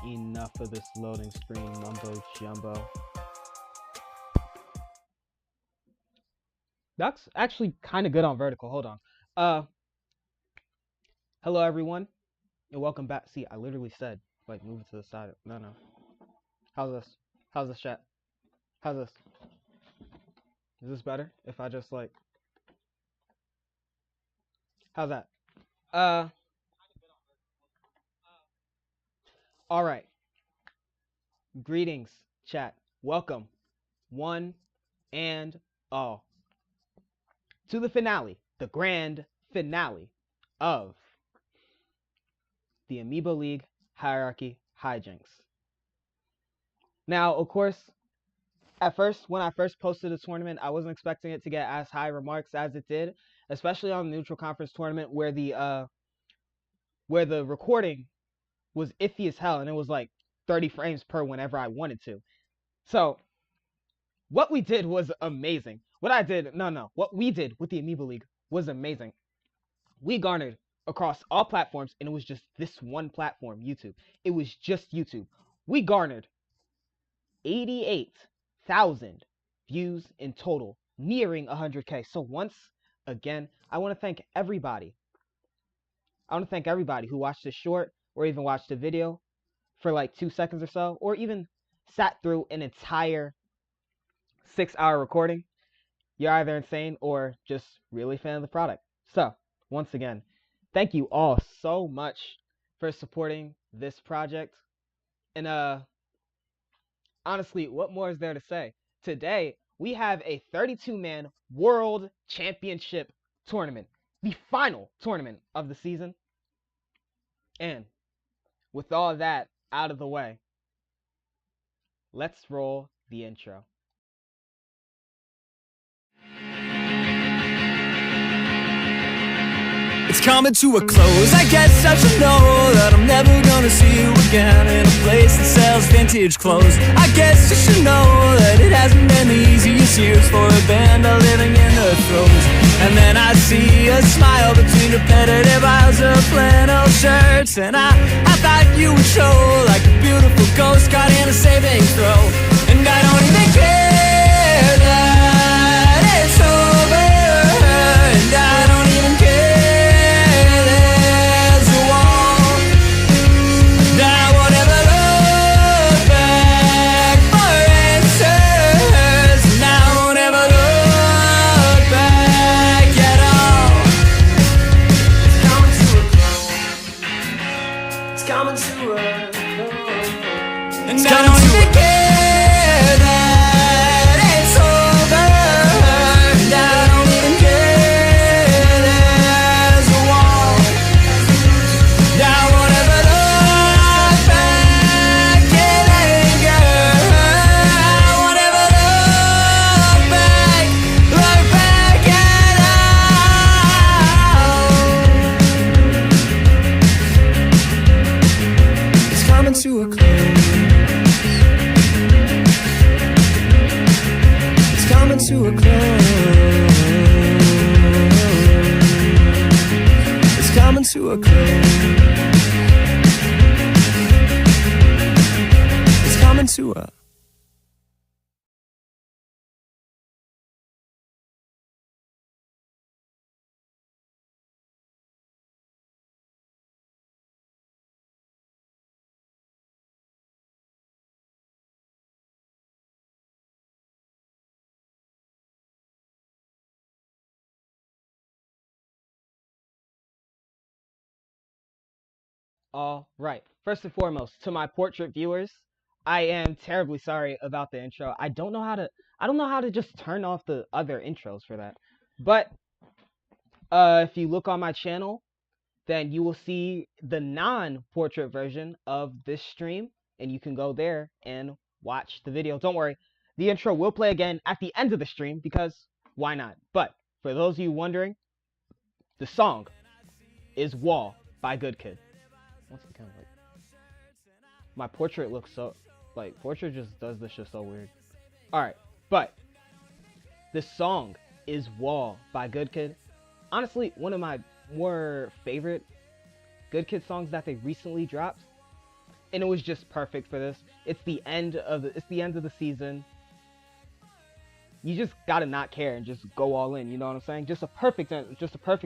Enough of this loading screen mumbo jumbo. That's actually kind of good on vertical. Hold on. Hello everyone, and welcome back. See, I literally said, like, move it to the side. No. How's this? How's this, chat? How's this? Is this better? If I just, like... How's that? Alright. Greetings, chat. Welcome, one and all, to the finale, the grand finale of the Amiibo League Hierarchy Hijinx. Now, of course, at first, when I first posted the tournament, I wasn't expecting it to get as high remarks as it did, especially on the neutral conference tournament where the recording was iffy as hell and it was like 30 frames per whenever I wanted to. So what we did was amazing. What we did with the Amiibo League was amazing. We garnered across all platforms, and it was just this one platform, YouTube. It was just YouTube. We garnered 88,000 views in total, nearing 100K. So once again, I want to thank everybody. I want to thank everybody who watched this short or even watched the video for like 2 seconds or so, or even sat through an entire 6-hour recording. You're either insane or just really a fan of the product. So, once again, thank you all so much for supporting this project. And honestly, what more is there to say? Today, we have a 32-man World Championship tournament, the final tournament of the season. And with all that out of the way, let's roll the intro. It's coming to a close, I guess I should know that I'm never gonna see you again in a place that sells vintage clothes. I guess you should know that it hasn't been the easiest years for a band living in the throes. And then I see a smile between repetitive aisles of flannel shirts, and I thought you would show like a beautiful ghost caught in a saving throw. And I don't even care that it's over, and I don't even care. To a close. It's coming to a All right. First and foremost, to my portrait viewers, I am terribly sorry about the intro. I don't know how to just turn off the other intros for that. But if you look on my channel, then you will see the non-portrait version of this stream, and you can go there and watch the video. Don't worry, the intro will play again at the end of the stream, because why not? But for those of you wondering, the song is Wall by Good Kid. Once again, like, my portrait looks so, like, portrait just does this shit so weird. Alright, but the song is Wall by Good Kid. Honestly, one of my more favorite Good Kid songs that they recently dropped. and it was just perfect for this. It's the end of the season. You just gotta not care and just go all in. You know what I'm saying? Just a perfect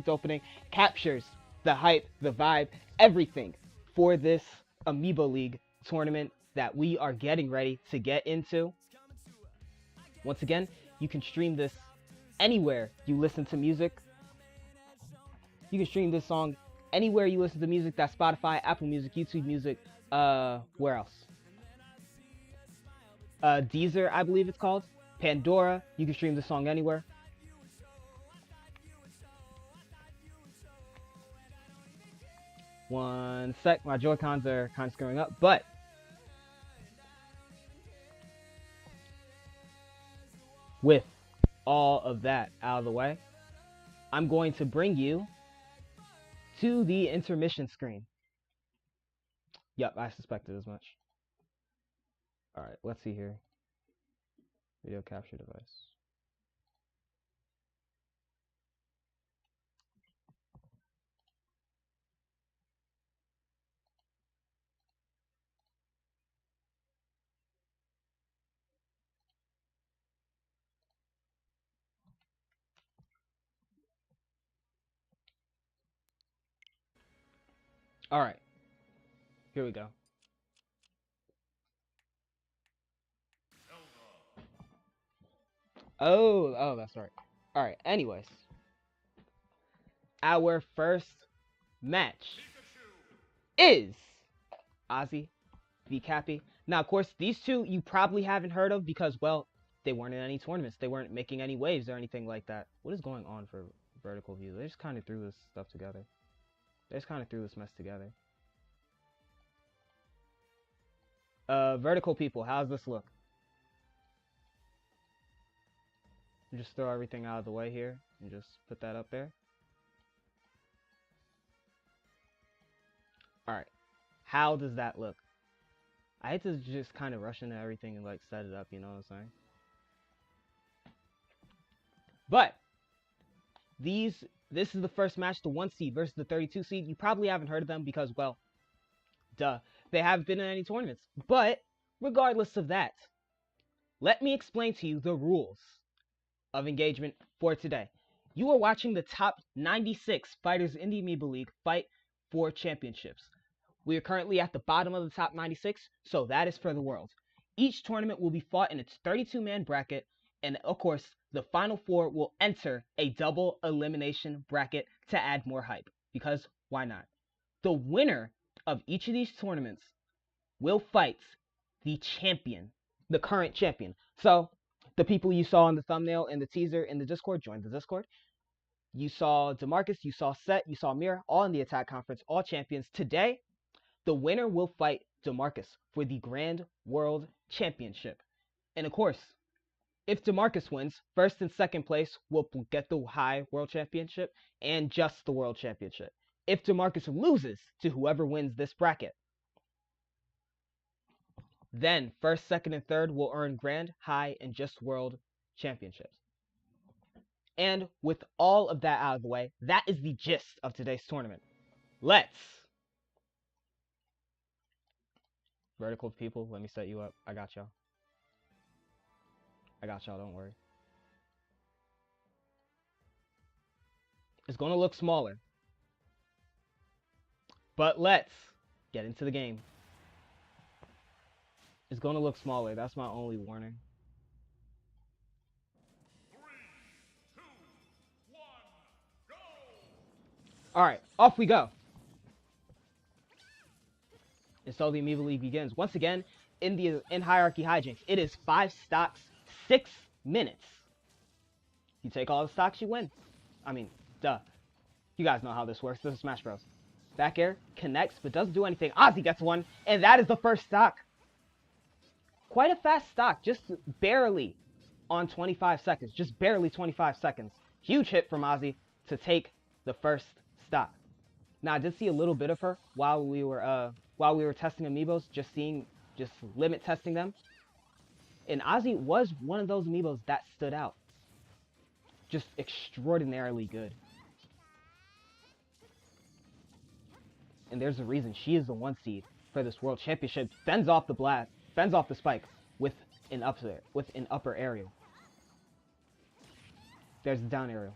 opening. Captures the hype, the vibe, everything for this Amiibo League tournament that we are getting ready to get into. Once again, you can stream this anywhere you listen to music. You can stream this song anywhere you listen to music. That's Spotify, Apple Music, YouTube Music. Where else? Deezer, I believe it's called. Pandora. You can stream the song anywhere. One sec. My Joy-Cons are kind of screwing up, but with all of that out of the way, I'm going to bring you to the intermission screen. Yep, I suspected as much. Alright, let's see here. Video capture device. Alright, here we go. Oh, that's right. Alright, anyways. Our first match is Ozzy v Cappy. Now, of course, these two you probably haven't heard of because, well, they weren't in any tournaments. They weren't making any waves or anything like that. What is going on for vertical view? They just kind of threw this stuff together. They just kind of threw this mess together. Vertical people, how's this look? Just throw everything out of the way here and just put that up there. Alright, how does that look? I had to just kind of rush into everything and like set it up, you know what I'm saying? But this is the first match, the 1 seed versus the 32 seed. You probably haven't heard of them because, well, duh, they haven't been in any tournaments. But regardless of that, let me explain to you the rules of engagement for today. You are watching the top 96 fighters in the Amiibo League fight for championships. We are currently at the bottom of the top 96, so that is for the world. Each tournament will be fought in its 32-man bracket, and of course, the final four will enter a double elimination bracket to add more hype, because why not? The winner of each of these tournaments will fight the champion, the current champion. So, the people you saw in the thumbnail and the teaser in the Discord, join the Discord. You saw DeMarcus, you saw Set, you saw Mira, all in the Attack Conference, all champions. Today, the winner will fight DeMarcus for the Grand World Championship. And of course, if DeMarcus wins, first and second place will get the High World Championship and just the World Championship. If DeMarcus loses to whoever wins this bracket, then first, second, and third will earn Grand, High, and just World Championships. And with all of that out of the way, that is the gist of today's tournament. Let's... Vertical people, let me set you up. I got y'all. Don't worry. It's going to look smaller. But let's get into the game. It's going to look smaller. That's my only warning. 3, 2, 1, go! Alright, off we go. And so the Amiibo League begins. Once again, in Hierarchy Hijinx, it is 5 stocks, 6 minutes. You take all the stocks, you win. I mean, duh. You guys know how this works. This is Smash Bros. Back air connects, but doesn't do anything. Ozzy gets one, and that is the first stock. Quite a fast stock, just barely on 25 seconds. Just barely 25 seconds. Huge hit from Ozzy to take the first stock. Now, I did see a little bit of her while we were testing Amiibos, just limit testing them. And Ozzy was one of those Amiibos that stood out. Just extraordinarily good. And there's a reason she is the 1 seed for this world championship. Fends off the blast, fends off the spike with an upper aerial. There's the down aerial,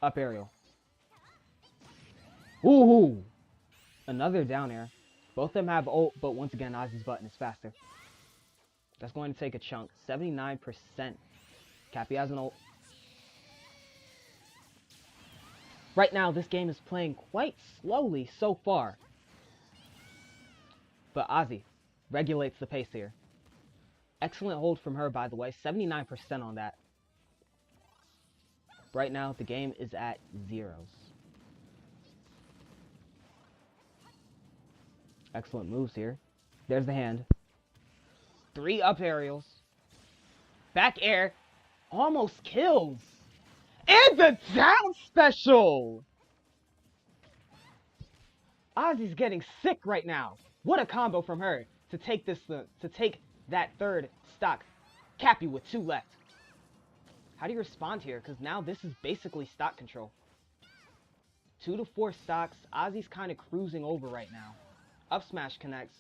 up aerial. Ooh, another down air. Both of them have ult, but once again, Ozzy's button is faster. That's going to take a chunk. 79%. Cappy has an ult. Right now, this game is playing quite slowly so far. But Ozzy regulates the pace here. Excellent hold from her, by the way. 79% on that. Right now, the game is at zeros. Excellent moves here. There's the hand. 3 up aerials. Back air. Almost kills. And the down special! Ozzy's getting sick right now. What a combo from her to take that third stock. Cappy with 2 left. How do you respond here? Because now this is basically stock control. 2 to 4 stocks. Ozzy's kind of cruising over right now. Up smash connects.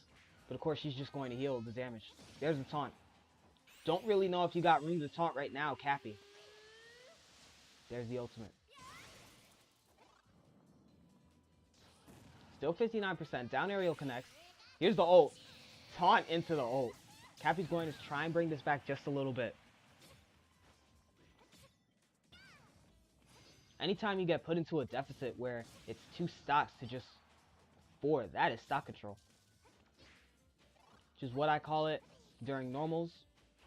But of course she's just going to heal the damage. There's the taunt. Don't really know if you got room to taunt right now, Cappy. There's the ultimate. Still 59%. Down aerial connects. Here's the ult. Taunt into the ult. Cappy's going to try and bring this back just a little bit. Anytime you get put into a deficit where it's 2 stocks to just 4, that is stock control. Which is what I call it during normals,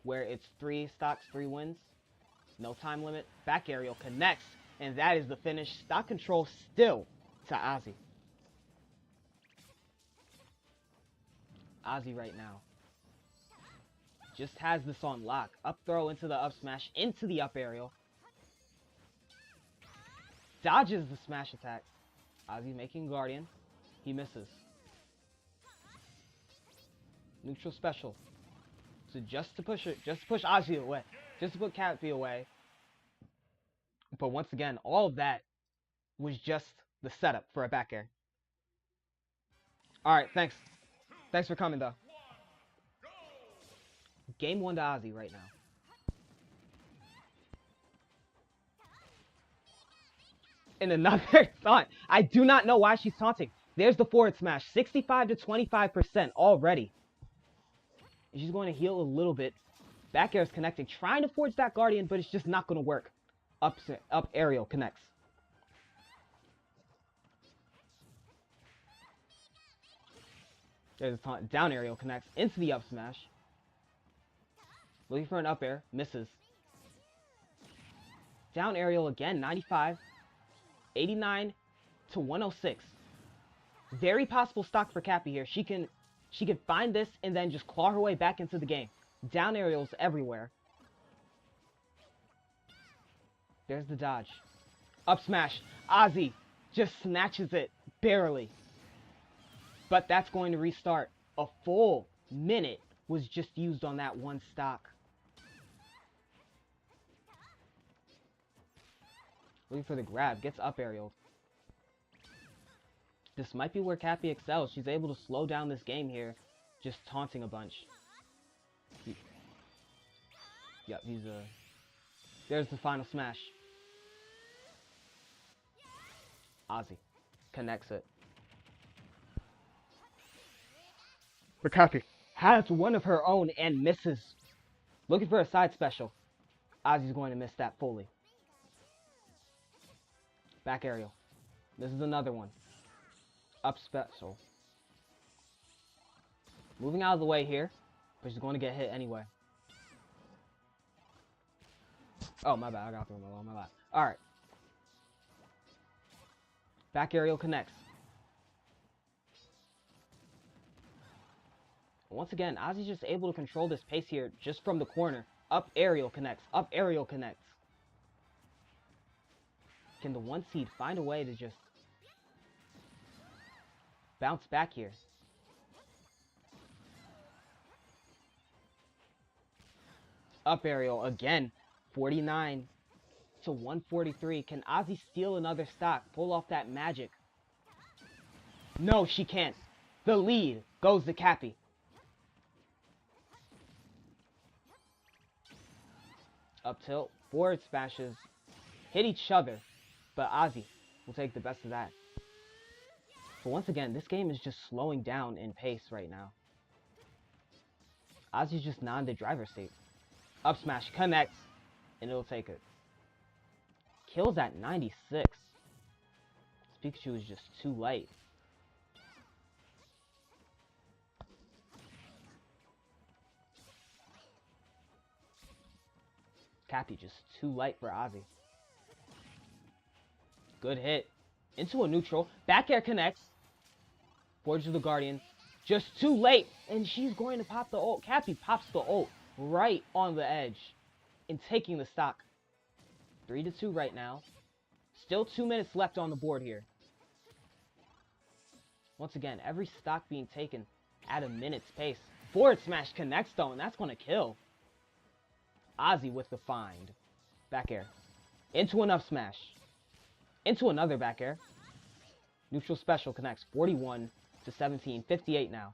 where it's 3 stocks, 3 wins. No time limit. Back aerial connects. And that is the finish. Stock control still to Ozzy. Ozzy right now just has this on lock. Up throw into the up smash, into the up aerial. Dodges the smash attack. Ozzy making Guardian. He misses. Neutral special. So just to push Ozzy away. Just to put Cappy away. But once again, all of that was just the setup for a back air. Alright, thanks. Thanks for coming, though. Game 1 to Ozzy right now. And another taunt. I do not know why she's taunting. There's the forward smash. 65 to 25% already. She's going to heal a little bit. Back air is connecting. Trying to forge that Guardian, but it's just not going to work. Up aerial connects. There's a taunt. Down aerial connects into the up smash. Looking for an up air. Misses. Down aerial again. 95. 89 to 106. Very possible stock for Cappy here. She can find this and then just claw her way back into the game. Down aerials everywhere. There's the dodge. Up smash. Ozzy just snatches it. Barely. But that's going to restart. A full minute was just used on that one stock. Looking for the grab. Gets up aerialed. This might be where Cappy excels. She's able to slow down this game here. Just taunting a bunch. Yep, there's the final smash. Ozzy connects it. But Cappy has one of her own and misses. Looking for a side special. Ozzy's going to miss that fully. Back aerial. This is another one. Up special. Moving out of the way here. But she's going to get hit anyway. Oh, my bad. I got through my bad. Alright. Back aerial connects. Once again, Ozzy's just able to control this pace here just from the corner. Up aerial connects. Up aerial connects. Can the 1 seed find a way to just bounce back here? Up aerial again. 49 to 143. Can Ozzy steal another stock? Pull off that magic? No, she can't. The lead Goes to Cappy. Up tilt. Forward smashes. Hit each other. But Ozzy will take the best of that. But once again, this game is just slowing down in pace right now. Ozzy's just not in the driver's seat. Up smash connects. And it'll take it. Kills at 96. This Pikachu is just too light. Cappy just too light for Ozzy. Good hit. Into a neutral. Back air connects. Forge of the Guardian. Just too late. And she's going to pop the ult. Cappy pops the ult right on the edge. And taking the stock. 3-2 right now. Still 2 minutes left on the board here. Once again, every stock being taken at a minute's pace. Forward smash connects though, and that's going to kill. Ozzy with the find. Back air. Into an up smash. Into another back air. Neutral special connects. 41 to 17. 58 now.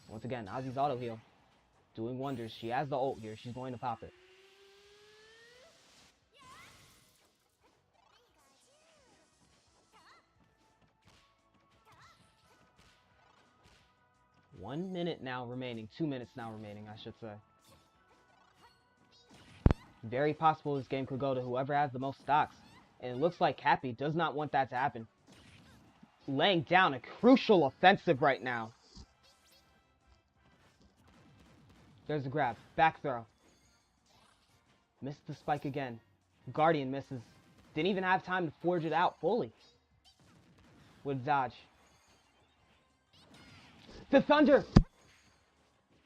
Once again, Ozzy's auto heal. Doing wonders. She has the ult here. She's going to pop it. One minute now remaining. 2 minutes now remaining, I should say. Very possible this game could go to whoever has the most stocks. And it looks like Cappy does not want that to happen. Laying down a crucial offensive right now. There's the grab. Back throw. Missed the spike again. Guardian misses. Didn't even have time to forge it out fully. With dodge. The Thunder!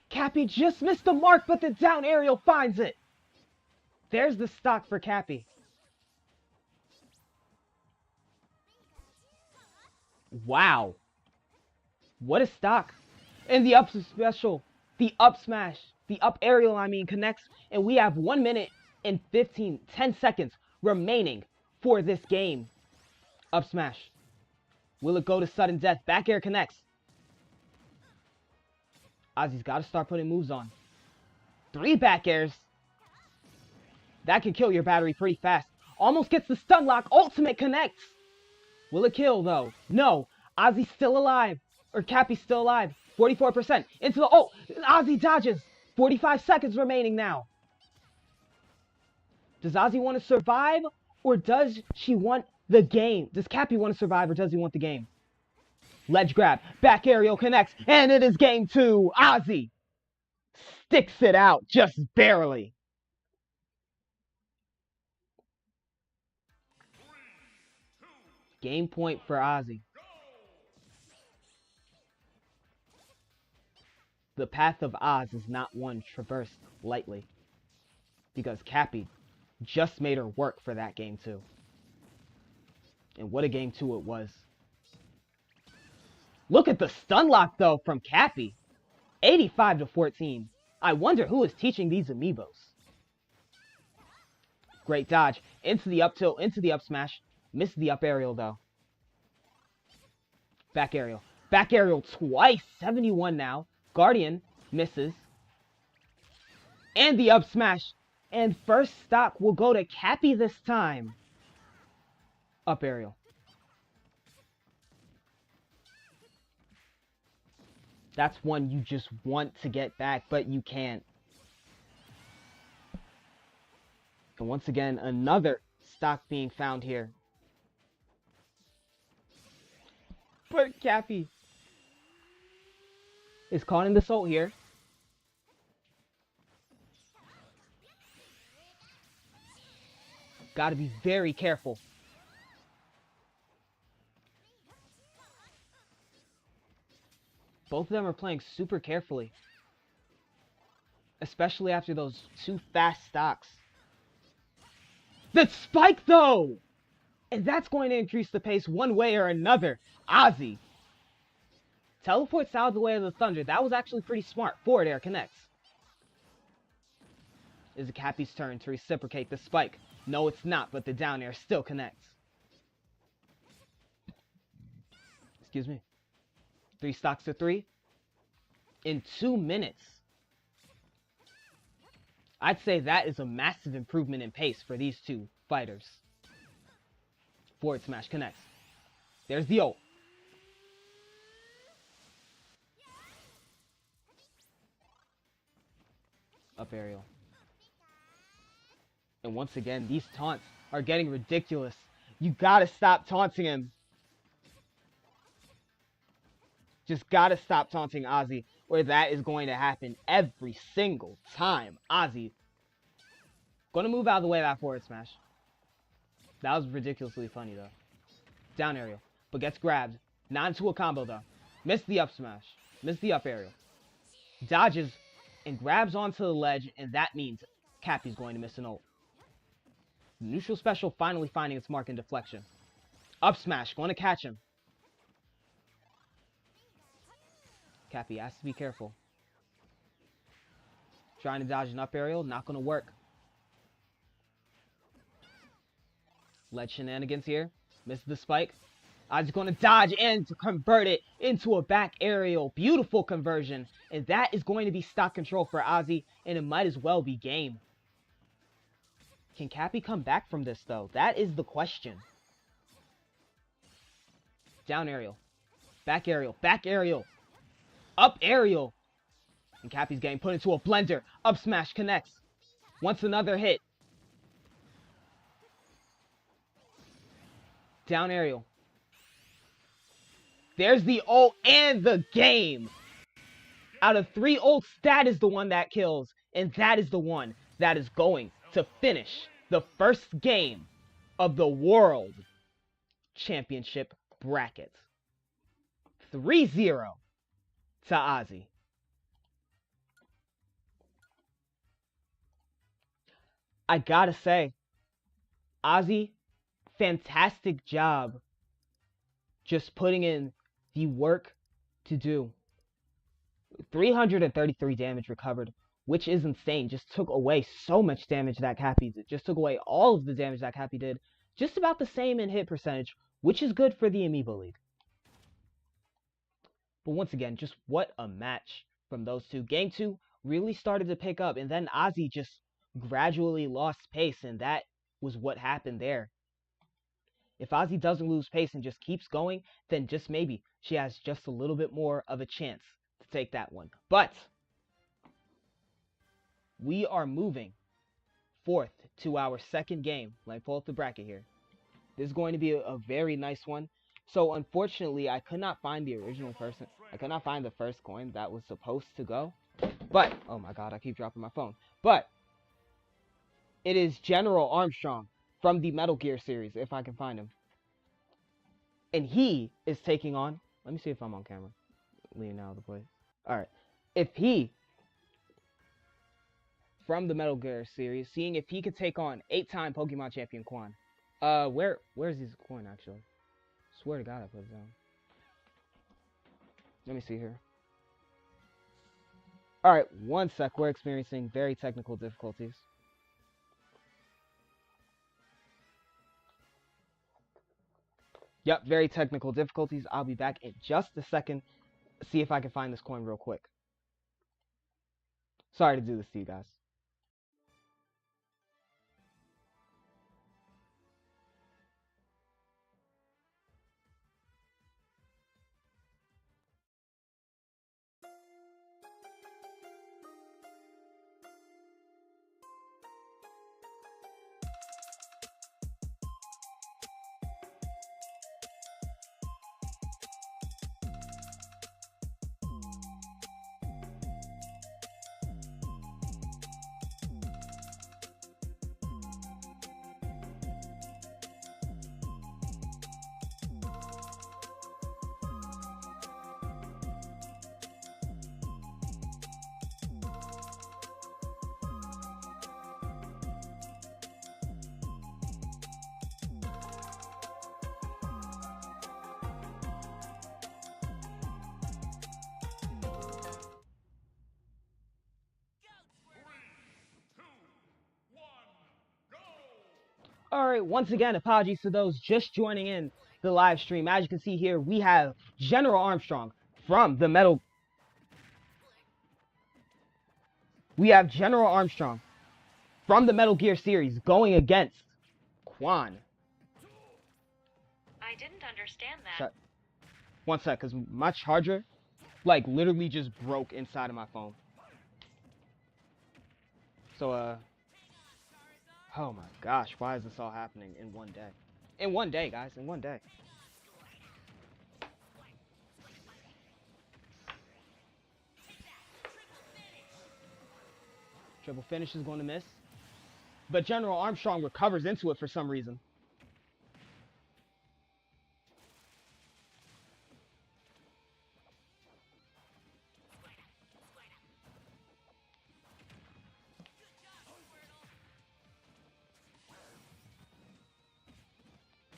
Cappy just missed the mark, but the down aerial finds it. There's the stock for Cappy. Wow. What a stock. And the up special, the up smash, the up aerial, connects. And we have 1 minute and 10 seconds remaining for this game. Up smash. Will it go to sudden death? Back air connects. Ozzy's got to start putting moves on. 3 back airs. That can kill your battery pretty fast. Almost gets the stun lock. Ultimate connects. Will it kill, though? No. Ozzy's still alive. Or Cappy's still alive. 44%. Into the ult. Ozzy dodges. 45 seconds remaining now. Does Ozzy want to survive? Or does she want the game? Does Cappy want to survive? Or does he want the game? Ledge grab. Back aerial connects. And it is game 2. Ozzy sticks it out. Just barely. 3, 2, Game point for Ozzy. The path of Oz is not one traversed lightly. Because Cappy just made her work for that game 2. And what a game 2 it was. Look at the stun lock, though, from Cappy. 85 to 14. I wonder who is teaching these Amiibos. Great dodge. Into the up tilt, into the up smash. Missed the up aerial, though. Back aerial. Back aerial twice. 71 now. Guardian misses. And the up smash. And first stock will go to Cappy this time. Up aerial. That's one you just want to get back, but you can't. And once again, another stock being found here. But Cappy is caught in the ult here. Gotta be very careful. Both of them are playing super carefully. Especially after those 2 fast stocks. The spike, though! And that's going to increase the pace one way or another. Ozzy. Teleports out of the way of the Thunder. That was actually pretty smart. Forward air connects. Is it Cappy's turn to reciprocate the spike? No, it's not, but the down air still connects. Excuse me. 3 stocks to 3 in 2 minutes. I'd say that is a massive improvement in pace for these two fighters. Forward smash connects. There's the ult. Up aerial. And once again, these taunts are getting ridiculous. You gotta stop taunting him. Just gotta stop taunting Ozzy, or that is going to happen every single time. Ozzy. Gonna move out of the way of that forward smash. That was ridiculously funny, though. Down aerial, but gets grabbed. Not into a combo, though. Missed the up smash. Missed the up aerial. Dodges and grabs onto the ledge, and that means Cappy's going to miss an ult. Neutral special finally finding its mark in deflection. Up smash, going to catch him. Cappy has to be careful. Trying to dodge an up aerial, not going to work. Ledge shenanigans here. Misses the spike. Ozzy's going to dodge and to convert it into a back aerial. Beautiful conversion. And that is going to be stock control for Ozzy, and it might as well be game. Can Cappy come back from this, though? That is the question. Down aerial. Back aerial. Back aerial. Up aerial. And Cappy's getting put into a blender. Up smash connects. Wants another hit. Down aerial. There's the ult and the game. Out of 3 ults, that is the one that kills. And that is the one that is going to finish the first game of the World Championship bracket. 3-0 to Ozzy. I gotta say, Ozzy, fantastic job just putting in the work to do. 333 damage recovered, which is insane. Just took away so much damage that Cappy did. Just took away all of the damage that Cappy did. Just about the same in hit percentage, which is good for the Amiibo League. But once again, just what a match from those two. Game 2 really started to pick up, and then Ozzy just gradually lost pace, and that was what happened there. If Ozzy doesn't lose pace and just keeps going, then just maybe she has just a little bit more of a chance to take that one. But we are moving forth to our second game. Let me pull up the bracket here. This is going to be a very nice one. So unfortunately, I could not find the original person. I could not find the first coin that was supposed to go. But, oh my god, I keep dropping my phone. But it is General Armstrong from the Metal Gear series, if I can find him. And he is taking on, let me see if I'm on camera. Leaning out of the place. Alright. If he, from the Metal Gear series, seeing if he could take on 8-time Pokemon champion Quan. Where's his coin, actually? Swear to God I put it down. Let me see here. Alright, one sec. We're experiencing very technical difficulties. Yep, very technical difficulties. I'll be back in just a second. See if I can find this coin real quick. Sorry to do this to you guys. Alright, once again, apologies to those just joining in the live stream. As you can see here, we have General Armstrong from the Metal. We have General Armstrong from the Metal Gear series going against Quan. I didn't understand that. One sec, because my charger, like, literally just broke inside of my phone. So, oh my gosh, why is this all happening in one day? In one day, guys, in one day. Triple finish is going to miss. But General Armstrong recovers into it for some reason.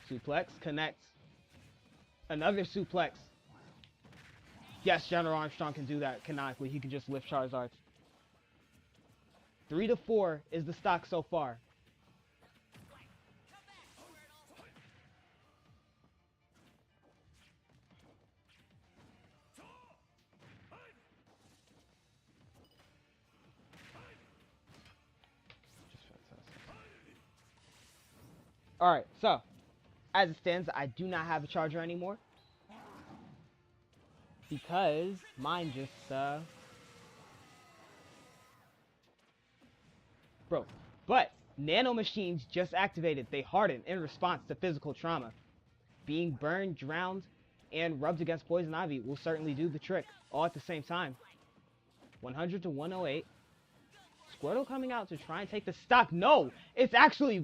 Suplex connects. Another suplex. Yes, General Armstrong can do that canonically. He can just lift Charizards. 3-4 is the stock so far. Alright, so, as it stands, I do not have a charger anymore. Because mine just, broke. But, nano machines just activated. They harden in response to physical trauma. Being burned, drowned, and rubbed against poison ivy will certainly do the trick, all at the same time. 100 to 108. Squirtle coming out to try and take the stock. No! It's actually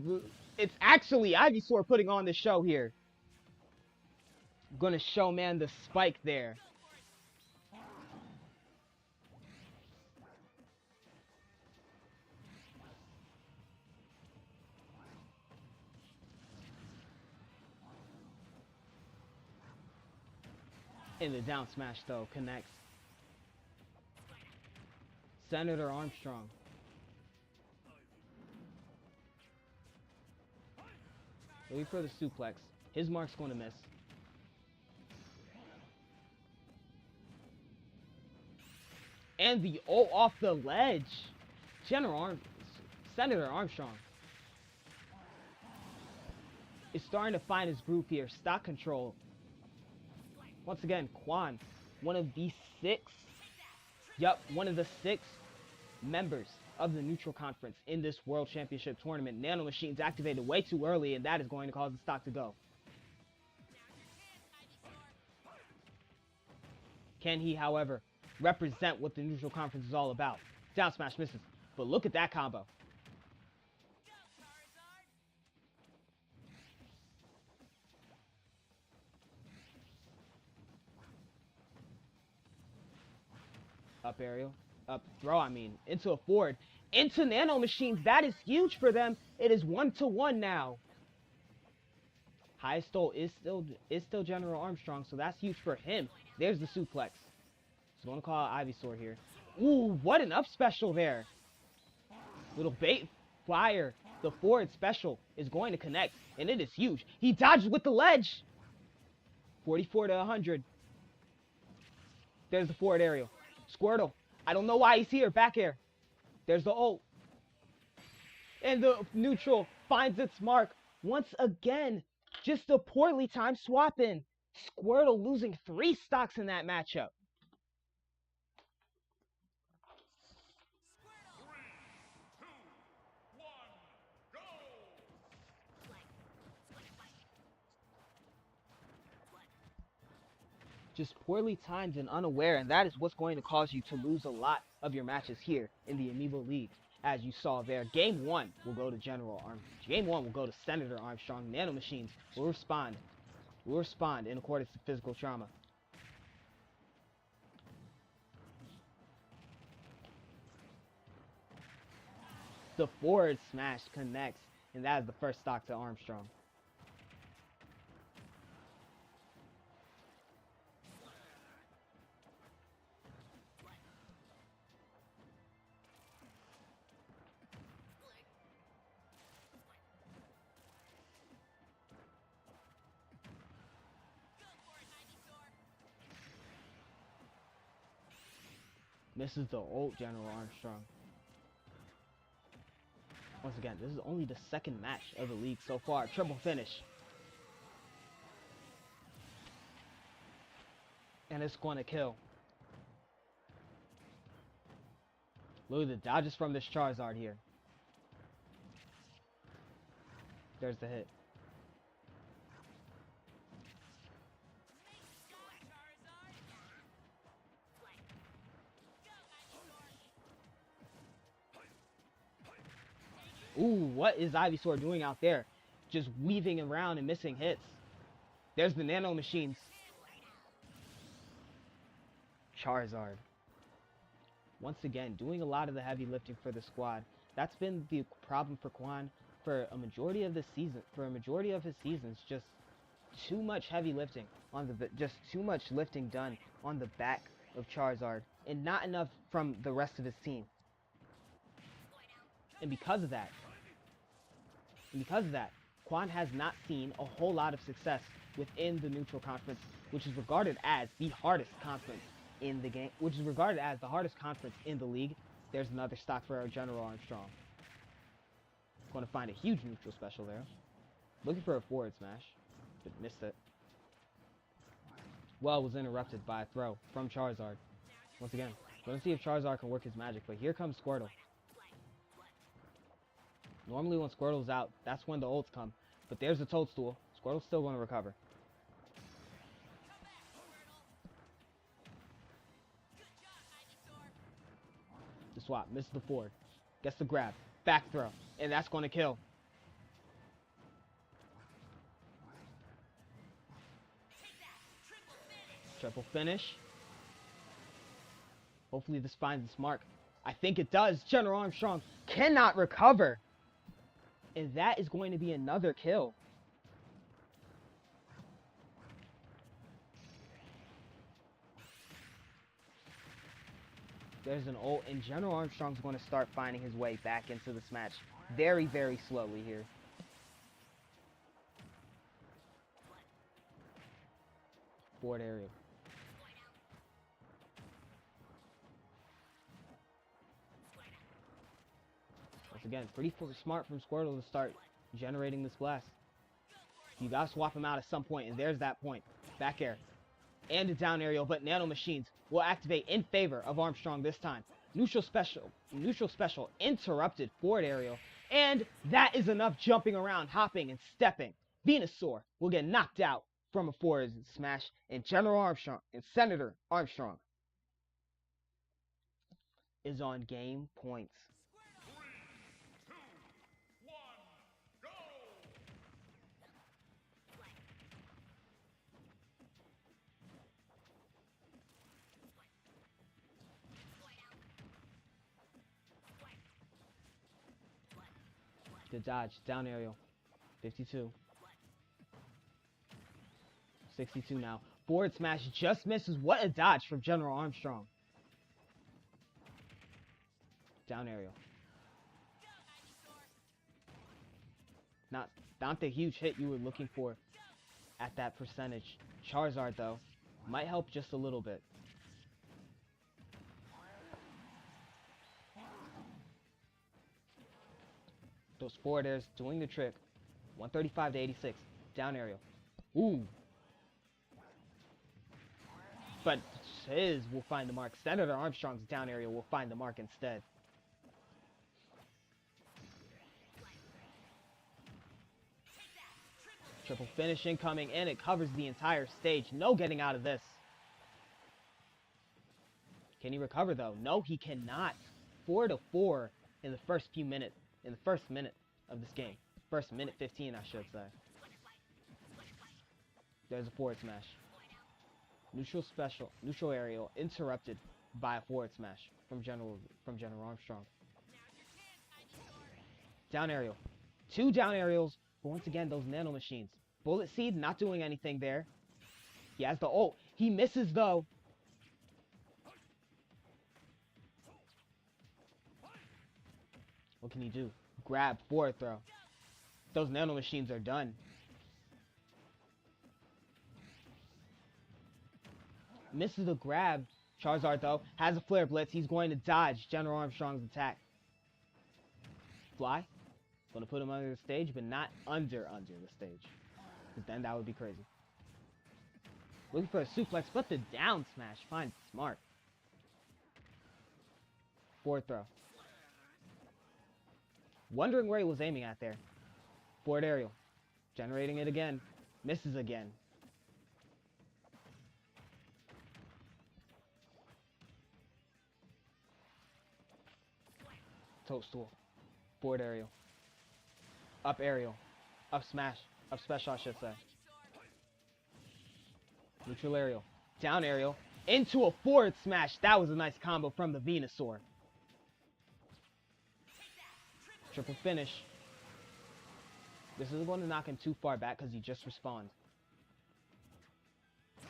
Ivysaur putting on the show here. Gonna show man the spike there. And the down smash though connects. Senator Armstrong. Wait for the suplex. His mark's going to miss. And the ult off the ledge. Senator Armstrong is starting to find his groove here. Stock control. Once again, Quan, one of the 6 members of the neutral conference in this World Championship tournament. Nano Machines activated way too early, and that is going to cause the stock to go. Can he, however, represent what the neutral conference is all about? Down smash misses, but look at that combo. Up aerial, up throw, into a forward, into Nano Machines. That is huge for them. It is 1-1 now. Highest ult is still General Armstrong, so that's huge for him. There's the suplex. He's going to call out Ivysaur here. Ooh, what an up special there. Little bait fire. The forward special is going to connect, and it is huge. He dodges with the ledge. 44 to 100. There's the forward aerial. Squirtle. I don't know why he's here. Back air. There's the ult. And the neutral finds its mark. Once again, just a poorly timed swap in. Squirtle losing 3 stocks in that matchup. Just poorly timed and unaware, and that is what's going to cause you to lose a lot of your matches here in the Amiibo League. As you saw there, Game 1 will go to General Armstrong. Game 1 will go to Senator Armstrong. Nano Machines will respond. Will respond in accordance to physical trauma. The forward smash connects, and that is the first stock to Armstrong. Misses the ult, General Armstrong. Once again, this is only the second match of the league so far. Triple finish. And it's going to kill. Look at the dodges from this Charizard here. There's the hit. Ooh, what is Ivysaur doing out there? Just weaving around and missing hits. There's the Nano Machines. Charizard. Once again, doing a lot of the heavy lifting for the squad. That's been the problem for Quan for a majority of the season. For a majority of his seasons, just too much heavy lifting on the, just too much lifting done on the back of Charizard, and not enough from the rest of his team. And because of that, Quan has not seen a whole lot of success within the Neutral Conference, which is regarded as the hardest conference in the game, which is regarded as the hardest conference in the league. There's another stock for our General Armstrong. Going to find a huge neutral special there. Looking for a forward smash, but missed it. Well, was interrupted by a throw from Charizard. Once again, going to see if Charizard can work his magic, but here comes Squirtle. Normally when Squirtle's out, that's when the ults come. But there's the Toadstool. Squirtle's still going to recover. The swap, misses the forward. Gets the grab. Back throw. And that's going to kill. Triple finish. Hopefully this finds its mark. I think it does. General Armstrong cannot recover. And that is going to be another kill. There's an ult, and General Armstrong's going to start finding his way back into this match very, very slowly here. Forward aerial. Once again, pretty smart from Squirtle to start generating this blast. You gotta swap him out at some point, and there's that point. Back air. And a down aerial, but Nano Machines will activate in favor of Armstrong this time. Neutral special, interrupted forward aerial, and that is enough jumping around, hopping, and stepping. Venusaur will get knocked out from a forward smash, and General Armstrong and Senator Armstrong is on game points. 3, 2, 1, go! Good dodge, down aerial. 52. 62 now. Forward smash just misses. What a dodge from General Armstrong. Down aerial. Not the huge hit you were looking for at that percentage. Charizard, though, might help just a little bit. Those forward airs doing the trick. 135 to 86. Down aerial. Ooh. But his will find the mark. Senator Armstrong's down aerial will find the mark instead. Triple finish incoming, and it covers the entire stage. No getting out of this. Can he recover, though? No, he cannot. 4-4 in the first few minutes. In the first minute of this game. First minute 15, I should say. There's a forward smash. Neutral aerial interrupted by a forward smash from General Armstrong. Down aerial. 2 down aerials, but once again, those Nano Machines. Bullet Seed not doing anything there. He has the ult. He misses, though. What can he do? Grab, forward throw. Those Nano Machines are done. Misses the grab, Charizard, though, has a Flare Blitz. He's going to dodge General Armstrong's attack. Fly. Going to put him under the stage, but not under the stage. Because then that would be crazy. Looking for a suplex, but the down smash finds smart. Forward throw. Wondering where he was aiming at there. Forward aerial. Generating it again. Misses again. Toadstool. Forward aerial. Up aerial. Up smash. Up special, I should say. Neutral aerial. Down aerial. Into a forward smash. That was a nice combo from the Venusaur. Triple finish. This isn't going to knock him too far back because he just respawned.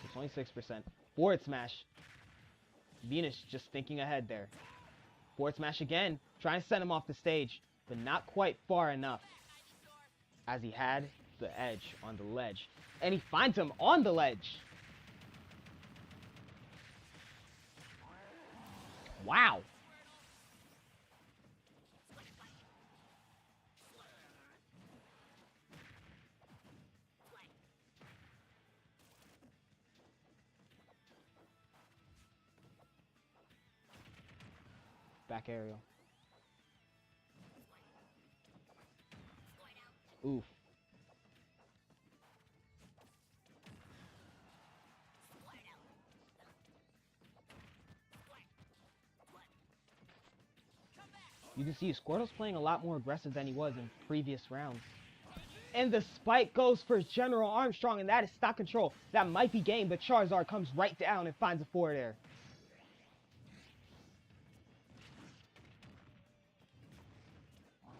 It's 26%. Forward smash. Venus just thinking ahead there. Forward smash again. Trying to send him off the stage, but not quite far enough. As he had the edge on the ledge. And he finds him on the ledge. Wow. Back aerial. Oof. You can see Squirtle's playing a lot more aggressive than he was in previous rounds. And the spike goes for General Armstrong, and that is stock control. That might be game, but Charizard comes right down and finds a forward air.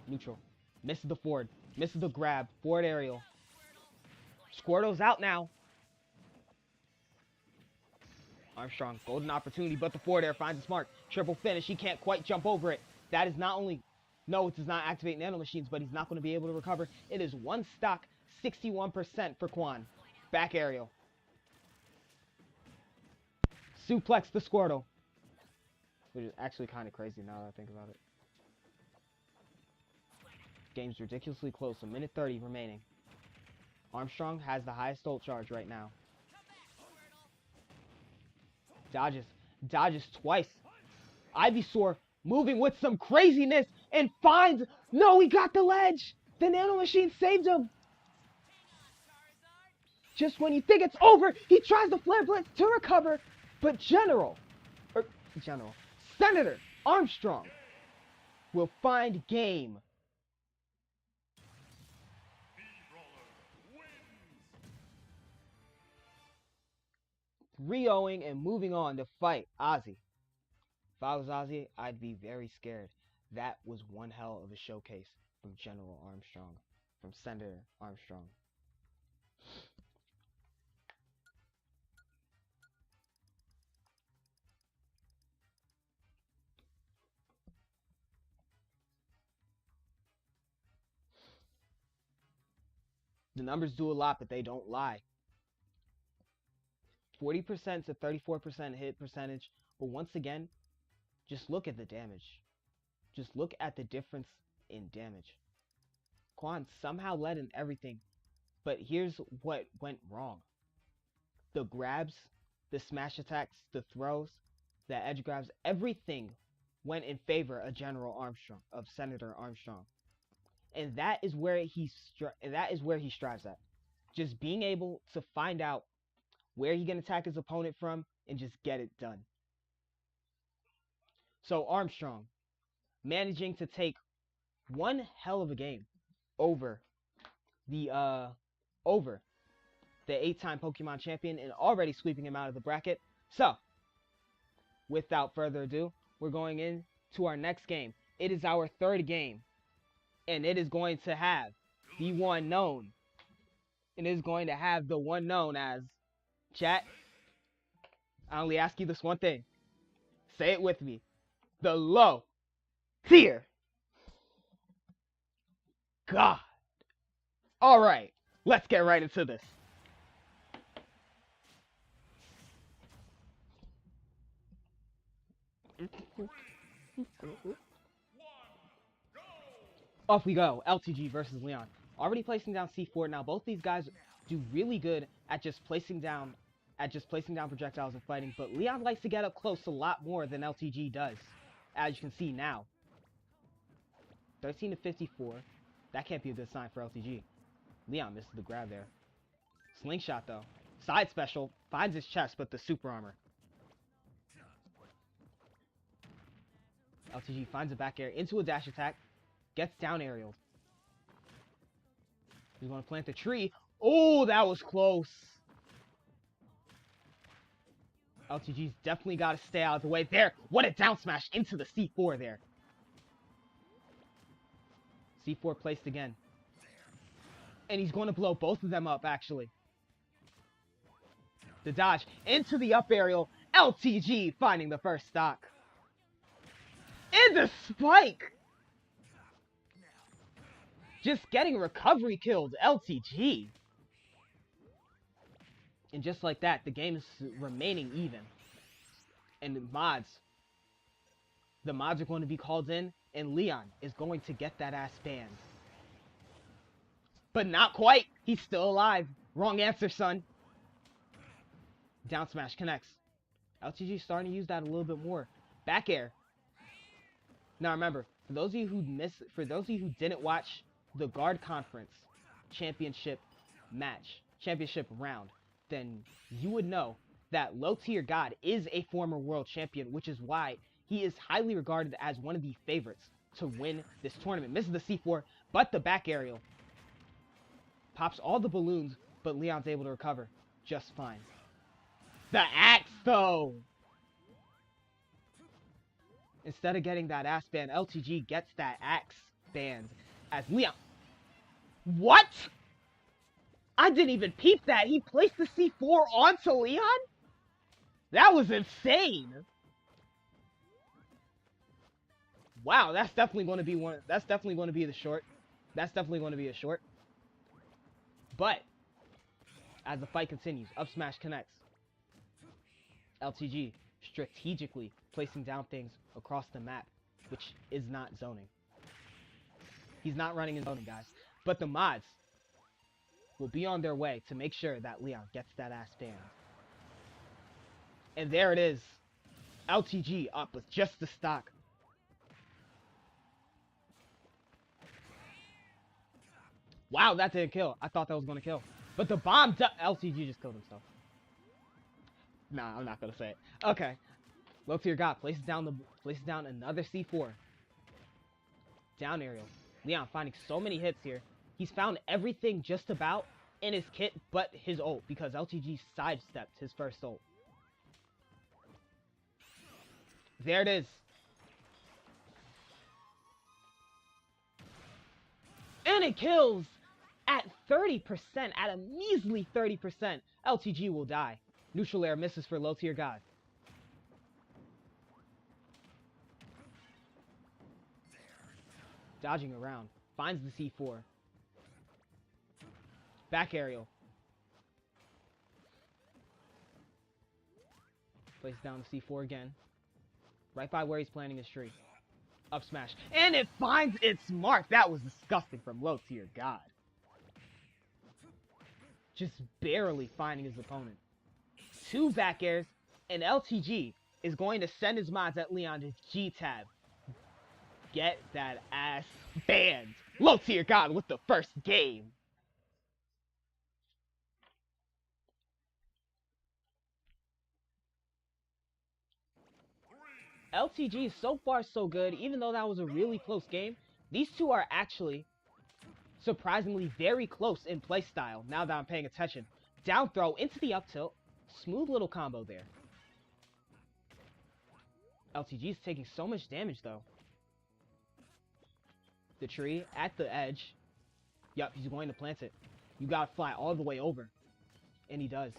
Neutral. Misses the forward. Misses the grab. Forward aerial. Squirtle's out now. Armstrong, golden opportunity, but the forward air finds its mark. Triple finish. He can't quite jump over it. That is not only... No, it does not activate nano machines, but he's not going to be able to recover. It is one stock, 61% for Quan. Back aerial. Suplex the Squirtle. Which is actually kind of crazy now that I think about it. Game's ridiculously close. A minute 30 remaining. Armstrong has the highest ult charge right now. Dodges. Dodges twice. Ivysaur moving with some craziness and finds... No, he got the ledge! The nano machine saved him! Just when you think it's over, he tries the Flare Blitz to recover, but Senator Armstrong will find game. Re-0ing and moving on to fight Ozzy. If I was Ozzy, I'd be very scared. That was one hell of a showcase from General Armstrong, from Senator Armstrong. The numbers do a lot, but they don't lie. 40% to 34% hit percentage, but once again, just look at the damage. Just look at the difference in damage. Quan somehow led in everything, but here's what went wrong. The grabs, the smash attacks, the throws, the edge grabs, everything went in favor of Senator Armstrong. And that is where he strives at. Just being able to find out where he can attack his opponent from and just get it done. So Armstrong managing to take one hell of a game over the 8-time Pokemon champion and already sweeping him out of the bracket. So, without further ado, we're going into our next game. It is our third game, and it is going to have the one known. It is going to have the one known as, chat, I only ask you this one thing. Say it with me. The low tier God. Alright, let's get right into this. Off we go. LTG versus Leon. Already placing down C4. Now both these guys do really good at just placing down projectiles and fighting, but Leon likes to get up close a lot more than LTG does, as you can see now. 13 to 54. That can't be a good sign for LTG. Leon misses the grab there. Slingshot though. Side special. Finds his chest, but the super armor. LTG finds a back air into a dash attack. Gets down aerial. He's going to plant the tree. Oh, that was close. LTG's definitely got to stay out of the way there. What a down smash into the C4 there. C4 placed again. And he's going to blow both of them up, actually. The dodge into the up aerial. LTG finding the first stock. And the spike! Just getting recovery killed. LTG. And just like that, the game is remaining even. And the mods are going to be called in, and Leon is going to get that ass banned. But not quite. He's still alive. Wrong answer, son. Down smash connects. LTG starting to use that a little bit more. Back air. Now remember, for those of you who didn't watch the Guard Conference championship round, then you would know that Low Tier God is a former world champion, which is why he is highly regarded as one of the favorites to win this tournament. Misses the C4, but the back aerial. Pops all the balloons, but Leon's able to recover just fine. The axe, though! Instead of getting that ass banned, LTG gets that axe banned as Leon. What? I didn't even peep that. He placed the C4 onto Leon? That was insane. Wow, that's definitely going to be one. That's definitely going to be the short. That's definitely going to be a short. But as the fight continues, up smash connects. LTG strategically placing down things across the map, which is not zoning. He's not running in zoning, guys. But the mods will be on their way to make sure that Leon gets that ass banned. And there it is. LTG up with just the stock. Wow, that didn't kill. I thought that was going to kill. But the bomb... LTG just killed himself. Nah, I'm not going to say it. Okay. Low Tier God places down another C4. Down aerial. Leon finding so many hits here. He's found everything just about in his kit but his ult, because LTG sidestepped his first ult. There it is. And it kills at 30%, at a measly 30%. LTG will die. Neutral air misses for Low Tier God. Dodging around. Finds the C4. Back aerial. Places down the C4 again. Right by where he's planting his tree. Up smash. And it finds its mark. That was disgusting from Low Tier God. Just barely finding his opponent. 2 back airs. And LTG is going to send his mods at Leon to G-Tab. Get that ass banned. Low Tier God with the first game. LTG so far so good, even though that was a really close game. These two are actually surprisingly very close in playstyle, now that I'm paying attention. Down throw into the up tilt. Smooth little combo there. LTG is taking so much damage though. The tree at the edge. Yup, he's going to plant it. You gotta fly all the way over. And he does.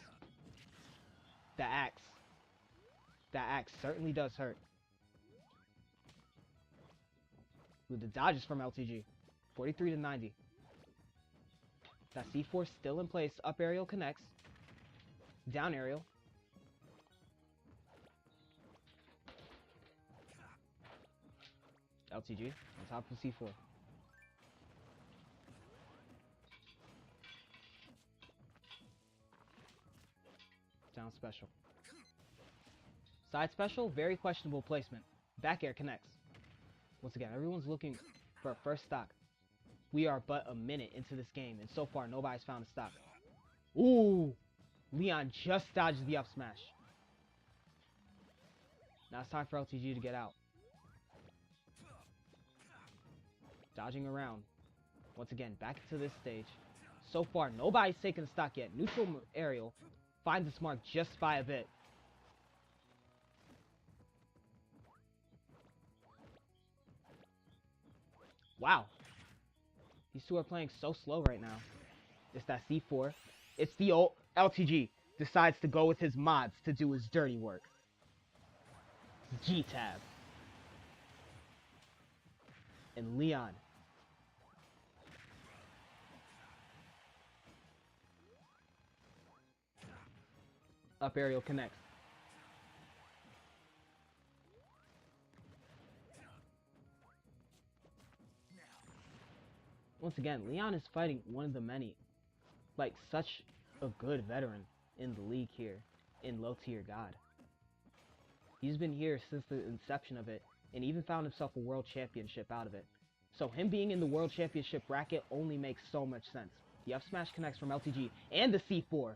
The axe. That axe certainly does hurt. With the dodges from LTG. 43 to 90. That C4 still in place. Up aerial connects. Down aerial. LTG on top of C4. Down special. Side special, very questionable placement. Back air connects. Once again, everyone's looking for a first stock. We are but a minute into this game, and so far nobody's found a stock. Ooh! Leon just dodged the up smash. Now it's time for LTG to get out. Dodging around. Once again, back into this stage. So far, nobody's taken a stock yet. Neutral aerial finds its mark just by a bit. Wow. These two are playing so slow right now. It's that C4. It's the old LTG decides to go with his mods to do his dirty work. G-Tab. And Leon. Up aerial connects. Once again, Leon is fighting one of the many. Like, such a good veteran in the league here. In low tier God. He's been here since the inception of it. And even found himself a world championship out of it. So him being in the world championship bracket only makes so much sense. The up smash connects from LTG and the C4.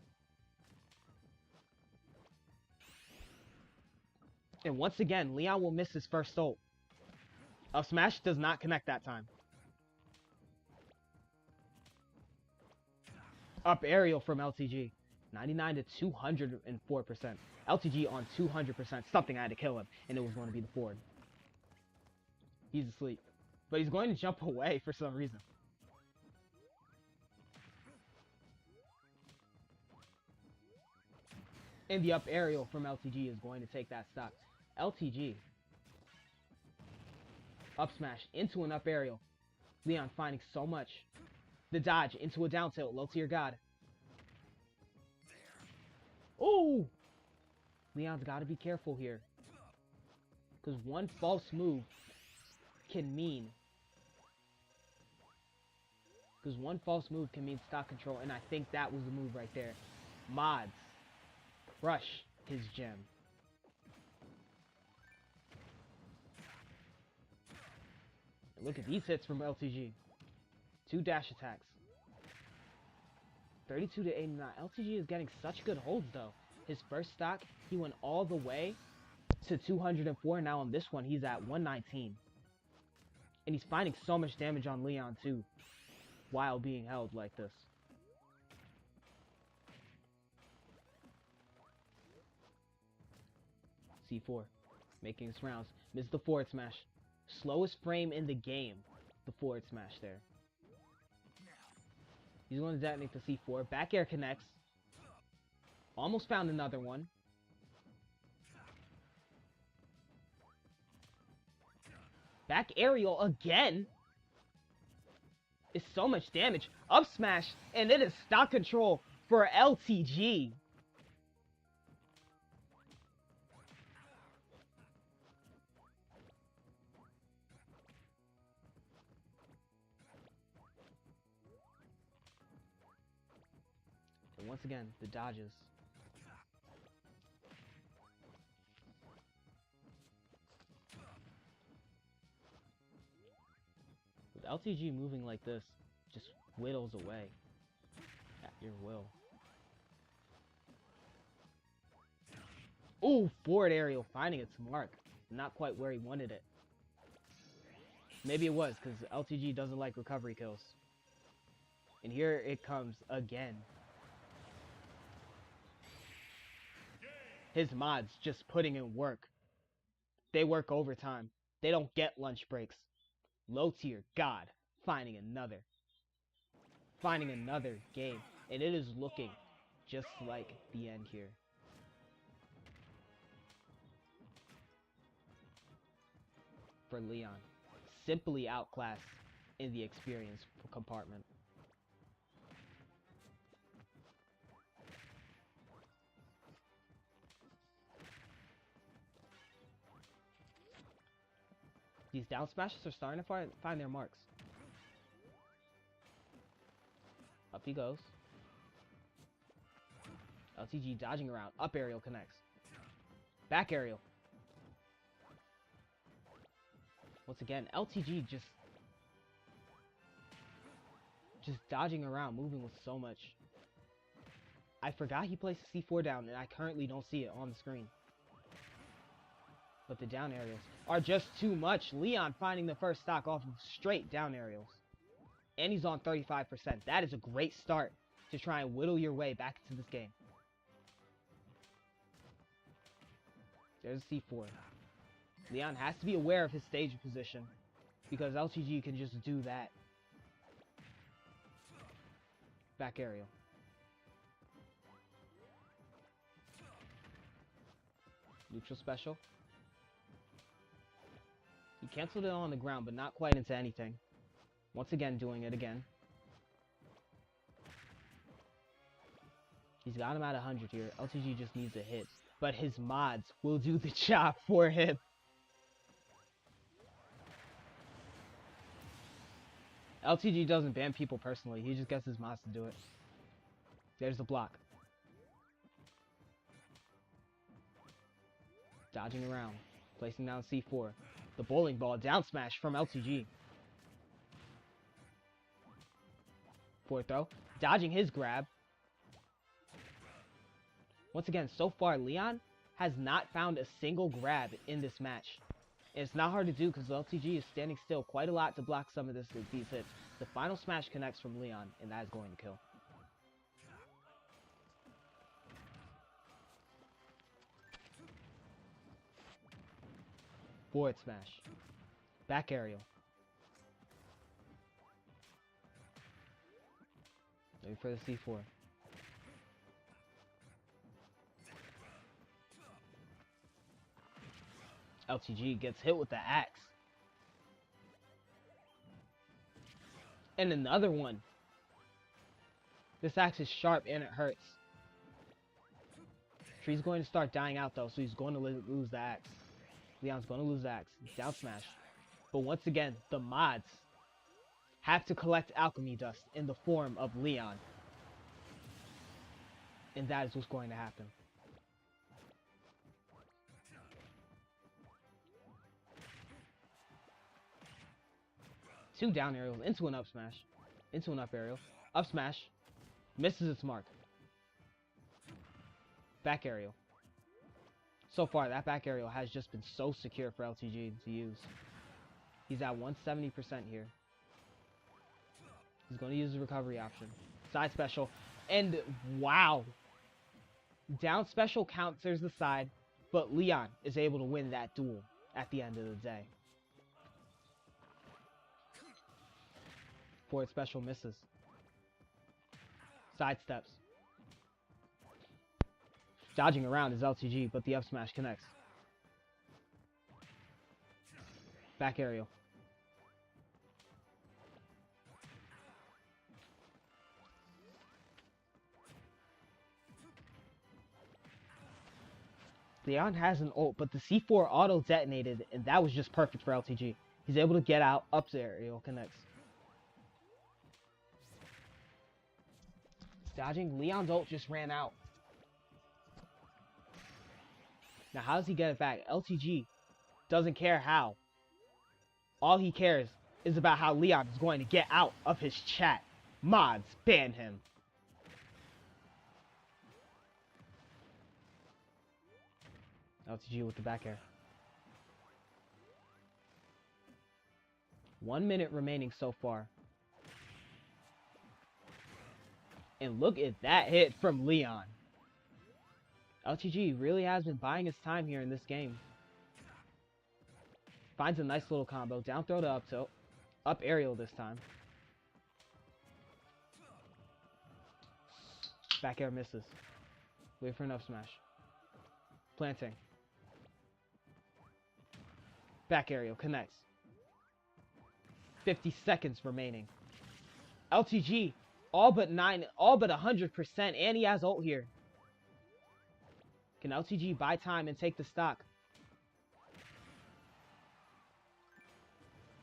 And once again, Leon will miss his first ult. Up smash does not connect that time. Up aerial from LTG. 99 to 204%. LTG on 200%. Something I had to kill him. And it was going to be the Ford. He's asleep. But he's going to jump away for some reason. And the up aerial from LTG is going to take that stock. LTG. Up smash into an up aerial. Leon finding so much. The dodge into a down tilt. Low tier God. Ooh! Leon's got to be careful here. Because one false move can mean... Because one false move can mean stock control. And I think that was the move right there. Mods. Crush his gem. And look at these hits from LTG. 2 dash attacks. 32 to 89. LTG is getting such good holds though. His first stock, he went all the way to 204. Now on this one, he's at 119. And he's finding so much damage on Leon too, while being held like this. C4, making his rounds. Missed the forward smash. Slowest frame in the game. The forward smash there. He's going to detonate the C4. Back air connects. Almost found another one. Back aerial again. It's so much damage. Up smash. And it is stock control for LTG. And once again, the dodges. With LTG moving like this, just whittles away at your will. Ooh, forward aerial finding its mark. Not quite where he wanted it. Maybe it was, because LTG doesn't like recovery kills. And here it comes again. His mods just putting in work. They work overtime. They don't get lunch breaks. Low tier God finding another. Finding another game. And it is looking just like the end here. For Leon. Simply outclassed in the experience compartment. These down smashes are starting to find their marks. Up he goes. LTG dodging around. Up aerial connects. Back aerial. Once again, LTG just dodging around, moving with so much. I forgot he placed C4 down, and I currently don't see it on the screen. But the down aerials are just too much. Leon finding the first stock off of straight down aerials. And he's on 35%. That is a great start to try and whittle your way back into this game. There's a C4. Leon has to be aware of his stage position, because LTG can just do that. Back aerial. Neutral special. He canceled it on the ground, but not quite into anything. Once again, doing it again. He's got him at 100 here. LTG just needs a hit. But his mods will do the job for him. LTG doesn't ban people personally. He just gets his mods to do it. There's the block. Dodging around. Placing down C4. The bowling ball down smash from LTG. Forward throw. Dodging his grab. Once again, so far, Leon has not found a single grab in this match. And it's not hard to do because LTG is standing still quite a lot to block some of these hits. The final smash connects from Leon, and that is going to kill. Forward smash. Back aerial. Looking for the C4. LTG gets hit with the axe. And another one. This axe is sharp and it hurts. Tree's going to start dying out though, so he's going to lose the axe. Leon's going to lose the axe. Down smash. But once again, the mods have to collect alchemy dust in the form of Leon. And that is what's going to happen. Two down aerials into an up smash. Into an up aerial. Up smash. Misses its mark. Back aerial. So far, that back aerial has just been so secure for LTG to use. He's at 170% here. He's going to use the recovery option. Side special. And wow. Down special counters the side, but Leon is able to win that duel at the end of the day. Forward special misses. Side steps. Dodging around is LTG, but the up smash connects. Back aerial. Leon has an ult, but the C4 auto detonated, and that was just perfect for LTG. He's able to get out, up aerial connects. Dodging, Leon's ult just ran out. Now how does he get it back? LTG doesn't care how. All he cares is about how Leon is going to get out of his chat. Mods, ban him. LTG with the back air. 1 minute remaining so far. And look at that hit from Leon. LTG really has been buying his time here in this game. Finds a nice little combo. Down throw to up tilt. Up aerial this time. Back air misses. Wait for an up smash. Planting. Back aerial connects. 50 seconds remaining. LTG all but 100%, and he has ult here. Can LTG buy time and take the stock?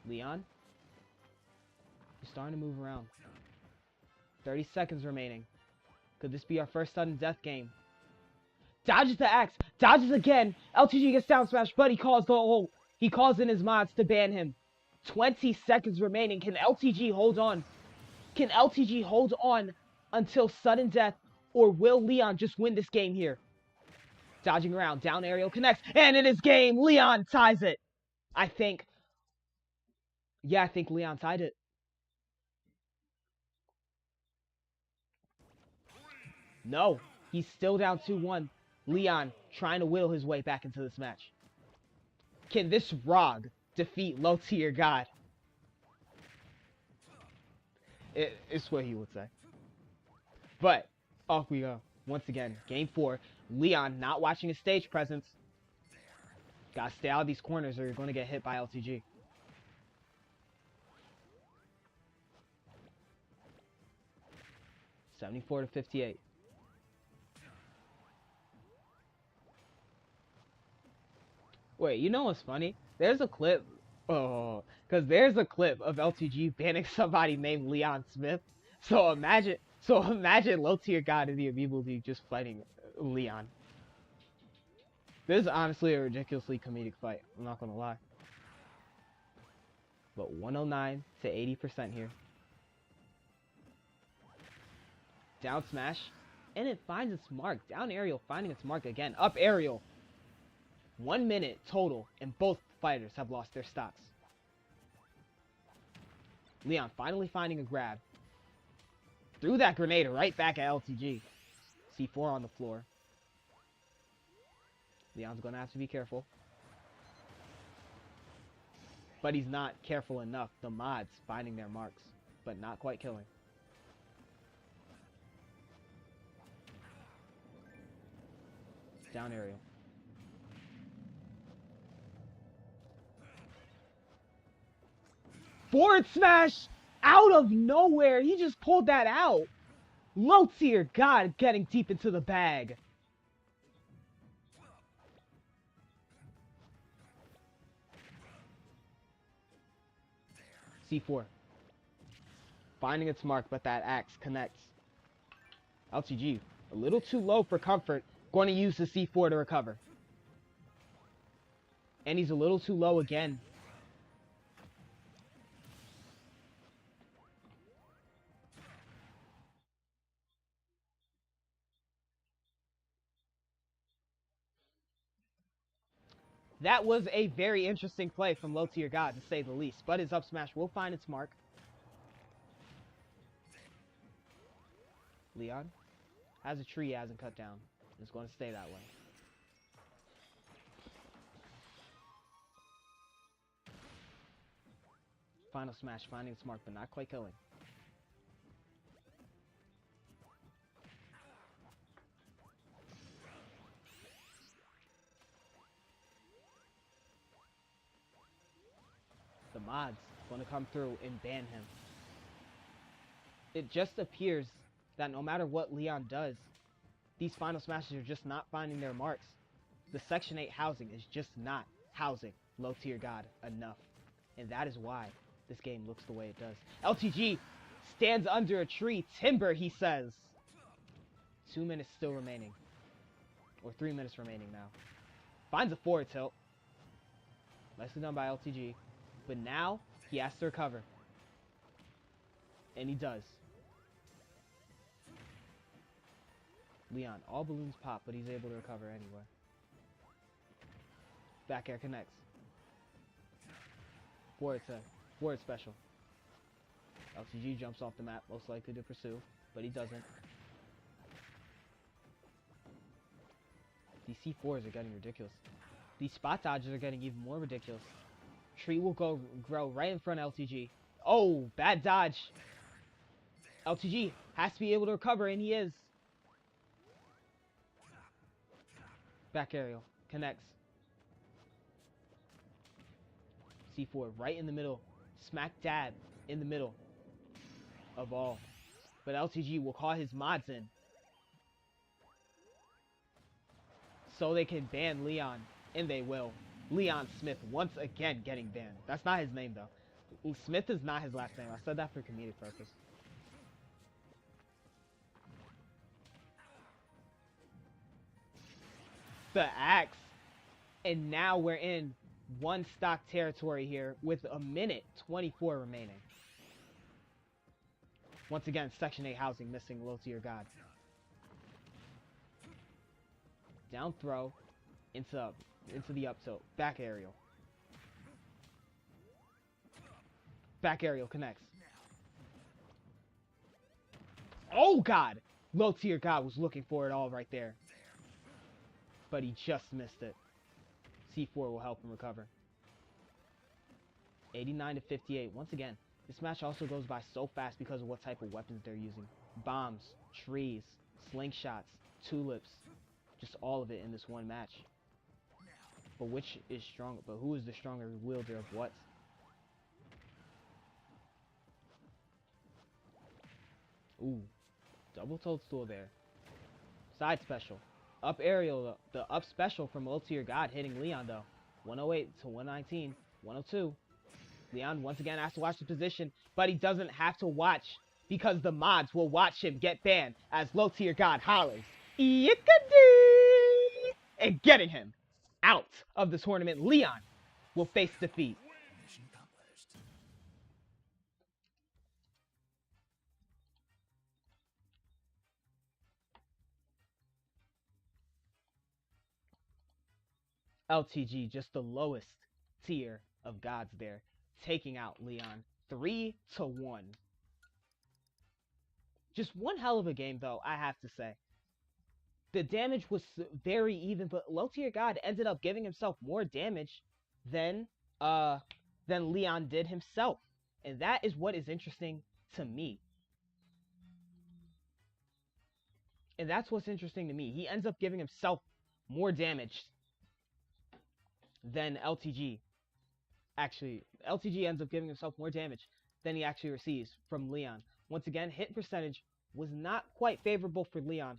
Leon? He's starting to move around. 30 seconds remaining. Could this be our first sudden death game? Dodges the axe. Dodges again. LTG gets down smash, but he calls the ult. He calls in his mods to ban him. 20 seconds remaining. Can LTG hold on? Can LTG hold on until sudden death? Or will Leon just win this game here? Dodging around. Down aerial connects. And it is game. Leon ties it. I think Leon tied it. No. He's still down 2-1. Leon trying to will his way back into this match. Can this Rog defeat low tier God? It's what he would say. But off we go. Once again, game 4. Leon not watching his stage presence. Gotta stay out of these corners or you're going to get hit by LTG. $74-58. Wait, you know what's funny? There's a clip. Oh, because there's a clip of LTG banning somebody named Leon Smith. So imagine low tier God in the Amiibo League just fighting Leon. This is honestly a ridiculously comedic fight. I'm not gonna lie. But 109 to 80% here. Down smash, and it finds its mark. Down aerial finding its mark again. Up aerial. 1 minute total, and both fighters have lost their stocks. Leon finally finding a grab. Threw that grenade right back at LTG. C4 on the floor. Leon's gonna have to be careful. But he's not careful enough. The mods finding their marks, but not quite killing. Down aerial. Forward smash out of nowhere. He just pulled that out. Low tier God getting deep into the bag. C4. Finding its mark, but that axe connects. LTG, a little too low for comfort. Going to use the C4 to recover. And he's a little too low again. That was a very interesting play from low tier God, to say the least. But his up smash will find its mark. Leon has a tree he hasn't cut down. It's going to stay that way. Final smash, finding its mark, but not quite killing. The mods going to come through and ban him. It just appears that no matter what Leon does, these final smashes are just not finding their marks. The Section 8 housing is just not housing low tier God enough. And that is why this game looks the way it does. LTG stands under a tree. Timber, he says. 2 minutes still remaining. Or 3 minutes remaining now. Finds a forward tilt. Nicely done by LTG. But now, he has to recover. And he does. Leon, all balloons pop, but he's able to recover anyway. Back air connects. Forward special. LTG jumps off the map, most likely to pursue, but he doesn't. These C4s are getting ridiculous. These spot dodges are getting even more ridiculous. Tree will grow right in front of LTG. Oh, bad dodge. LTG has to be able to recover, and he is. Back aerial. Connects. C4 right in the middle. Smack dab in the middle of all. But LTG will call his mods in. So they can ban Leon. And they will. Leon Smith once again getting banned. That's not his name though. Smith is not his last name. I said that for comedic purpose. The axe. And now we're in one stock territory here with a minute 24 remaining. Once again, Section 8 housing missing low tier god. Down throw into the up tilt. Back aerial. Back aerial connects. Oh god! Low tier god was looking for it all right there. But he just missed it. C4 will help him recover. 89 to 58. Once again, this match also goes by so fast because of what type of weapons they're using. Bombs, trees, slingshots, tulips. Just all of it in this one match. But which is stronger? But who is the stronger wielder of what? Ooh. Double toadstool there. Side special. Up aerial, the up special from low tier god hitting Leon though. 108 to 119. 102. Leon once again has to watch the position, but he doesn't have to watch because the mods will watch him get banned as low tier god hollers. Yickadee! And getting him out of the tournament, Leon will face defeat. Mission accomplished. LTG, just the lowest tier of gods there, taking out Leon 3-1. Just one hell of a game, though, I have to say. The damage was very even, but low tier god ended up giving himself more damage than Leon did himself, and that is what is interesting to me. And that's what's interesting to me. He ends up giving himself more damage than LTG. Actually, LTG ends up giving himself more damage than he actually receives from Leon. Once again, hit percentage was not quite favorable for Leon.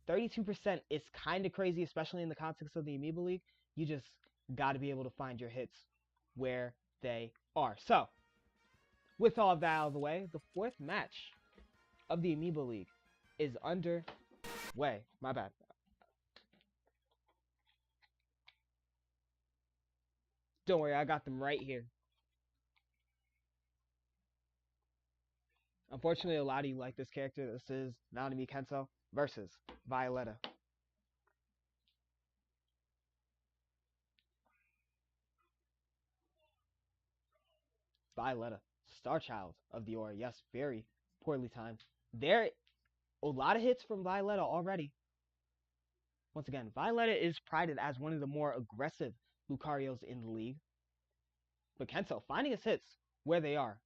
32% is kind of crazy, especially in the context of the Amiibo League. You just got to be able to find your hits where they are. So, with all of that out of the way, the fourth match of the Amiibo League is underway. My bad. Don't worry, I got them right here. Unfortunately, a lot of you like this character. This is Nanami Kento versus Violetta. Violetta, star child of the Aura. Yes, very poorly timed. There, a lot of hits from Violetta already. Once again, Violetta is prided as one of the more aggressive Lucarios in the league. But Kento finding his hits where they are.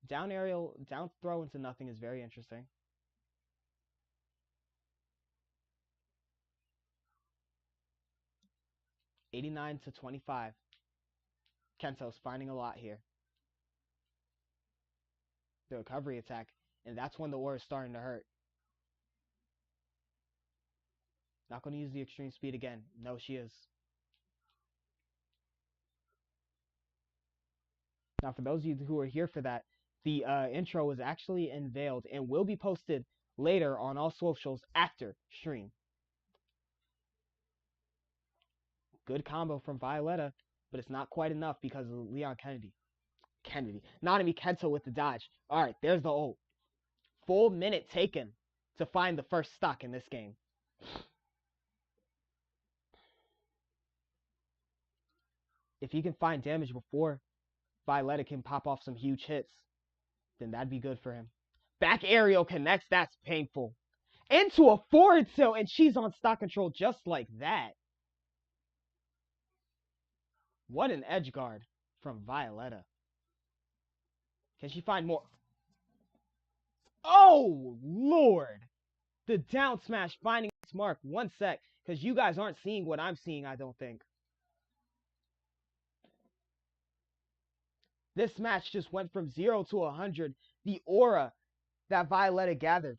Down aerial, down throw into nothing is very interesting. $89 to $25. Kento's finding a lot here. The recovery attack, and that's when the Aura is starting to hurt. Not going to use the extreme speed again. No, she is. Now, for those of you who are here for that, the intro was actually unveiled and will be posted later on all socials after stream. Good combo from Violetta, but it's not quite enough because of Leon Kennedy. Nanami Kento with the dodge. Alright, there's the ult. Full minute taken to find the first stock in this game. If he can find damage before Violetta can pop off some huge hits, then that'd be good for him. Back aerial connects, that's painful. Into a forward tilt, and she's on stock control just like that. What an edge guard from Violetta. Can she find more? Oh, Lord. The down smash finding its mark. One sec, because you guys aren't seeing what I'm seeing, I don't think. This match just went from 0 to 100. The aura that Violetta gathered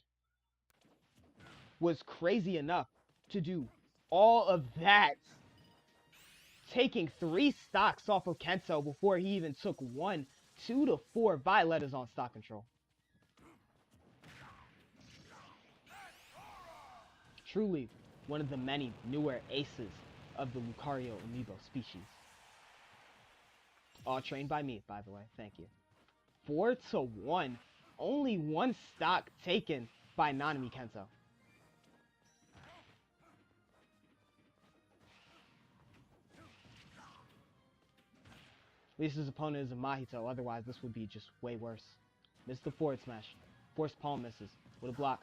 was crazy enough to do all of that. taking 3 stocks off of Kento before he even took 1, 2 to 4. Violetta's on stock control. Truly one of the many newer aces of the Lucario Amiibo species. All trained by me, by the way. Thank you. 4 to 1. Only 1 stock taken by Nanami Kento. At least his opponent is a Mahito, otherwise this would be just way worse. Missed the forward smash. Force palm misses. With a block.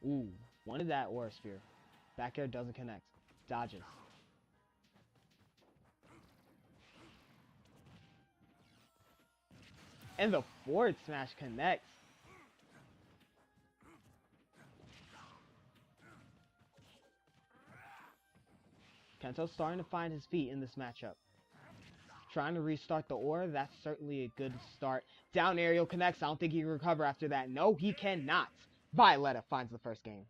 Ooh, wanted that Aura Sphere. Back air doesn't connect. Dodges. And the forward smash connects. Kento's starting to find his feet in this matchup. Trying to restart the aura, that's certainly a good start. Down aerial connects, I don't think he can recover after that. No, he cannot. Violetta finds the first game.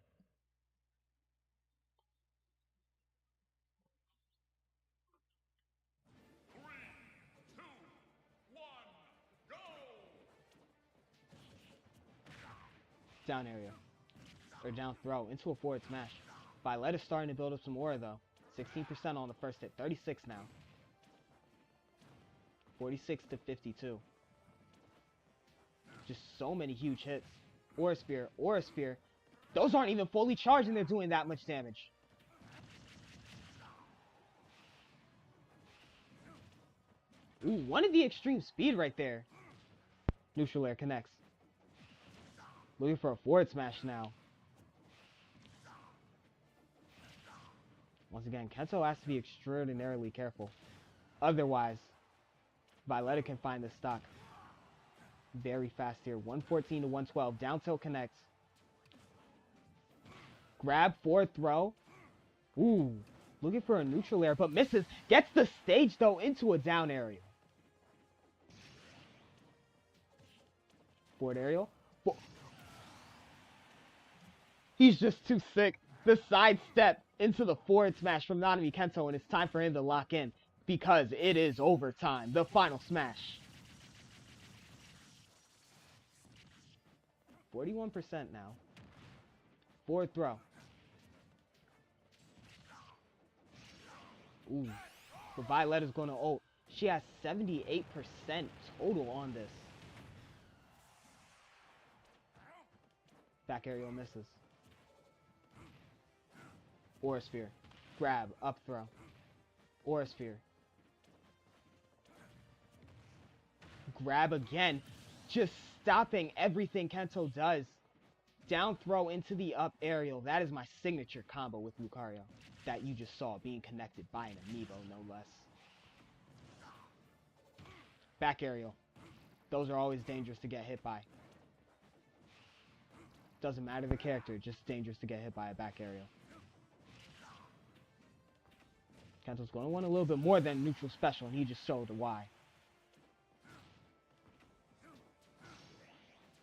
Down area. Or down throw into a forward smash. Violetta's starting to build up some aura though. 16% on the first hit. 36 now. 46 to 52. Just so many huge hits. Aura Spear. Aura Spear. Those aren't even fully charged and they're doing that much damage. Ooh, one of the extreme speed right there. Neutral air connects. Looking for a forward smash now. Once again, Kento has to be extraordinarily careful. Otherwise, Violetta can find the stock very fast here. 114 to 112. Down tilt connects. Grab, forward throw. Ooh, looking for a neutral air, but misses. Gets the stage, though, into a down aerial. Forward aerial. He's just too sick. The side step into the forward smash from Nanami Kento, and it's time for him to lock in because it is overtime. The final smash. 41% now. Forward throw. Ooh. But Violetta's going to ult. She has 78% total on this. Back aerial misses. Aura Sphere. Grab. Up throw. Aura Sphere. Grab again. Just stopping everything Kento does. Down throw into the up aerial. That is my signature combo with Lucario that you just saw being connected by an Amiibo, no less. Back aerial. Those are always dangerous to get hit by. Doesn't matter the character, just dangerous to get hit by a back aerial. Kento's going to want a little bit more than neutral special, and he just showed why.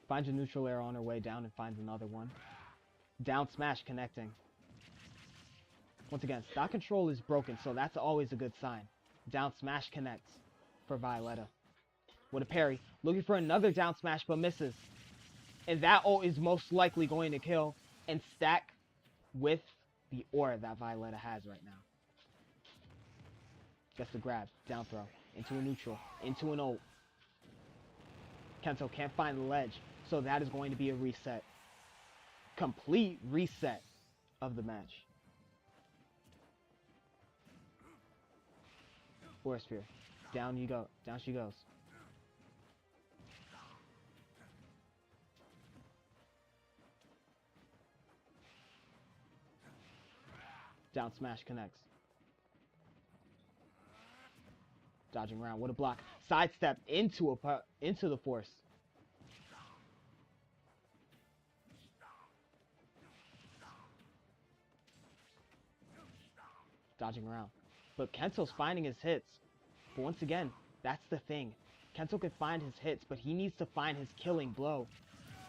Finds a neutral air on her way down and finds another one. Down smash connecting. Once again, stock control is broken, so that's always a good sign. Down smash connects for Violetta. With a parry, looking for another down smash, but misses. And that ult is most likely going to kill and stack with the aura that Violetta has right now. Gets the grab, down throw, into a neutral, into an ult. Kento can't find the ledge, so that is going to be a reset. Complete reset of the match. Aura Sphere. Down you go. Down she goes. Down smash connects. Dodging around. What a block. Sidestep into the force. Dodging around. But Kento's finding his hits. But once again, that's the thing. Kento can find his hits, but he needs to find his killing blow.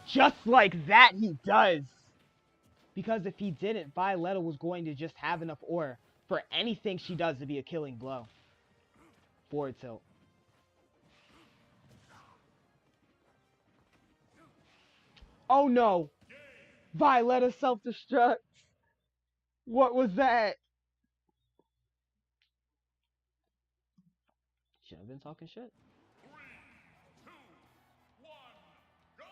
Just like that, he does! Because if he didn't, Violetta was going to just have enough aura for anything she does to be a killing blow. forward tilt. Oh no! Violetta self-destructs! What was that? Should have been talking shit. 3, 2, 1, go!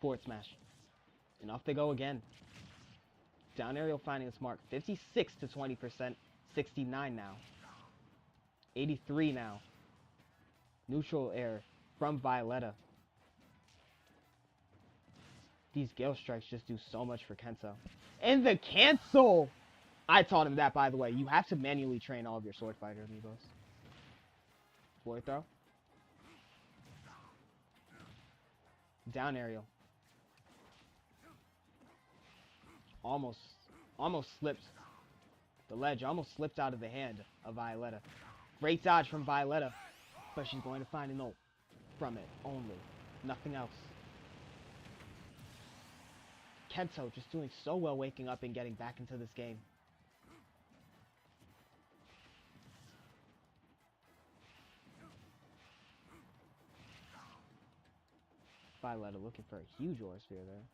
Forward smash. And off they go again. Down aerial finding its mark. 56 to 20%. 69 now. 83 now. Neutral air from Violetta. These Gale Strikes just do so much for Kento. And the cancel! I taught him that, by the way. You have to manually train all of your Sword Fighter Amiibos. Forward throw. Down aerial. Almost slipped. The ledge almost slipped out of the hand of Violetta. Great dodge from Violetta. But she's going to find an ult from it only. Nothing else. Kento just doing so well waking up and getting back into this game. Violetta looking for a huge Aura Sphere there.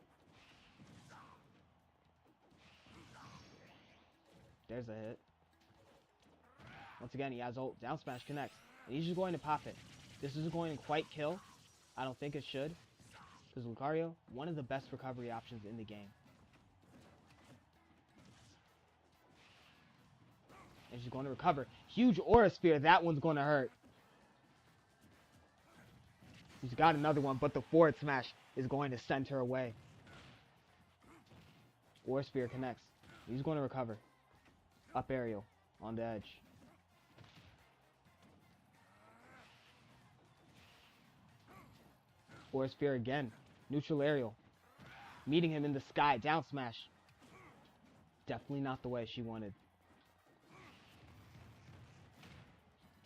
There's a hit. Once again, he has ult. Down smash connects. And he's just going to pop it. This isn't going to quite kill. I don't think it should. Because Lucario, one of the best recovery options in the game. And she's going to recover. Huge Aura Sphere. That one's going to hurt. He's got another one, but the forward smash is going to send her away. Aura Sphere connects. He's going to recover. Up aerial on the edge. Aura Sphere again. Neutral aerial. Meeting him in the sky. Down smash. Definitely not the way she wanted.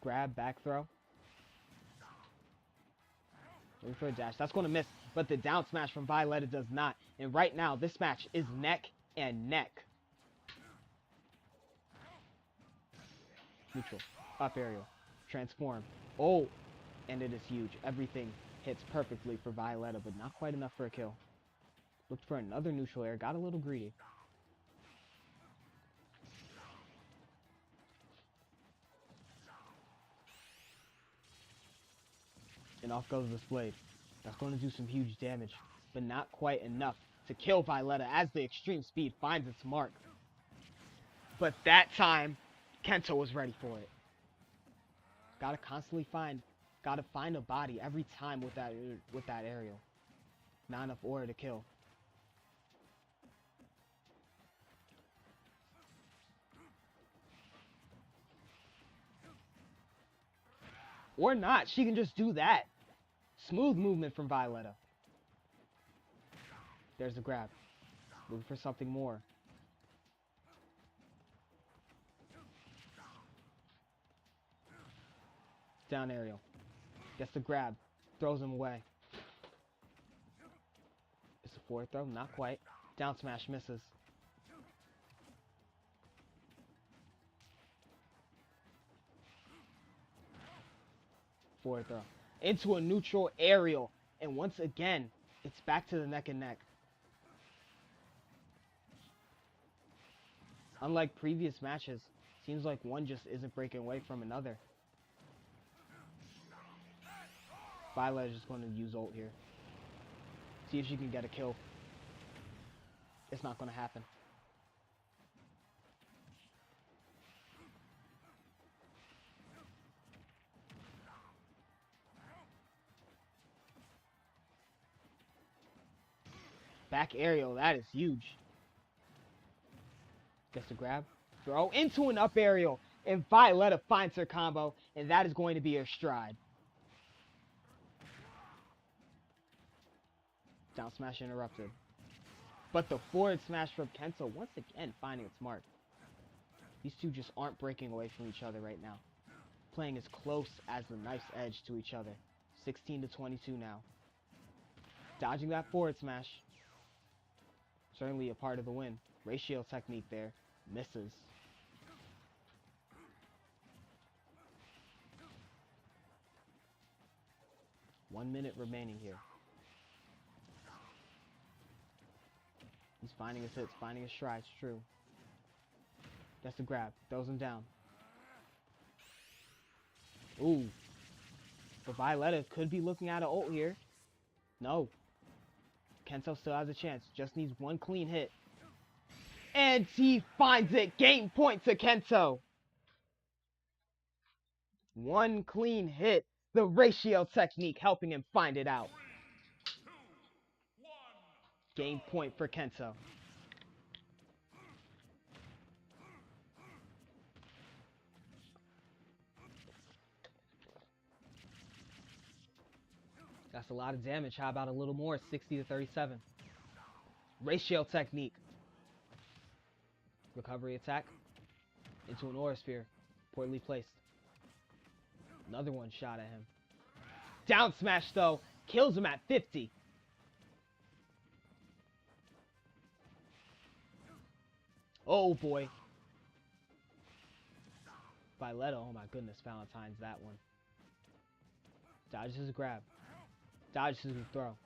Grab, back throw. Looking for a dash. That's going to miss. But the down smash from Violetta does not. And right now, this match is neck and neck. Neutral. Up aerial. Transform. Oh! And it is huge. Everything hits perfectly for Violetta, but not quite enough for a kill. Looked for another neutral air. Got a little greedy. And off goes this blade. That's going to do some huge damage, but not quite enough to kill Violetta as the extreme speed finds its mark. But that time, Kento was ready for it. Gotta constantly find a body every time with that aerial. Not enough aura to kill. Or not. She can just do that. Smooth movement from Violetta. There's the grab. Looking for something more. Down aerial. Gets the grab. Throws him away. It's a forward throw. Not quite. Down smash misses. Forward throw. Into a neutral aerial. And once again, it's back to the neck and neck. Unlike previous matches, seems like one just isn't breaking away from another. Violet is just going to use ult here. See if she can get a kill. It's not going to happen. Back aerial, that is huge. Gets the grab. Throw into an up aerial. And Violetta finds her combo. And that is going to be her stride. Down smash interrupted. But the forward smash from Kento once again finding its mark. These two just aren't breaking away from each other right now. Playing as close as the knife's edge to each other. 16 to 22 now. Dodging that forward smash. Certainly a part of the win. Ratio technique there. Misses. One minute remaining here. He's finding his hits, finding his strides, true. That's the grab. Throws him down. Ooh. But Violetta could be looking at an ult here. No. Kento still has a chance. Just needs one clean hit. And he finds it. Game point to Kento. One clean hit. The ratio technique helping him find it out. 3, 2, 1. Game point for Kento. That's a lot of damage. How about a little more? 60 to 37. Ratio technique. Recovery attack. Into an aura sphere. Poorly placed. Another one shot at him. Down smash though. Kills him at 50. Oh boy. Violetta, oh my goodness, Valentine's that one. Dodges his grab. Dodges his throw.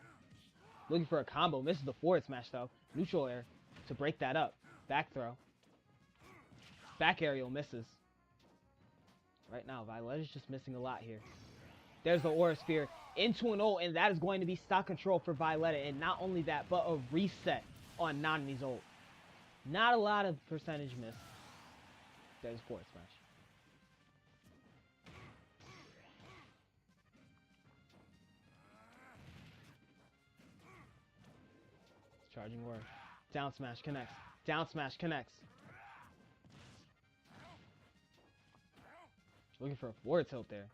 Looking for a combo. Misses the forward smash though. Neutral air to break that up. Back throw. Back aerial misses. Right now, Violetta's just missing a lot here. There's the aura sphere into an ult, and that is going to be stock control for Violetta. And not only that, but a reset on Nanami's ult. Not a lot of percentage miss. There's forward smash. Charging aura. Down smash connects. Down smash connects. Looking for a forward tilt there.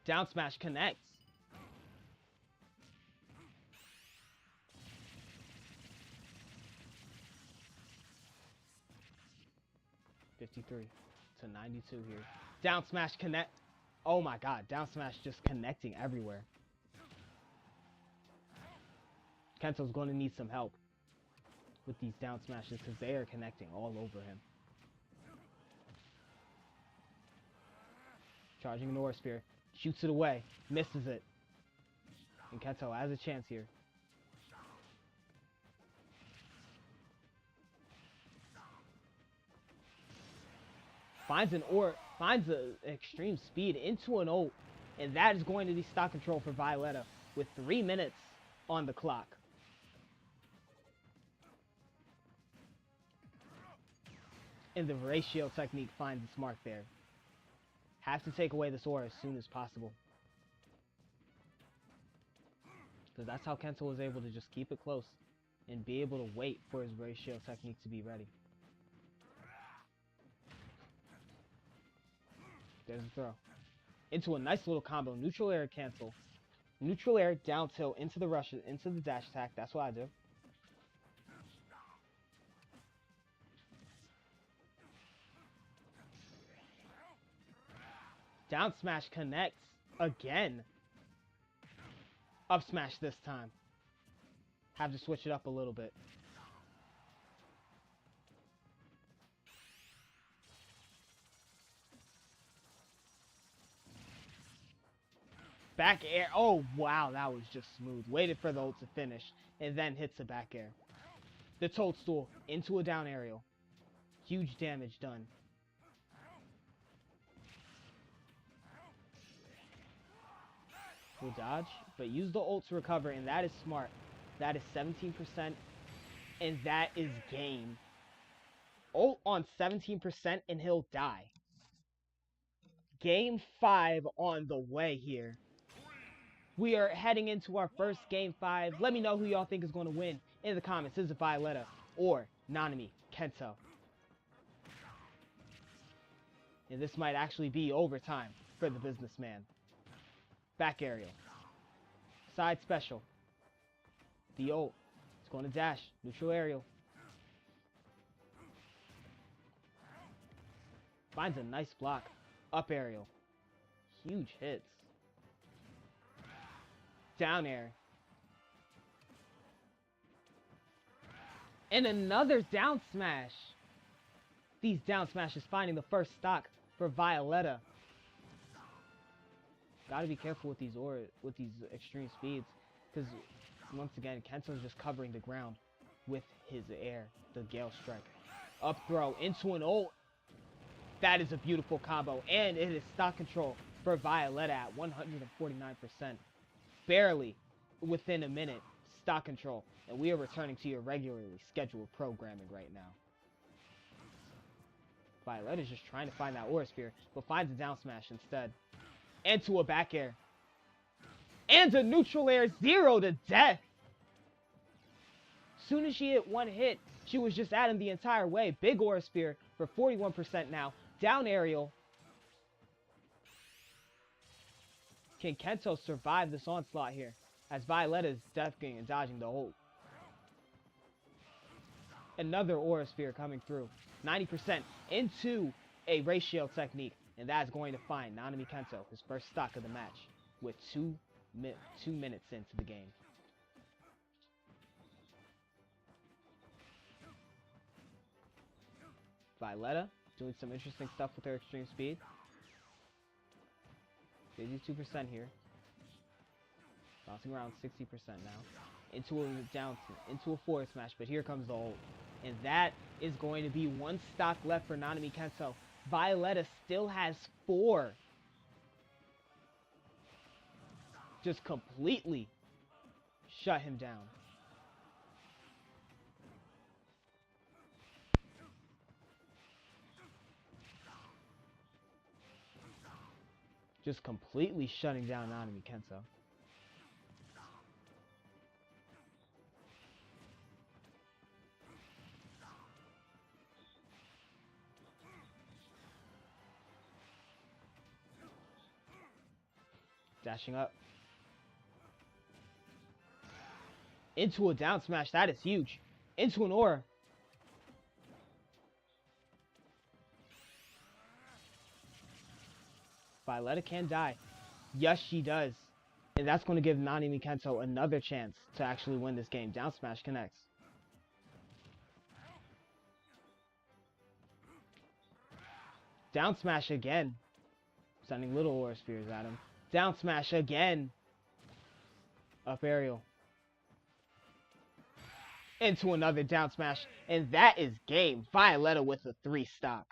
Down smash connects. $53 to 92 here. Down smash connect. Oh my god, down smash just connecting everywhere. Kento's going to need some help with these down smashes because they are connecting all over him. Charging an aura sphere. Shoots it away. Misses it. And Kento has a chance here. Finds an extreme speed into an ult. And that is going to be stock control for Violetta with 3 minutes on the clock. And the ratio technique finds its mark there. Have to take away this aura as soon as possible. Because that's how Kento was able to just keep it close and be able to wait for his ratio technique to be ready. There's a throw. Into a nice little combo. Neutral air cancel. Neutral air down tilt into the rush, into the dash attack. That's what I do. Down smash connects again. Up smash this time. Have to switch it up a little bit. Back air. Oh, wow. That was just smooth. Waited for the ult to finish. And then hits a back air. The toadstool into a down aerial. Huge damage done. Will dodge, but use the ult to recover, and that is smart. That is 17%, and that is game. Ult on 17%, and he'll die. Game 5 on the way here. We are heading into our first Game 5. Let me know who y'all think is going to win in the comments. Is it Violetta or Nanami Kento? And this might actually be overtime for the businessman. Back aerial. Side special. The ult. It's going to dash. Neutral aerial. Finds a nice block. Up aerial. Huge hits. Down air. And another down smash. These down smashes finding the first stock for Violetta. Gotta be careful with these extreme speeds, because once again, Kento's just covering the ground with his air, the Gale Strike. Up throw into an ult. That is a beautiful combo, and it is stock control for Violetta at 149%. Barely within a minute, stock control, and we are returning to your regularly scheduled programming right now. Violetta's just trying to find that Aura Sphere, but finds a down smash instead. And to a back air. And a neutral air, 0 to death. Soon as she hit one hit, she was just at him the entire way. Big Aura Sphere for 41% now. Down aerial. Can Kento survive this onslaught here? As Violetta is ducking and dodging the ult. Another Aura Sphere coming through. 90% into a ratio technique. And that's going to find Nanami Kento his first stock of the match with 2 minutes into the game. Violetta doing some interesting stuff with her extreme speed. 52% here. Bouncing around 60% now. Into a forward smash, but here comes the ult. And that is going to be 1 stock left for Nanami Kento. Violetta still has 4. Just completely shut him down. Just completely shutting down Nanami Kento. Dashing up. Into a down smash. That is huge. Into an aura. Violetta can die. Yes, she does. And that's going to give Nanami Kento another chance to actually win this game. Down smash connects. Down smash again. Sending little aura spheres at him. Down smash again. Up aerial. Into another down smash. And that is game. Violetta with a 3 stock.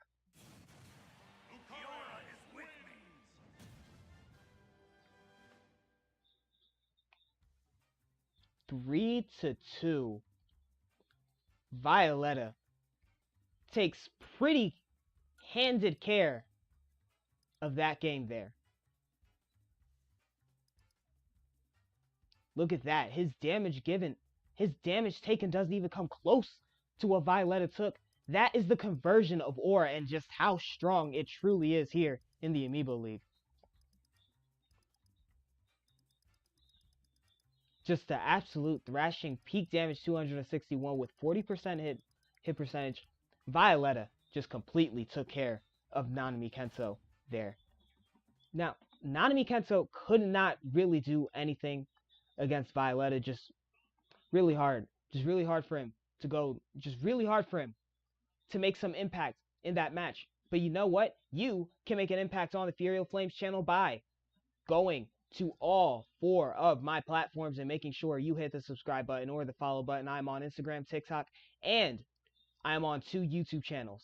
3-2. Violetta takes pretty handed care of that game there. Look at that. His damage taken doesn't even come close to what Violetta took. That is the conversion of aura and just how strong it truly is here in the Amiibo League. Just the absolute thrashing. Peak damage 261 with 40% hit percentage. Violetta just completely took care of Nanami Kento there. Now, Nanami Kento could not really do anything against Violetta. Just really hard. Just really hard for him to go. Just really hard for him to make some impact in that match. But you know what? You can make an impact on the Furioon Flames channel by going to all 4 of my platforms and making sure you hit the subscribe button or the follow button. I'm on Instagram, TikTok, and I'm on 2 YouTube channels.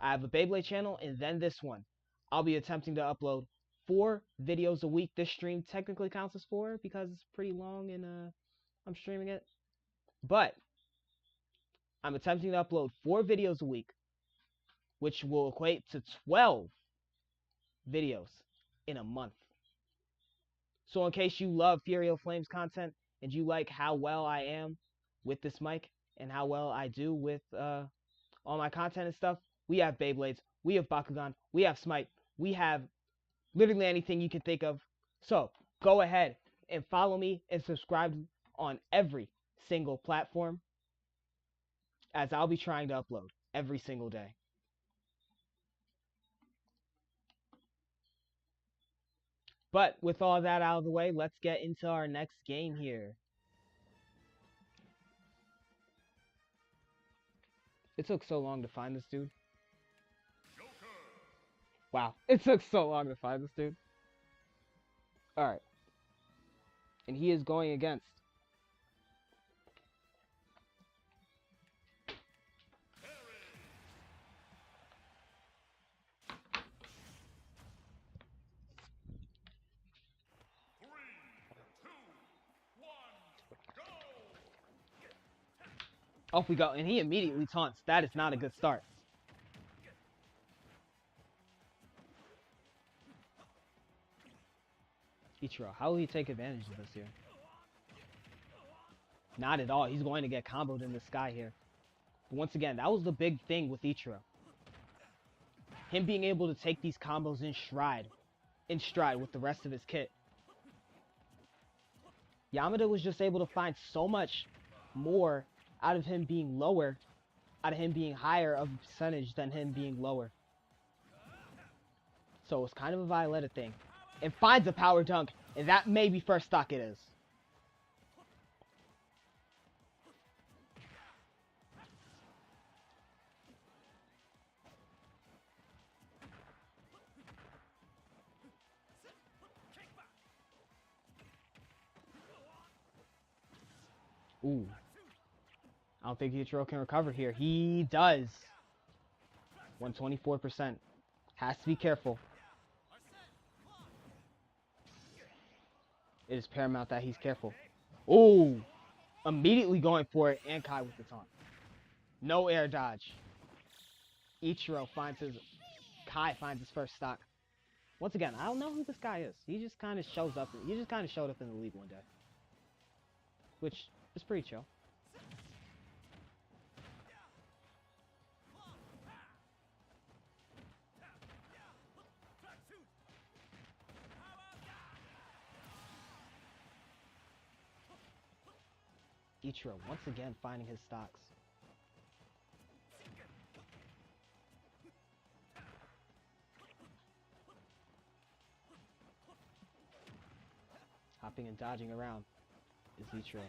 I have a Beyblade channel and then this one. I'll be attempting to upload 4 videos a week. This stream technically counts as 4 because it's pretty long and I'm streaming it. But I'm attempting to upload 4 videos a week, which will equate to 12 videos in a month. So in case you love Furioon Flames content and you like how well I am with this mic and how well I do with all my content and stuff, we have Beyblades, we have Bakugan, we have Smite, we have literally anything you can think of. So go ahead and follow me and subscribe on every single platform, as I'll be trying to upload every single day. But with all that out of the way, let's get into our next game here. It took so long to find this dude. Joker. Wow. It took so long to find this dude. Alright. And he is going against Three, two, one, go! off we go. And he immediately taunts. That is not a good start. Ichiro, how will he take advantage of this here? Not at all. He's going to get comboed in the sky here. But once again, that was the big thing with Ichiro. Him being able to take these combos in stride with the rest of his kit. Yamada was just able to find so much more out of him being lower, out of him being higher of a percentage than him being lower. So it's kind of a Violetta thing. And finds a power dunk, and that may be first stock it is. Ooh. I don't think Ichiro can recover here. He does. 124%. Has to be careful. It is paramount that he's careful. Ooh. Immediately going for it, and Kai with the taunt. No air dodge. Kai finds his first stock. Once again, I don't know who this guy is. He just kind of shows up. He just kind of showed up in the league one day. Which is pretty chill. Ichiro once again finding his stocks. Hopping and dodging around is Ichiro.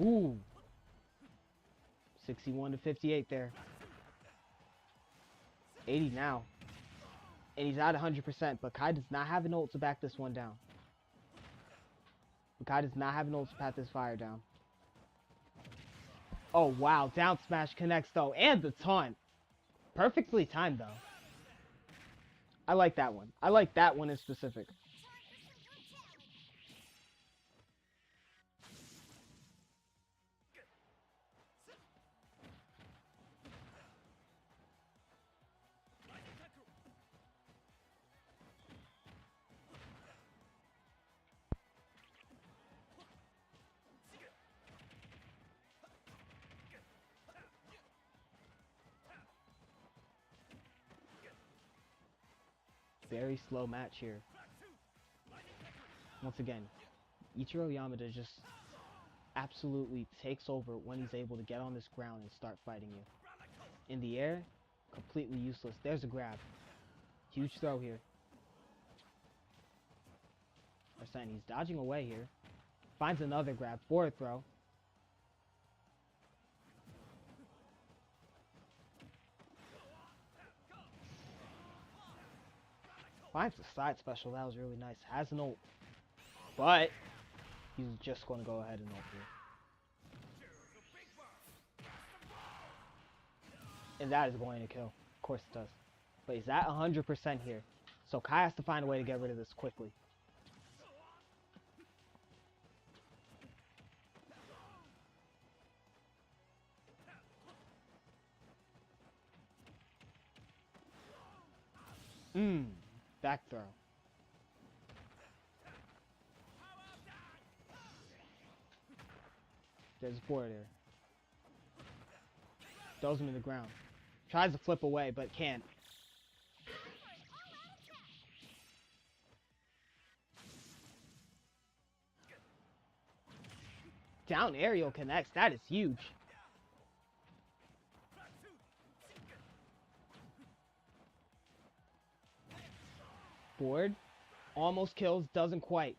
Ooh. 61 to 58 there. 80 now. And he's at 100%, but Kai does not have an ult to back this one down. Kai does not have an ult to pat this fire down. Oh, wow. Down smash connects, though. And the taunt. Perfectly timed, though. I like that one. I like that one in specific. Very slow match here. Once again, Ichiro Yamada just absolutely takes over when he's able to get on this ground and start fighting you. In the air, completely useless. There's a grab. Huge throw here. Arsene, he's dodging away here. Finds another grab. Forward throw. Finds the side special. That was really nice. Has an ult. But he's just going to go ahead and ult here. And that is going to kill. Of course it does. But he's at 100% here. So Kai has to find a way to get rid of this quickly. Back throw. There's a forward there. Throws him to the ground. Tries to flip away, but can't. Down aerial connects. That is huge. Board. Almost kills. Doesn't quite.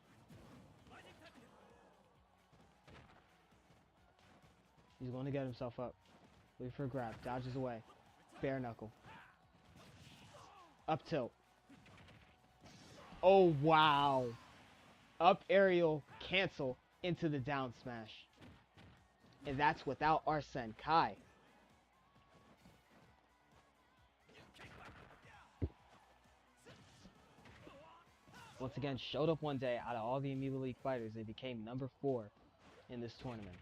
He's going to get himself up. Wait for a grab. Dodges away. Bare knuckle. Up tilt. Oh, wow. Up aerial cancel into the down smash. And that's without Arsene Kai. Once again, showed up one day out of all the Amiibo League fighters. They became number 4 in this tournament.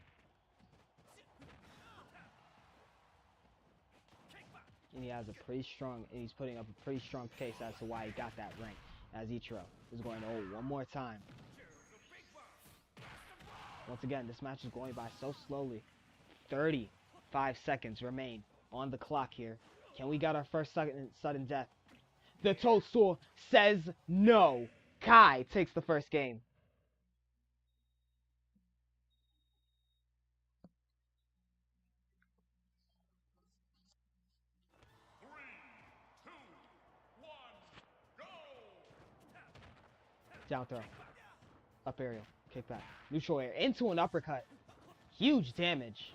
And he has a pretty strong, and he's putting up a pretty strong case as to why he got that rank. As Ichiro is going to hold one more time. Once again, this match is going by so slowly. 35 seconds remain on the clock here. Can we get our first sudden death? The Toadstool says no. Kai takes the first game. Down throw. Up aerial. Kick back. Neutral air. Into an uppercut. Huge damage.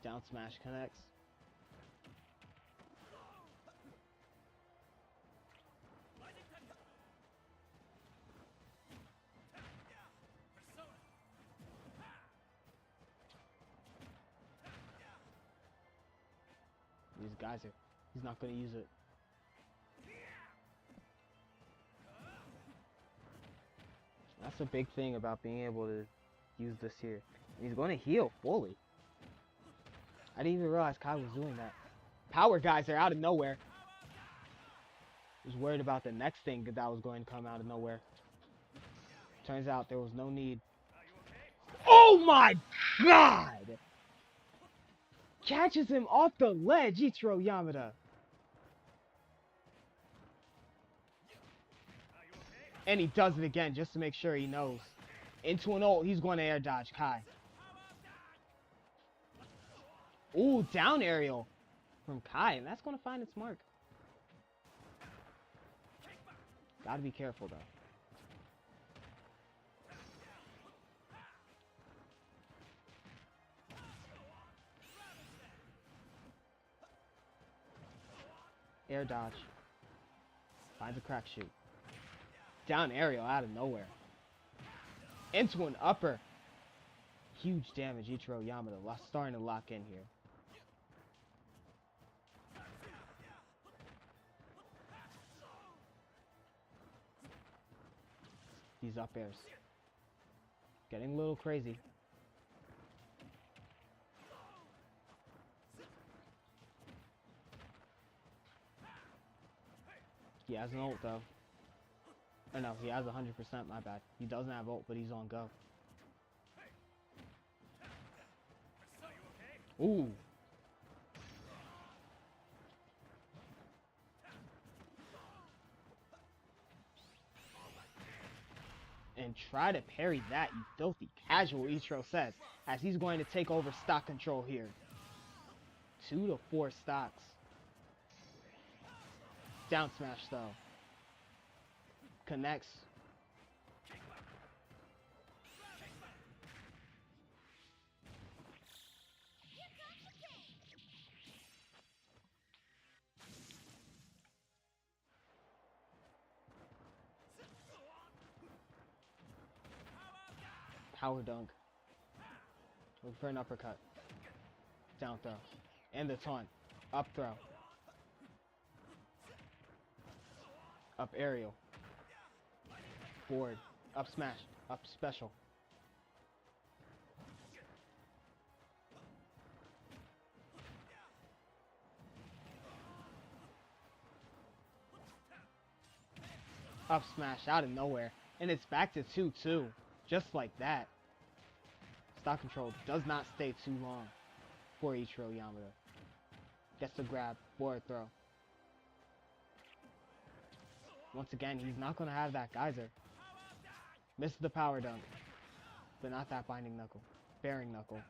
Down smash connects. These guys are, he's not going to use it. That's a big thing about being able to use this here. And he's going to heal fully. I didn't even realize Kai was doing that. Power geyser out of nowhere. I was worried about the next thing that was going to come out of nowhere. Turns out there was no need. Oh my god! Catches him off the ledge, Ichiro Yamada. And he does it again just to make sure he knows. Into an ult, he's going to air dodge Kai. Ooh, down aerial from Kai, and that's going to find its mark. Gotta be careful, though. Air dodge. Finds a crack shoot. Down aerial out of nowhere. Into an upper. Huge damage, Ichiro Yamada starting to lock in here. These up airs. Getting a little crazy. He has an ult though. Or no, he has 100%, my bad. He doesn't have ult, but he's on go. Ooh. And try to parry that, you filthy casual, Ichiro says, as he's going to take over stock control here. 2 to 4 stocks. Down smash though. Connects. Power dunk. Look for an uppercut. Down throw. And the taunt. Up throw. Up aerial. Forward. Up smash. Up special. Up smash out of nowhere. And it's back to 2-2. Just like that. Stock control does not stay too long for Ichiro Yamada. Gets the grab. Forward throw. Once again, he's not going to have that geyser. Missed the power dunk. But not that binding knuckle. Bearing knuckle.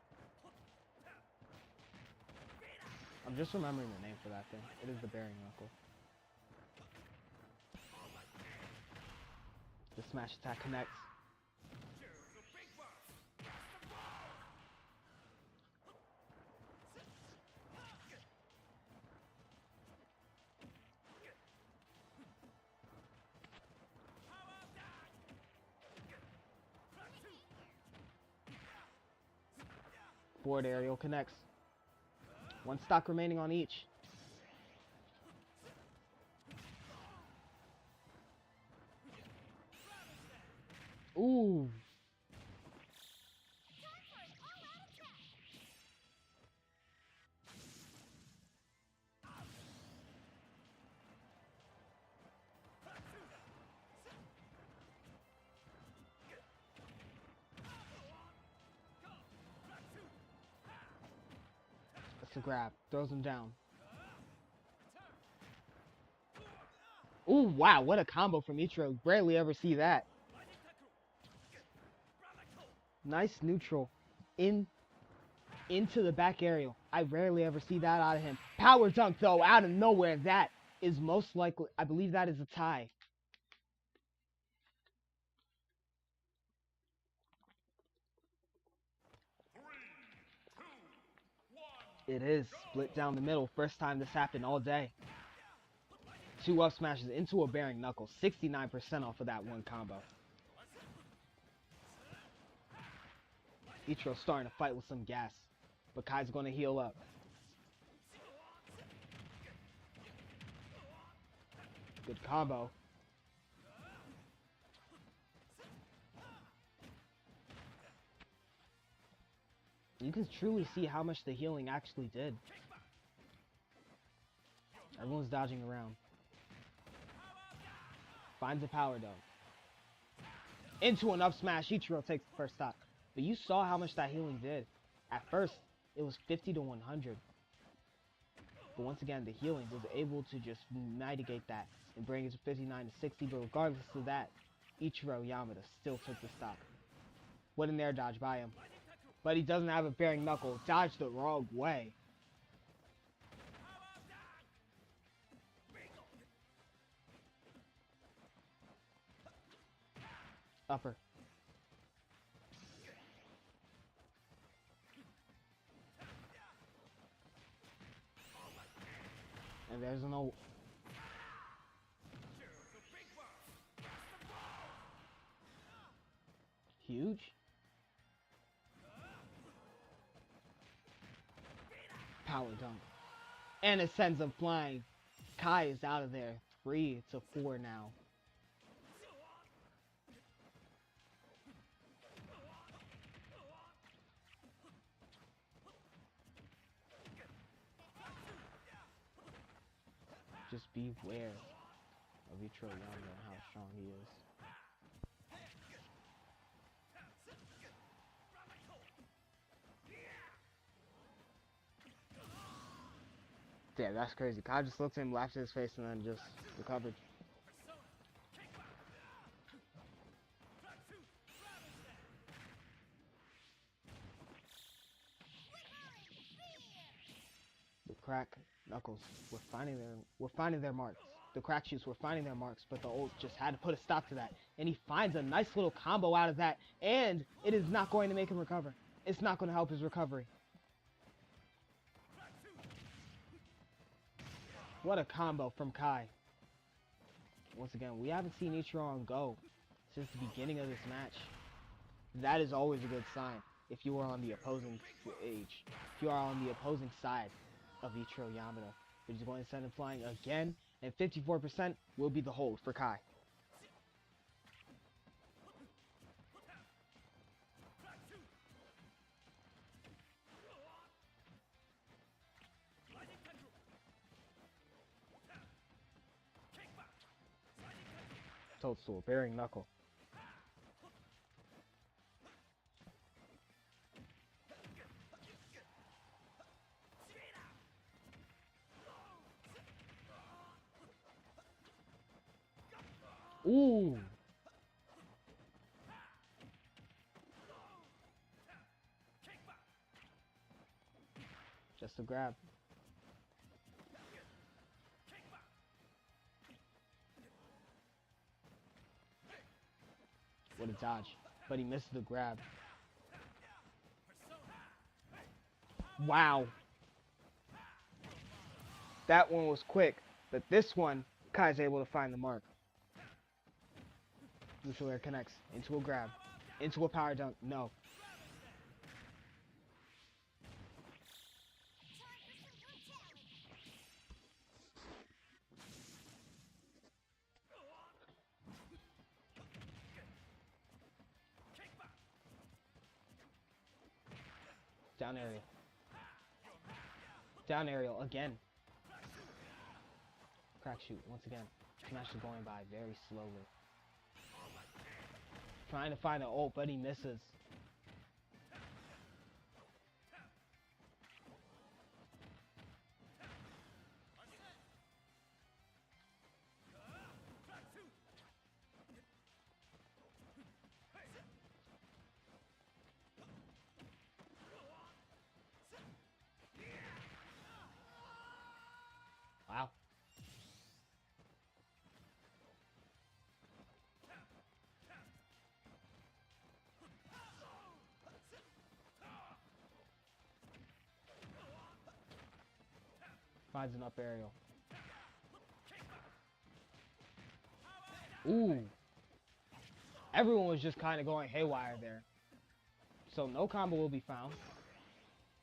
I'm just remembering the name for that thing. It is the bearing knuckle. The smash attack connects. Forward aerial connects. One stock remaining on each. Ooh. That's a grab. Throws him down. Ooh, wow. What a combo from Ichiro. Rarely ever see that. Nice neutral. Into the back aerial. I rarely ever see that out of him. Power dunk, though, out of nowhere. That is most likely, I believe that is a tie. It is split down the middle. First time this happened all day. 2 up smashes into a bearing knuckle. 69% off of that one combo. Ichiro's starting to fight with some gas. But Kai's going to heal up. Good combo. You can truly see how much the healing actually did. Everyone's dodging around. Finds a power dunk. Into an up smash. Ichiro takes the first stop. But you saw how much that healing did. At first, it was 50 to 100. But once again, the healing was able to just mitigate that and bring it to 59 to 60. But regardless of that, Ichiro Yamada still took the stop. What an air dodge by him. But he doesn't have a bearing knuckle. Dodged the wrong way. Upper. And there's an old... Huge. Power dunk. And it sends him flying. Kai is out of there. 3 to 4 now. Just beware of Ichiro Yamada and how strong he is. Yeah, that's crazy. Kai just looked at him, laughed in his face, and then just recovered. The crack knuckles were finding their marks. The crack shoots were finding their marks, but the ult just had to put a stop to that. And he finds a nice little combo out of that, and it is not going to make him recover. It's not going to help his recovery. What a combo from Kai. Once again, we haven't seen Ichiro on go since the beginning of this match. That is always a good sign if you are on the opposing age. If you are on the opposing side of Ichiro Yamada. But he's going to send him flying again, and 54% will be the hold for Kai. Toadstool, bearing knuckle. Ooh. Just a grab. What a dodge. But he missed the grab. Wow. That one was quick. But this one, Kai's able to find the mark. Neutral air connects. Into a grab. Into a power dunk. No. Down aerial. Down aerial again. Crack shoot once again. Smash is going by very slowly. Trying to find an ult, but he misses. Wow. Finds an up aerial. Ooh. Everyone was just kind of going haywire there. So no combo will be found.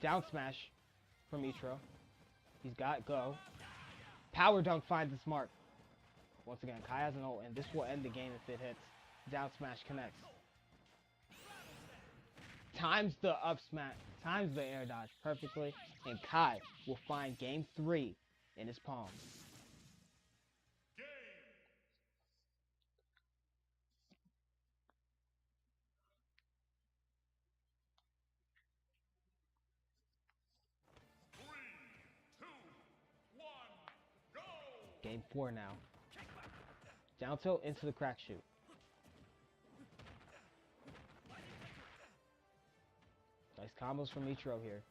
Down smash from Mitro. He's got go. Power dunk finds its mark. Once again, Kai has an ult, and this will end the game if it hits. Down smash connects. Times the up smash, times the air dodge perfectly, and Kai will find game 3 in his palm. Game 4 now. Down tilt into the crack shoot. Nice combos from Mitro here.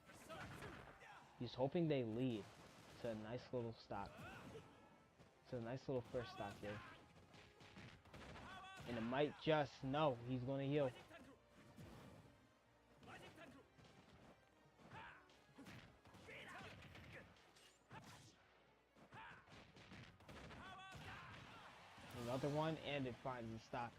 He's hoping they lead to a nice little stock. To a nice little first stock there. And it might just, no, he's going to heal. Another one, and it finds the stock.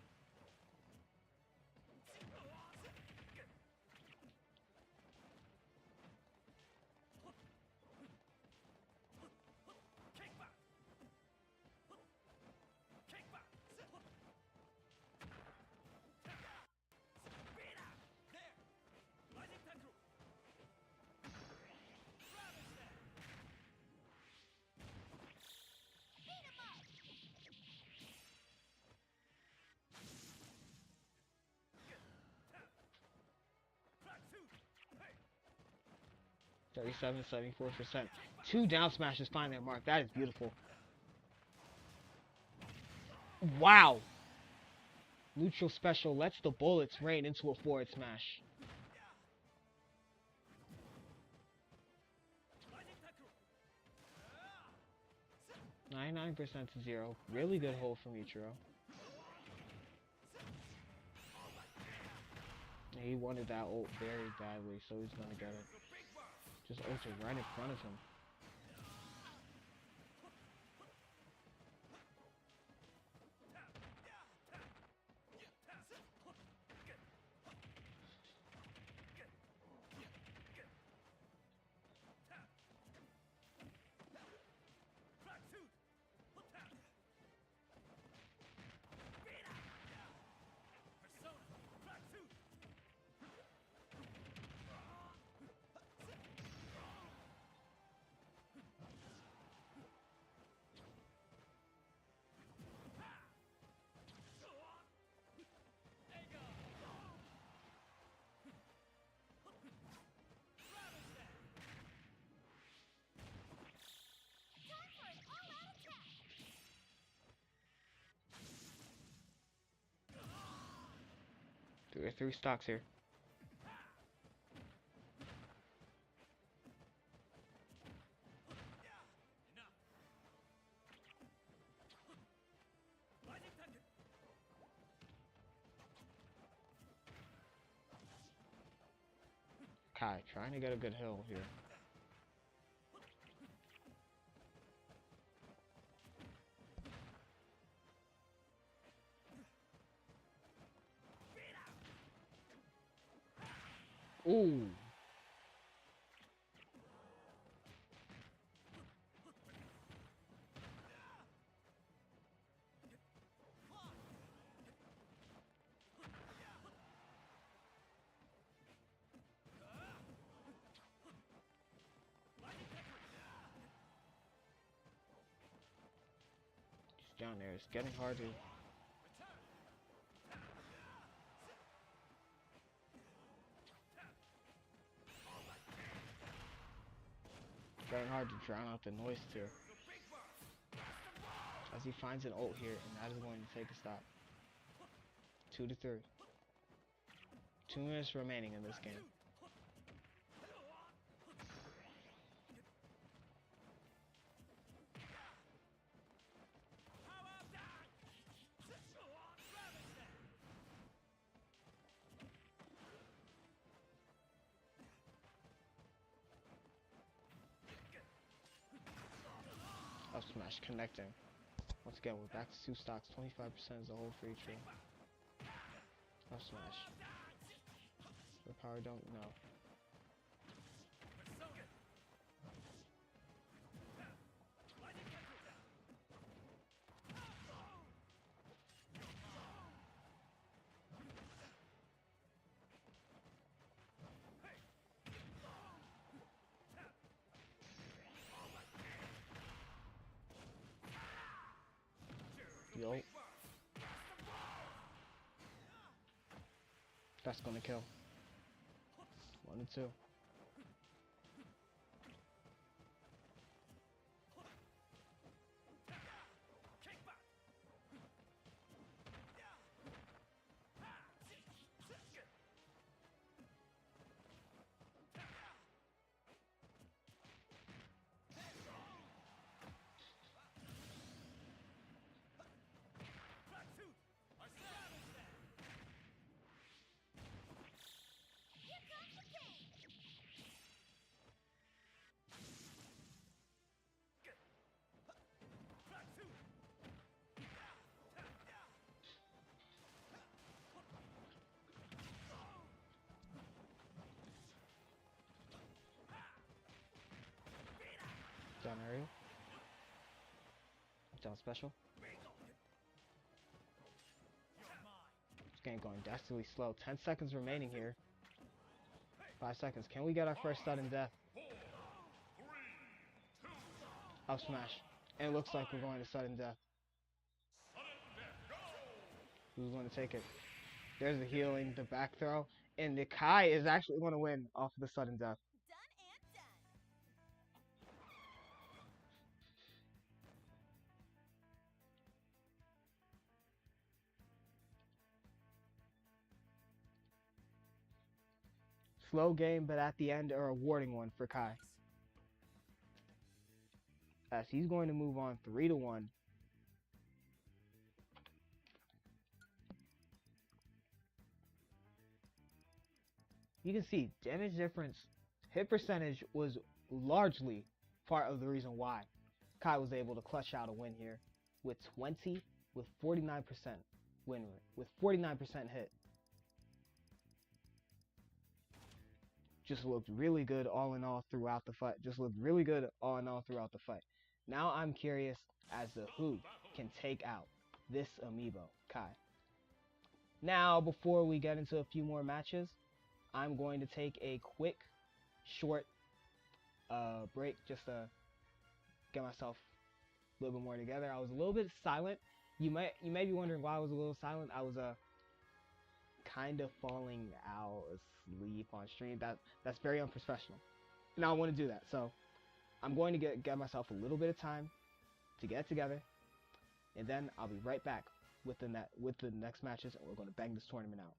(37, 74%). 2 down smashes find their mark. That is beautiful. Wow. Neutral special lets the bullets rain into a forward smash. (99% to 0). Really good hold from Ichiro. He wanted that ult very badly, so he's gonna get it. Just ulted right in front of him. 3 stocks here. Kai trying to get a good hill here. Ooh. Just down there. It's getting hard to. Getting hard to drown out the noise too. As he finds an ult here, and that is going to take a stop. 2 to 3. 2 minutes remaining in this game. Up smash connecting. Once again, we're back to 2 stocks. 25% is the hold for each room. Up smash. The power don't know. Yo. That's gonna kill. 1 and 2. Down aerial. Down special. This game going dastardly slow. 10 seconds remaining here. 5 seconds. Can we get our first sudden death? 4, 3, 2, Up smash. And it looks like we're going to sudden death. sudden death, go! Who's going to take it? There's the healing, the back throw. And the Kai is actually going to win off of the sudden death. Done and done. Slow game, but at the end, a rewarding one for Kai. As he's going to move on 3 to 1. You can see damage difference, hit percentage was largely part of the reason why Kai was able to clutch out a win here with 49% win rate, with 49% hit. Just looked really good all in all throughout the fight. Now I'm curious as to who can take out this Amiibo, Kai. Now, before we get into a few more matches, I'm going to take a quick, short break just to get myself a little bit more together. I was a little bit silent. You may be wondering why I was a little silent. I was kind of falling out asleep on stream. That's very unprofessional. And I don't want to do that. So I'm going to get myself a little bit of time to get together, and then I'll be right back with the next matches, and we're going to bang this tournament out.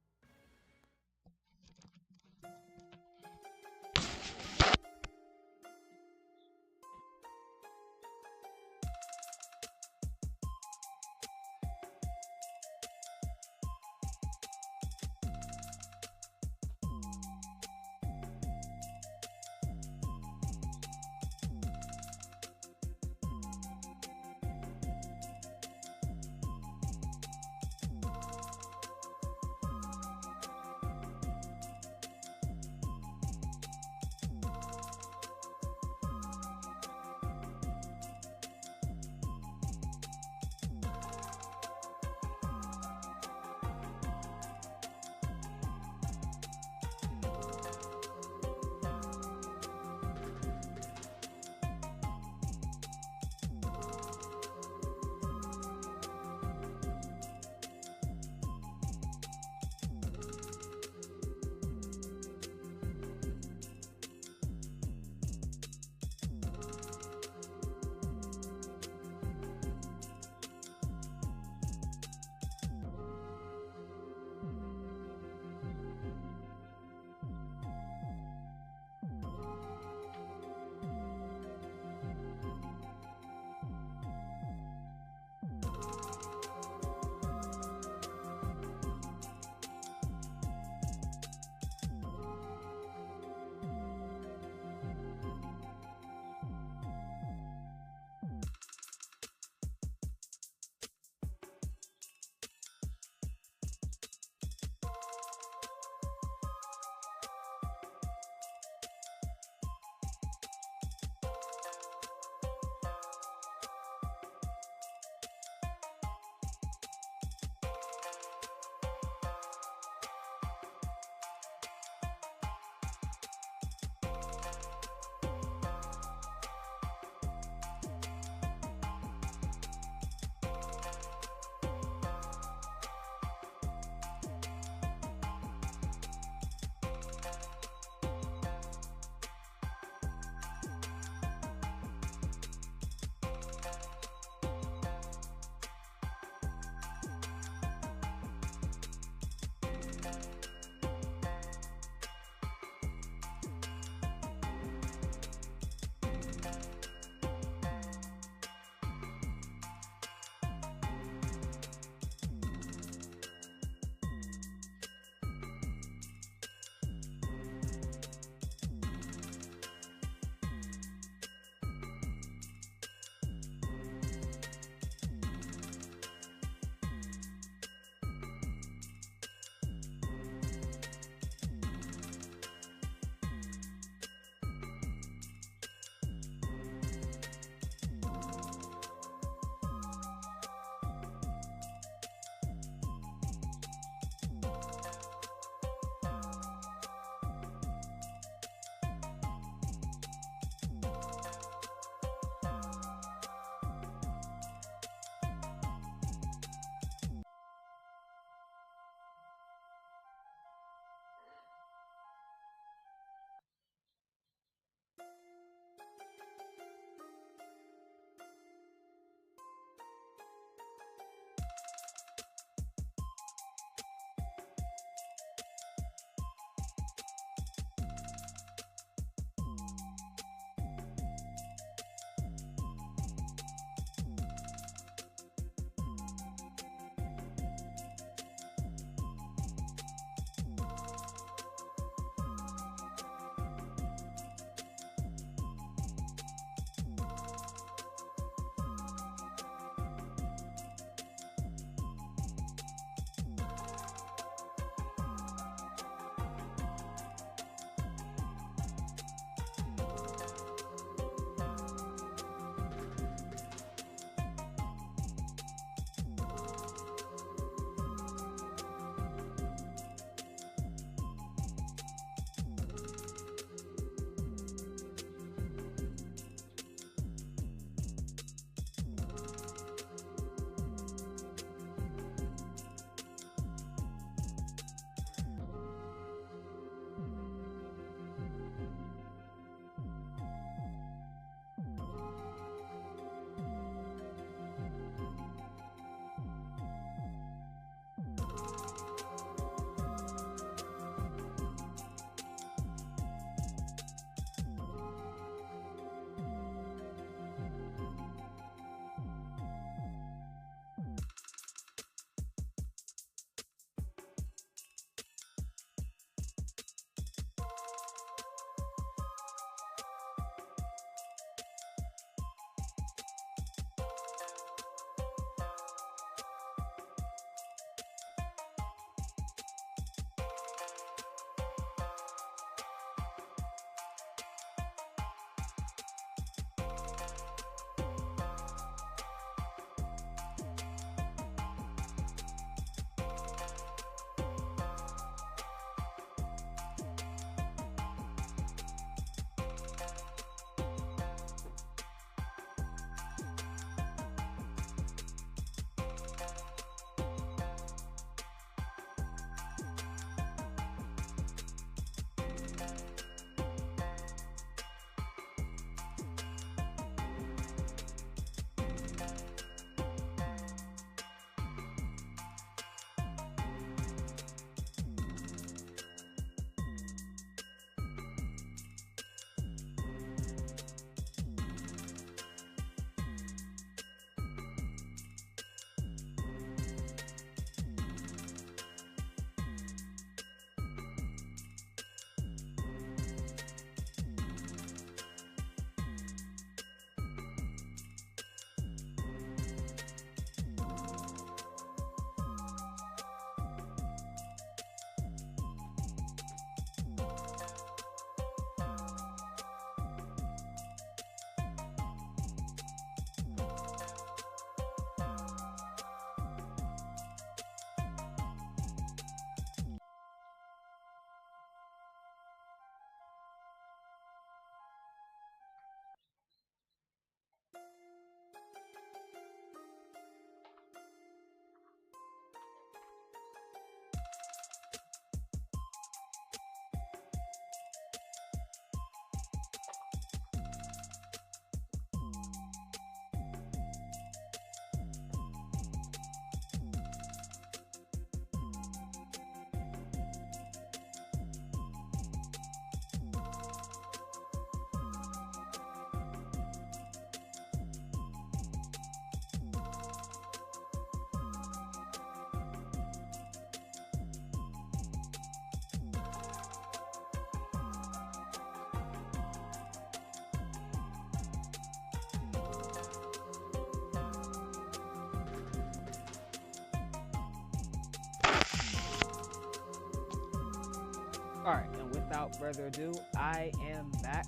Alright, and without further ado, I am back.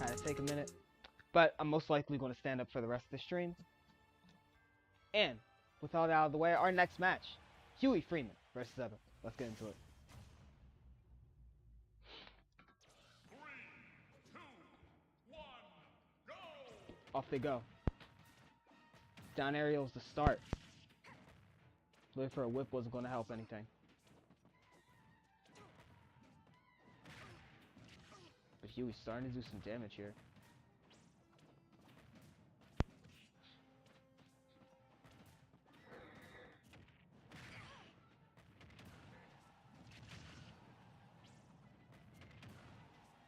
Had to take a minute, but I'm most likely going to stand up for the rest of the stream. And with all that out of the way, our next match, Huey Freeman versus Eva. Let's get into it. 3, 2, 1, go! Off they go. Down aerial is the start. Looking for a whip wasn't going to help anything. But Huey's starting to do some damage here.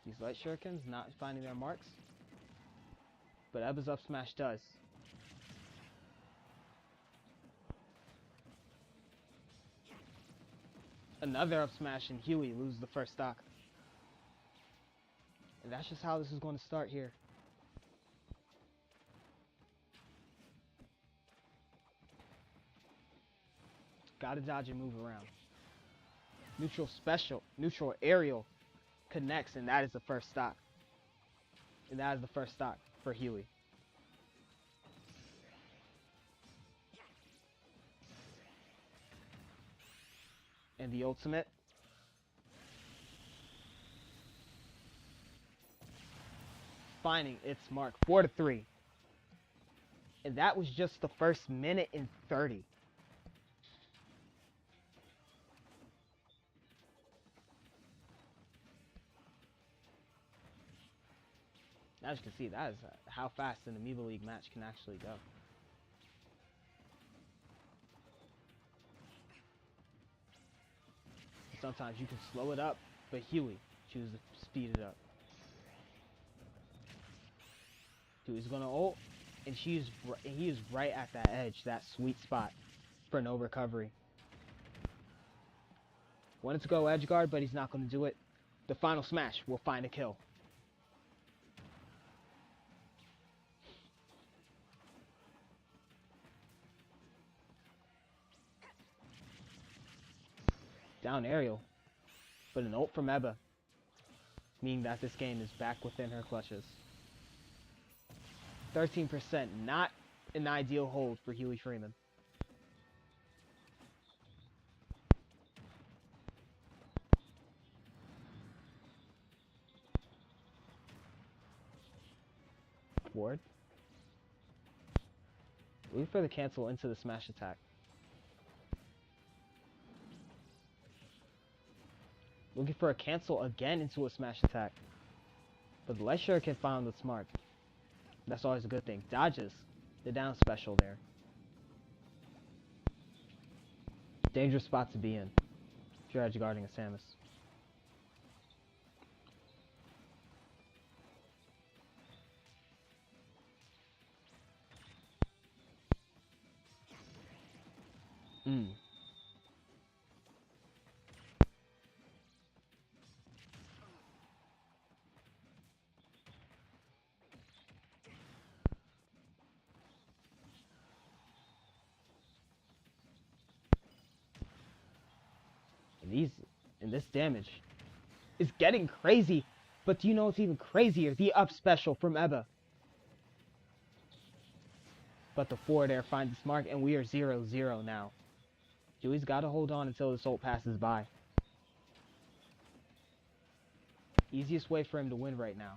These light shurikens not finding their marks. But Eva's up smash does. Another up smash and Huey loses the first stock. And that's just how this is going to start here. Gotta dodge and move around. Neutral special, neutral aerial connects, and that is the first stock. And that is the first stock for Huey. And the ultimate. Finding its mark, 4-3. And that was just the first minute and 30. As you can see, that is how fast an Amiibo League match can actually go. Sometimes you can slow it up, but Huey chooses to speed it up. Huey's gonna ult, and he is right at that edge, that sweet spot for no recovery. Wanted to go edge guard, but he's not gonna do it. The final smash will find a kill. Down aerial, but an ult from Eba, meaning that this game is back within her clutches. 13%, not an ideal hold for Huey Freeman. Ward. Looking for the cancel into the smash attack. Looking for a cancel again into a smash attack. But the light shuriken found its mark. That's always a good thing. Dodges the down special there. Dangerous spot to be in if you're edge guarding a Samus. And this damage is getting crazy. But do you know what's even crazier? The up special from Eba. But the forward air finds its mark, and we are 0-0 now. Huey's got to hold on until this ult passes by. Easiest way for him to win right now.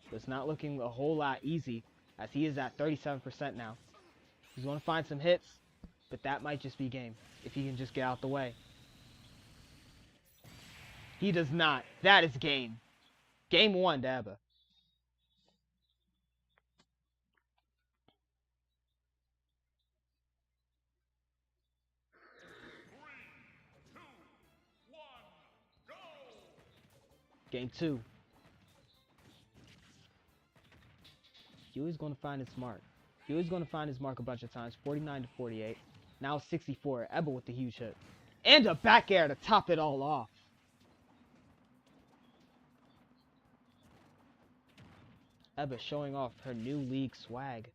But it's not looking a whole lot easy, as he is at 37% now. He's going to find some hits, but that might just be game, if he can just get out the way. He does not. That is game. Game 1 to Eba. Game 2. Huey's going to find his mark. Huey's going to find his mark a bunch of times. 49-48. Now 64. Eba with the huge hit. And a back air to top it all off. Eba showing off her new league swag.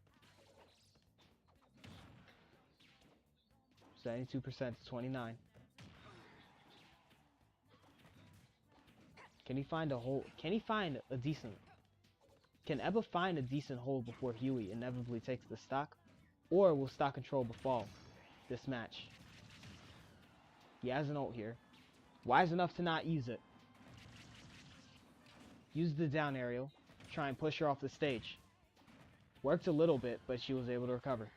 72% to 29. Can he find a hold? Can he find a decent? Can Ebba find a decent hold before Huey inevitably takes the stock? Or will stock control befall this match? He has an ult here. Wise enough to not use it. Use the down aerial. Try and push her off the stage. Worked a little bit, but she was able to recover.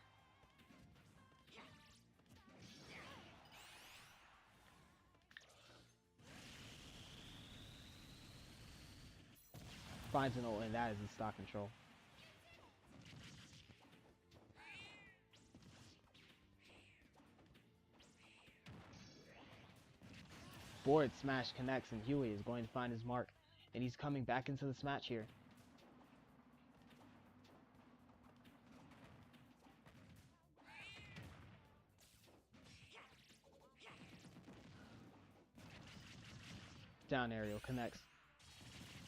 Finds an ult, and that is the stock control. Forward smash connects, and Huey is going to find his mark. And he's coming back into this match here. Down aerial connects.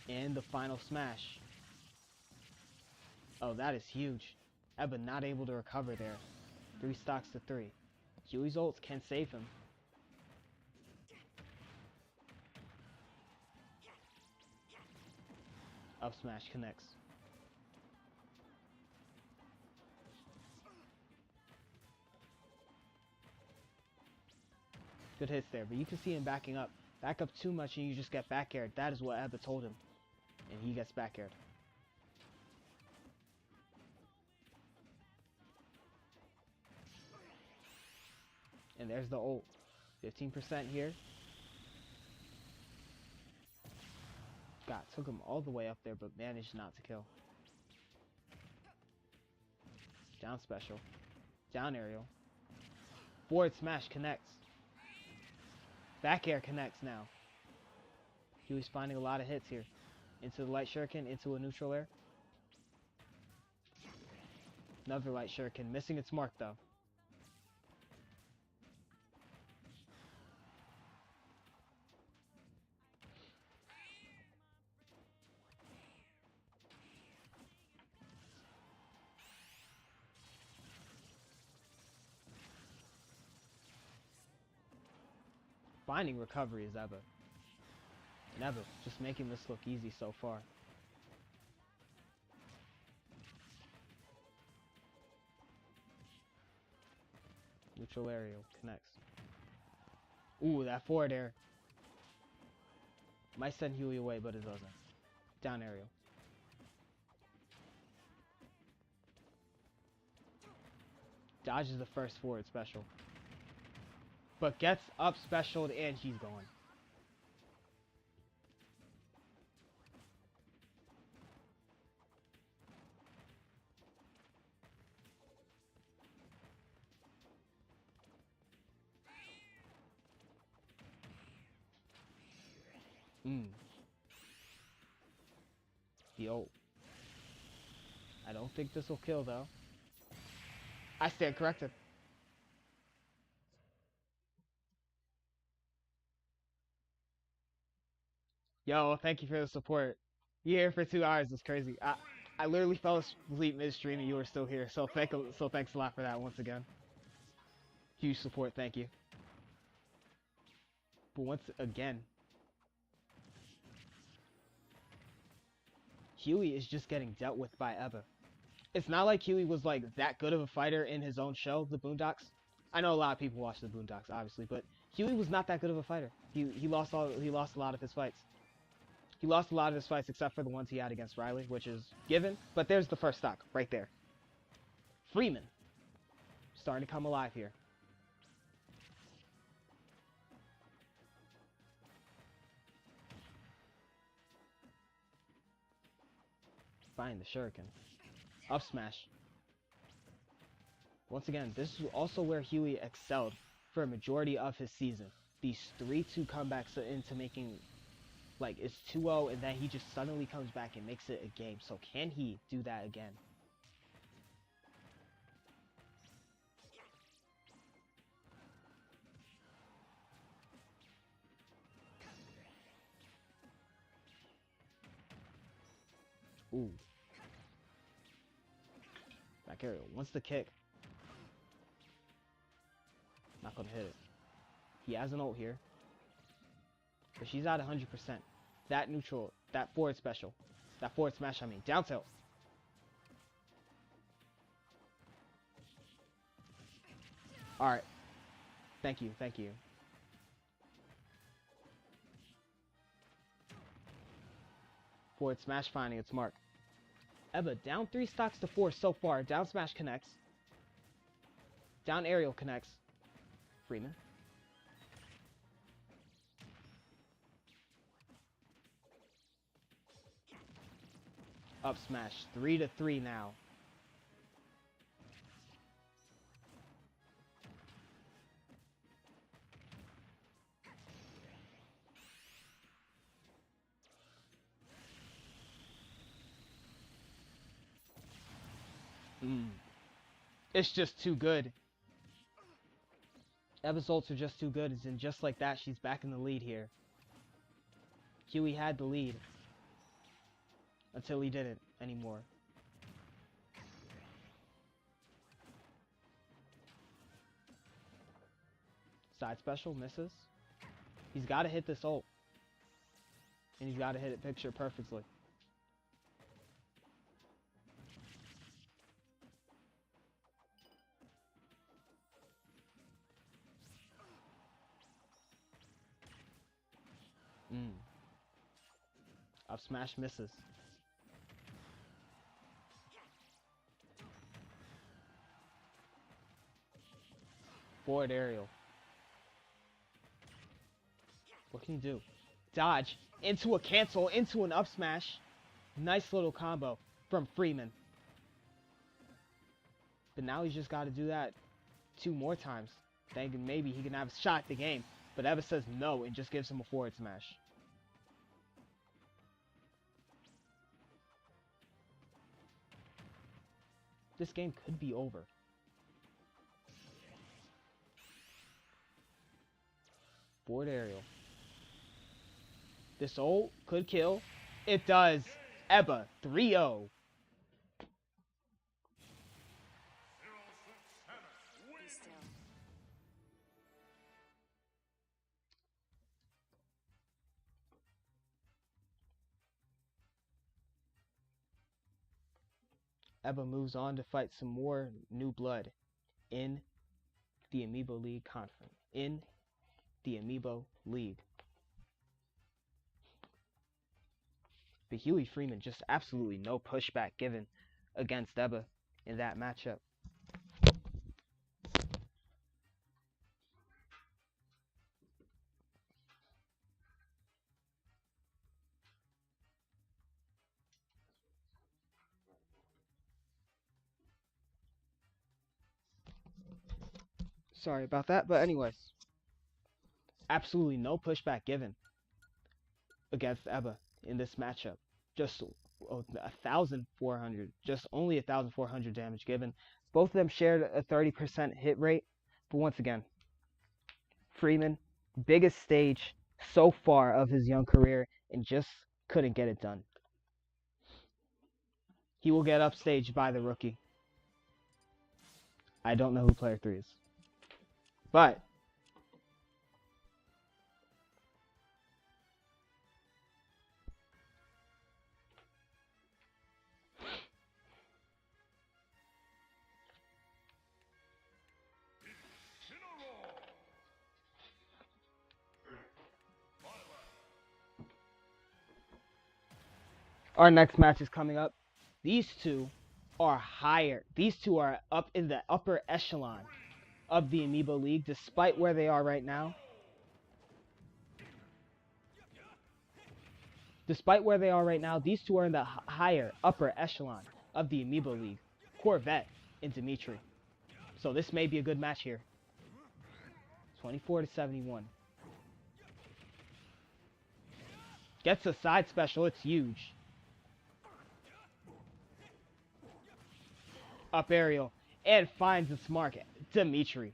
And the final smash. Oh, that is huge. Ebba not able to recover there. 3 stocks to 3. Huey's ults can save him. Up smash connects. Good hits there, but you can see him backing up. Back up too much and you just get back aired. That is what Ebba told him. And he gets back aired. And there's the ult. 15% here. God, took him all the way up there, but managed not to kill. Down special. Down aerial. Forward smash connects. Back air connects now. Huey's finding a lot of hits here. Into the light shuriken, into a neutral air. Another light shuriken, missing its mark though. Finding recovery is Ebba. And Ebba just making this look easy so far. Neutral aerial connects. Ooh, that forward air. Might send Huey away, but it doesn't. Down aerial. Dodges the first forward special. But gets up specialed and he's going. The ult. I don't think this will kill though. I stand corrected. Yo, thank you for the support. You here for 2 hours is crazy. I literally fell asleep midstream and you were still here. So thanks a lot for that once again. Huge support, thank you. But once again, Huey is just getting dealt with by Ebba. It's not like Huey was like that good of a fighter in his own show, The Boondocks. I know a lot of people watch The Boondocks, obviously, but Huey was not that good of a fighter. He lost a lot of his fights. He lost a lot of his fights except for the ones he had against Riley, which is given. But there's the first stock, right there. Freeman. Starting to come alive here. Find the shuriken. Up smash. Once again, this is also where Huey excelled for a majority of his season. These 3-2 comebacks into making... Like, it's 2-0, and then he just suddenly comes back and makes it a game. So can he do that again? Ooh. Back aerial. Wants the kick. Not gonna hit it. He has an ult here. But she's at 100%. that neutral, that forward special. That forward smash, I mean. Down tilt. Alright. Thank you, thank you. Forward smash finding its mark. Eba down 3 stocks to 4 so far. Down smash connects. Down aerial connects. Freeman. Up smash. 3-3 now. It's just too good. Eva's ults are just too good, and just like that, she's back in the lead here. Huey had the lead. Until he didn't anymore. Side special, misses. He's got to hit this ult. And he's got to hit it picture perfectly. Up smash misses. Forward aerial. What can you do? Dodge. Into a cancel. Into an up smash. Nice little combo from Freeman. But now he's just got to do that 2 more times. Thinking maybe he can have a shot at the game. But Eva says no and just gives him a forward smash. This game could be over. Forward aerial. This ult could kill. It does. Eba 3-0. Eba moves on to fight some more new blood in the Amiibo League Conference. In the Amiibo League. But Huey Freeman, just absolutely no pushback given against Eba in that matchup. Sorry about that, but anyways. Absolutely no pushback given against Eba in this matchup. Just 1,400, just only 1,400 damage given. Both of them shared a 30% hit rate. But once again, Freeman, biggest stage so far of his young career and just couldn't get it done. He will get upstaged by the rookie. I don't know who player 3 is. But our next match is coming up. These two are higher. These two are up in the upper echelon of the Amiibo League, despite where they are right now. Despite where they are right now, these two are in the higher, upper echelon of the Amiibo League. Corvette and Dimitri. So this may be a good match here. 24-71. Gets a side special. It's huge. Up aerial. And finds its mark. Dimitri.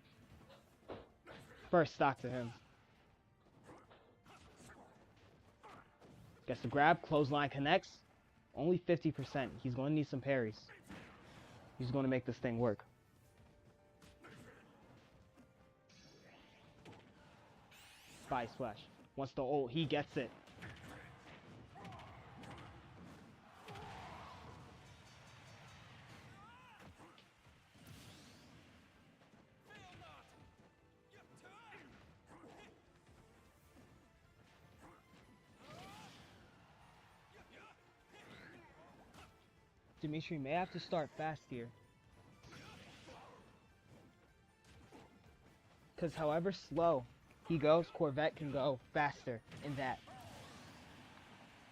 First stock to him. Gets the grab. Clothesline connects. Only 50%. He's going to need some parries. He's going to make this thing work. Body splash. Once the ult, he gets it. Dimitri may have to start fast here. Because however slow he goes, Corvette can go faster in that.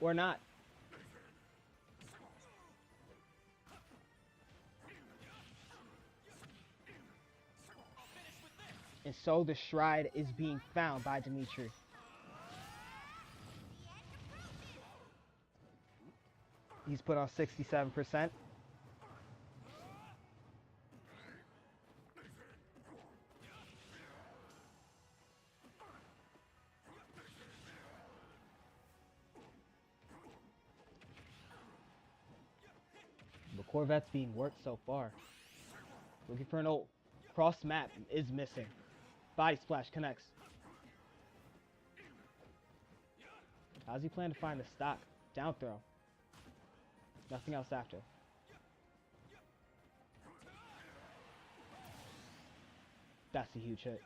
Or not. And so the Stride is being found by Dimitri. He's put on 67%. The Corvette's being worked so far. Looking for an ult. Cross map is missing. Body splash connects. How's he plan to find the stock? Down throw. Nothing else after. That's a huge hit.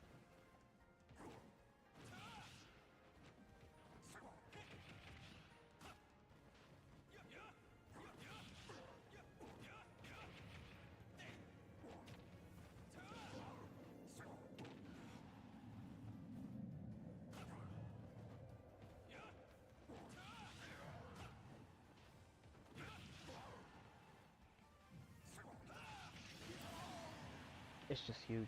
It's just huge.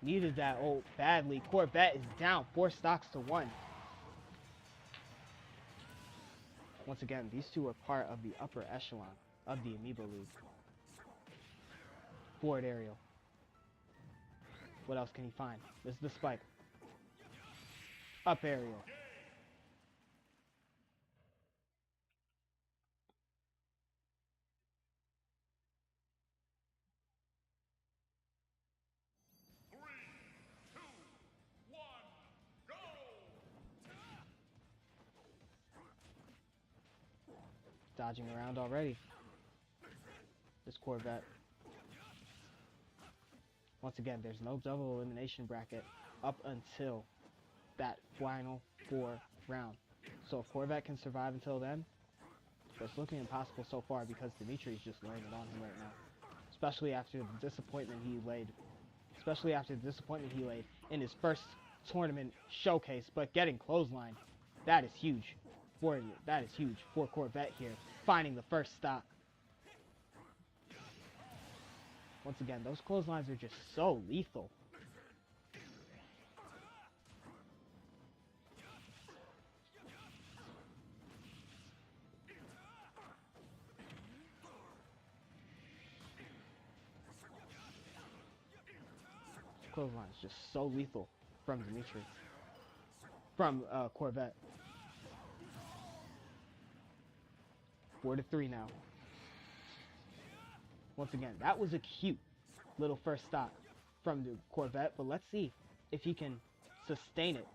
Needed that ult badly. Corvette is down 4 stocks to 1. Once again, these two are part of the upper echelon of the Amiibo League. Forward aerial. What else can he find? This is the spike. Up aerial. Dodging around already. This Corvette. Once again, there's no double elimination bracket up until that final 4 round. So if Corvette can survive until then, but it's looking impossible so far because Dimitri is just laying it on him right now. Especially after the disappointment he laid. In his first tournament showcase, but getting clothesline. That is huge. That is huge for Corvette here, finding the first stock. Once again, those clotheslines are just so lethal. Clothesline is just so lethal from Dimitri. From Corvette. 4-3 now. Once again, that was a cute little first stock from the Corvette, but let's see if he can sustain it,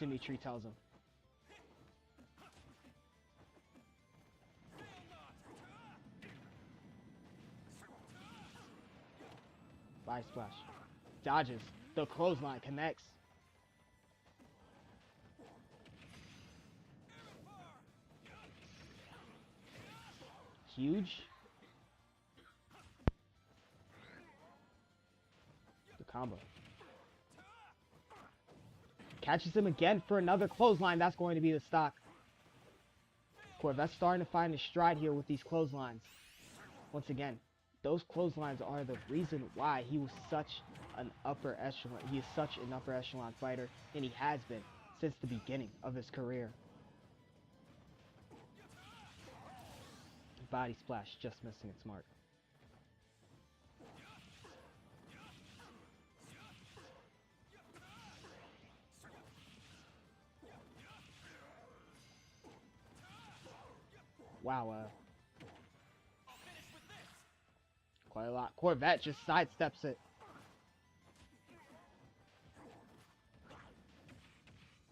Dimitri tells him. Body splash. Dodges. The clothesline connects. Huge. The combo. Catches him again for another clothesline. That's going to be the stock. Corvette's starting to find his stride here with these clotheslines. Once again, those clotheslines are the reason why he was such an upper echelon. He is such an upper echelon fighter, and he has been since the beginning of his career. Body splash, just missing its mark. Wow, quite a lot. Corvette just sidesteps it.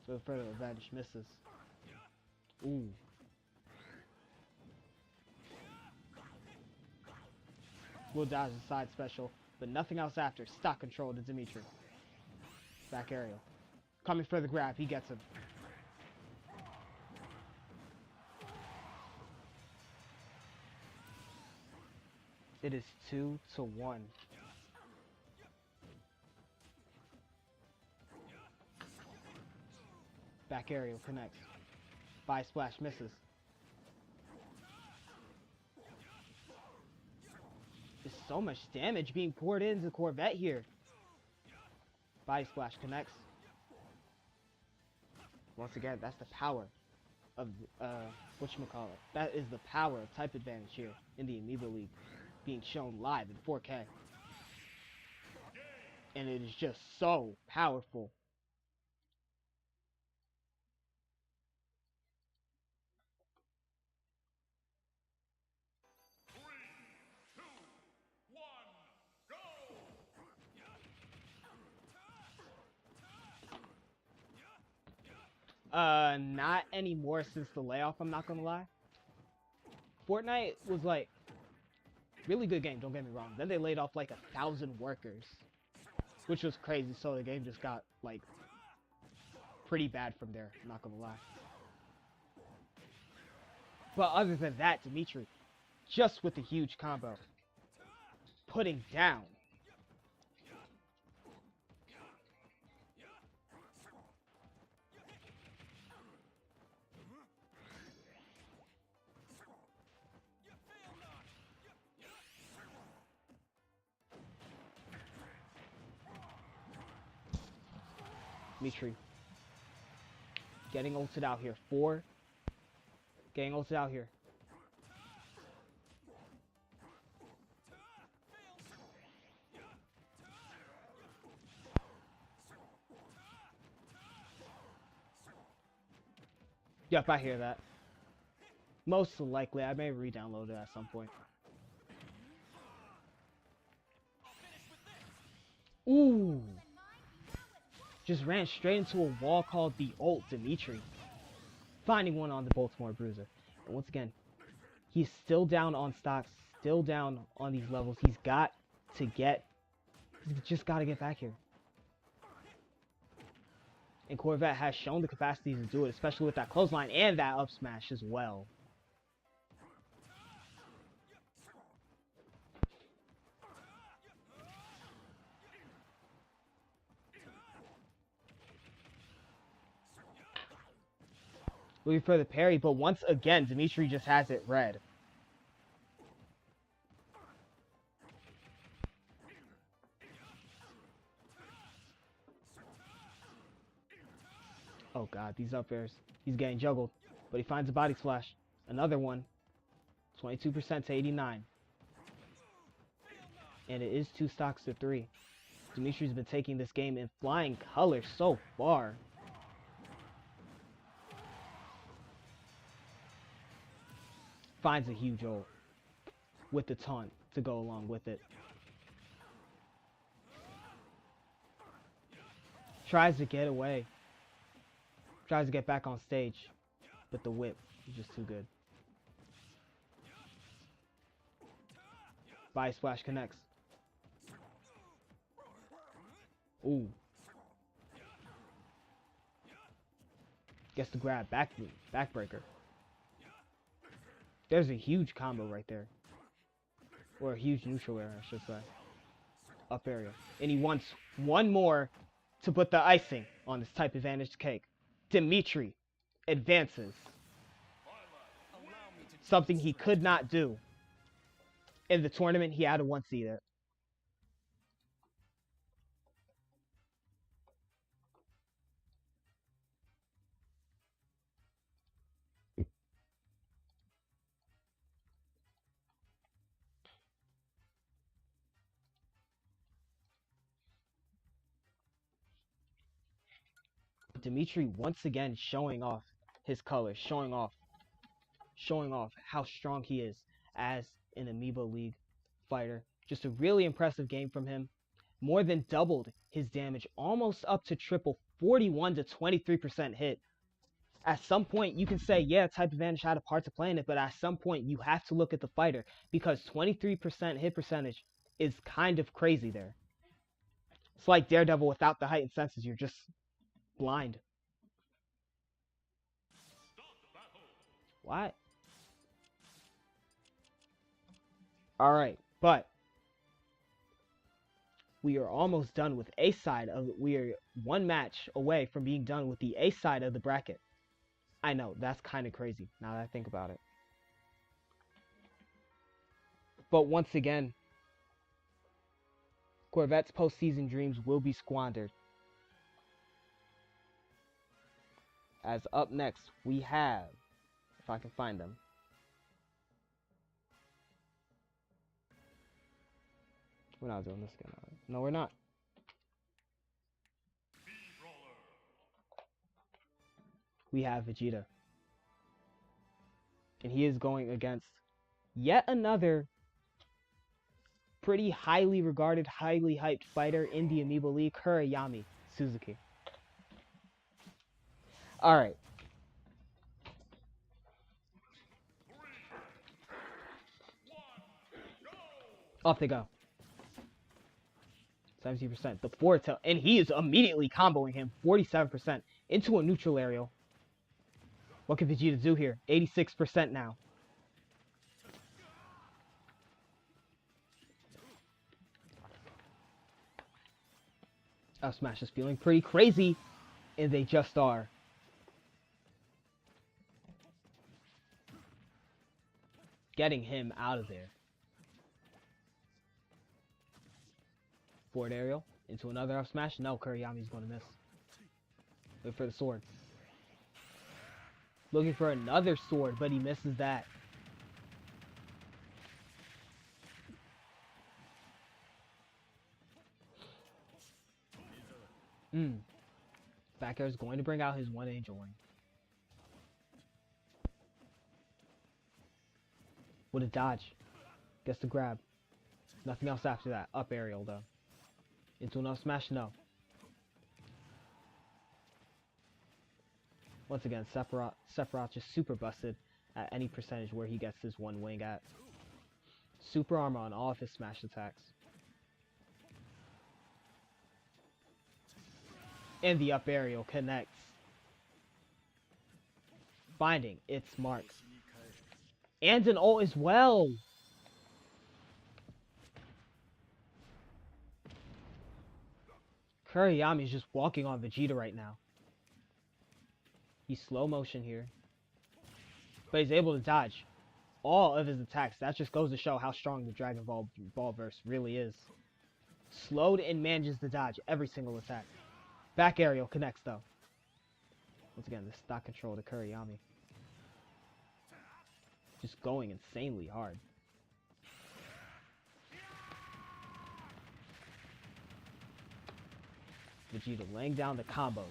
So further advantage misses. Ooh. Will dodge the side special, but nothing else after. Stock control to Dimitri. Back aerial. Coming for the grab. He gets him. It is 2-1. Back aerial connects. By splash misses. There's so much damage being poured into Corvette here. Body splash connects. Once again, that's the power of whatchamacallit. That is the power of type advantage here in the Amiibo League, being shown live in 4K. And it is just so powerful. Not anymore since the layoff, I'm not gonna lie. Fortnite was like really good game, don't get me wrong. Then they laid off like 1,000 workers, which was crazy, so the game just got like pretty bad from there, I'm not gonna lie. But other than that, Dimitri, just with the huge combo, putting down. Dimitri getting ulted out here. 4. Getting ulted out here. Yep, I hear that. Most likely, I may re-download it at some point. Ooh! Just ran straight into a wall called the ult, Dimitri. Finding one on the Baltimore Bruiser. And once again, he's still down on stocks, still down on these levels. He's just got to get back here. And Corvette has shown the capacity to do it, especially with that clothesline and that up smash as well. Looking for the parry, but once again, Dimitri just has it red. Oh god, these up airs. He's getting juggled, but he finds a body splash. Another one. 22% to 89. And it is 2 stocks to 3. Dimitri's been taking this game in flying colors so far. Finds a huge ult with the taunt to go along with it. Tries to get away. Tries to get back on stage, but the whip is just too good. Body splash connects. Ooh. Gets the grab, backbreaker. There's a huge combo right there. Or a huge neutral air, I should say. Up area. And he wants one more to put the icing on this type advantage cake. Dimitri advances. Something he could not do. In the tournament, he had to one-seed it. Dimitri once again showing off his colors, showing off how strong he is as an Amiibo League fighter. Just a really impressive game from him. More than doubled his damage, almost up to triple, 41 to 23% hit. At some point, you can say, yeah, type advantage had a part to play in it, but at some point, you have to look at the fighter, because 23% hit percentage is kind of crazy there. It's like Daredevil without the heightened senses. You're just blind. What? Alright, but we are almost done with A side of we are one match away from being done with the A side of the bracket. I know, that's kind of crazy now that I think about it. But once again, Corvette's postseason dreams will be squandered. As up next, we have, if I can find them, we're not doing this again. No, we're not. We have Vegeta. And he is going against yet another pretty highly regarded, highly hyped fighter in the Amiibo League, Kurayami Suzuki. Alright. Off they go. 70%. The forward tilt. And he is immediately comboing him. 47% into a neutral aerial. What can Vegeta do here? 86% now. Up smash is feeling pretty crazy. And they just are. Getting him out of there. Forward aerial into another up smash. No, Kurayami's going to miss. Look for the sword. Looking for another sword, but he misses that. Back air is going to bring out his one angel wing. With a dodge. Gets the grab. Nothing else after that. Up aerial though. Into another smash? No. Once again, Sephiroth just super busted at any percentage where he gets his one wing at. Super armor on all of his smash attacks. And the up aerial connects. Finding its marks. And an ult as well! Kurayami is just walking on Vegeta right now. He's slow motion here. But he's able to dodge all of his attacks. That just goes to show how strong the Dragon Ball verse really is. Slowed and manages to dodge every single attack. Back aerial connects though. Once again, the stock control to Kurayami. Just going insanely hard. Vegeta laying down the combos.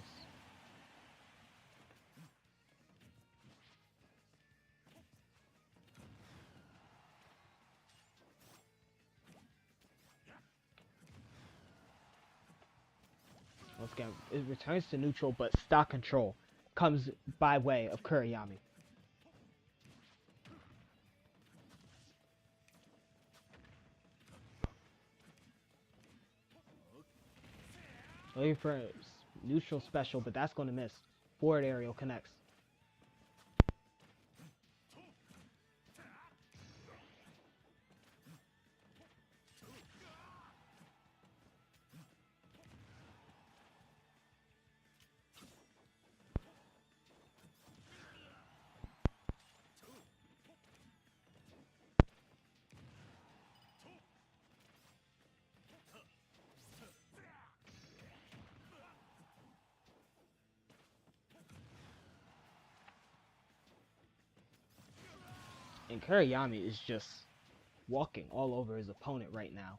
Once again, it returns to neutral, but stock control comes by way of Kurayami. Looking for a neutral special, but that's going to miss. Forward aerial connects. And Kurayami is just walking all over his opponent right now.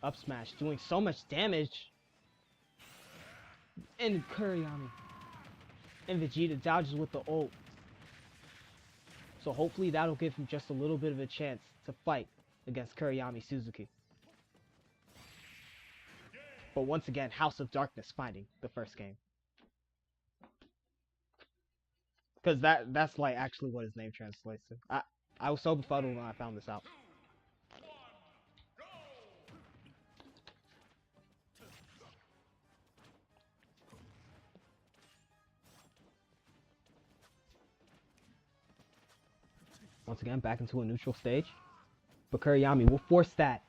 Up smash doing so much damage. And Kurayami. And Vegeta dodges with the ult. So hopefully that'll give him just a little bit of a chance to fight against Kuriyami Suzuki. But once again, House of Darkness finding the first game. Because that's like actually what his name translates to. I was so befuddled when I found this out. Once again, back into a neutral stage. But Kuriyami will force that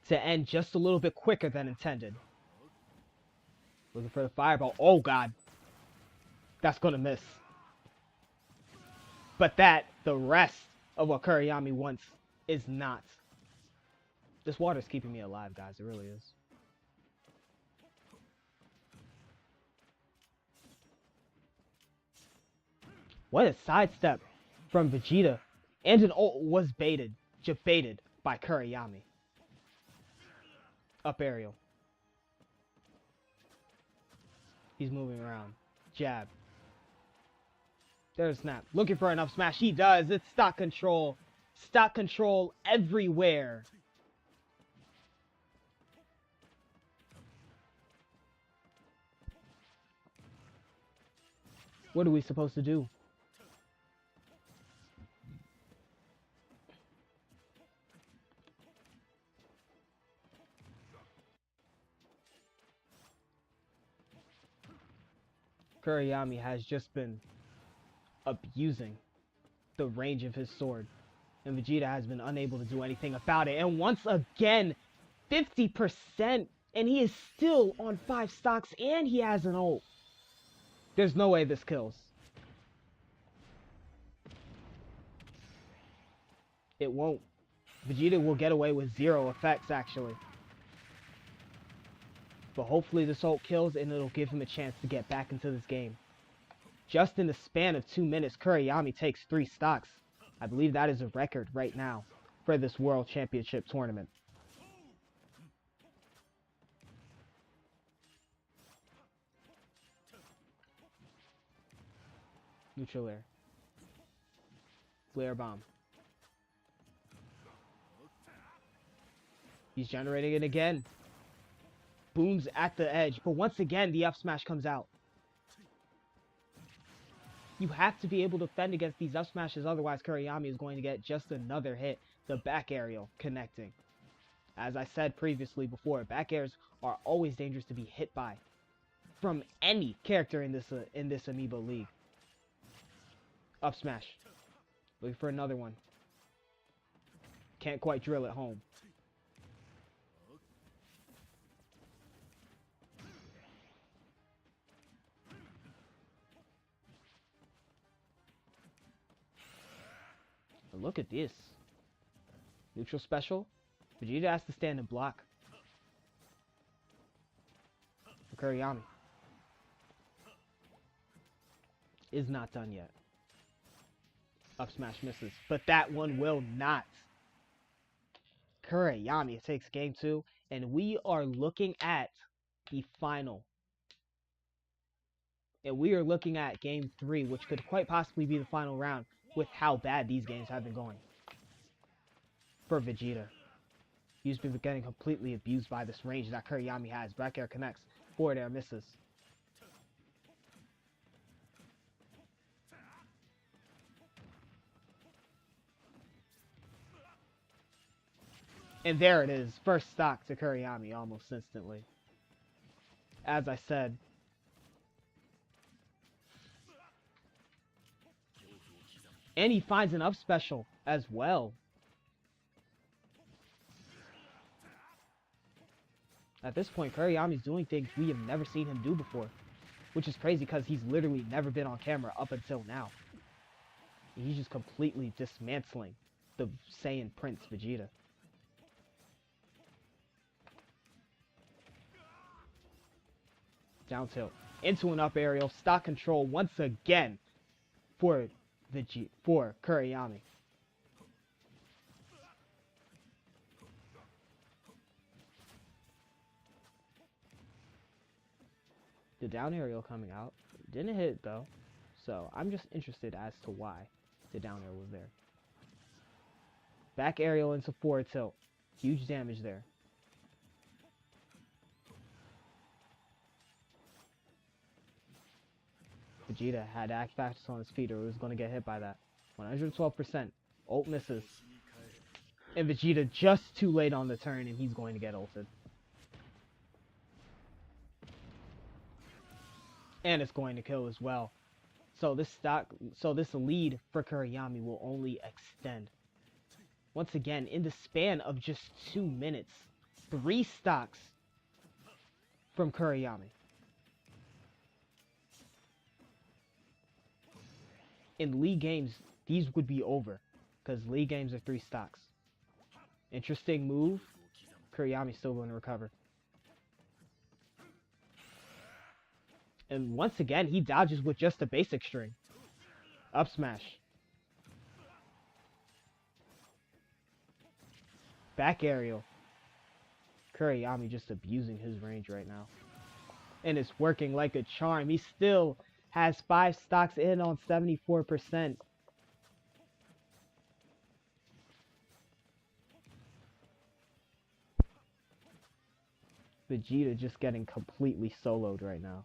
to end just a little bit quicker than intended. Looking for the fireball. Oh, God. That's going to miss. But the rest of what Kuriyami wants, is not. This water's keeping me alive, guys. It really is. What a sidestep from Vegeta. And an ult was baited by Kuriyami. Up aerial. He's moving around. Jab. There's snap. Looking for an up smash. He does. It's stock control. Stock control everywhere. What are we supposed to do? Kuriyami has just been abusing the range of his sword, and Vegeta has been unable to do anything about it. And once again, 50%, and he is still on 5 stocks, and he has an ult. There's no way this kills. It won't. Vegeta will get away with 0 effects, actually. But hopefully this ult kills, and it'll give him a chance to get back into this game. Just in the span of 2 minutes, Kuriyami takes 3 stocks. I believe that is a record right now for this World Championship tournament. Neutral air. Flare bomb. He's generating it again. Booms at the edge, but once again the up smash comes out. You have to be able to defend against these up smashes, otherwise Kuriyami is going to get just another hit. The back aerial connecting. As I said previously before, back airs are always dangerous to be hit by from any character in this Amiibo league. Up smash. Looking for another one. Can't quite drill it home. But look at this. Neutral special. Vegeta has to stand and block. Kuriyami is not done yet. Up smash misses, but that one will not. Kuriyami takes game 2, and we are looking at the final. And we are looking at game 3, which could quite possibly be the final round with how bad these games have been going. For Vegeta. He's been getting completely abused by this range that Kuriyami has. Back air connects. Forward air misses. And there it is. First stock to Kuriyami almost instantly. As I said. And he finds an up special as well. At this point, Kuriyami's doing things we have never seen him do before. Which is crazy because he's literally never been on camera up until now. He's just completely dismantling the Saiyan Prince Vegeta. Down tilt. Into an up aerial. Stock control once again for Kuriyami. The down aerial coming out. Didn't hit though. So I'm just interested as to why the down air was there. Back aerial into forward tilt. Huge damage there. Vegeta had to act fast on his feet or he was going to get hit by that. 112%. Ult misses. And Vegeta just too late on the turn and he's going to get ulted. And it's going to kill as well. So this lead for Kuriyami will only extend. Once again, in the span of just 2 minutes, 3 stocks from Kuriyami. In league games, these would be over, because league games are 3 stocks. Interesting move. Kuriyami's still going to recover. And once again, he dodges with just a basic string. Up smash. Back aerial. Kuriyami just abusing his range right now. And it's working like a charm. He still has 5 stocks in on 74%. Vegeta just getting completely soloed right now.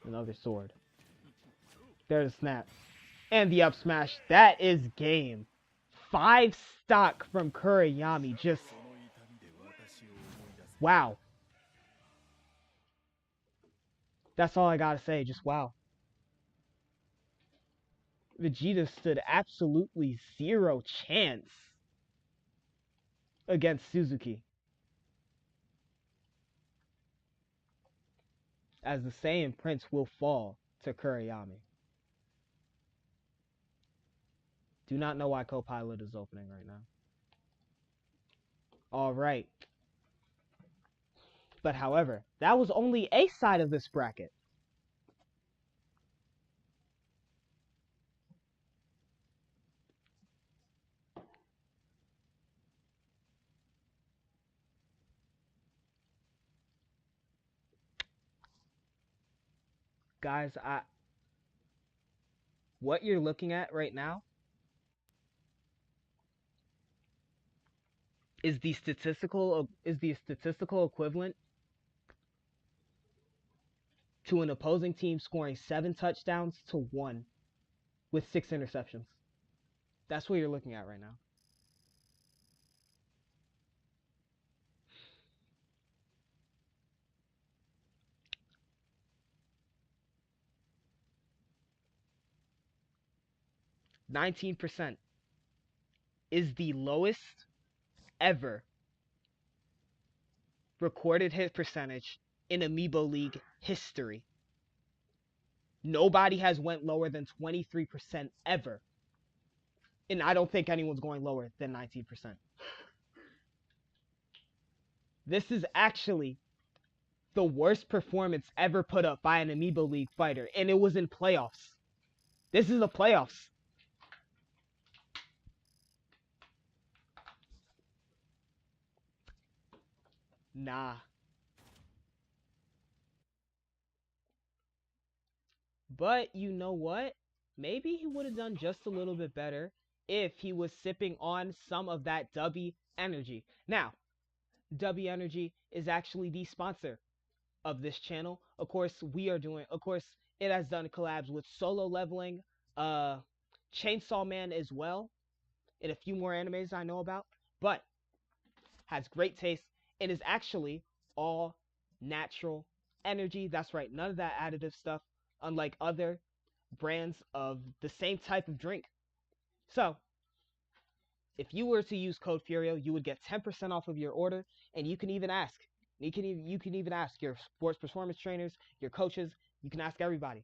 Another sword. There's a snap. And the up smash. That is game. 5 stock from Kuriyami. Just... wow. That's all I gotta say. Just wow. Vegeta stood absolutely 0 chance against Suzuki. As the Saiyan Prince will fall to Kuriyami. Do not know why Copilot is opening right now. Alright. But however, that was only a side of this bracket. Guys, what you're looking at right now is the statistical equivalent to an opposing team scoring 7 touchdowns to 1 with 6 interceptions. That's what you're looking at right now. %, is the lowest ever recorded hit percentage in Amiibo League history. Nobody has went lower than 23% ever. And I don't think anyone's going lower than 19%. This is actually the worst performance ever put up by an Amiibo League fighter. And it was in playoffs. This is the playoffs. Nah. But you know what? Maybe he would have done just a little bit better if he was sipping on some of that W energy. Now, W Energy is actually the sponsor of this channel. Of course, it has done collabs with Solo Leveling, Chainsaw Man as well, and a few more animes I know about, but has great taste and is actually all natural energy. That's right, none of that additive stuff, unlike other brands of the same type of drink. So, if you were to use code Furio, you would get 10% off of your order, and you can even ask. You can even ask your sports performance trainers, your coaches. You can ask everybody.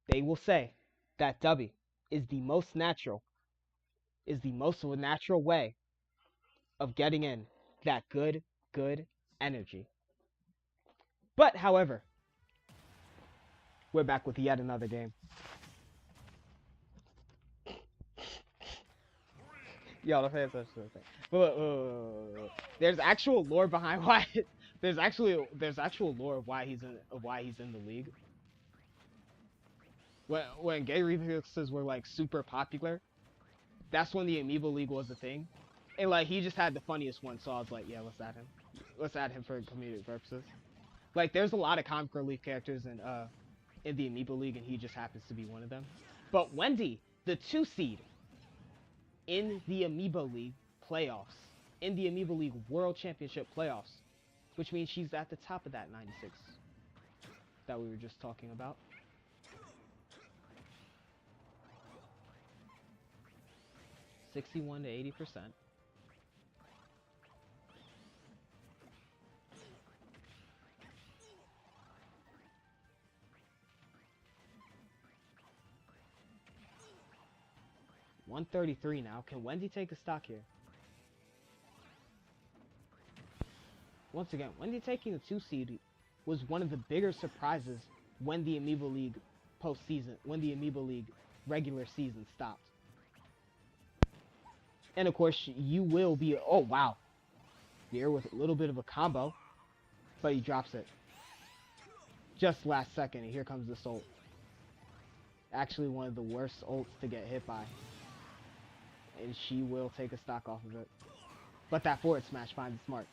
They will say that W is the most natural way of getting in that good energy. But, however, we're back with yet another game. Yo, the fans are so thing. There's actual lore behind why There's actual lore of why he's in the league. When gay remixes were like super popular, that's when the Amiibo League was a thing. And like he just had the funniest one, so I was like, yeah, let's add him. Let's add him for comedic purposes. Like there's a lot of comic relief characters in the Amiibo League, and he just happens to be one of them. But Wendy, the 2 seed in the Amiibo League playoffs, in the Amiibo League World Championship playoffs, which means she's at the top of that 96 that we were just talking about. $61 to 80%. $133 now. Can Wendy take a stock here? Once again, Wendy taking the 2 seed was one of the bigger surprises when the Amiibo League postseason, when the Amiibo League regular season stopped. And of course, you will be. Oh wow, here with a little bit of a combo, but he drops it just last second, and here comes this ult. Actually, one of the worst ults to get hit by. And she will take a stock off of it. But that forward smash finds it smart.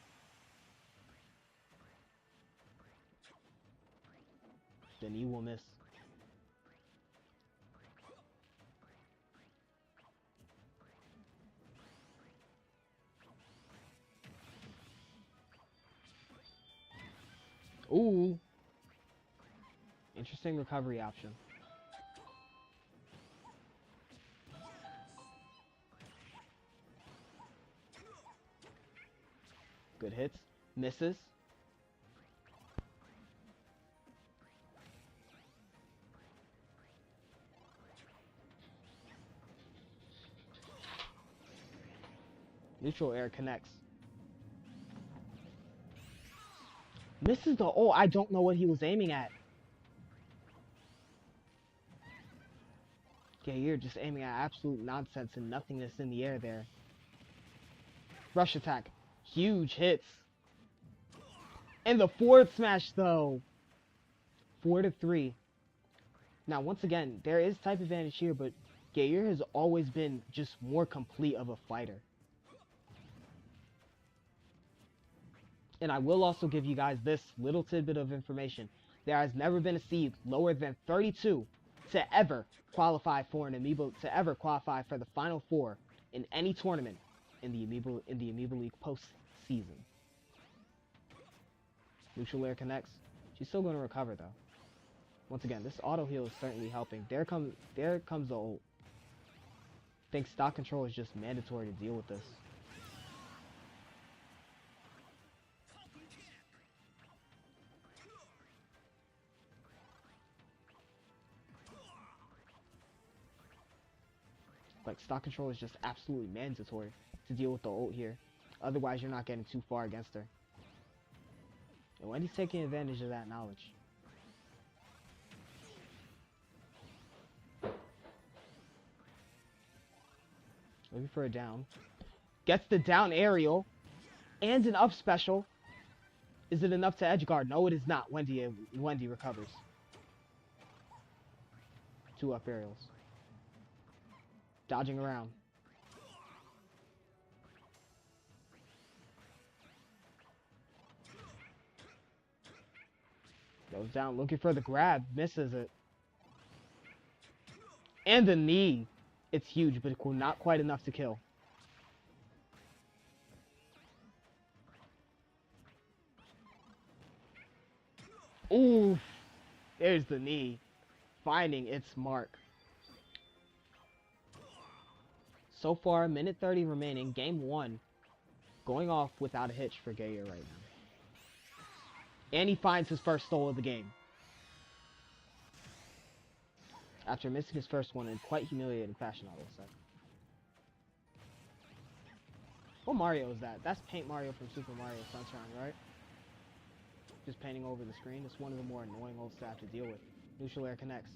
Then he will miss. Ooh. Interesting recovery option. Good hits. Misses. Neutral air connects. Misses the... Oh, I don't know what he was aiming at. Okay, you're just aiming at absolute nonsense and nothingness in the air there. Rush attack. Huge hits. And the forward smash, though. 4-3. Now, once again, there is type advantage here, but Gayer has always been just more complete of a fighter. And I will also give you guys this little tidbit of information. There has never been a seed lower than 32 to ever qualify for an Amiibo, to ever qualify for the Final Four in any tournament in the Amiibo League postseason. Neutral air connects. She's still going to recover though. Once again, this auto heal is certainly helping. There comes the ult. I think stock control is just mandatory to deal with this. Like, stock control is just absolutely mandatory to deal with the ult here. Otherwise, you're not getting too far against her. And Wendy's taking advantage of that knowledge. Looking for a down. Gets the down aerial. And an up special. Is it enough to edgeguard? No, it is not. Wendy recovers. 2 up aerials. Dodging around. Goes down, looking for the grab. Misses it. And the knee. It's huge, but not quite enough to kill. Ooh. There's the knee. Finding its mark. So far, minute 30 remaining. Game 1. Going off without a hitch for Gayer right now. And he finds his first stole of the game. After missing his first one in quite humiliating fashion, I will say. What Mario is that? That's Paint Mario from Super Mario Sunshine, right? Just painting over the screen. It's one of the more annoying ults to have to deal with. Neutral air connects.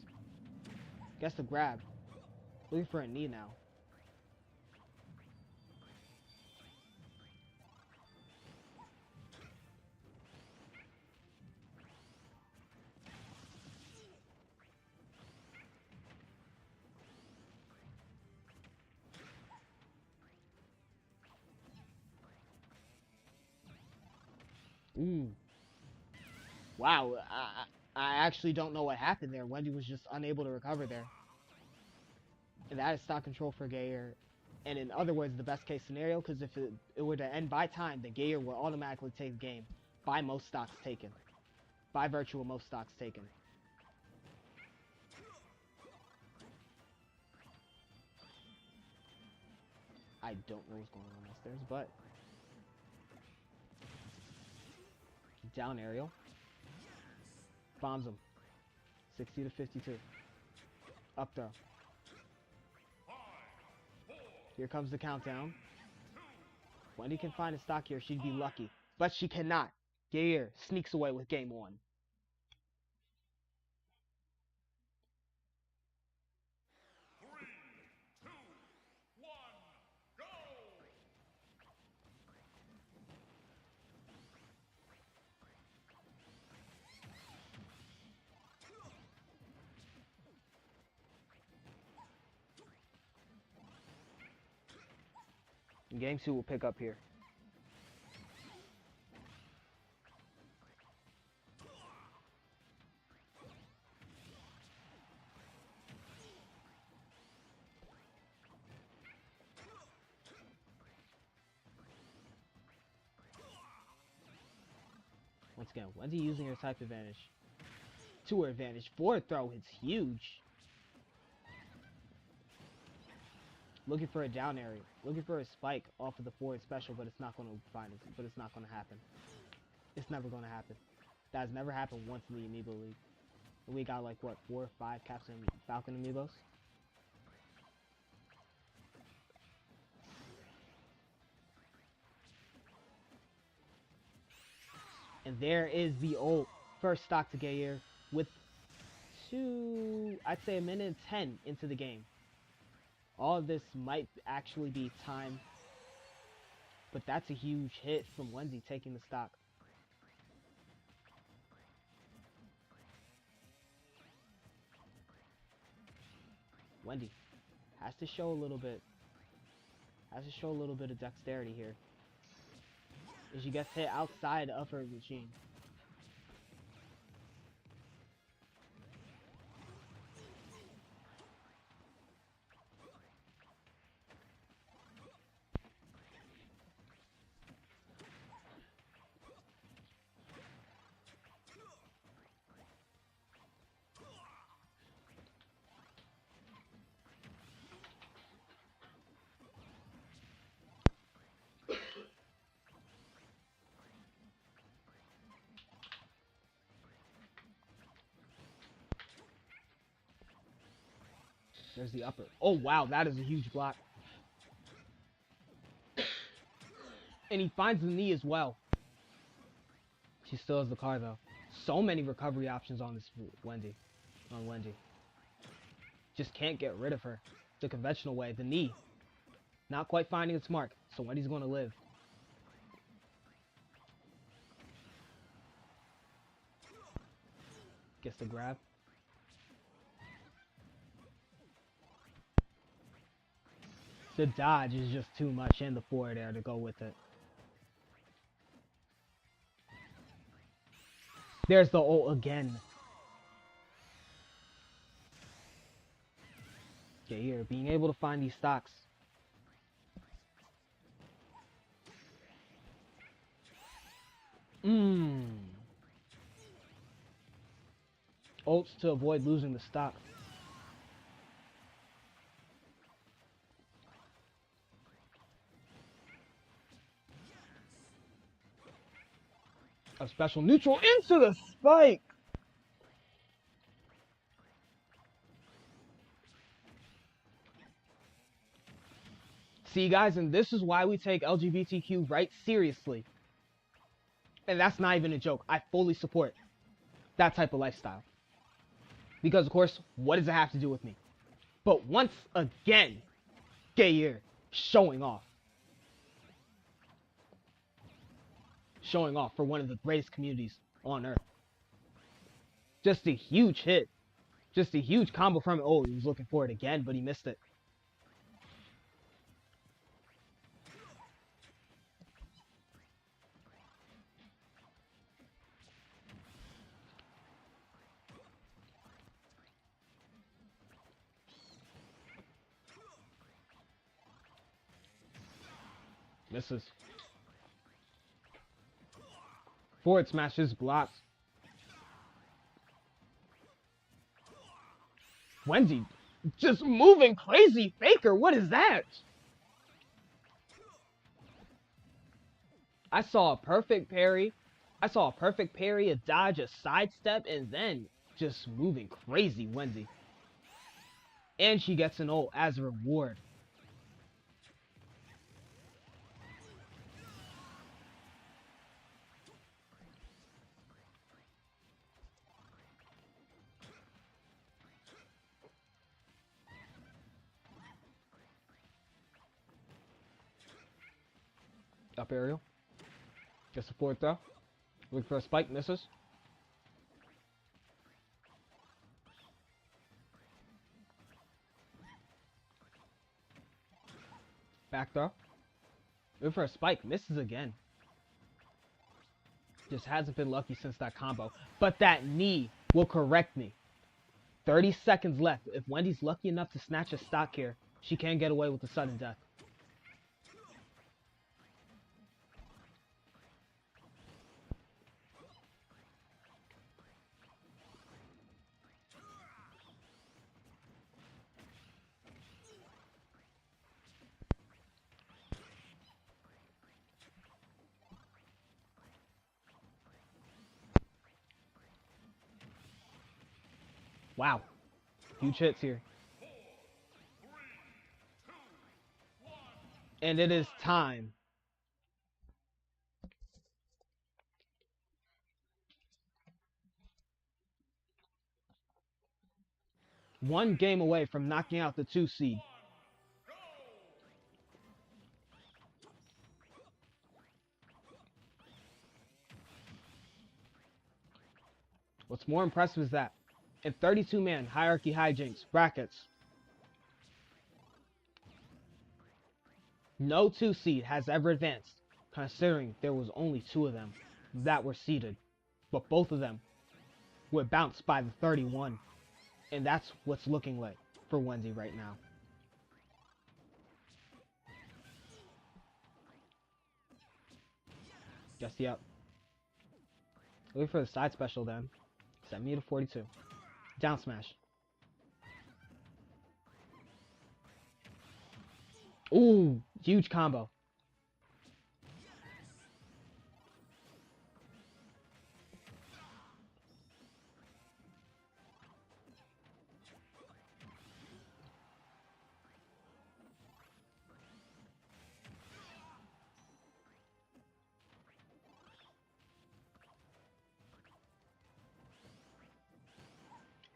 Gets the grab. Looking for a knee now. Ooh. Wow. I actually don't know what happened there. Wendy was just unable to recover there. And that is stock control for Gayer. And in other words, the best case scenario, because if it were to end by time, then Gayer will automatically take the game by most stocks taken. By virtue of most stocks taken. I don't know what's going on upstairs, but down aerial. Bombs him. 60 to 52. Up throw. Here comes the countdown. Wendy can find a stock here. She'd be lucky. But she cannot. Gayer sneaks away with game one. And game two will pick up here. Once again, Wendy using her type advantage to her advantage. Forward throw hits huge. Looking for a down area. Looking for a spike off of the forward special, but it's not going to find it. But it's not going to happen. It's never going to happen. That has never happened once in the Amiibo League. And we got like, what, 4 or 5 Captain Falcon Amiibos? And there is the old first stock to Gayer with I'd say a minute and 10 into the game. All of this might actually be time, but that's a huge hit from Wendy taking the stock. Wendy has to show a little bit. Has to show a little bit of dexterity here. As she gets hit outside of her machine. There's the upper. Oh, wow, that is a huge block. And he finds the knee as well. She still has the car, though. So many recovery options on this Wendy. On Wendy. Just can't get rid of her. The conventional way. The knee. Not quite finding its mark. So Wendy's going to live. Gets the grab. The dodge is just too much and the forward air to go with it. There's the ult again. Okay, here, being able to find these stocks. Ults to avoid losing the stock. A special neutral into the spike. See, guys, and this is why we take LGBTQ rights seriously. And that's not even a joke. I fully support that type of lifestyle. Because, of course, what does it have to do with me? But once again, Gayer showing off. Showing off for one of the greatest communities on Earth. Just a huge hit. Just a huge combo from it. Oh, he was looking for it again, but he missed it. Misses. Forward smash is blocked. Wendy just moving crazy. Faker, what is that? I saw a perfect parry. A dodge, a sidestep, and then just moving crazy, Wendy. And she gets an ult as a reward. Up aerial. Gets the forward throw. Looking for a spike, misses. Back throw. Looking for a spike, misses again. Just hasn't been lucky since that combo. But that knee will correct me. 30 seconds left. If Wendy's lucky enough to snatch a stock here, she can get away with the sudden death. Wow. Huge hits here. And it is time. One game away from knocking out the 2 seed. What's more impressive is that in 32-man hierarchy hijinks brackets, no 2 seed has ever advanced, considering there was only 2 of them that were seeded. But both of them were bounced by the 31. And that's what's looking like for Wendy right now. Just the up. Looking for the side special then. Set me to 42. Down smash. Ooh, huge combo.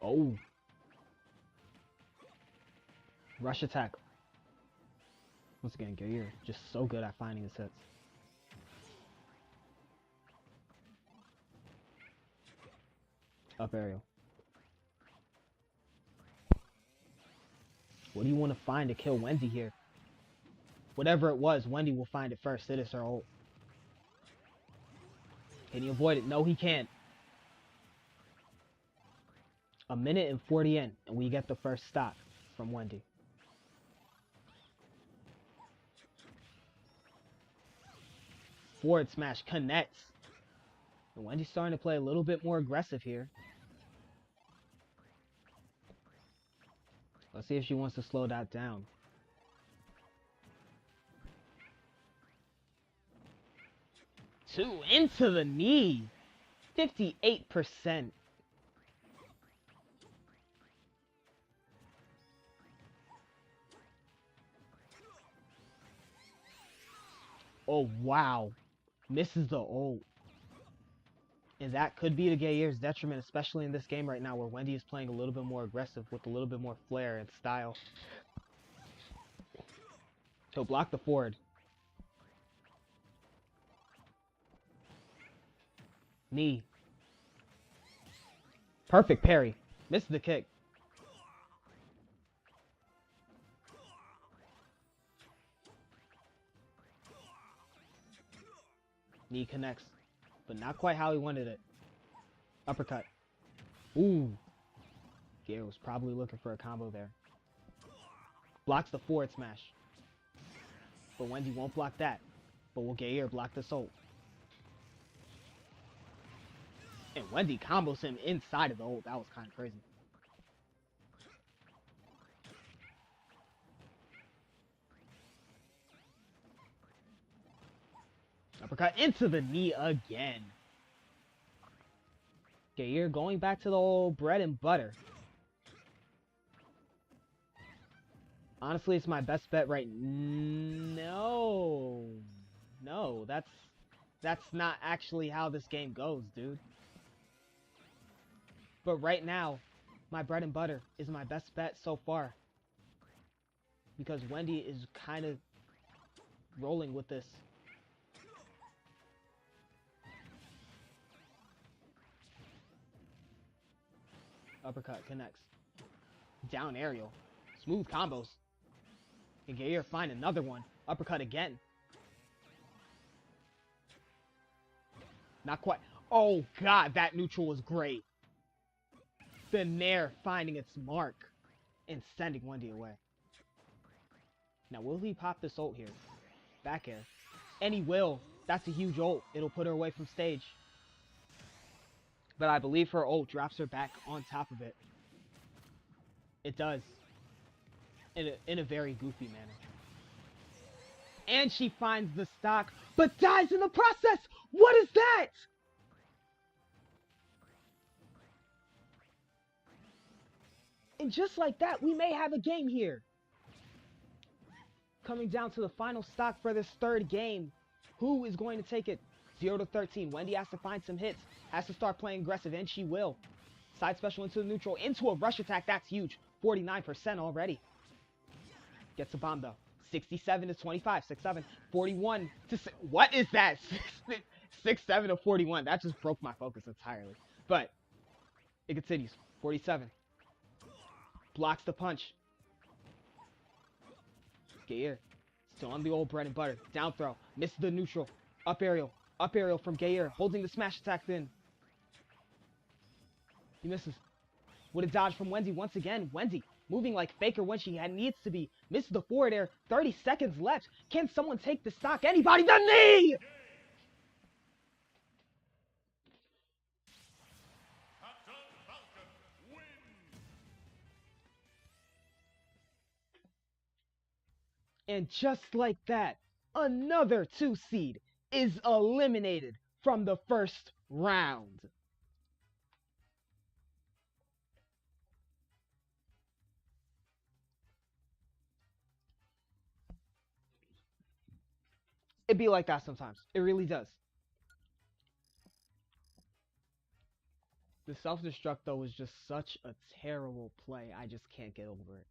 Oh. Rush attack. Once again, Gear just so good at finding his hits. Up aerial. What do you want to find to kill Wendy here? Whatever it was, Wendy will find it first. It is her ult. Can he avoid it? No, he can't. A minute and 40 in, and we get the first stop from Wendy. Forward smash connects. And Wendy's starting to play a little bit more aggressive here. Let's see if she wants to slow that down. Two into the knee. 58%. Oh, wow. Misses the ult. And that could be to Gaier's detriment, especially in this game right now where Wendy is playing a little bit more aggressive with a little bit more flair and style. He'll block the forward. Knee. Perfect parry. Missed the kick. Knee connects. But not quite how he wanted it. Uppercut. Ooh. Gair was probably looking for a combo there. Blocks the forward smash. But Wendy won't block that. But will Gayer block the ult? And Wendy combos him inside of the ult. That was kind of crazy. Uppercut into the knee again. Gayer going back to the old bread and butter. Honestly, it's my best bet right now. No, that's not actually how this game goes, dude. But right now, my bread and butter is my best bet so far. Because Wendy is kind of rolling with this. Uppercut connects. Down aerial. Smooth combos. And Gayer find another one. Uppercut again. Not quite. Oh god, that neutral was great. The Nair finding its mark and sending Wendy away. Now will he pop this ult here? Back air. And he will. That's a huge ult. It'll put her away from stage. But I believe her ult drops her back on top of it. It does. In a very goofy manner. And she finds the stock, but dies in the process! What is that? And just like that, we may have a game here. Coming down to the final stock for this third game. Who is going to take it? 0-13. Wendy has to find some hits. Has to start playing aggressive, and she will. Side special into the neutral, into a rush attack. That's huge. 49% already. Gets a bomb, though. 67 to 25. 6-7. 41 to... What is that? 6-7 to 41. That just broke my focus entirely. But it continues. 47. Blocks the punch. Gayer. Still on the old bread and butter. Down throw. Misses the neutral. Up aerial. Up aerial from Gayer. Holding the smash attack in. He misses. With a dodge from Wendy once again. Wendy moving like Faker when she needs to be. Misses the forward air. 30 seconds left. Can someone take the stock? Anybody? The knee! And just like that, another 2 seed is eliminated from the first round. It be like that sometimes. It really does. The self-destruct, though, was just such a terrible play. I just can't get over it.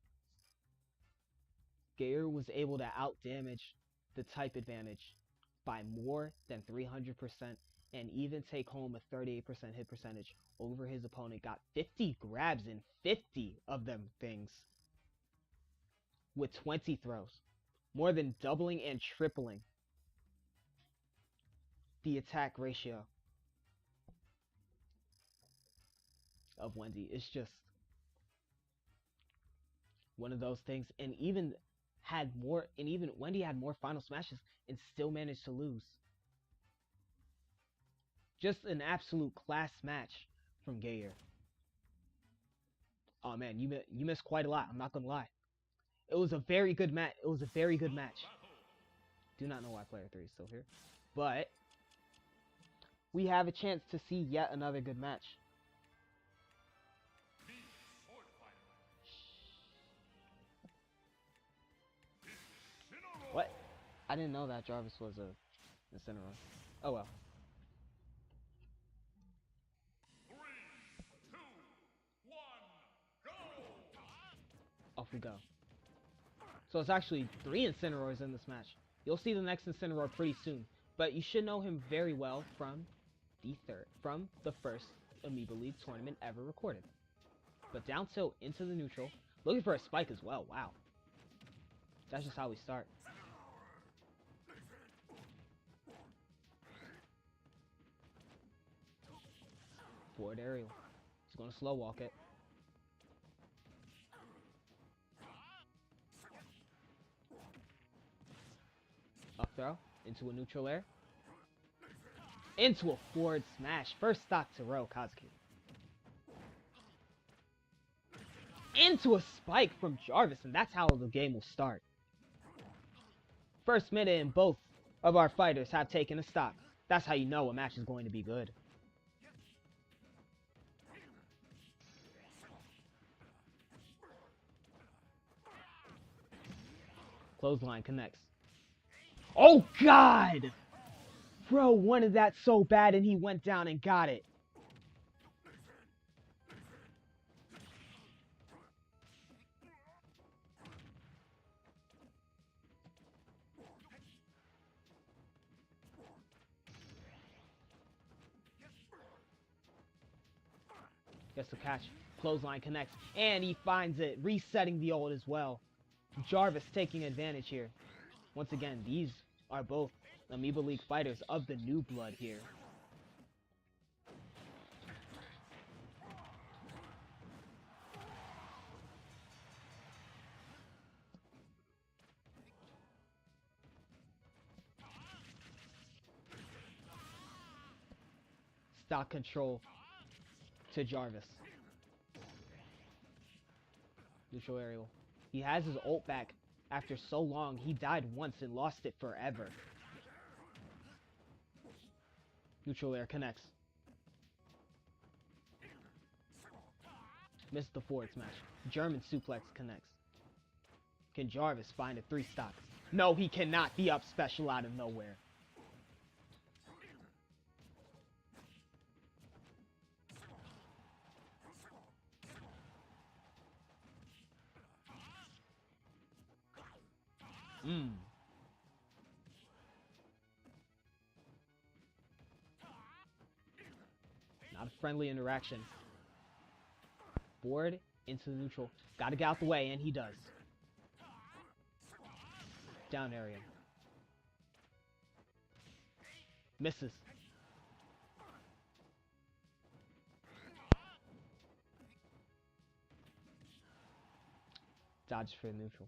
Gayer was able to out-damage the type advantage by more than 300% and even take home a 38% hit percentage over his opponent. Got 50 grabs in 50 of them things with 20 throws. More than doubling and tripling the attack ratio of Wendy. It's just one of those things. And even Wendy had more final smashes and still managed to lose. Just an absolute class match from Gayer. Oh man, you missed quite a lot. I'm not gonna lie. It was a very good match. It was a very good match. Do not know why player 3 is still here, but we have a chance to see yet another good match. What? I didn't know that Jarvis was a Incineroar. Oh well. 3, 2, 1, go! Off we go. So it's actually 3 Incineroars in this match. You'll see the next Incineroar pretty soon, but you should know him very well from the first Amiibo League tournament ever recorded. But down tilt into the neutral, looking for a spike as well. Wow. That's just how we start. Forward aerial. He's going to slow walk it. Up throw Into a neutral air. Into a forward smash. First stock to Ro Kazuki. Into a spike from Jarvis, and that's how the game will start. First minute and both of our fighters have taken a stock. That's how you know a match is going to be good. Clothesline connects. Oh, God! Bro wanted that so bad, and he went down and got it. Gets the catch. Clothesline connects, and he finds it, resetting the ult as well. Jarvis taking advantage here. Once again, these are both Amiibo League fighters of the new blood here. Stock control to Jarvis. Neutral aerial. He has his ult back after so long. He died once and lost it forever. Neutral air connects. Missed the forward smash. German suplex connects. Can Jarvis find a 3 stock? No, he cannot. The up special out of nowhere. Not a friendly interaction. Forward into the neutral. Gotta get out the way, and he does. Down area. Misses. Dodge for the neutral.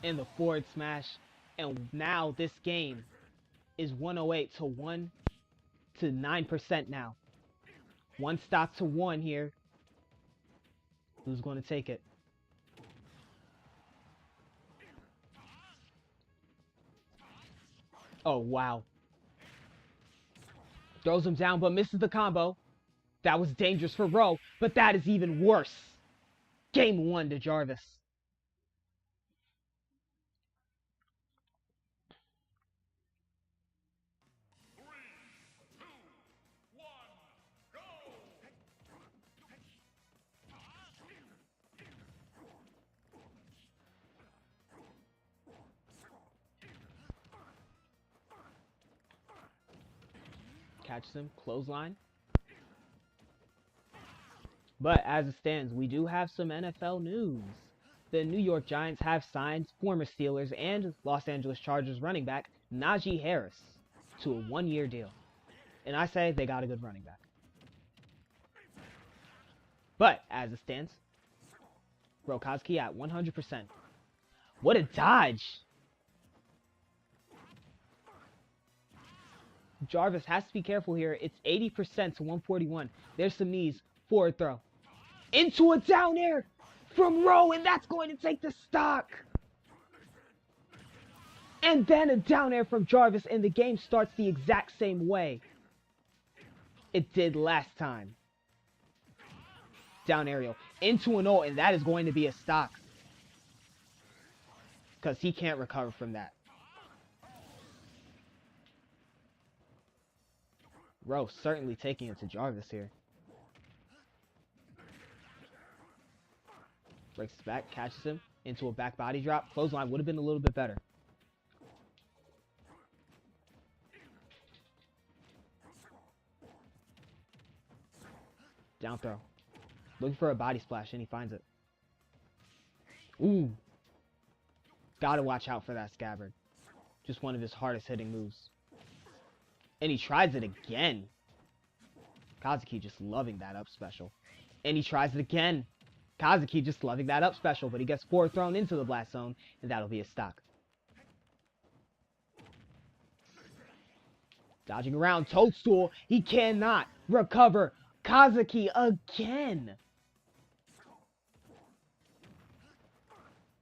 And the forward smash. And now this game is 108 to 1 to 9% now. 1 stock to 1 here. Who's going to take it? Oh, wow. Throws him down, but misses the combo. That was dangerous for Ro, but that is even worse. Game 1 to Jarvis. Catches him, clothesline. But as it stands, we do have some NFL news. The New York Giants have signed former Steelers and Los Angeles Chargers running back Najee Harris to a 1-year deal. And I say they got a good running back. But as it stands, Ro Kazuki at 100%. What a dodge! Jarvis has to be careful here. It's 80% to 141. There's some knees. Forward throw. Into a down air from Ro, and that's going to take the stock. And then a down air from Jarvis, and the game starts the exact same way it did last time. Down aerial. Into an ult, and that is going to be a stock. Because he can't recover from that. Ro certainly taking it to Jarvis here. Breaks his back, catches him into a back body drop. Clothesline would have been a little bit better. Down throw. Looking for a body splash, and he finds it. Ooh. Gotta watch out for that scabbard. Just one of his hardest hitting moves. And he tries it again. Kazuki just loving that up special. And he tries it again. Kazuki just loving that up special, but he gets 4 thrown into the blast zone, and that'll be a stock. Dodging around Toadstool, he cannot recover. Kazuki again.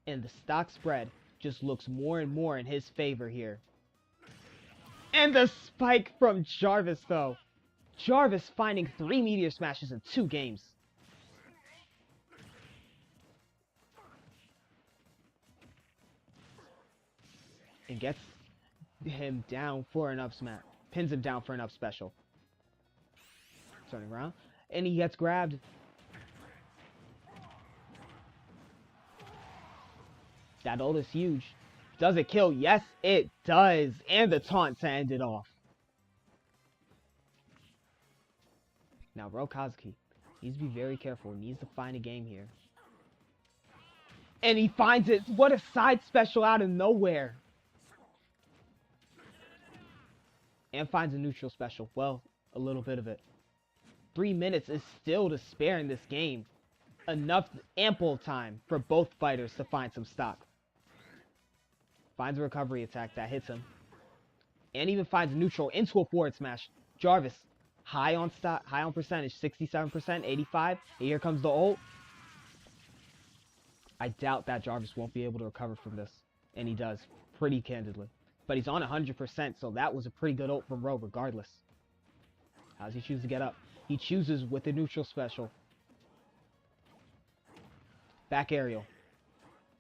And the stock spread just looks more and more in his favor here. And the spike from Jarvis, though. Jarvis finding 3 Meteor Smashes in 2 games. And gets him down for an up smash. Pins him down for an up special. Turning around. And he gets grabbed. That ult is huge. Does it kill? Yes, it does. And the taunt to end it off. Now, Kazuki needs to be very careful. Needs to find a game here. And he finds it. What a side special out of nowhere. And finds a neutral special. Well, a little bit of it. 3 minutes is still to spare in this game. Enough, ample time for both fighters to find some stock. Finds a recovery attack that hits him. And even finds a neutral into a forward smash. Jarvis, high on stock, high on percentage, 67%, 85. And here comes the ult. I doubt that Jarvis won't be able to recover from this. And he does, pretty candidly. But he's on 100%, so that was a pretty good ult from Ro regardless. How does he choose to get up? He chooses with the neutral special. Back aerial.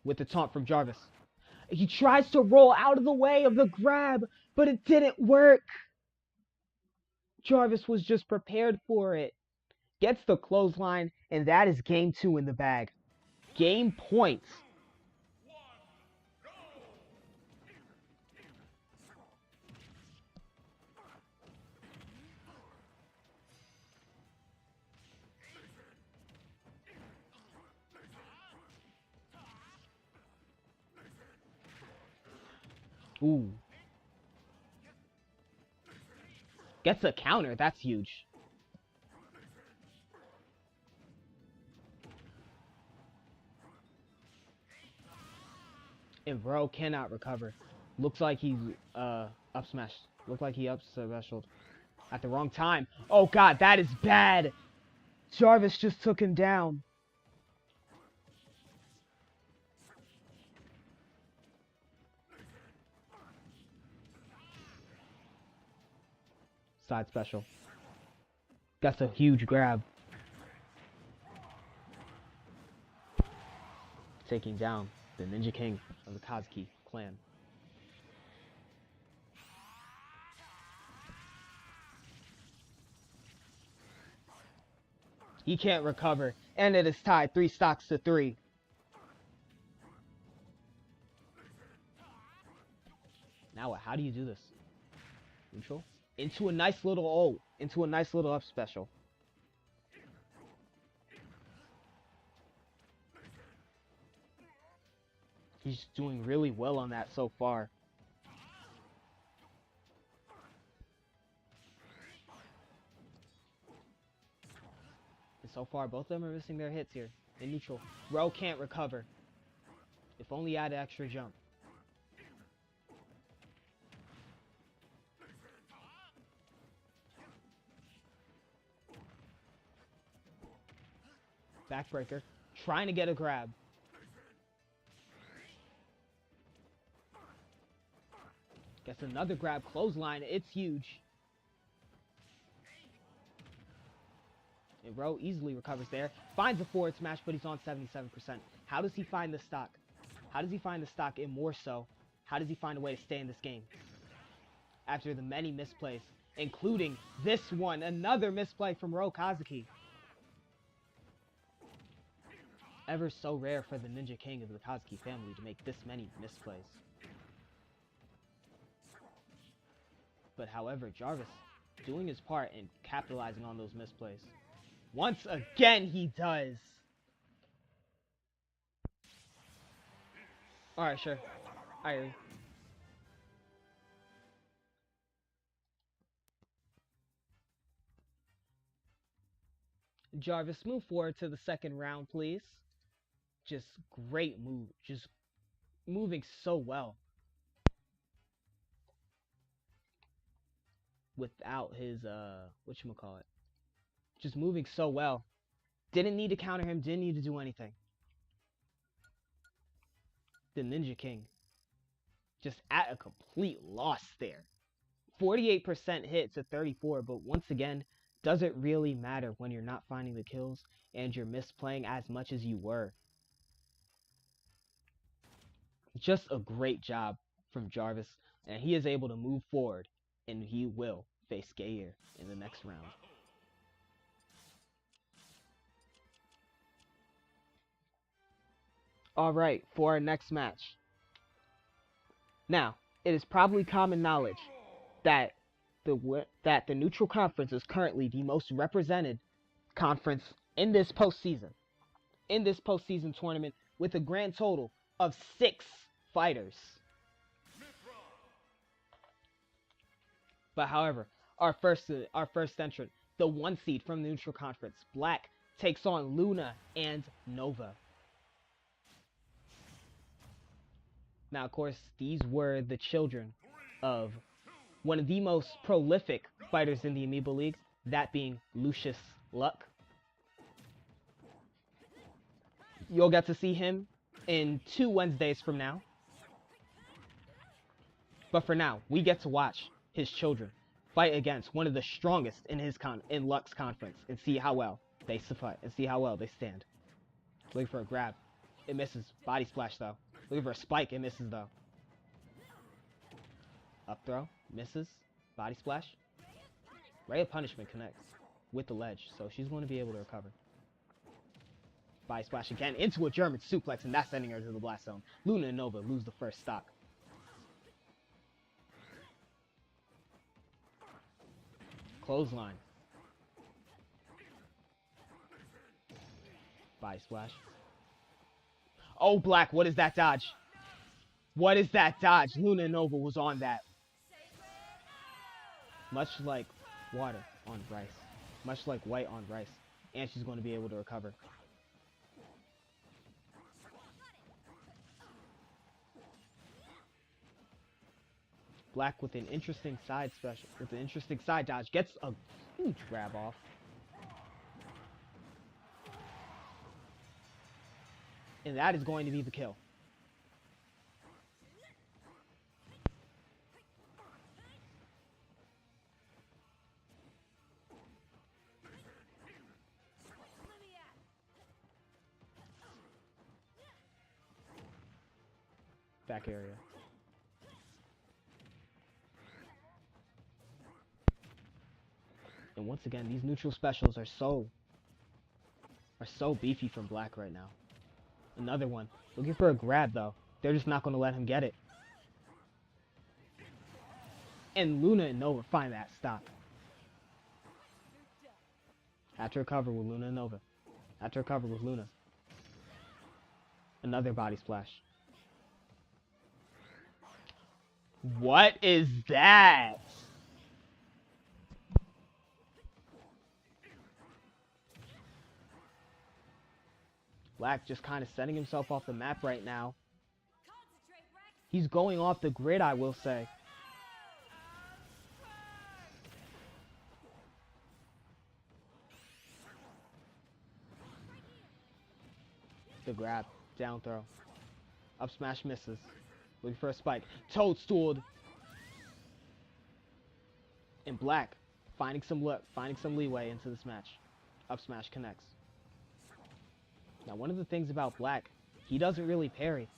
With the taunt from Jarvis. He tries to roll out of the way of the grab, but it didn't work. Jarvis was just prepared for it. Gets the clothesline, and that is game 2 in the bag. Game points. Ooh. Gets a counter. That's huge. And Ro cannot recover. Looks like he's up smashed. Looks like he up specialed at the wrong time. Oh god, that is bad. Jarvis just took him down. Side special. That's a huge grab. Taking down the Ninja King of the Kazuki clan. He can't recover. And it is tied 3 stocks to 3. Now what? How do you do this? Neutral? Into a nice little ult. Into a nice little up special. He's doing really well on that so far. And so far, both of them are missing their hits here. In neutral. Ro can't recover. If only he had an extra jump. Backbreaker. Trying to get a grab. Gets another grab. Clothesline. It's huge. And Ro easily recovers there. Finds a forward smash, but he's on 77%. How does he find the stock? How does he find the stock? And more so, how does he find a way to stay in this game? After the many misplays, including this one. Another misplay from Ro Kazuki. Ever so rare for the Ninja King of the Kazuki family to make this many misplays. But however, Jarvis doing his part and capitalizing on those misplays. Once again, he does. Alright, sure. I agree. Jarvis, move forward to the second round, please. Just great move. Just moving so well. Without his, whatchamacallit. Just moving so well. Didn't need to counter him. Didn't need to do anything. The Ninja King. Just at a complete loss there. 48% hit to 34, but once again, does it really matter when you're not finding the kills and you're misplaying as much as you were? Just a great job from Jarvis, and he is able to move forward, and he will face Gayer in the next round. Alright, for our next match. Now, it is probably common knowledge that the Neutral Conference is currently the most represented conference in this postseason. In this postseason tournament, with a grand total of 6 fighters. But however, our first entrant, the 1 seed from the Neutral Conference, Black, takes on Luna and Nova. Now, of course, these were the children of one of the most prolific fighters in the Amiibo League, that being Lucius Luck. You'll get to see him in 2 Wednesdays from now. But for now, we get to watch his children fight against one of the strongest in Luck's conference and see how well they fight and see how well they stand. Looking for a grab. It misses. Body splash though. Looking for a spike. It misses though. Up throw. Misses. Body splash. Ray of Punishment connects with the ledge, so she's going to be able to recover. Body splash again into a German suplex, and that's sending her to the blast zone. Luna and Nova lose the first stock. Clothesline. Body splash. Oh, Black, what is that dodge? What is that dodge? Luna and Nova was on that. Much like water on rice. Much like white on rice. And she's going to be able to recover. Black with an interesting side special. With an interesting side dodge. Gets a huge grab off. And that is going to be the kill. Back area. And once again, these neutral specials are so beefy from Black right now. Another one. Looking for a grab, though. They're just not going to let him get it. And Luna and Nova find that stop. Have to recover with Luna and Nova. Have to recover with Luna. Another body splash. What is that? Black just kind of setting himself off the map right now. He's going off the grid, I will say. The grab, down throw. Up smash misses. Looking for a spike. Toadstooled. And Black finding some leeway into this match. Up smash connects. Now, one of the things about Black, he doesn't really parry.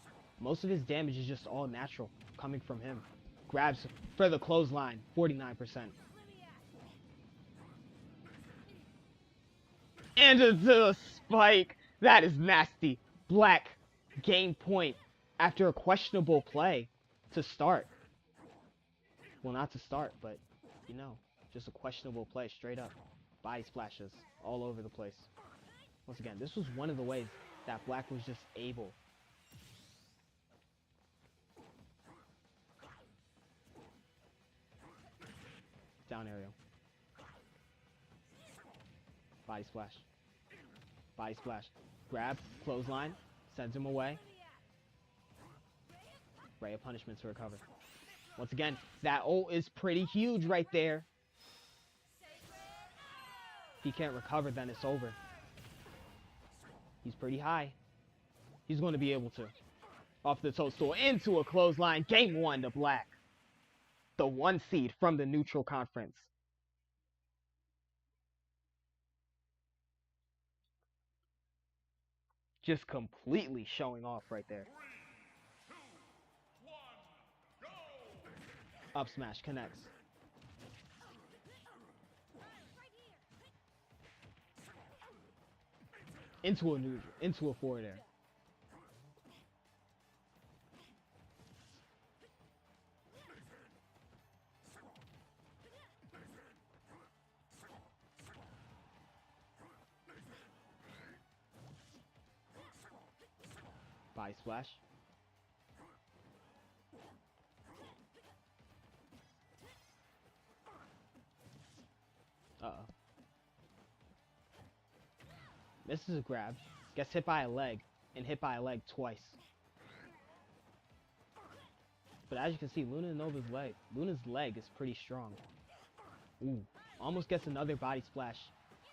Most of his damage is just all natural, coming from him. Grabs for the clothesline, 49%. And a spike. That is nasty. Black gained point after a questionable play to start. Well, not to start, but, you know, just a questionable play straight up. Body splashes all over the place. Once again, this was one of the ways that Black was just able down aerial. Body splash. Body splash. Grab, clothesline, sends him away. Ray of punishment to recover. Once again, that ult is pretty huge right there. If he can't recover, then it's over. He's pretty high. He's going to be able to. Off the toadstool into a clothesline. Game 1 to Black. The 1 seed from the neutral conference. Just completely showing off right there. 3, 2, 1, go! Up smash connects. Into a neutral, into a forward air. Body splash. Uh-oh. Misses a grab. Gets hit by a leg. And hit by a leg twice. But as you can see, Luna's leg is pretty strong. Ooh. Almost gets another body splash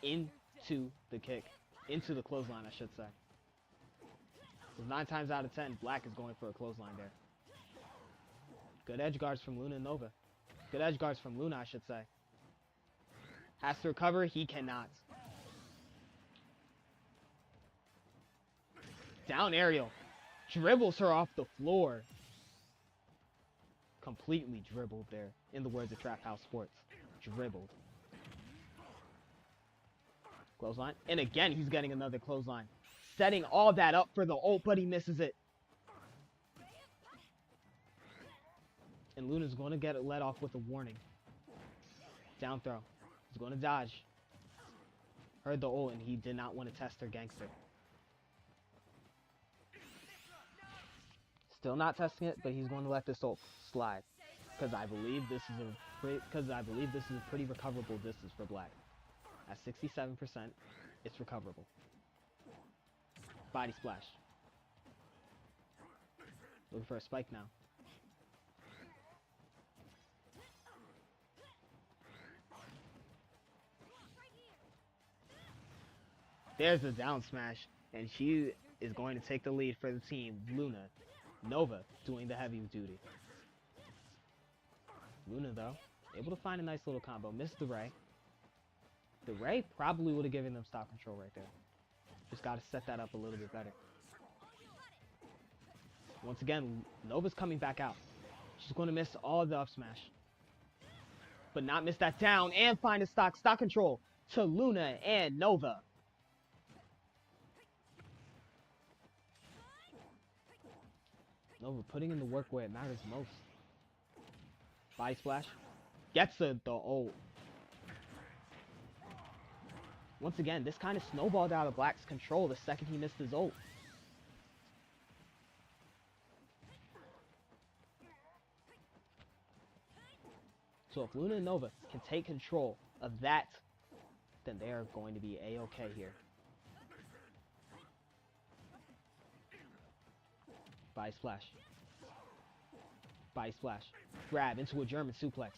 into the kick. Into the clothesline, I should say. 'Cause 9 times out of 10, Black is going for a clothesline there. Good edge guards from Luna and Nova. Good edge guards from Luna, I should say. Has to recover. He cannot. Down aerial. Dribbles her off the floor. Completely dribbled there. In the words of Trap House Sports. Dribbled. Clothesline. And again, he's getting another clothesline. Setting all that up for the ult, but he misses it. And Luna's going to get it let off with a warning. Down throw. He's going to dodge. Heard the ult, and he did not want to test her gangster. Still not testing it, but he's going to let this ult slide. Because I believe this is a pretty recoverable distance for Black. At 67%, it's recoverable. Body splash. Looking for a spike now. There's a down smash, and she is going to take the lead for the team. Luna. Nova doing the heavy duty. Luna, though, able to find a nice little combo. Missed the Ray. The Ray probably would have given them stock control right there. Just got to set that up a little bit better. Once again, Nova's coming back out. She's going to miss all of the up smash. But not miss that down and find a stock control to Luna and Nova. Nova putting in the work where it matters most. Body splash. Gets the ult. Once again, this kind of snowballed out of Black's control the second he missed his ult. So if Luna and Nova can take control of that, then they are going to be A-okay here. Body splash. Body splash. Grab into a German suplex.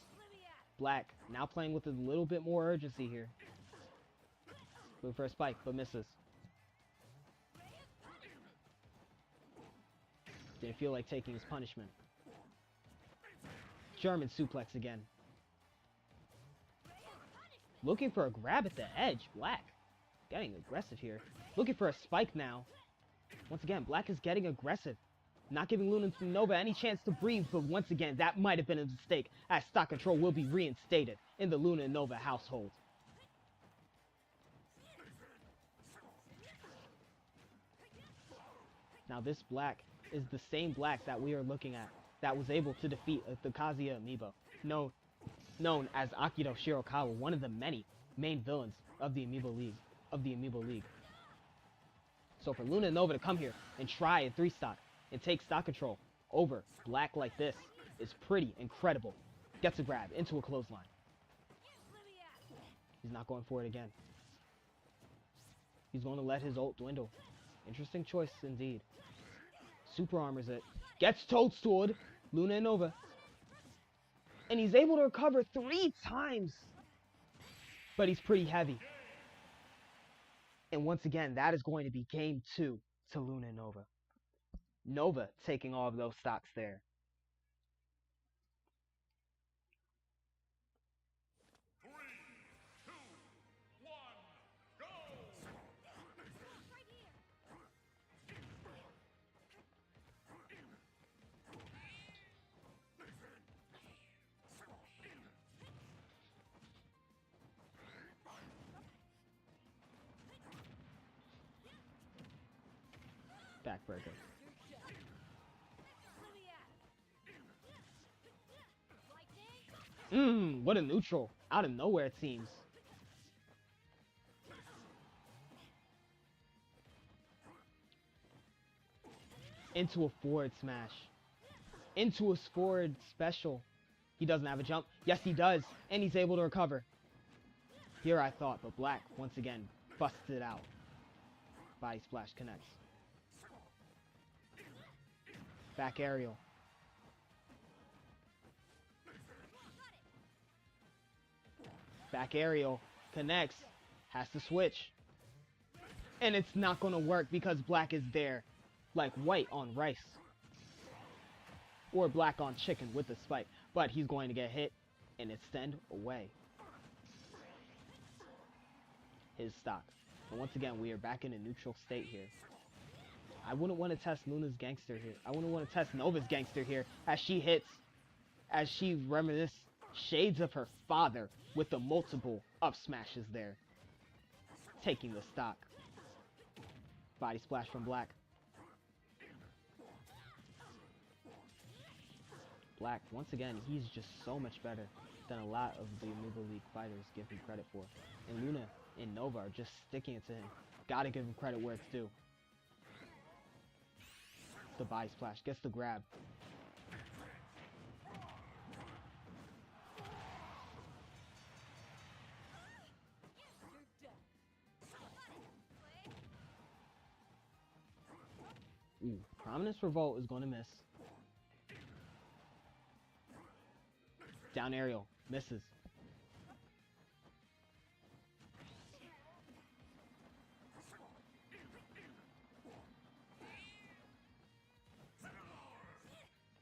Black now playing with a little bit more urgency here. Looking for a spike, but misses. Didn't feel like taking his punishment. German suplex again. Looking for a grab at the edge. Black getting aggressive here. Looking for a spike now. Once again, Black is getting aggressive. Not giving Luna and Nova any chance to breathe, but once again, that might have been a mistake, as stock control will be reinstated in the Luna and Nova household. Now this Black is the same Black that we are looking at, that was able to defeat the Kazuya Amiibo, known as Akito Shirokawa, one of the many main villains of the Amiibo League. So for Luna and Nova to come here and try a 3-stock and take stock control over Black like this is pretty incredible. Gets a grab into a clothesline. He's not going for it again. He's going to let his ult dwindle. Interesting choice indeed. Super armors it. Gets toadstooled. Luna and Nova. And he's able to recover 3 times. But he's pretty heavy. And once again, that is going to be game 2 to Luna and Nova. Nova taking all of those stocks there. Backbreaker. What a neutral. Out of nowhere it seems. Into a forward smash. Into a forward special. He doesn't have a jump. Yes, he does. And he's able to recover. Here I thought, but Black, once again, busts it out. Body splash connects. Back aerial. Back aerial. Connects. Has to switch. And it's not going to work because Black is there. Like white on rice. Or black on chicken with the spike. But he's going to get hit and extend away his stock. And once again, we are back in a neutral state here. I wouldn't want to test Luna's gangster here. I wouldn't want to test Nova's gangster here as she hits, as she reminisces shades of her father with the multiple up smashes there. Taking the stock. Body splash from Black. Black, once again, he's just so much better than a lot of the Amiibo League fighters give him credit for. And Luna and Nova are just sticking it to him. Gotta give him credit where it's due. The body splash, gets the grab. Ooh, Prominence Revolt is going to miss. Down aerial, misses.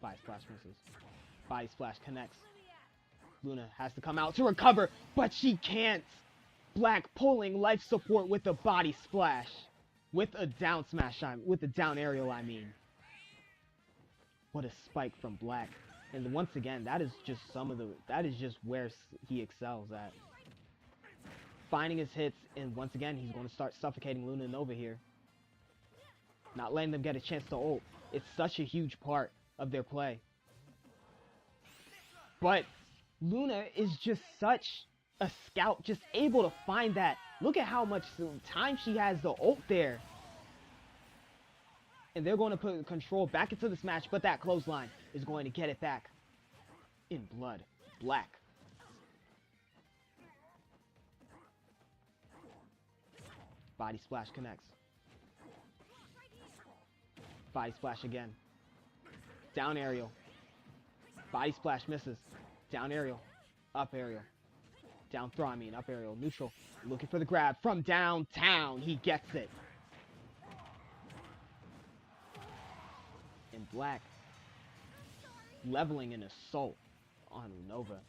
Body splash misses. Body splash connects. Luna has to come out to recover, but she can't. Black pulling life support with a body splash. With a down smash, with a down aerial, I mean. What a spike from Black. And once again, that is just that is just where he excels at. Finding his hits, and once again, he's going to start suffocating Luna and Nova here. Not letting them get a chance to ult. It's such a huge part of their play. But Luna is just such a scout, just able to find that. Look at how much time she has the ult there. And they're going to put control back into the smash, but that clothesline is going to get it back in blood. Black. Body splash connects. Body splash again. Down aerial. Body splash misses. Down aerial. Up aerial. Down throw, I mean up aerial. Neutral. Looking for the grab from downtown. He gets it. And Black leveling an assault on Nova.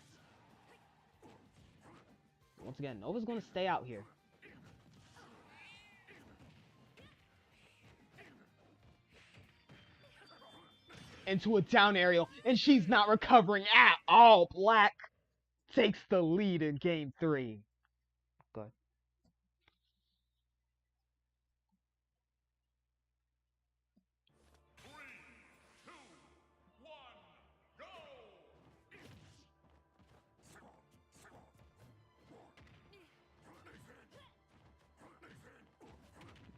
Once again, Nova's going to stay out here. Into a down aerial, and she's not recovering at all. Black takes the lead in game 3. Go ahead.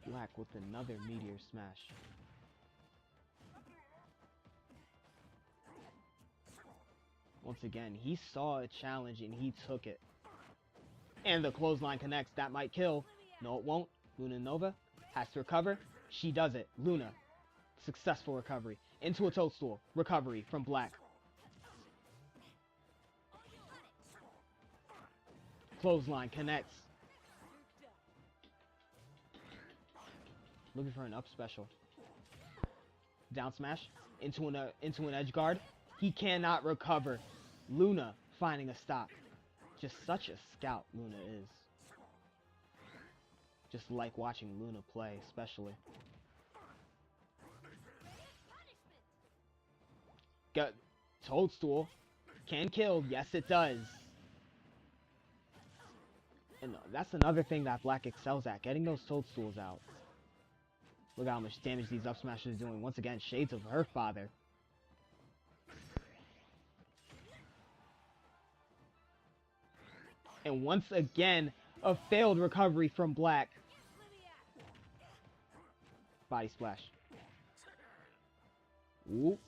Black with another meteor smash. Once again, he saw a challenge and he took it. And the clothesline connects. That might kill. No, it won't. Luna Nova has to recover. She does it. Luna, successful recovery. Into a toadstool. Recovery from Black. Clothesline connects. Looking for an up special. Down smash. Into an edge guard. He cannot recover. Luna finding a stop. Just such a scout Luna is. Just like watching Luna play, especially. Got toadstool. Can kill. Yes, it does. And that's another thing that Black excels at. Getting those toadstools out. Look how much damage these up smashes are doing. Once again, shades of her father. And once again, a failed recovery from Black. Body splash. Whoop.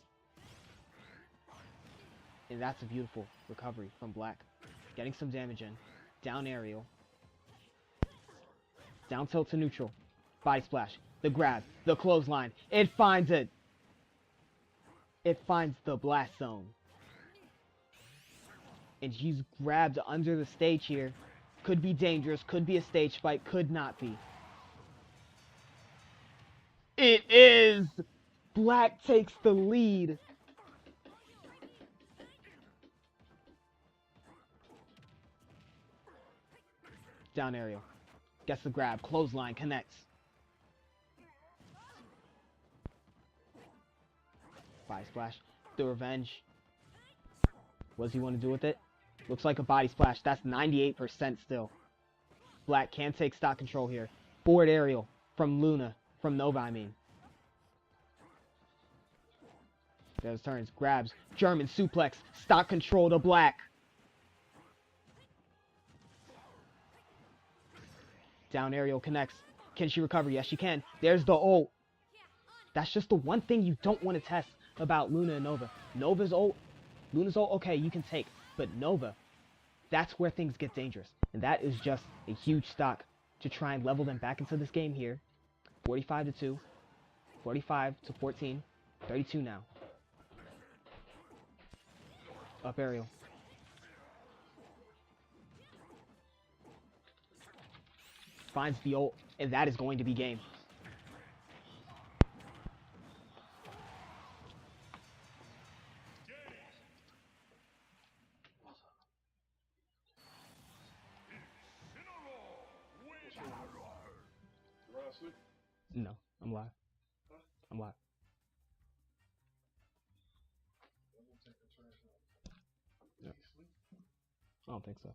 And that's a beautiful recovery from Black. Getting some damage in. Down aerial. Down tilt to neutral. Body splash. The grab. The clothesline. It finds it. It finds the blast zone. And she's grabbed under the stage here. Could be dangerous. Could be a stage fight. Could not be. It is! Black takes the lead. Down aerial. Gets the grab. Clothesline connects. Body splash. The revenge. What does he want to do with it? Looks like a body splash. That's 98% still. Black can take stock control here. Forward aerial from Luna. From Nova, I mean. There's turns. Grabs. German suplex. Stock control to Black. Down aerial connects. Can she recover? Yes, she can. There's the ult. That's just the one thing you don't want to test about Luna and Nova. Nova's ult. Luna's ult, okay, you can take. But Nova, that's where things get dangerous. And that is just a huge stock to try and level them back into this game here. 45-2. 45-14. 32 now. Up aerial. Finds the ult, and that is going to be game. No, I'm live. I'm live. Yeah. I don't think so.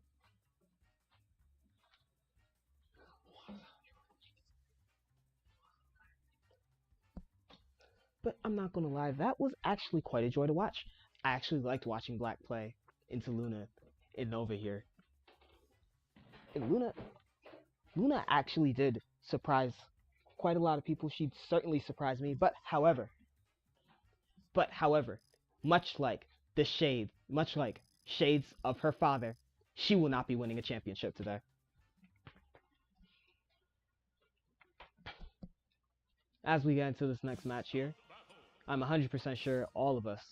But I'm not gonna lie, that was actually quite a joy to watch. I actually liked watching Black play into Luna and Nova here. And Luna actually did surprise quite a lot of people. She certainly surprised me. But however, much like shades of her father, she will not be winning a championship today. As we get into this next match here, I'm 100% sure all of us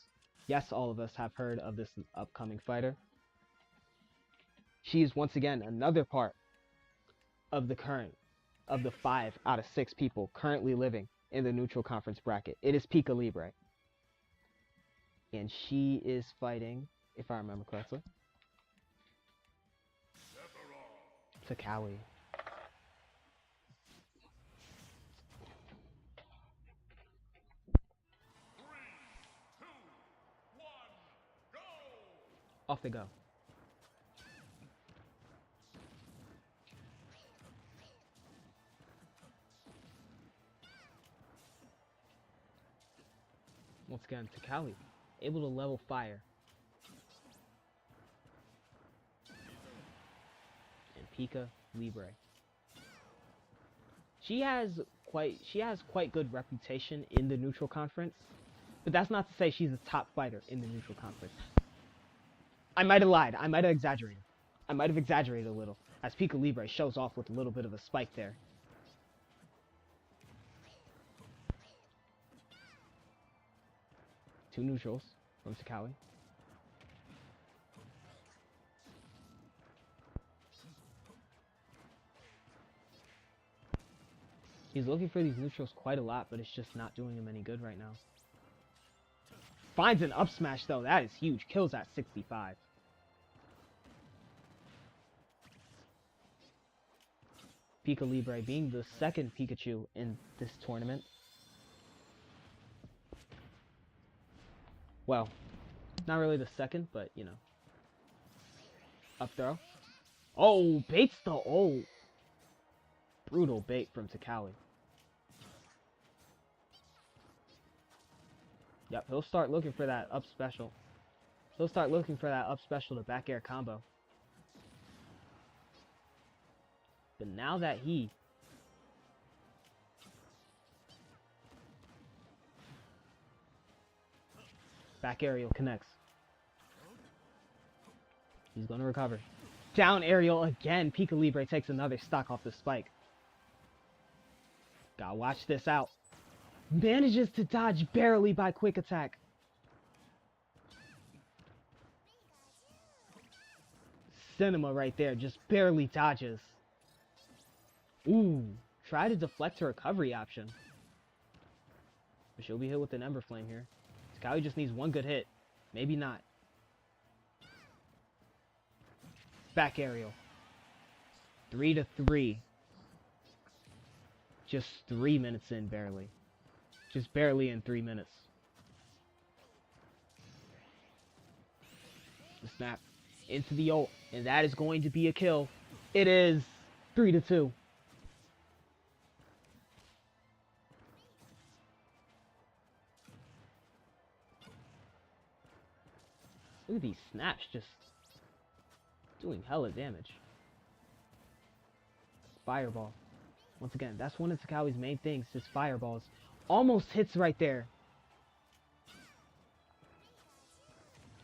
have heard of this upcoming fighter. She is once again another part of the 5 out of 6 people currently living in the neutral conference bracket. It is Pika Libre. And she is fighting, if I remember correctly, Takawi. Off they go. Once again, Takawi, able to level fire. And Pika Libre. She has quite good reputation in the neutral conference, but that's not to say she's a top fighter in the neutral conference. I might have lied. I might have exaggerated. I might have exaggerated a little, as Pika Libre shows off with a little bit of a spike there. Two neutrals from Takawi. He's looking for these neutrals quite a lot, but it's just not doing him any good right now. Finds an up smash though. That is huge. Kills at 65. Pika Libre being the second Pikachu in this tournament. Well, not really the second, but you know. Up throw. Oh, baits the ult. Brutal bait from Takawi. Yep, he'll start looking for that up special. He'll start looking for that up special to back air combo. But now that he back aerial connects, he's going to recover. Down aerial again. Pika Libre takes another stock off the spike. Gotta watch this out. Manages to dodge barely by quick attack. Cinema right there, just barely dodges. Ooh, try to deflect her recovery option. But she'll be hit with an Ember Flame here. Takawi just needs one good hit. Maybe not. Back aerial. 3-3. Just 3 minutes in, barely. Just barely in 3 minutes. The snap into the ult, and that is going to be a kill. It is 3-2. Look at these snaps just doing hella damage. Fireball. Once again, that's one of Takawi's main things, his fireballs. Almost hits right there.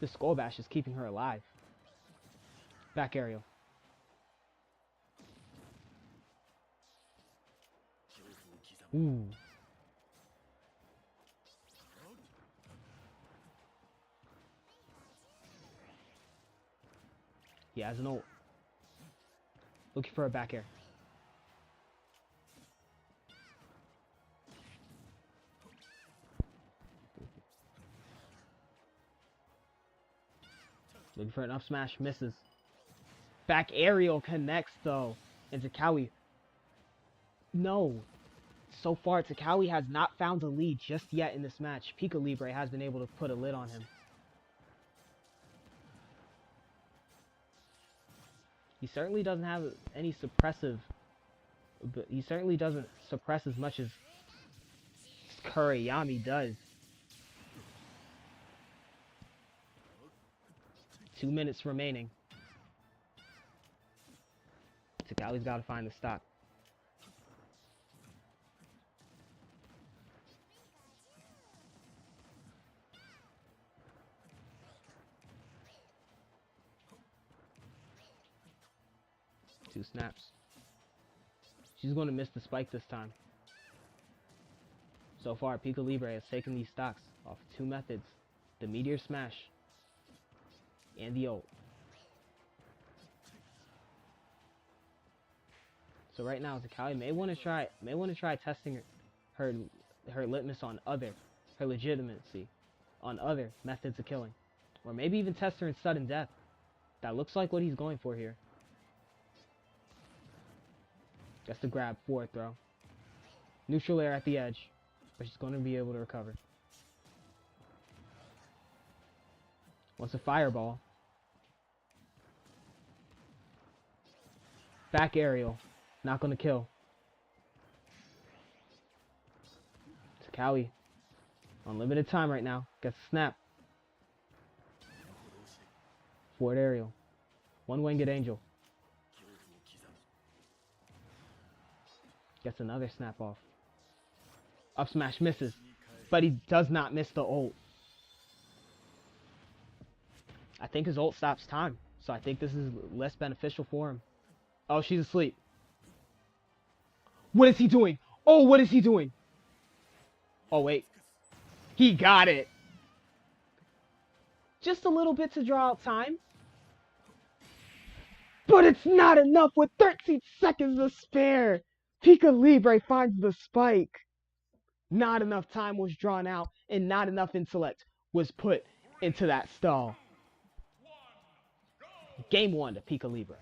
The Skull Bash is keeping her alive. Back aerial. Ooh. He has an ult. Looking for a back air. Looking for an up smash, misses. Back aerial connects though. And Takawi. No. So far, Takawi has not found a lead just yet in this match. Pika Libre has been able to put a lid on him. He certainly doesn't have any suppressive. But he certainly doesn't suppress as much as Kurayami does. 2 minutes remaining. Takawi's got to find the stock. Two snaps. She's going to miss the spike this time. So far, Pika Libre has taken these stocks off two methods. The Meteor Smash and the ult. So right now, Takawi may want to try testing her litmus on her legitimacy on other methods of killing, or maybe even test her in sudden death. That looks like what he's going for here. Gets the grab, forward throw. Neutral air at the edge, but she's going to be able to recover. Wants a fireball. Back aerial. Not going to kill. Takawi. On limited time right now. Gets a snap. Forward aerial. One winged angel. Gets another snap off. Up smash misses. But he does not miss the ult. I think his ult stops time. So I think this is less beneficial for him. Oh, she's asleep. What is he doing? Oh, what is he doing? Oh, wait. He got it. Just a little bit to draw out time. But it's not enough with 13 seconds to spare. Pika Libre finds the spike. Not enough time was drawn out, and not enough intellect was put into that stall. Game 1 to Pika Libre.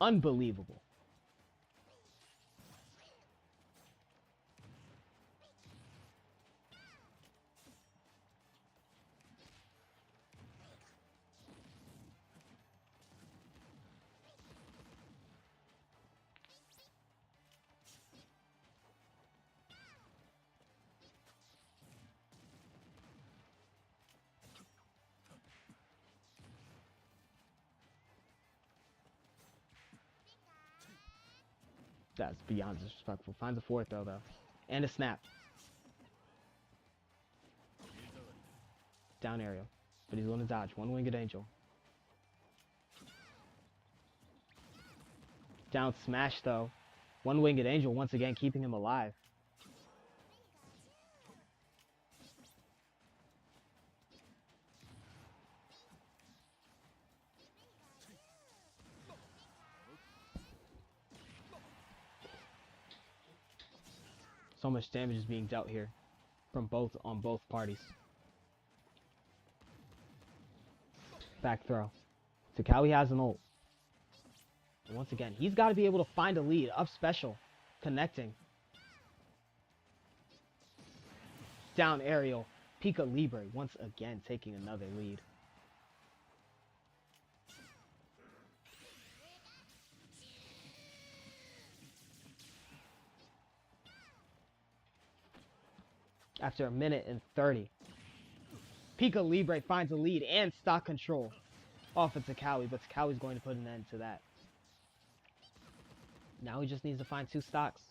Unbelievable. That's beyond disrespectful. Finds a fourth though. And a snap. Down aerial. But he's going to dodge. One-winged angel. Down smash though. One-winged angel once again keeping him alive. So much damage is being dealt here from on both parties. Back throw. Takawi has an ult. And once again, he's got to be able to find a lead. Up special. Connecting. Down aerial. Pika Libre once again taking another lead. After a minute and 30. Pika Libre finds a lead and stock control off of Takawi, but Takawi's going to put an end to that. Now he just needs to find 2 stocks.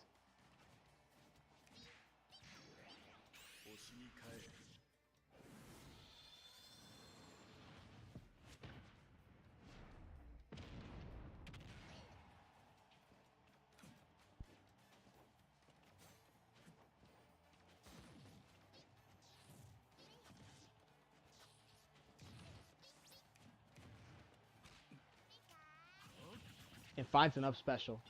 And finds an up special.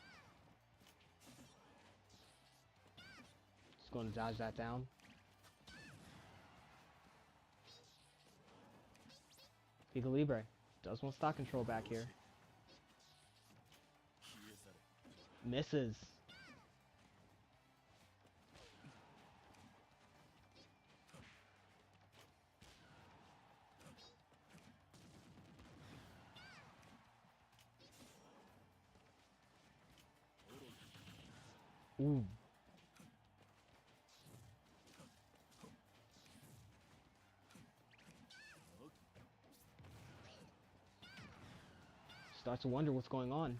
Just going to dodge that down. Pika Libre does want stock control back here. Misses. Ooh. Starts to wonder what's going on.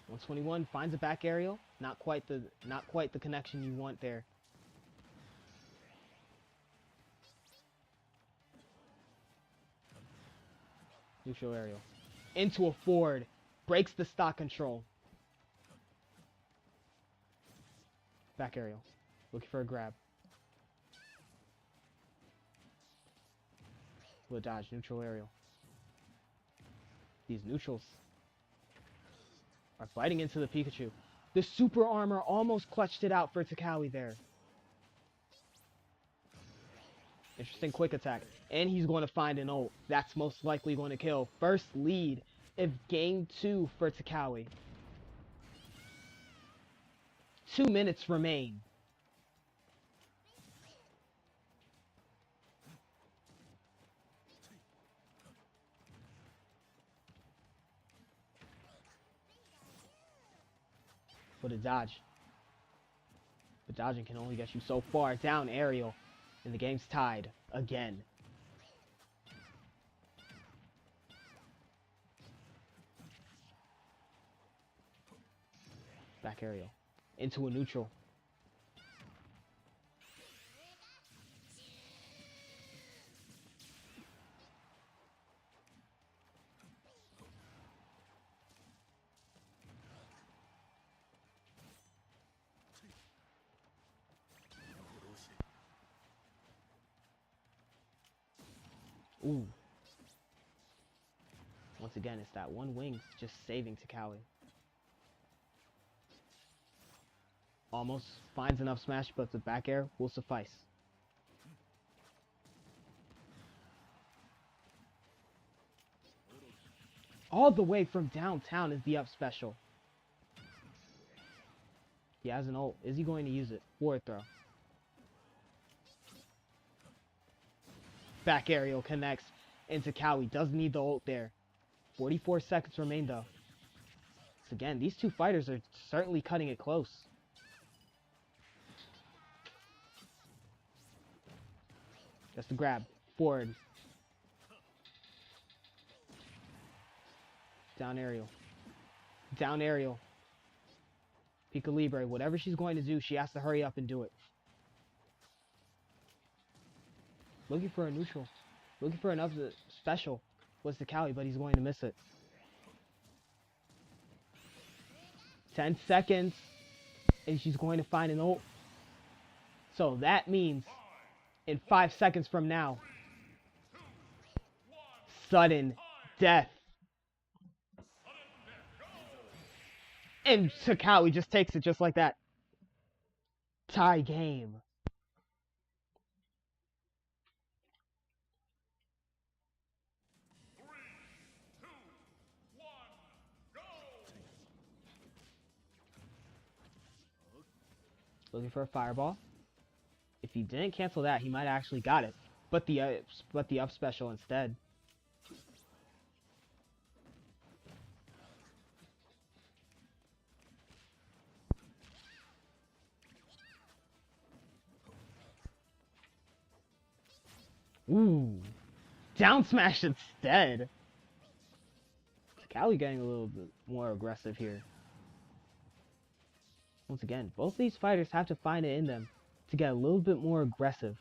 121 finds a back aerial. Not quite the connection you want there. Neutral aerial. Into a forward. Breaks the stock control. Back aerial. Looking for a grab. Will dodge. Neutral aerial. These neutrals are biting into the Pikachu. The super armor almost clutched it out for Takawi there. Interesting quick attack. And he's going to find an ult. That's most likely going to kill. First lead of game 2 for Takawi. 2 minutes remain. For the dodge. But dodging can only get you so far. Down aerial. And the game's tied again. Back aerial. Into a neutral. Ooh. Once again, it's that one wing just saving Takawi. Almost finds enough smash, but the back air will suffice. All the way from downtown is the up special. He has an ult. Is he going to use it? Forward throw. Back aerial connects into Cowie. Doesn't need the ult there. 44 seconds remain though. So again, these two fighters are certainly cutting it close. Just the grab. Forward. Down aerial. Down aerial. Pika Libre. Whatever she's going to do, she has to hurry up and do it. Looking for a neutral. Looking for another special. Was the Cowie, but he's going to miss it. 10 seconds. And she's going to find an ult. So that means in 5 seconds from now, sudden death. And Takawi just takes it just like that. Tie game. Looking for a fireball. If he didn't cancel that, he might have actually got it. But the up special instead. Ooh. Down smash instead. Takawi getting a little bit more aggressive here. Once again, both these fighters have to find it in them to get a little bit more aggressive.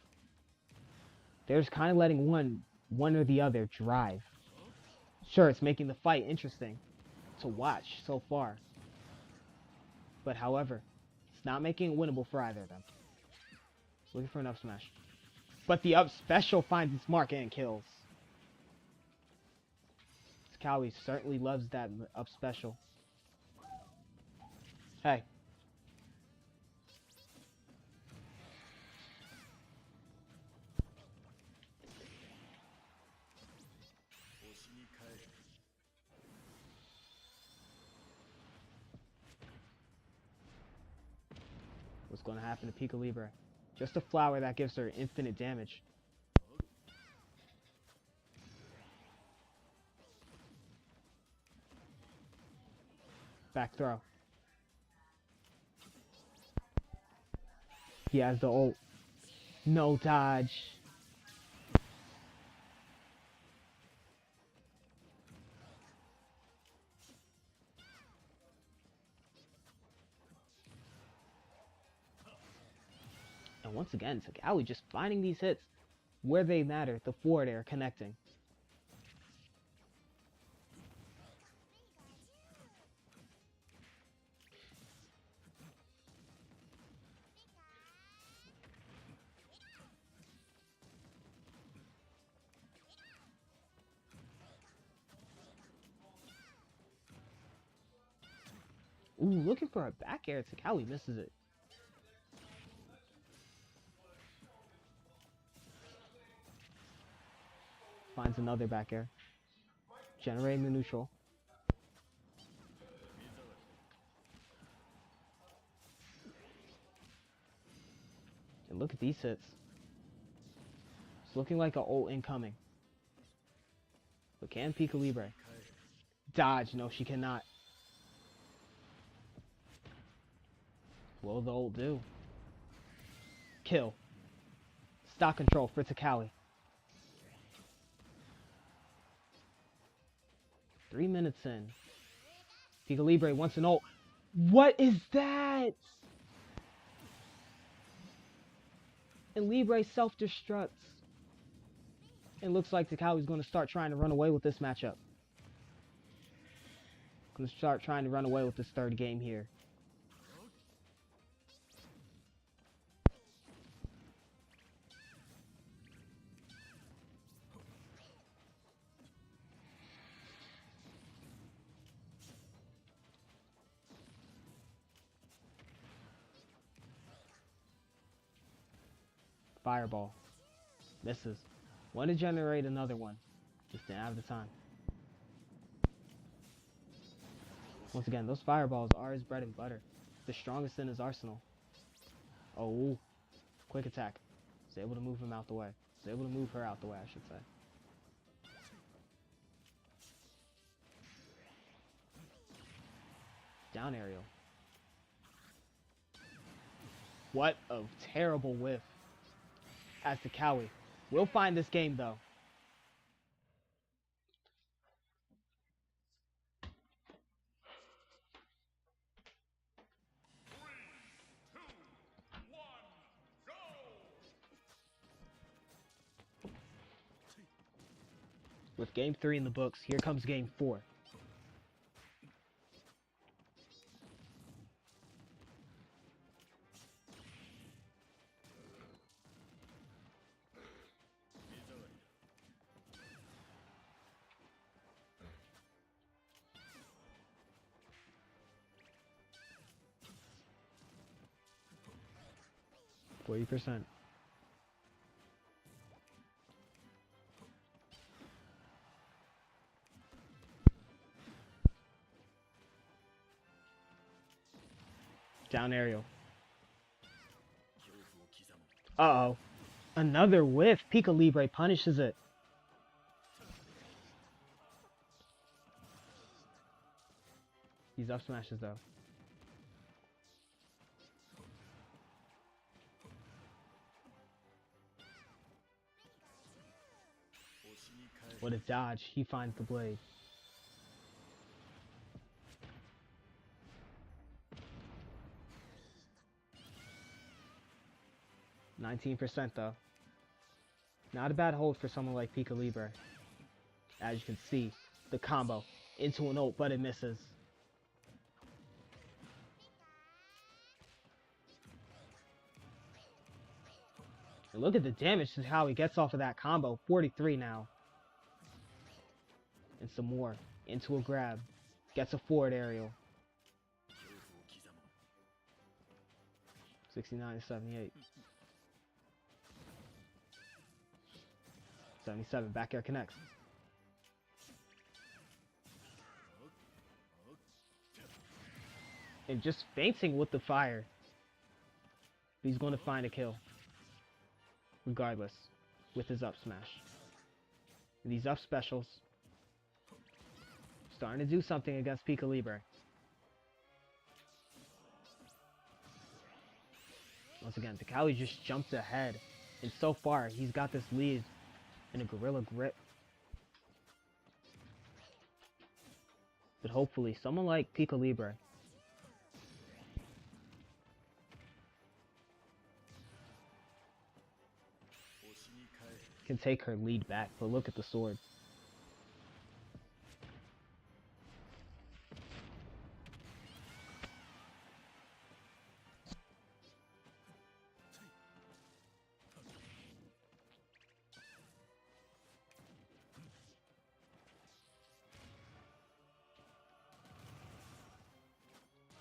They're just kind of letting one or the other drive. Sure, it's making the fight interesting to watch so far. But however, it's not making it winnable for either of them. Looking for an up smash. But the up special finds its mark and kills. Takawi certainly loves that up special. Hey. What's going to happen to Pika Libre? Just a flower that gives her infinite damage. Back throw. He has the ult. No dodge. And once again, Takawi just finding these hits where they matter. The forward air connecting. Ooh, looking for a back air. Takawi misses it. Finds another back air. Generating the neutral. And look at these hits. It's looking like an ult incoming. But can Pika Libre dodge? No, she cannot. What will the ult do? Kill. Stock control for Takawi. 3 minutes in. Pika Libre wants an ult. What is that? And Libre self-destructs. It looks like Takawi's going to start trying to run away with this matchup. Going to start trying to run away with this third game here. Fireball. Misses. Want to generate another one. Just didn't have the time. Once again, those fireballs are his bread and butter. The strongest in his arsenal. Oh, quick attack. He's able to move him out the way. He's able to move her out the way, I should say. Down aerial. What a terrible whiff. As to Cowie. We'll find this game though. With game 3 in the books, here comes game 4. %. Down aerial. Uh-oh. Another whiff. Pica Libre punishes it. He's up smashes though. What a dodge. He finds the blade. %, though. Not a bad hold for someone like Pica Libre. As you can see, the combo into an ult, but it misses. And look at the damage to how he gets off of that combo. 43 now. And some more. Into a grab. Gets a forward aerial. 69 to 78. 77. Back air connects. And just fainting with the fire. He's going to find a kill. Regardless. With his up smash. And these up specials. Starting to do something against Pica Libre. Once again, Takali just jumped ahead. And so far, he's got this lead in a gorilla grip. But hopefully, someone like Pica Libre can take her lead back. But look at the sword.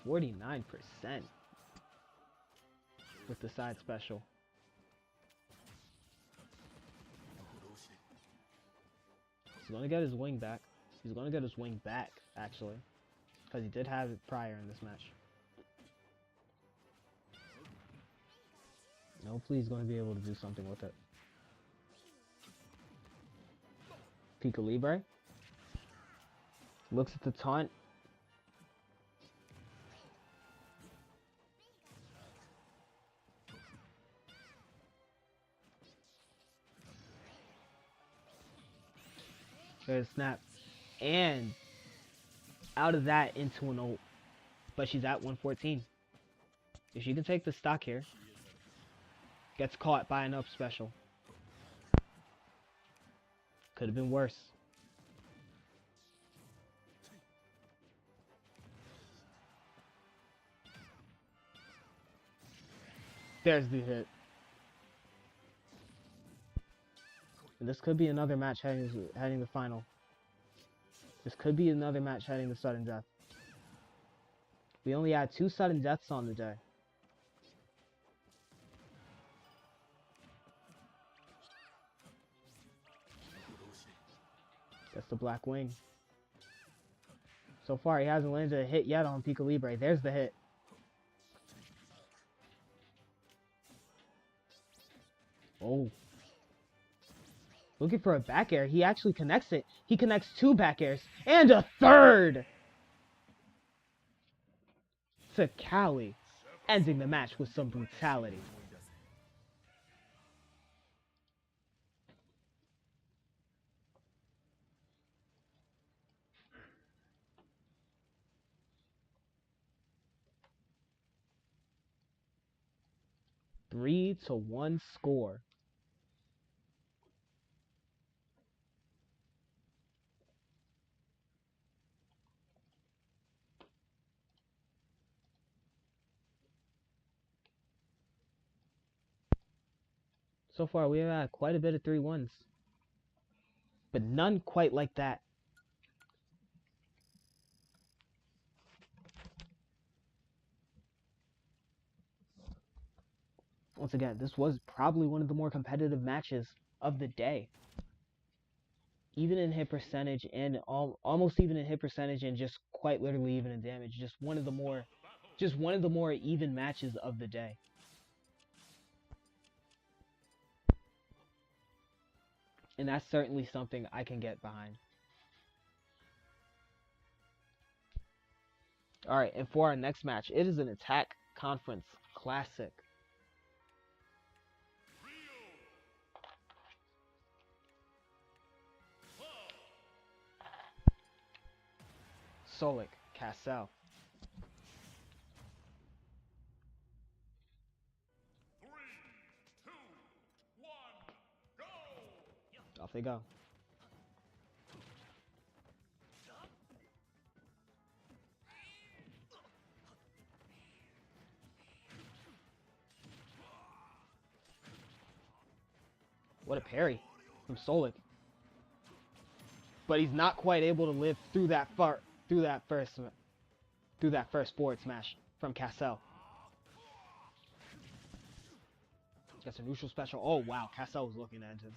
.49% with the side special. He's going to get his wing back. He's going to get his wing back, actually. Because he did have it prior in this match. And hopefully he's going to be able to do something with it. Pica Libre. Looks at the taunt. There's a snap. And out of that into an ult. But she's at 114. If she can take the stock here. Gets caught by an up special. Could have been worse. There's the hit. And this could be another match heading the final. This could be another match heading to sudden death. We only had 2 sudden deaths on the day. That's the Black Wing. So far, he hasn't landed a hit yet on Pico Libre. There's the hit. Oh. Looking for a back air. He actually connects it. He connects 2 back airs. And a third! To Cali. Ending the match with some brutality. – 3-1 score. So far, we have had quite a bit of 3-1s. But none quite like that. Once again, this was probably one of the more competitive matches of the day. Even in hit percentage and almost even in hit percentage and just quite literally even in damage. Just one of the more even matches of the day. And that's certainly something I can get behind. Alright, and for our next match, it is an Attack Conference Classic. Solik, Cashapp. 3, 2, 1, go! Off they go. What a parry from Solik. But he's not quite able to live through that first forward smash from Cashapp. Gets a neutral special. Oh wow, Cashapp was looking at him.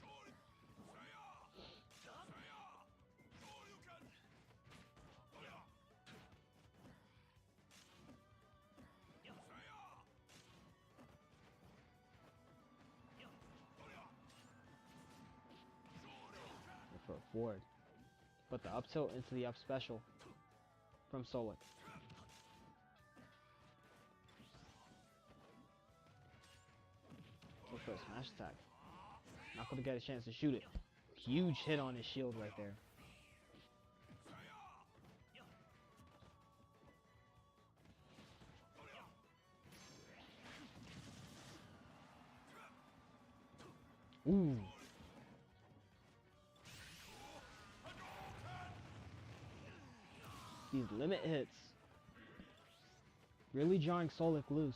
For a forward. But the up tilt into the up special from Solik. So for a smash attack. Not going to get a chance to shoot it. Huge hit on his shield right there. Ooh. These limit hits. Really drawing Solik loose.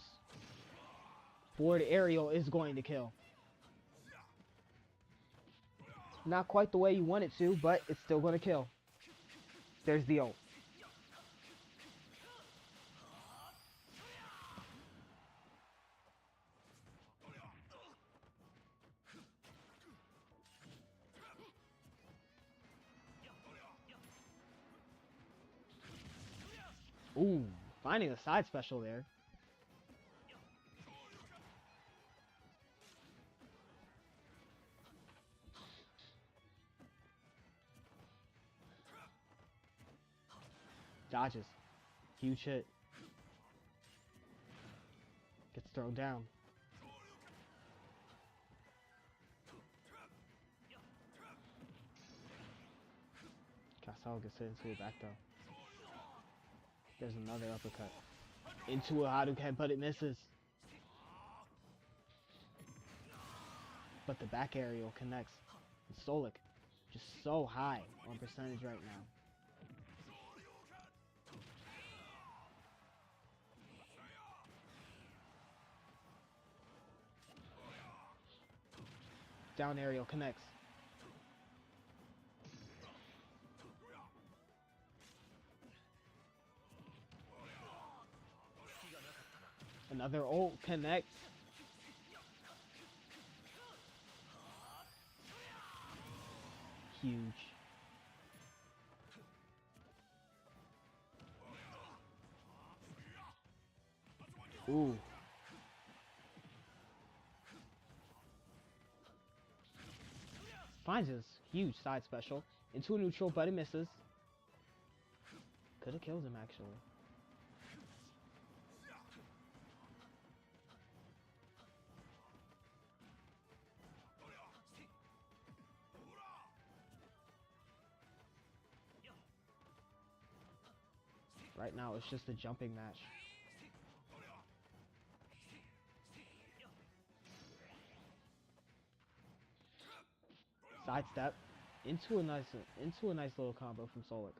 Forward aerial is going to kill. Not quite the way you want it to, but it's still going to kill. There's the ult. Ooh, finding a side special there. Dodges. Huge hit. Gets thrown down. Cashapp gets hit into it back though. There's another uppercut. Into a Hadouken, but it misses. But the back aerial connects. And Solik just so high on percentage right now. Down aerial connects. Another ult connects. Huge. Ooh. Finds his huge side special into a neutral, but it misses. Could have killed him, actually. Right now, it's just a jumping match. Sidestep into a nice little combo from Solik.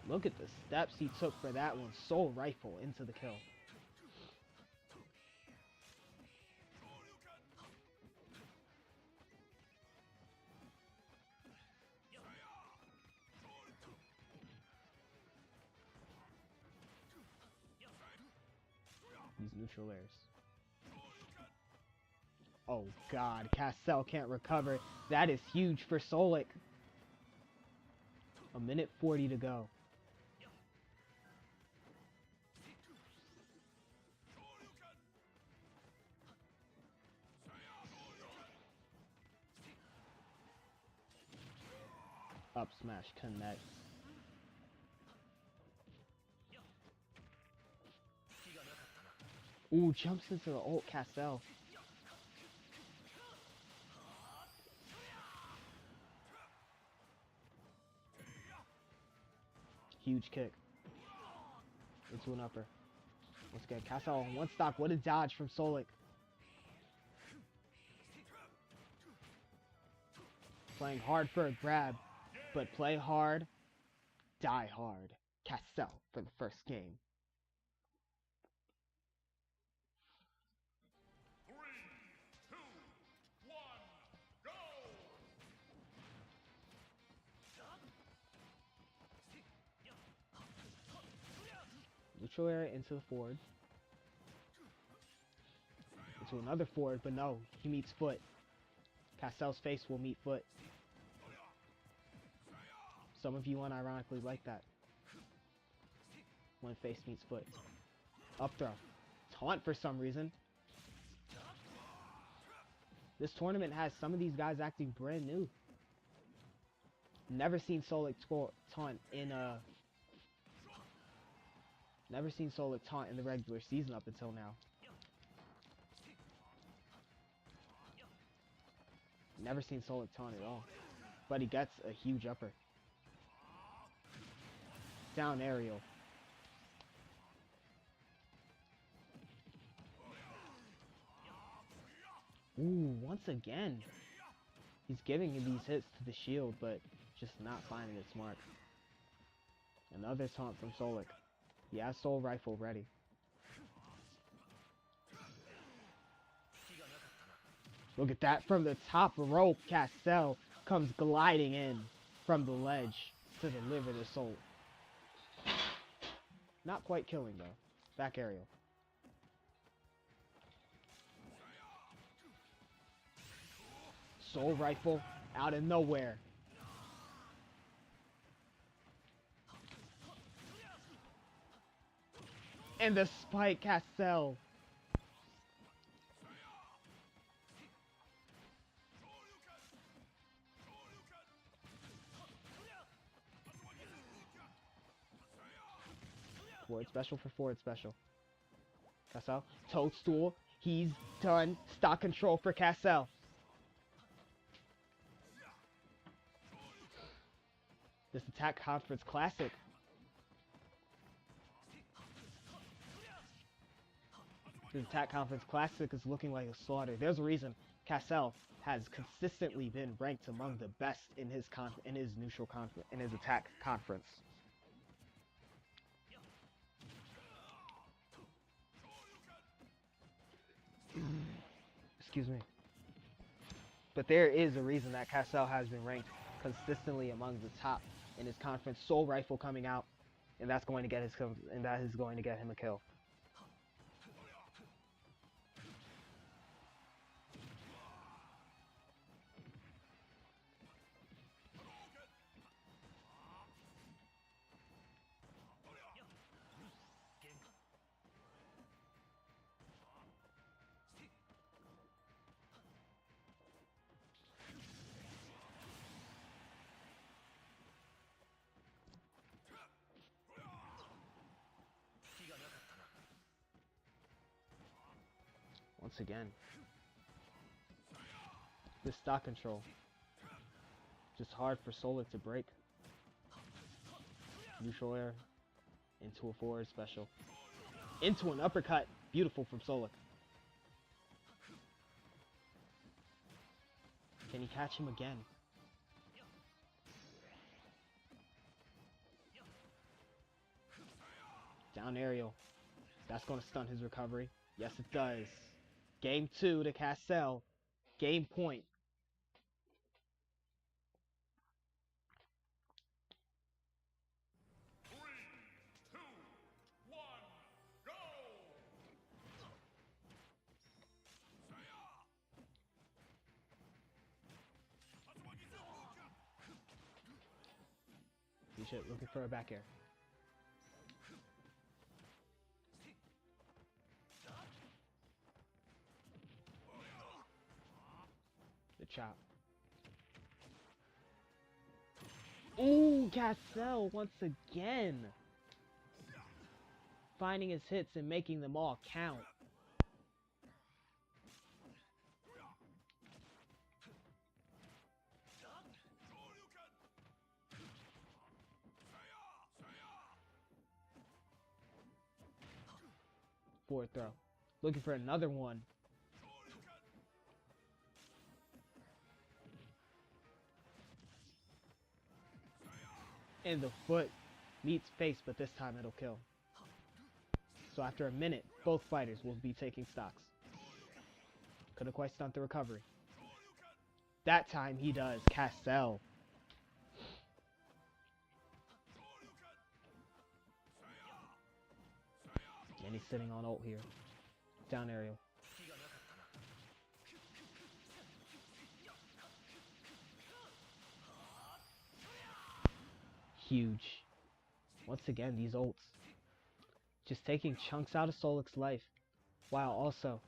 Look at the steps he took for that one. Soul Rifle into the kill. These neutral airs. Oh god, Castel can't recover. That is huge for Solik. A minute 40 to go. Up smash connects. Ooh, jumps into the ult Castel. Huge kick. Into an upper. Let's get Castel on one stock. What a dodge from Solik. Playing hard for a grab, but play hard, die hard. Castel for the first game. 3, 2, 1, go! Neutral air into the forward. Into another forward, but no, he meets foot. Castel's face will meet foot. Some of you unironically like that. When face meets foot. Up throw. Taunt for some reason. This tournament has some of these guys acting brand new. Never seen Solik taunt in Never seen Solik taunt in the regular season up until now. Never seen Solik taunt at all. But he gets a huge upper. Down aerial. Ooh, once again. He's giving these hits to the shield, but just not finding its mark. Another taunt from Solik. He has Soul Rifle ready. Look at that from the top rope. Castel comes gliding in from the ledge to deliver the soul. Not quite killing though. Back aerial. Soul Rifle out of nowhere. And the spike, Castel. Forward special for forward special. Castel, toadstool. He's done. Stock control for Castel. This attack conference classic. This attack conference classic is looking like a slaughter. There's a reason Castel has consistently been ranked among the best in his neutral conference, in his attack conference. Excuse me. But there is a reason that Castel has been ranked consistently among the top in his conference. Soul Rifle coming out, and that's going to get him a kill. once again. This stock control. Just hard for Solik to break. Neutral air into a forward special. Into an uppercut. Beautiful from Solik. Can he catch him again? Down aerial. That's going to stun his recovery. Yes, it does. Game 2 to Cashapp. Game point. Looking for a back air. The chop. Ooh, Cashapp once again. Finding his hits and making them all count. Forward throw. Looking for another one. And the foot meets face, but this time it'll kill. So after a minute, both fighters will be taking stocks. Couldn't quite stunt the recovery. That time he does. Cashapp. And he's sitting on ult here. Down aerial. Huge. Once again, these ults. Just taking chunks out of Solik's life. While also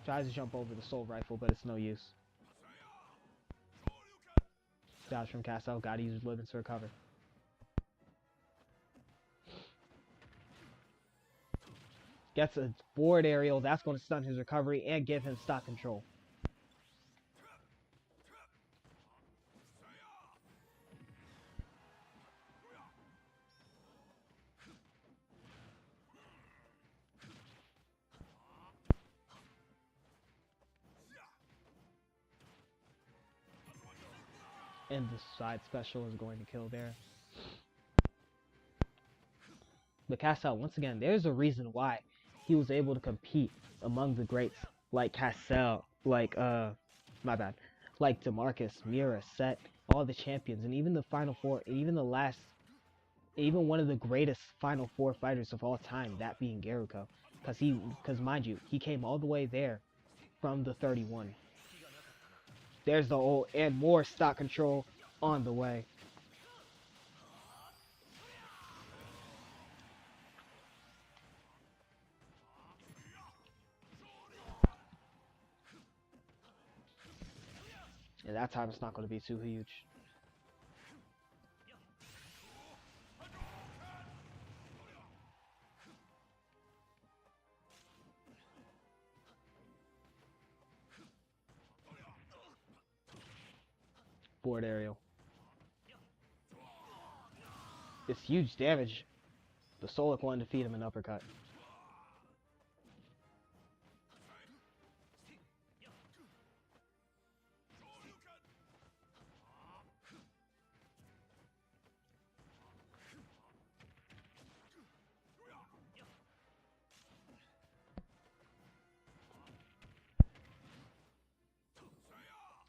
tries to jump over the soul rifle, but it's no use. Dodge from Cashapp. Gotta use his limits to recover. Gets a forward aerial. That's going to stun his recovery and give him stock control. And the side special is going to kill there. But Cashapp, once again, there's a reason why he was able to compete among the greats like Cashapp, like like DeMarcus, Mira, Set, all the champions, and even the Final Four, even one of the greatest Final Four fighters of all time, that being Garuko, because mind you, he came all the way there from the 31. There's the ult and more stock control on the way. And that time it's not going to be too huge. Forward aerial. It's huge damage. The Solik wanted to feed him an uppercut.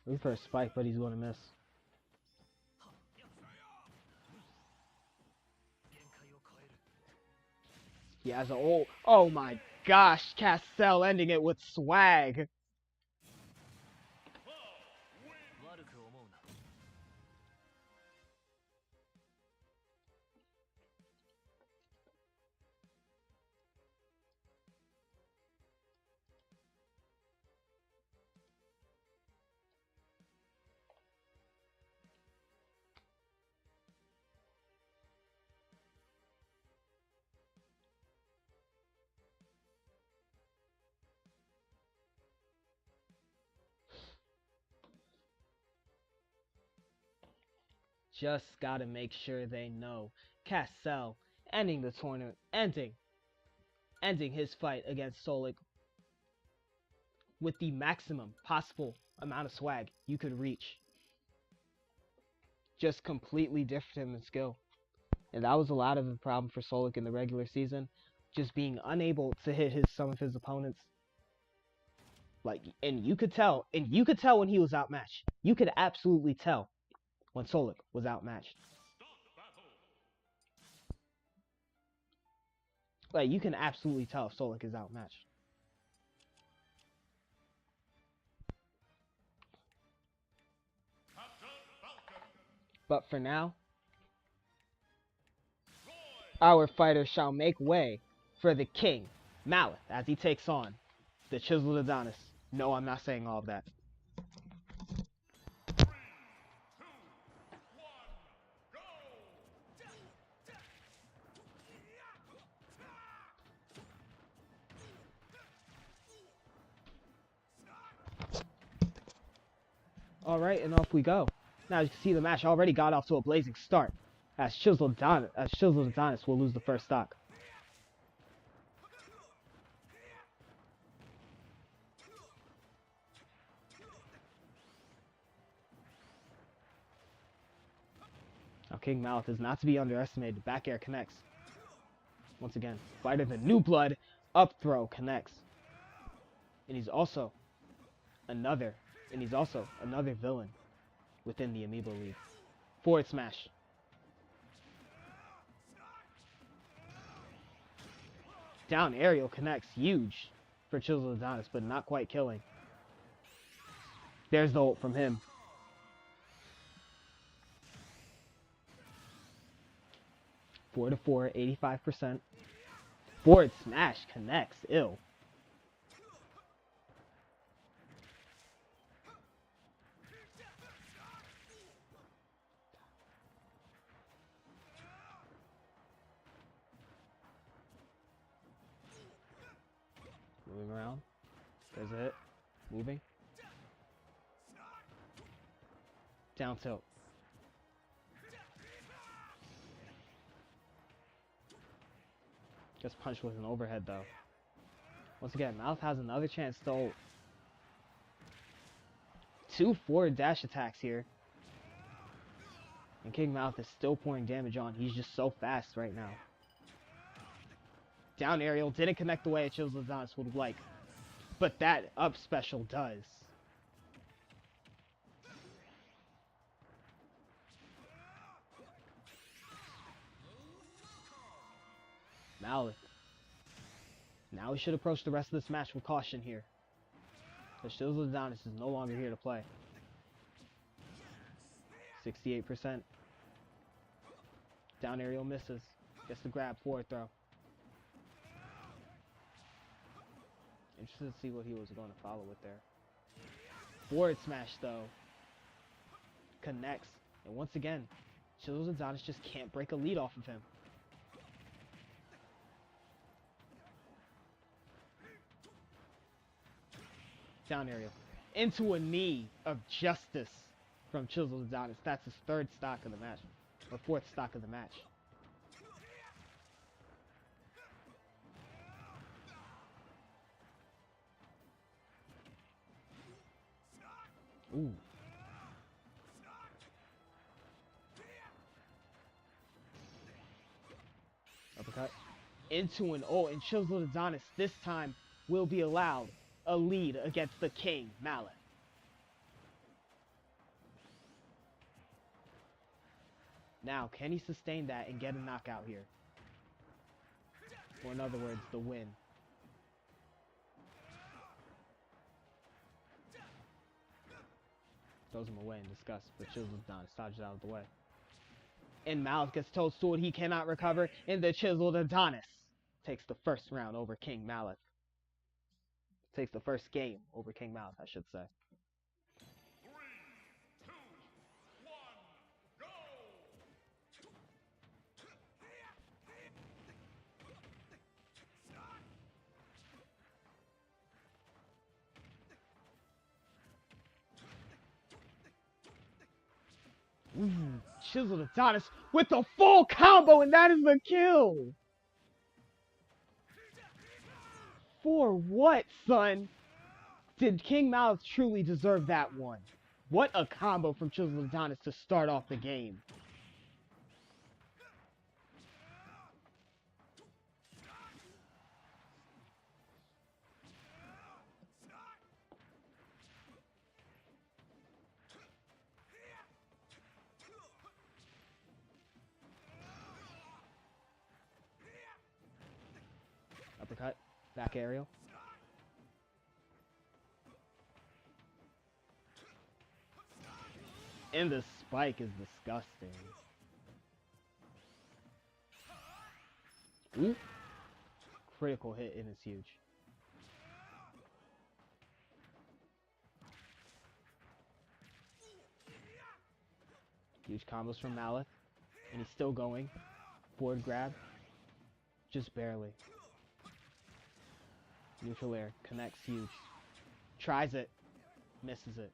Looking for a spike, but he's going to miss. He has an ult. Oh my gosh, Cashapp ending it with swag. Just gotta make sure they know. Cashapp ending the tournament, ending his fight against Solik with the maximum possible amount of swag you could reach. Just completely different in skill. And that was a lot of the problem for Solik in the regular season. Just being unable to hit some of his opponents. Like, and you could tell when he was outmatched. You could absolutely tell when Solik was outmatched. Like, you can absolutely tell if Solik is outmatched. But for now, our fighter shall make way for the king, Malith, as he takes on the Chiseled Adonis. No, I'm not saying all of that. 3, 2, 1, go! Alright, and off we go. Now you can see the match already got off to a blazing start, as Chiseled Adonis will lose the first stock. Now King Malith is not to be underestimated. Back air connects. Once again, fighter the new blood, up throw connects. And he's also another villain within the Amiibo League. Forward smash. Down aerial connects. Huge for Chiseled Adonis, but not quite killing. There's the ult from him. Four to 4, 85%. Forward smash connects. Ill. Moving around. There's a hit. Moving. Down tilt. Just punched with an overhead though. Once again, Malith has another chance to ult. 2 forward dash attacks here. And King Malith is still pouring damage on. He's just so fast right now. Down aerial. Didn't connect the way Chiseled Adonis would like. But that up special does. Malith. Now we should approach the rest of this match with caution here. Because Chiseled Adonis is no longer here to play. 68%. Down aerial misses. Gets the grab, forward throw. Interested to see what he was going to follow with there. Forward smash though. Connects. And once again, Chiseled Adonis just can't break a lead off of him. Down aerial. Into a knee of justice from Chiseled Adonis. That's his 3rd stock of the match. Or 4th stock of the match. Ooh. Uppercut. Into an ult, and Chiseled Adonis this time will be allowed a lead against the King, Malith. Now, can he sustain that and get a knockout here? Or in other words, the win. Throws him away in disgust, but Chiseled Adonis dodges out of the way. And Malith gets toadstooled, he cannot recover, and the Chiseled Adonis takes the first round over King Malith. Takes the first game over King Malith, I should say. 3, 2, 1, go! Ooh. Chiseled Adonis with the full combo, and that is the kill! For what, son? Did King Malice truly deserve that one? What a combo from Chiseled Adonis to start off the game. Uppercut, back aerial. And the spike is disgusting. Ooh. Critical hit and it's huge. Huge combos from Malith. And he's still going. Forward grab. Just barely. Neutral air. Connects huge. Tries it. Misses it.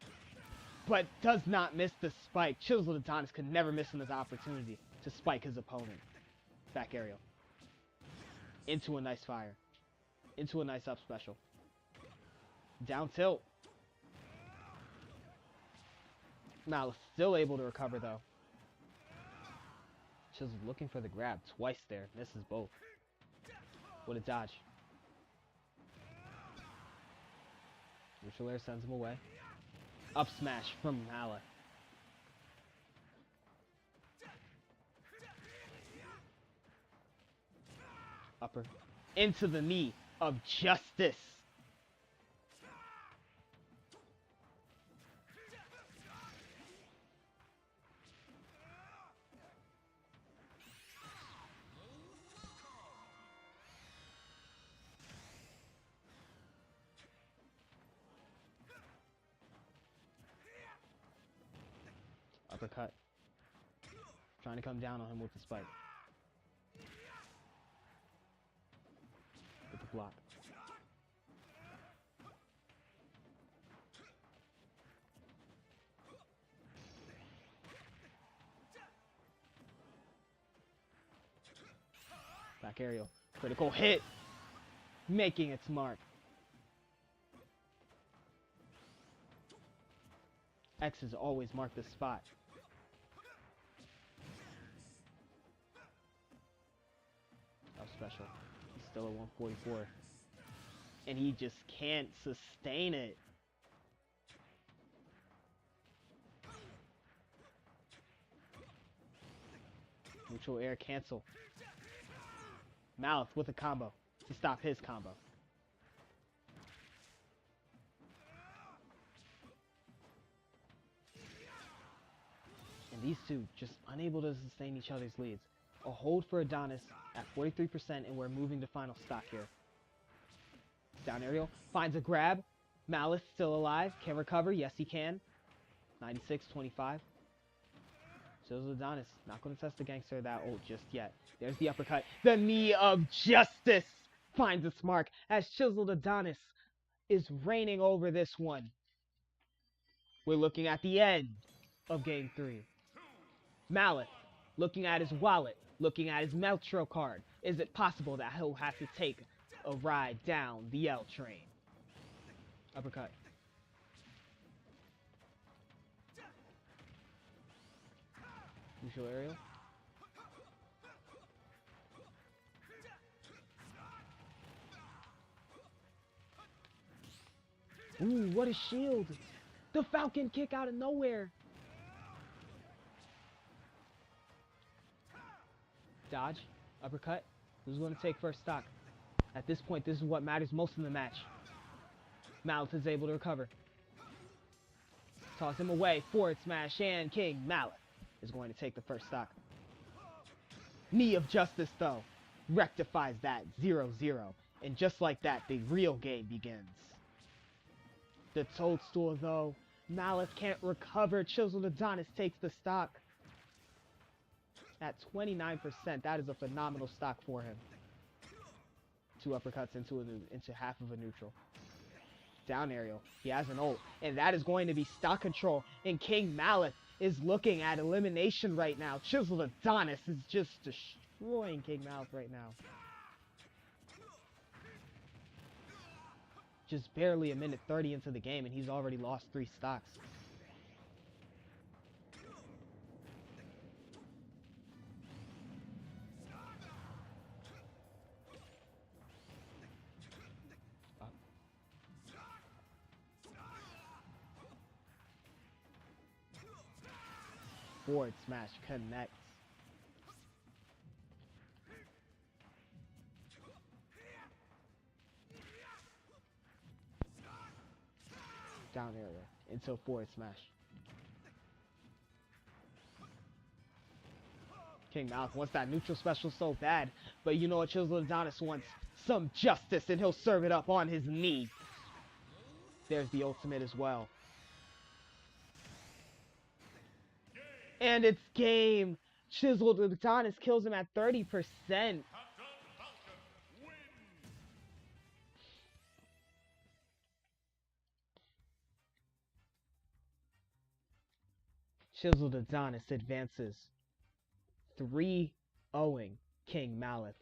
But does not miss the spike. Chiseled Adonis could never miss his opportunity to spike his opponent. Back aerial. Into a nice fire. Into a nice up special. Down tilt. Malice still able to recover though. Chiseled looking for the grab twice there. Misses both. What a dodge. Neutral air sends him away. Up smash from Malith. Upper. Into the knee of Justice. Uppercut. Trying to come down on him with the spike. With the block. Back aerial. Critical hit. Making its mark. X's always mark this spot. Oh, special. He's still at 144. And he just can't sustain it. Neutral air cancel. Malith with a combo to stop his combo. And these two just unable to sustain each other's leads. A hold for Adonis at 43%, and we're moving to final stock here. Down aerial, finds a grab. Malice still alive, can recover, yes he can. 96-25. So is Adonis, not going to test the gangster that old just yet. There's the uppercut. The knee of Justice finds its mark as Chiseled Adonis is reigning over this one. We're looking at the end of Game 3. Malith, looking at his wallet, looking at his Metro card. Is it possible that he'll have to take a ride down the L train? Uppercut. Neutral aerial. Ooh, what a shield! The Falcon kick out of nowhere! Dodge, uppercut. Who's going to take first stock? At this point, this is what matters most in the match. Malith is able to recover. Toss him away, forward smash, and King Malith is going to take the first stock. Knee of Justice, though, rectifies that 0-0. And just like that, the real game begins. The Toadstool, though, Malith can't recover. Chiseled Adonis takes the stock. At 29%, that is a phenomenal stock for him. Two uppercuts into half of a neutral. Down aerial. He has an ult. And that is going to be stock control. And King Malith is looking at elimination right now. Chiseled Adonis is just destroying King Mouth right now. Just barely a minute 30 into the game, and he's already lost 3 stocks. Forward smash connects. Down area into a forward smash. King Mouth wants that neutral special so bad, but you know what Chiseled Adonis wants? Some justice, and he'll serve it up on his knee. There's the ultimate as well. And it's game. Chiseled Adonis kills him at 30%. Chiseled Adonis advances 3-0ing King Malith.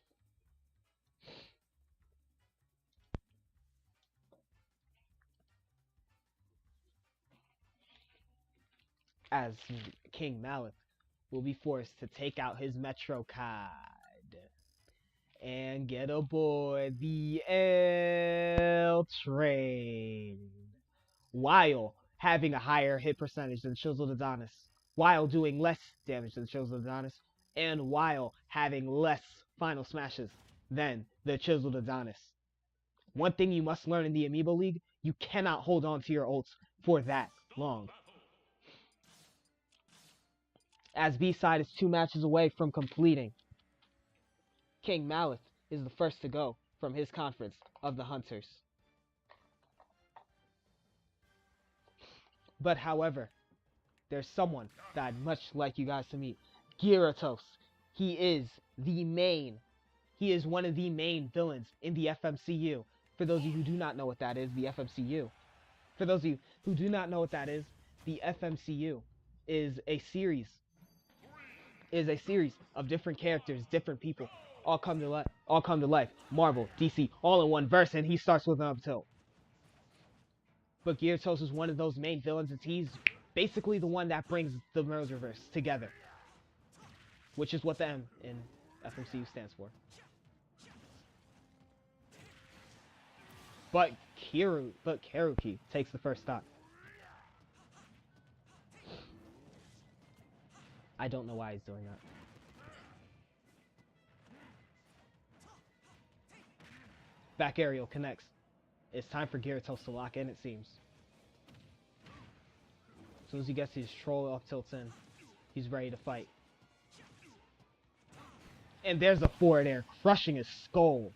As King Malith will be forced to take out his Metro card and get aboard the L train, while having a higher hit percentage than Chiseled Adonis, while doing less damage than Chiseled Adonis, and while having less final smashes than the Chiseled Adonis. One thing you must learn in the Amiibo League, you cannot hold on to your ults for that long. As B-Side is 2 matches away from completing, King Malith is the first to go from his conference of the Hunters. But however, there's someone that I'd much like you guys to meet. Gyarados. He is one of the main villains in the FMCU. For those of you who do not know what that is, the FMCU. For those of you who do not know what that is, the FMCU is a series of different characters, different people, all come to life. Marvel, DC, all in one verse, and he starts with an up tilt. But Gyarados is one of those main villains, and he's basically the one that brings the Mergerverse together, which is what the M in FMCU stands for. But Karuki takes the first stock. I don't know why he's doing that. Back aerial connects. It's time for Gyarados to lock in, it seems. As soon as he gets his troll up tilts in, he's ready to fight. And there's a forward air, crushing his skull.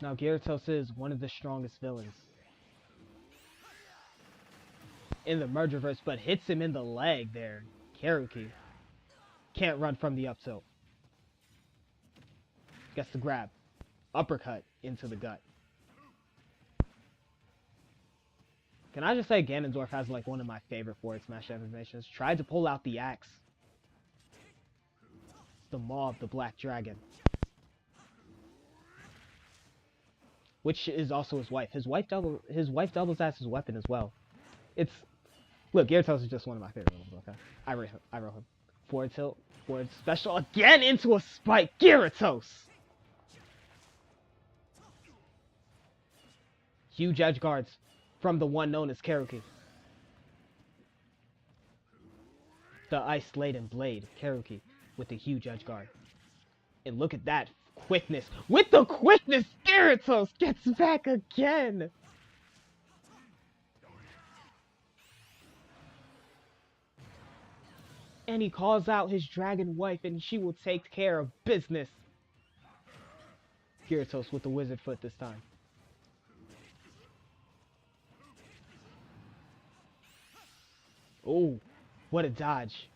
Now Gyarados is one of the strongest villains in the Mergerverse, but hits him in the leg there. Karuki can't run from the up tilt. Gets the grab. Uppercut into the gut. Can I just say Ganondorf has like one of my favorite forward smash animations. Tried to pull out the axe. The Maw of the Black Dragon. Which is also his wife. His wife doubles as his weapon as well. Look, Gyarados is just one of my favorite ones, okay? I wrote him. Forward tilt, forward special, again into a spike! Gyarados! Huge edge guards from the one known as Karuki. The ice-laden blade, Karuki, with the huge edge guard. And look at that quickness. With the quickness, Gyarados gets back again! And he calls out his dragon wife, and she will take care of business. Gyarados with the wizard foot this time. Oh, what a dodge.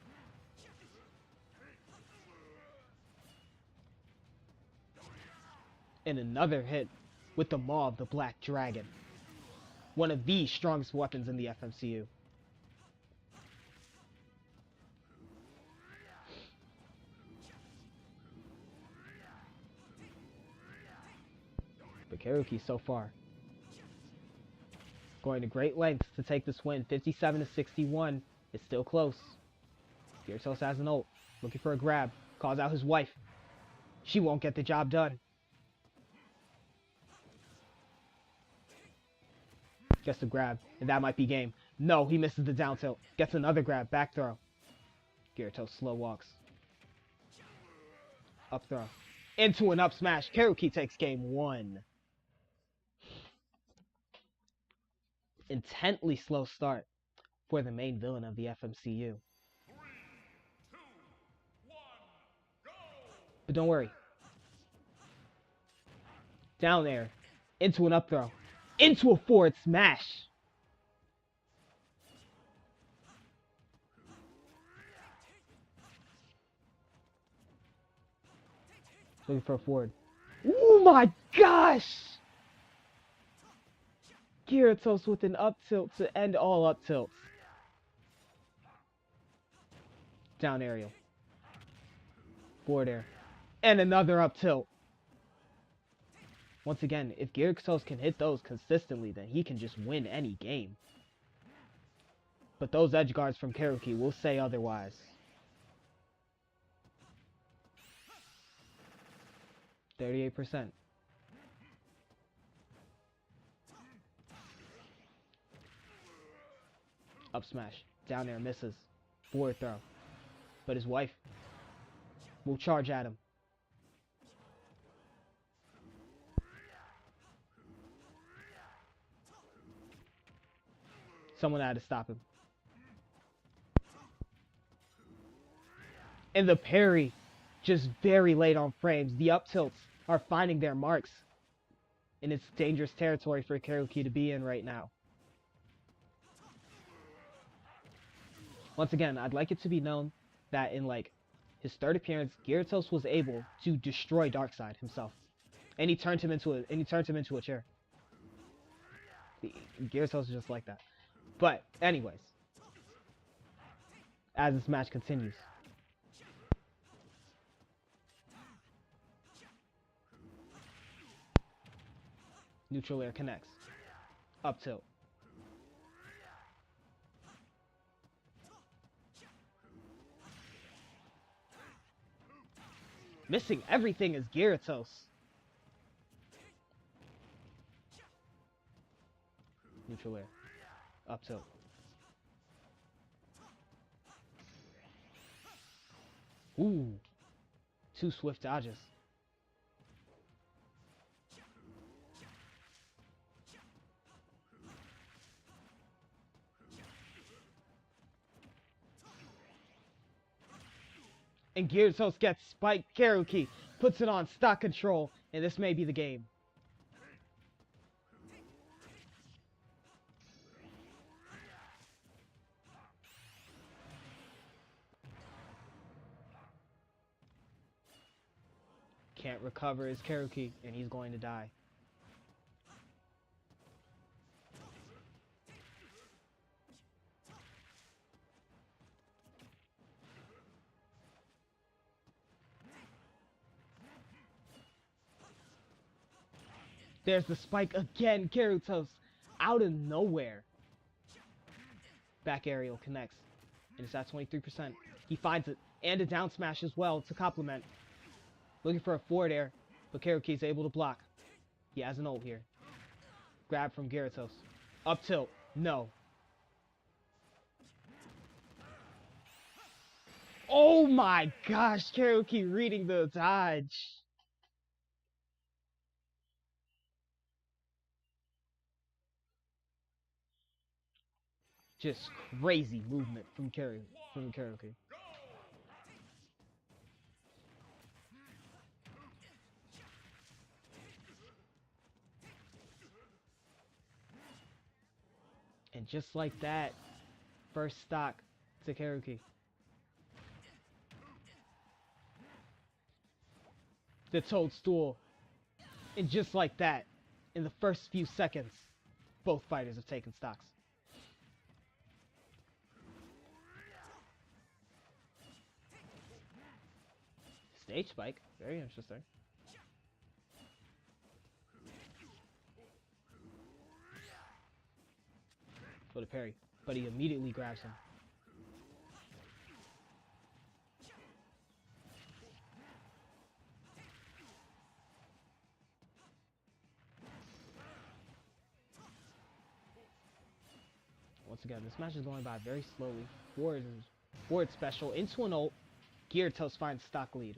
And another hit with the Maw of the Black Dragon. One of the strongest weapons in the FMCU. But Karuki so far going to great lengths to take this win. 57-61. It's still close. Gyarados has an ult. Looking for a grab. Calls out his wife. She won't get the job done. Gets a grab, and that might be game. No, he misses the down tilt. Gets another grab. Back throw. Gyarados slow walks. Up throw. Into an up smash. Karuki takes game 1. Intently slow start for the main villain of the FMCU. 3, 2, 1, go! But don't worry. Down air. Into an up throw. Into a forward smash. Looking for a forward. Oh my gosh! Gyarados with an up tilt to end all up tilts. Down aerial. Forward air. And another up tilt. Once again, if Gyarados can hit those consistently, then he can just win any game. But those edge guards from Karuki will say otherwise. %38. Up smash. Down air misses. Forward throw. But his wife will charge at him. Someone had to stop him. And the parry, just very late on frames. The up tilts are finding their marks. And it's dangerous territory for Karuki to be in right now. Once again, I'd like it to be known that in like his third appearance, Gyarados was able to destroy Darkseid himself. And he turned him into a chair. Gyarados is just like that. But anyways, as this match continues, neutral air connects. Up tilt. Missing everything is Gyarados. Neutral air. Up tilt. Ooh. 2 swift dodges. And Gyarados gets spiked. Karuki puts it on stock control, and this may be the game. Can't recover his Karuki, and he's going to die. There's the spike again. Gyarados out of nowhere. Back aerial connects. And it's at 23%. He finds it. And a down smash as well to complement. Looking for a forward air. But Karuki is able to block. He has an ult here. Grab from Gyarados. Up tilt. No. Oh my gosh. Karuki reading the dodge. Just crazy movement from Karuki. And just like that, first stock to Karuki. The Toadstool. And just like that, in the first few seconds, both fighters have taken stocks. Stage spike, very interesting. For the parry, but he immediately grabs him. Once again, this match is going by very slowly. Forward special into an ult. Gyarados finds stock lead.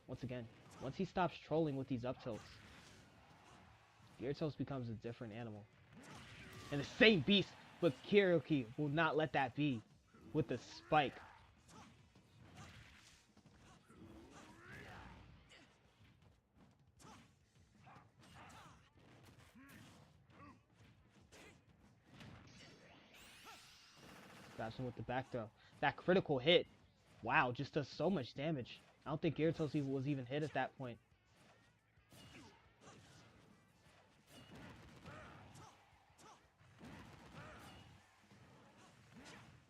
Once again, once he stops trolling with these up tilts, Gyarados becomes a different animal. And the same beast, but Karaoke will not let that be with the spike. Grabs him with the back throw. That critical hit, wow, just does so much damage. I don't think Gyarados was even hit at that point.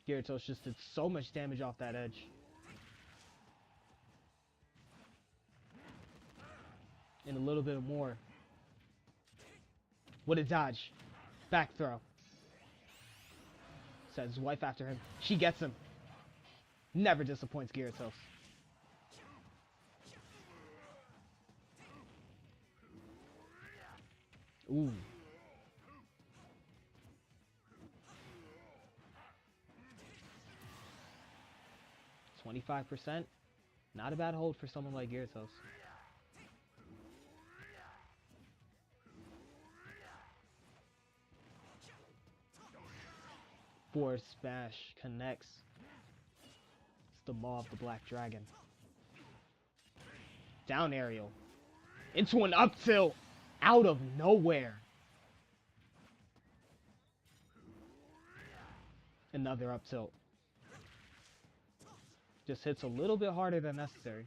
Gyarados just did so much damage off that edge. And a little bit more. What a dodge. Back throw. Sends his wife after him. She gets him. Never disappoints Gyarados. Ooh. $25%. Not a bad hold for someone like Gyarados. Forward smash connects. It's the maw of the Black Dragon. Down aerial. Into an up tilt. Out of nowhere. Another up tilt. Just hits a little bit harder than necessary.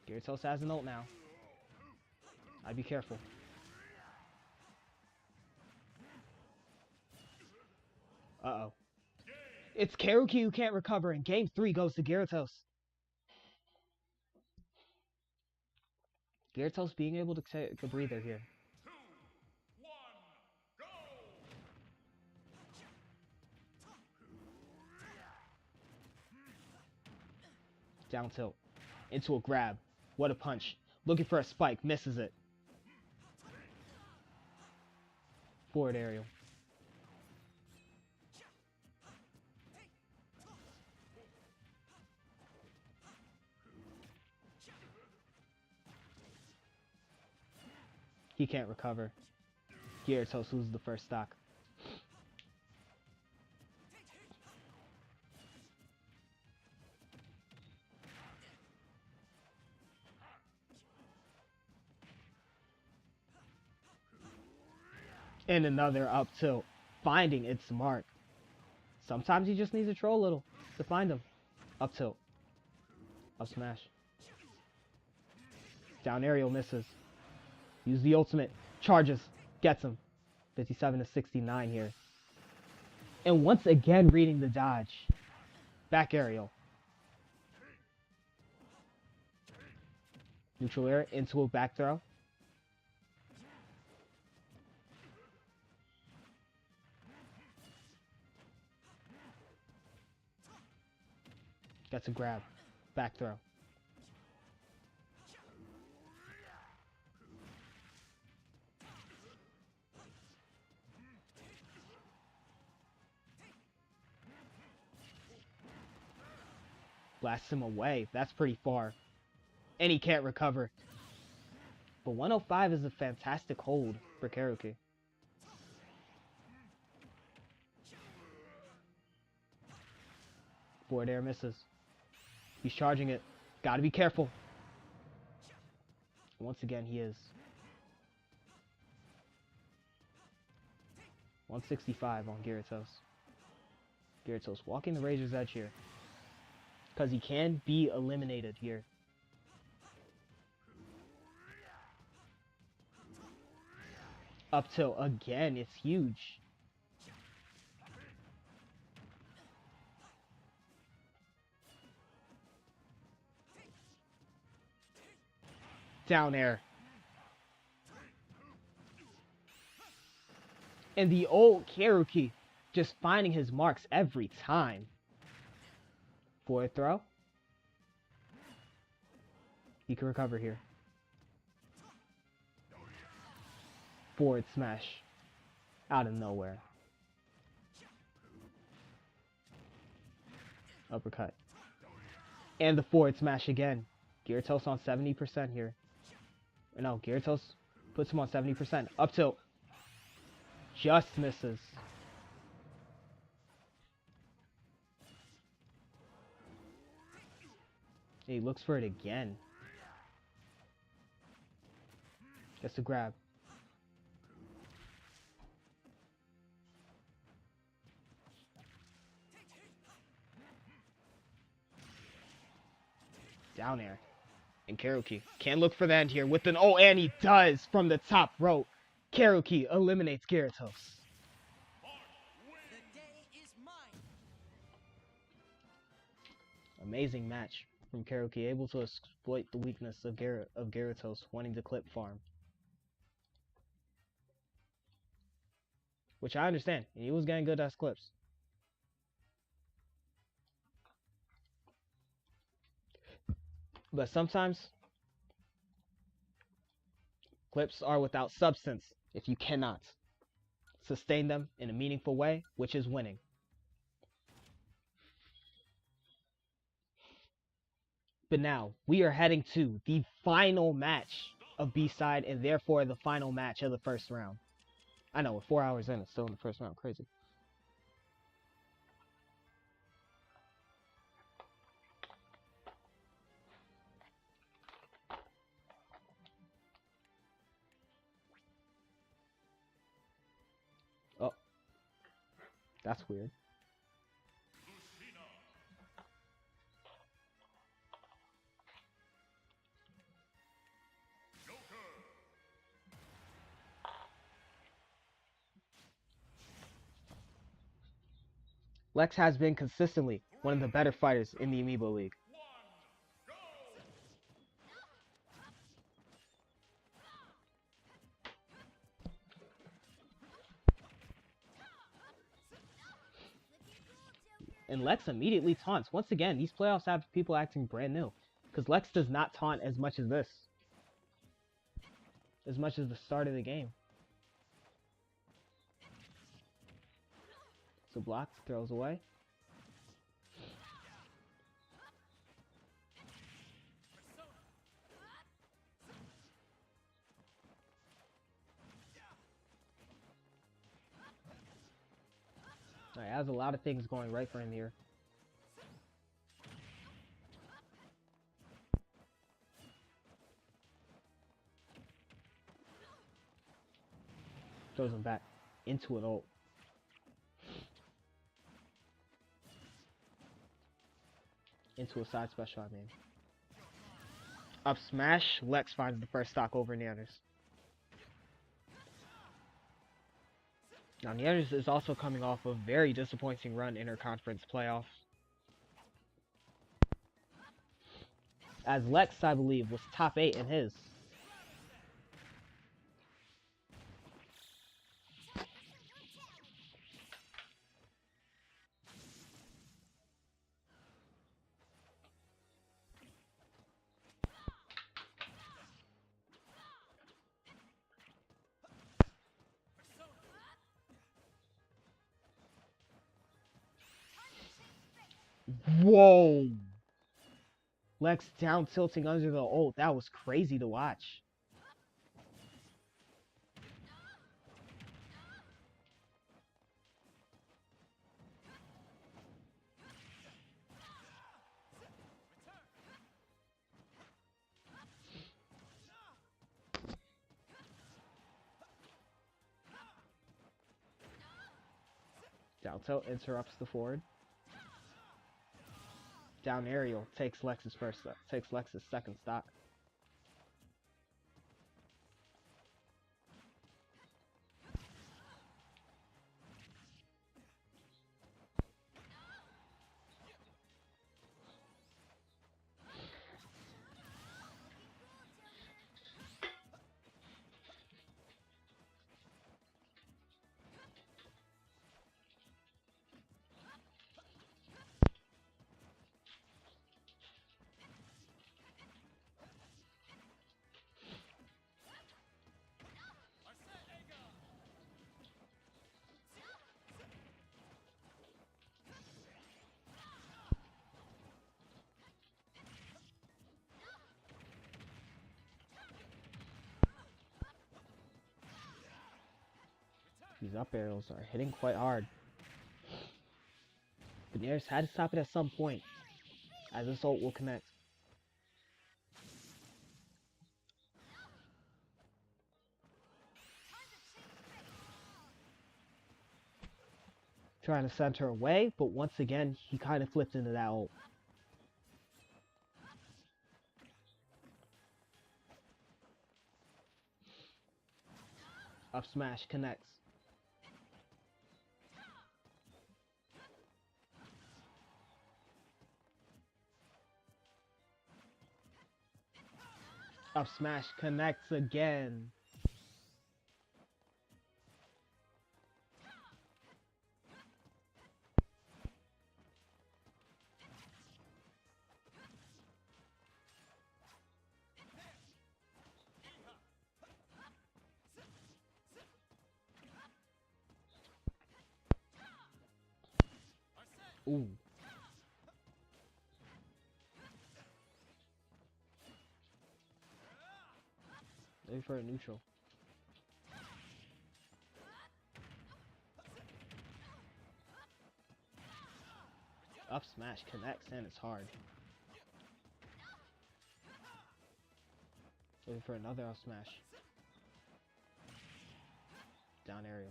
Gyarados has an ult now. I'd be careful. Uh-oh. It's Karuki who can't recover, and game 3 goes to Gyarados. Gyarados being able to take a breather here. 2, 1, go! Down tilt. Into a grab. What a punch. Looking for a spike. Misses it. Forward aerial. He can't recover. Gyarados loses the first stock. And another up tilt, finding its mark. Sometimes he just needs to troll a little to find him. Up tilt. Up smash. Down aerial misses. Use the ultimate. Charges. Gets him. 57 to 69 here. And once again reading the dodge. Back aerial. Neutral air into a back throw. Gets a grab. Back throw. Blasts him away. That's pretty far. And he can't recover. But 105 is a fantastic hold for Karuki. Forward air misses. He's charging it. Gotta be careful. Once again, he is. 165 on Gyarados. Gyarados walking the Razor's Edge here. because he can be eliminated here. Up till again, it's huge. Down air. And the old Karuki just finding his marks every time. Forward throw. He can recover here. Forward smash. Out of nowhere. Uppercut. And the forward smash again. Gyarados on 70% here. No, Gyarados puts him on 70%. Up tilt. Just misses. He looks for it again. Gets a grab. Down air. And Karuki can look for the end here with an... Oh, and he does from the top rope. Karuki eliminates Gyarados. Amazing match from Karuki, able to exploit the weakness of Gyarados wanting to clip farm. Which I understand. He was getting good as clips. But sometimes clips are without substance if you cannot sustain them in a meaningful way, which is winning. But now we are heading to the final match of B-side and therefore the final match of the first round. I know, we're 4 hours in, it's still in the first round. Crazy. Oh. That's weird. Lex has been consistently one of the better fighters in the Amiibo League. And Lex immediately taunts. Once again, these playoffs have people acting brand new. Because Lex does not taunt as much as this. As much as the start of the game. So blocks, throws away. Alright, has a lot of things going right for him here. Throws him back into an ult. Into a side special, I mean. Up smash, Lex finds the first stock over Nanners. Now Nanners is also coming off a very disappointing run in her conference playoffs. As Lex, I believe, was top 8 in his. Whoa! Lex down tilting under the ult. That was crazy to watch. Down tilt interrupts the forward. Down aerial takes Lex's second stock. These up arrows are hitting quite hard. Daenerys had to stop it at some point, as this ult will connect. Trying to send her away, but once again, he kind of flipped into that ult. Up smash connects. Up smash connects again. Ooh. Maybe for a neutral. Up smash connects and it's hard. Looking for another up smash. Down aerial.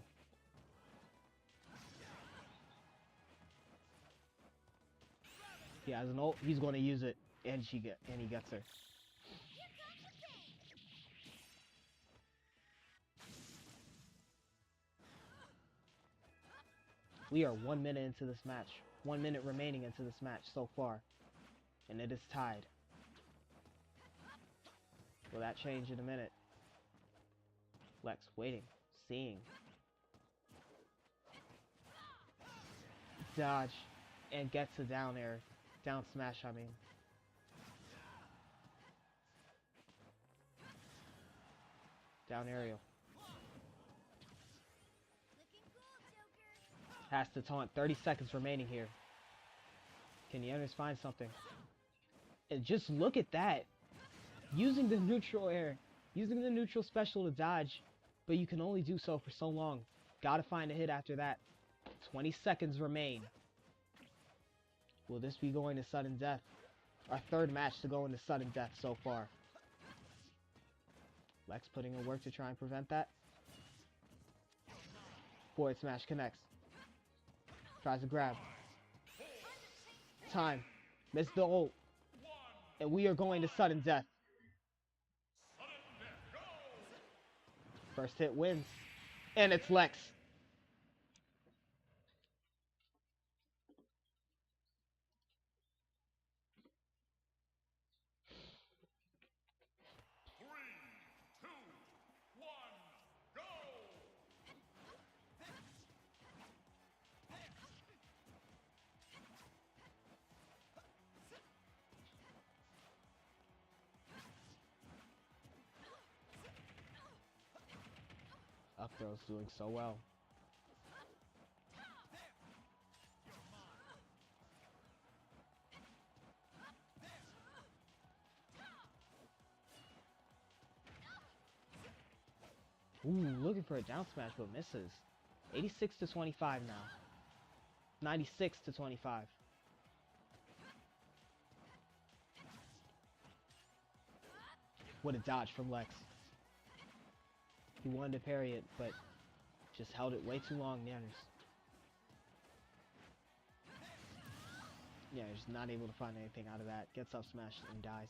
He has an ult, he's going to use it, and he gets her. We are 1 minute into this match. 1 minute remaining into this match so far. And it is tied. Will that change in a minute? Lex waiting, seeing. Dodge, and gets a down air. Down smash, I mean. Down aerial. Has to taunt. 30 seconds remaining here. Can Yanners find something? And just look at that. Using the neutral air. Using the neutral special to dodge. But you can only do so for so long. Gotta find a hit after that. 20 seconds remain. Will this be going to sudden death? Our third match to go into sudden death so far. Lex putting in work to try and prevent that. Forward smash connects. Tries to grab. Time. Missed the ult. And we are going to sudden death. First hit wins. And it's Lex. Up throw's doing so well. Ooh, looking for a down smash but misses. 86 to 25 now. 96 to 25. What a dodge from Lex. He wanted to parry it, but just held it way too long, Yanners. Yeah, he's not able to find anything out of that. Gets up smashed and dies.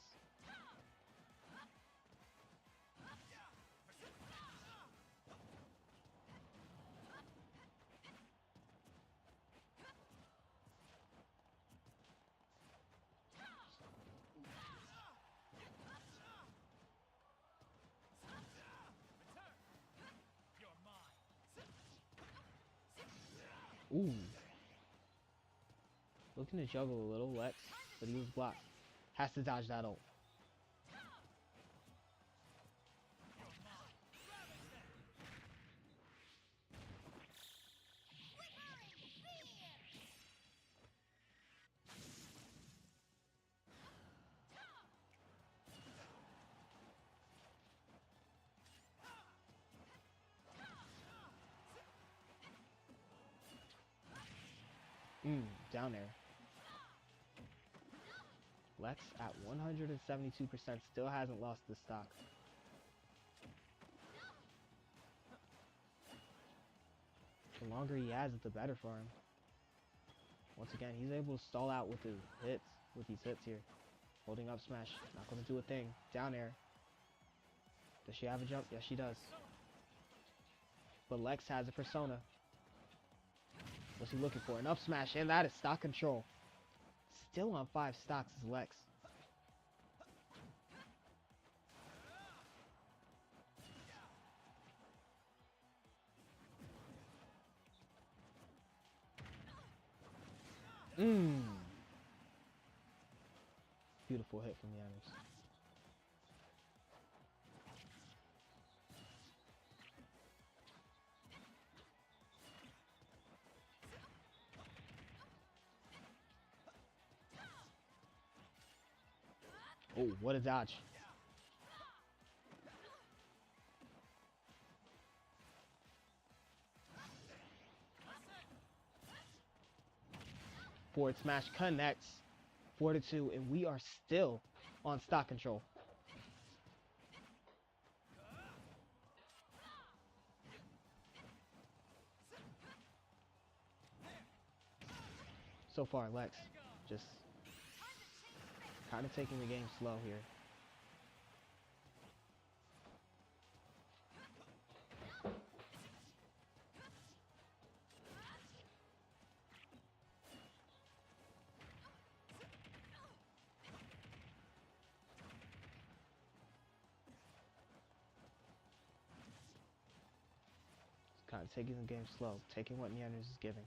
Ooh. Looking to juggle a little, Lex, but he was blocked. Has to dodge that ult. Down there. Lex at 172% still hasn't lost the stock. The longer he has it, the better for him. Once again, he's able to stall out with his hits, with these hits here. Holding up smash, not going to do a thing. Down air. Does she have a jump? Yes, she does. But Lex has a persona. What's he looking for? An up smash, and that is stock control. Still on 5 stocks is Lex. Beautiful hit from Hijinx. Oh, what a dodge. Forward smash connects. 4-2, and we are still on stock control. So far, Lex just kind of taking the game slow here. Kind of taking the game slow, taking what Hijinx is giving.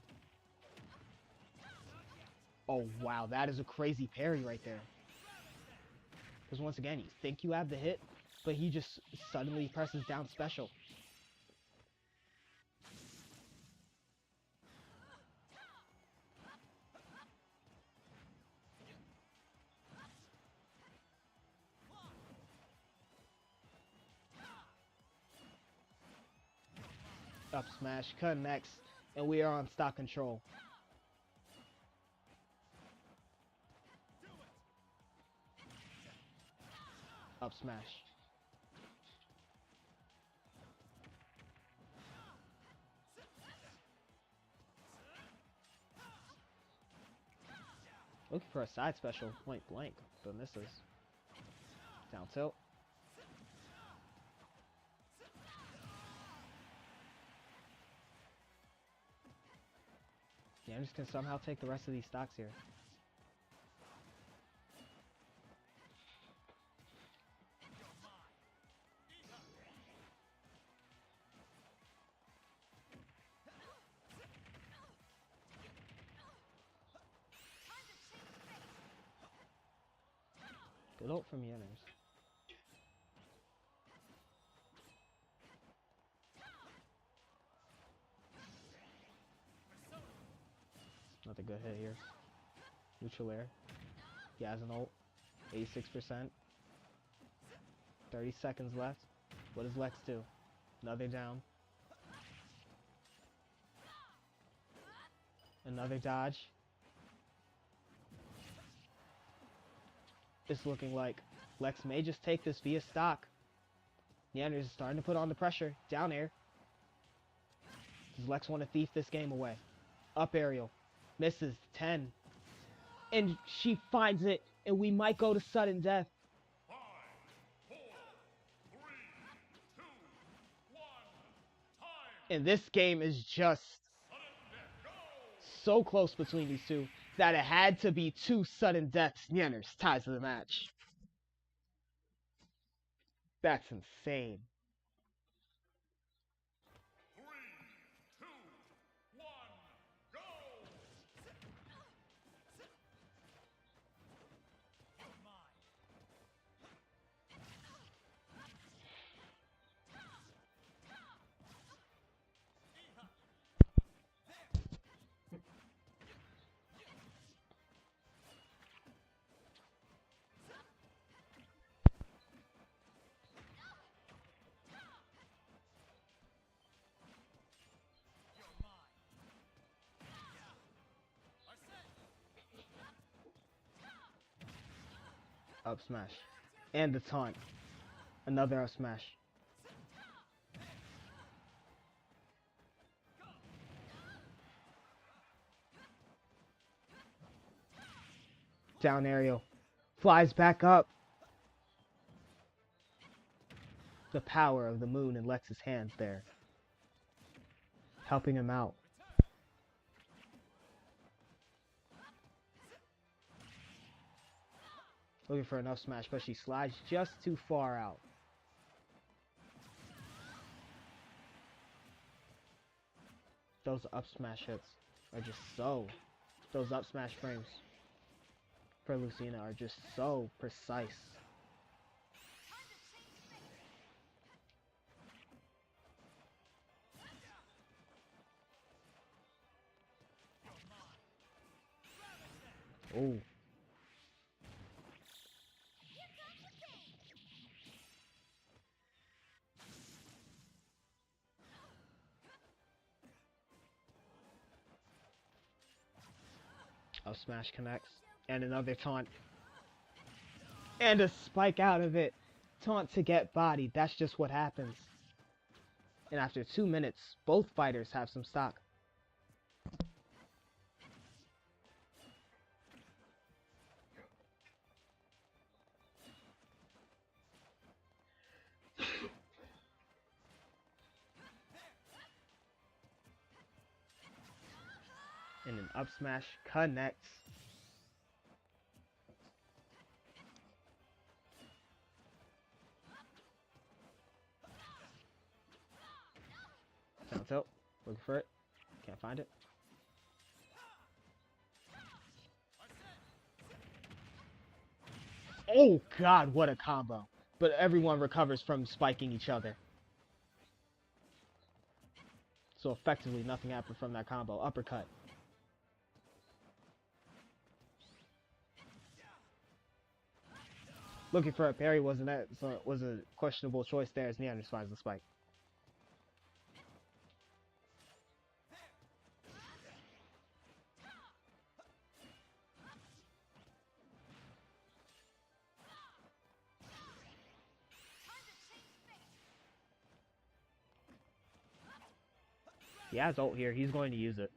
Oh, wow, that is a crazy parry right there. Because once again, you think you have the hit, but he just suddenly presses down special. Up smash connects, and we are on stock control. Up smash. Looking for a side special, point blank, but misses. Down tilt. Hijinx can somehow take the rest of these stocks here. Good ult from Hijinx. Not a good hit here. Neutral air. He has an ult. 86%. 30 seconds left. What does Lex do? Another down. Another dodge. It's looking like Lex may just take this via stock. Hijinx is starting to put on the pressure. Down air. Does Lex want to thief this game away? Up aerial. Misses. 10, And she finds it, and we might go to sudden death. 5, 4, 3, 2, 1. Time. And this game is just Sudden death. Go. so close between these two that it had to be 2 sudden deaths. Nieners ties the match. That's insane. 3, 2, 1. Go. Up smash. And the taunt. Another up smash. Down aerial. Flies back up. The power of the moon in Lex's hands there. Helping him out. Looking for an up smash, but she slides just too far out. Those up smash hits are just so... Those up smash frames for Lucina are just so precise. Oh. Up smash connects. And another taunt. And a spike out of it. Taunt to get bodied. That's just what happens. And after 2 minutes, both fighters have some stock. And an up smash connects. Down tilt. Looking for it. Can't find it. Oh god, what a combo. But everyone recovers from spiking each other. So effectively nothing happened from that combo. Uppercut. Looking for a parry was a questionable choice there as Neander finds the spike. He has ult here. He's going to use it.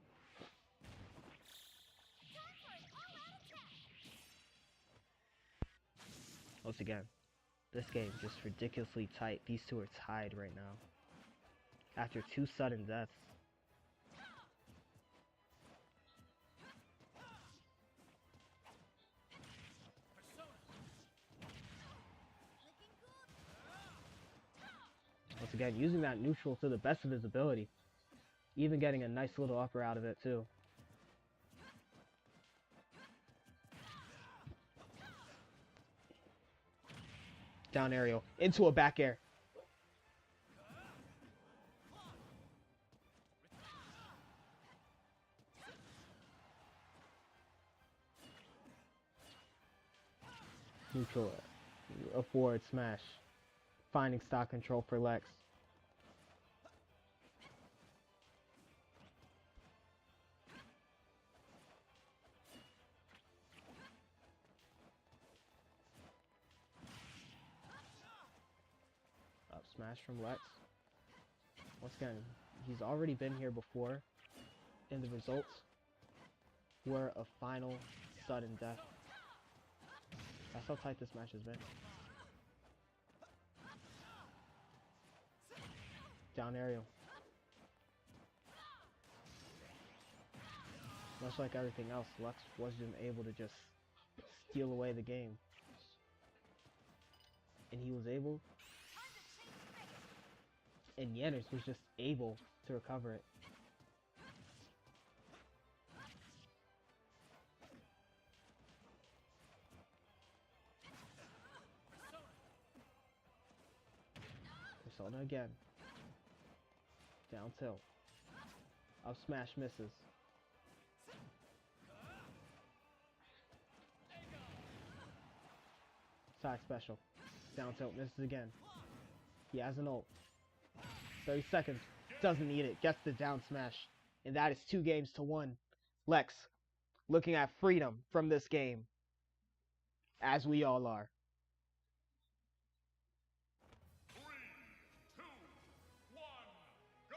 Once again, this game just ridiculously tight. These two are tied right now. After 2 sudden deaths. Once again, using that neutral to the best of his ability. Even getting a nice little upper out of it too. Down aerial. Into a back air. Neutral. A forward smash. Finding stock control for Lex. Up smash from Lex. Once again, he's already been here before, and the results were a final sudden death. That's how tight this match has been. Down aerial. Much like everything else, Lux wasn't able to just steal away the game. And he was able, and Yanners was just able to recover it. Persona again. Down tilt. Up smash misses. Side special. Down tilt misses again. He has an ult. 30 seconds. Doesn't need it. Gets the down smash. And that is 2 games to 1. Lex looking at freedom from this game. As we all are. 3, 2, 1, go!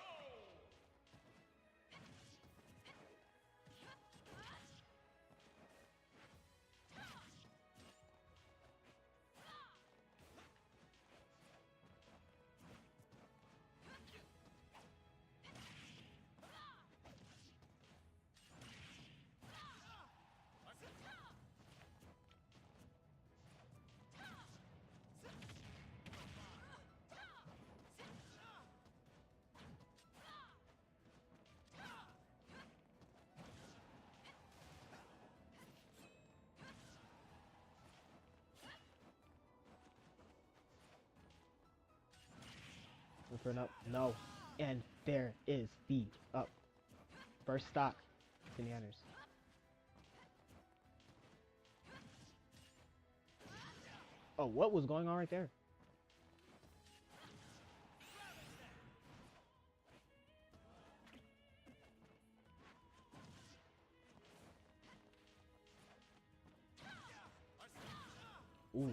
For an up. No. And there is the up. First stock. Bananas. Oh, what was going on right there? Ooh.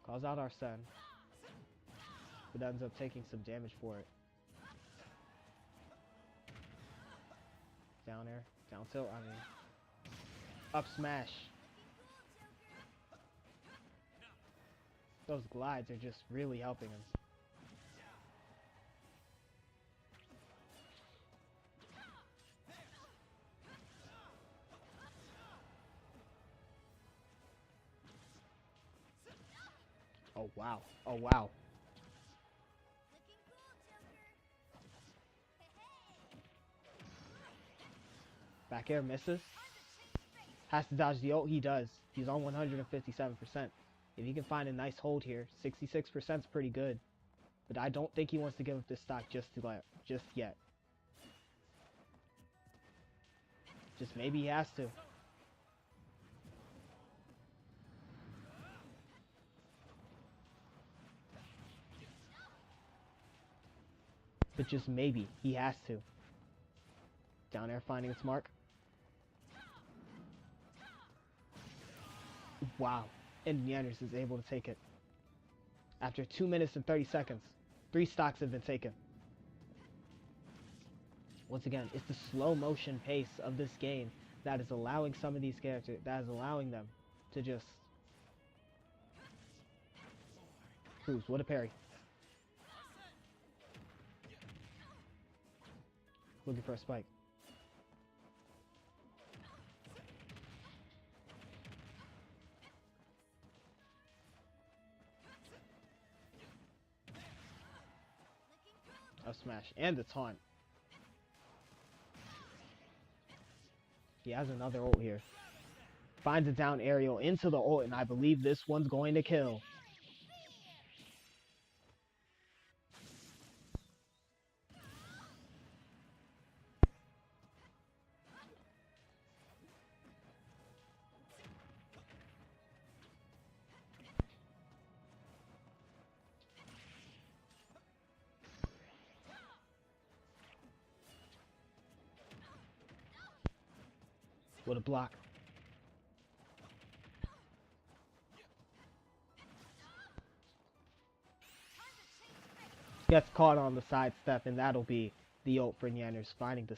Calls out Arsene. But ends up taking some damage for it. Down air. Down tilt, I mean. Up smash. Those glides are just really helping him. Oh wow. Oh wow. Back air misses. Has to dodge the ult. He does. He's on 157%. If he can find a nice hold here, 66% is pretty good. But I don't think he wants to give up this stock just yet. Just maybe he has to. But just maybe he has to. Down air finding its mark. Wow. And Yanners is able to take it. After 2 minutes and 30 seconds, 3 stocks have been taken. Once again, it's the slow motion pace of this game that is allowing some of these characters, that is allowing them to just cruise. What a parry. Looking for a spike. Up smash and the taunt. He has another ult here. Finds a down aerial into the ult, and I believe this one's going to kill. What a block. Gets caught on the sidestep, and that'll be the ult for Yanners, finding the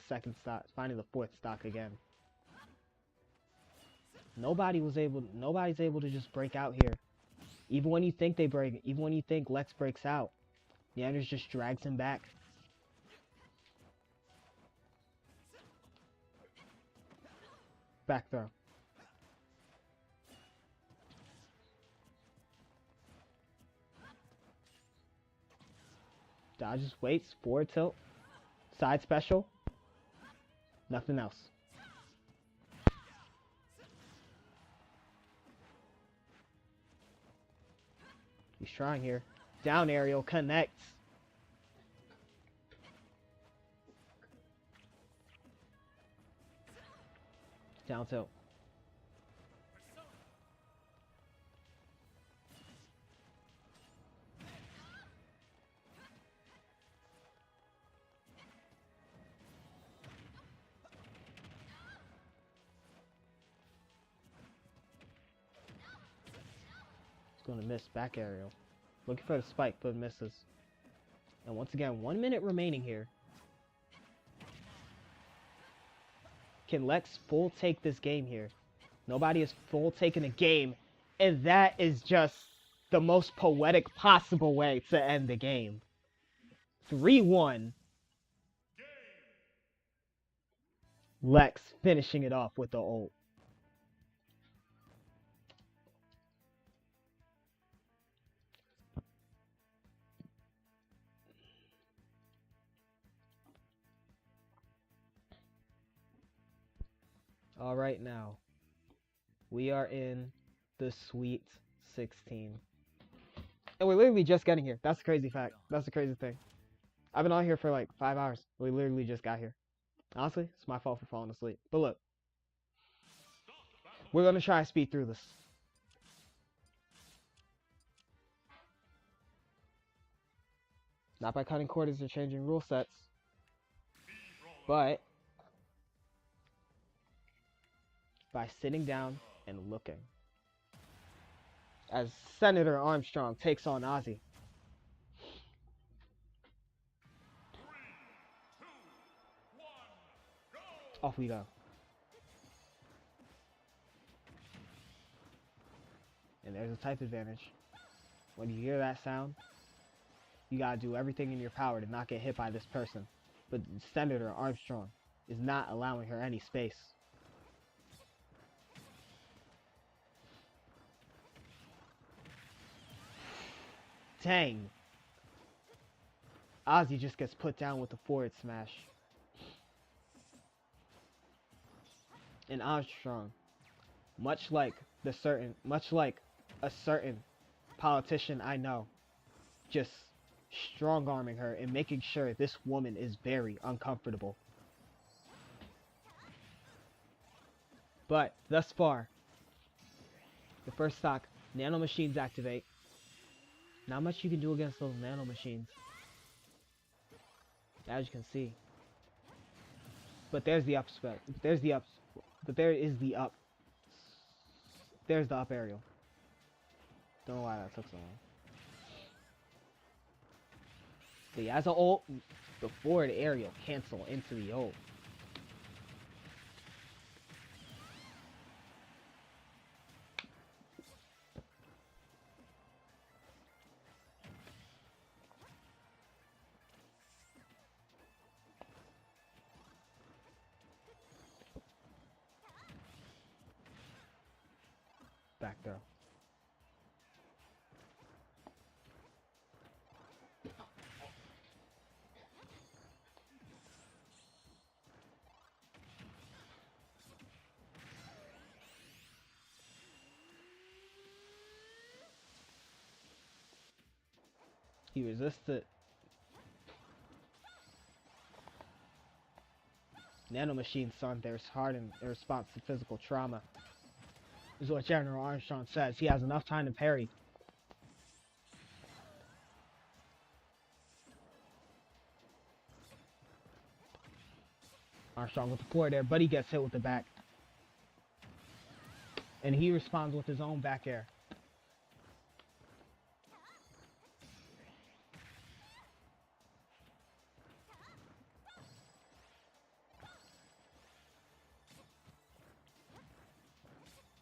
4th stock again. Nobody's able to just break out here. Even when you think they break, even when you think Lex breaks out, Neanders just drags him back. Back throw. Dodges, waits, forward tilt, side special, nothing else. He's trying here. Down aerial, connects. Down tilt. Gonna miss back aerial. Looking for the spike, but misses. And once again, 1 minute remaining here. Can Lex full take this game here? Nobody is full taking a game, and that is just the most poetic possible way to end the game. 3-1. Lex finishing it off with the ult. All right, now we are in the Sweet 16. And we're literally just getting here. That's the crazy fact. That's the crazy thing. I've been on here for like 5 hours. We literally just got here. Honestly, it's my fault for falling asleep. But look, we're going to try to speed through this. Not by cutting corners or changing rule sets, but by sitting down and looking. As Senator Armstrong takes on Ozzy. 3, 2, 1, go! Off we go. And there's a type advantage. When you hear that sound, you gotta do everything in your power to not get hit by this person. But Senator Armstrong is not allowing her any space. Dang. Ozzy just gets put down with the forward smash. And Armstrong, much like a certain politician I know, just strong-arming her and making sure this woman is very uncomfortable. But thus far, the first stock, nano machines activate. Not much you can do against those nano machines, as you can see. But there's the up spec. There's the up. But there is the up. There's the up aerial. Don't know why that took so long. But yeah, as an ult, the forward aerial cancel into the ult. Back throw. He resisted. Nanomachines son their heart in response to physical trauma. This is what General Armstrong says. He has enough time to parry. Armstrong with the forward air, but he gets hit with the back. And he responds with his own back air.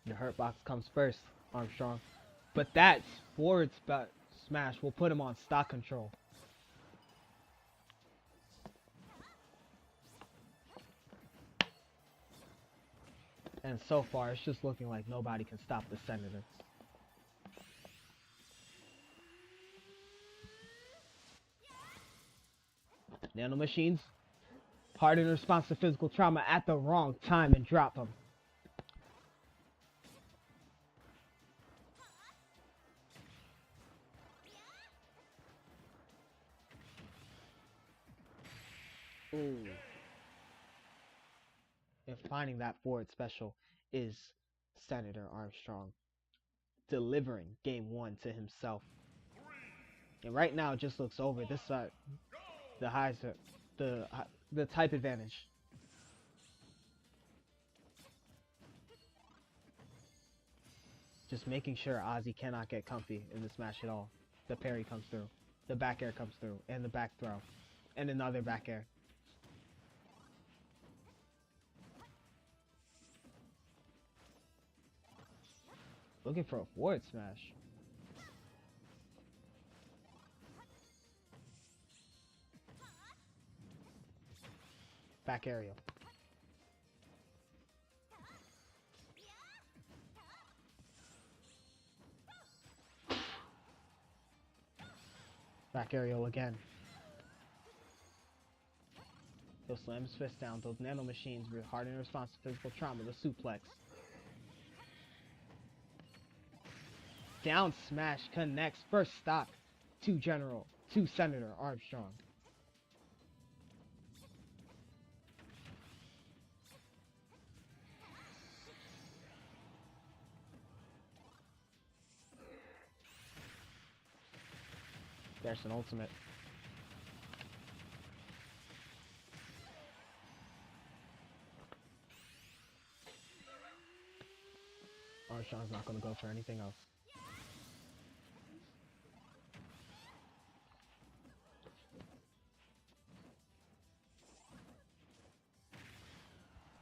The hurt box comes first, Armstrong. But that forward smash will put him on stock control. And so far, it's just looking like nobody can stop the Senator. Nano Machines, hard in response to physical trauma at the wrong time and drop him. Ooh. And finding that forward special is Senator Armstrong delivering game 1 to himself. And right now it just looks over. This side, the type advantage. Just making sure Ozzy cannot get comfy in this match at all. The parry comes through, the back air comes through, and the back throw, and another back air. Looking for a forward smash. Back aerial. Back aerial again. He'll slam his fist down. Those nano machines were hard in response to physical trauma. The suplex. Down smash connects. First stock to Senator Armstrong. There's an ultimate. Armstrong's not going to go for anything else.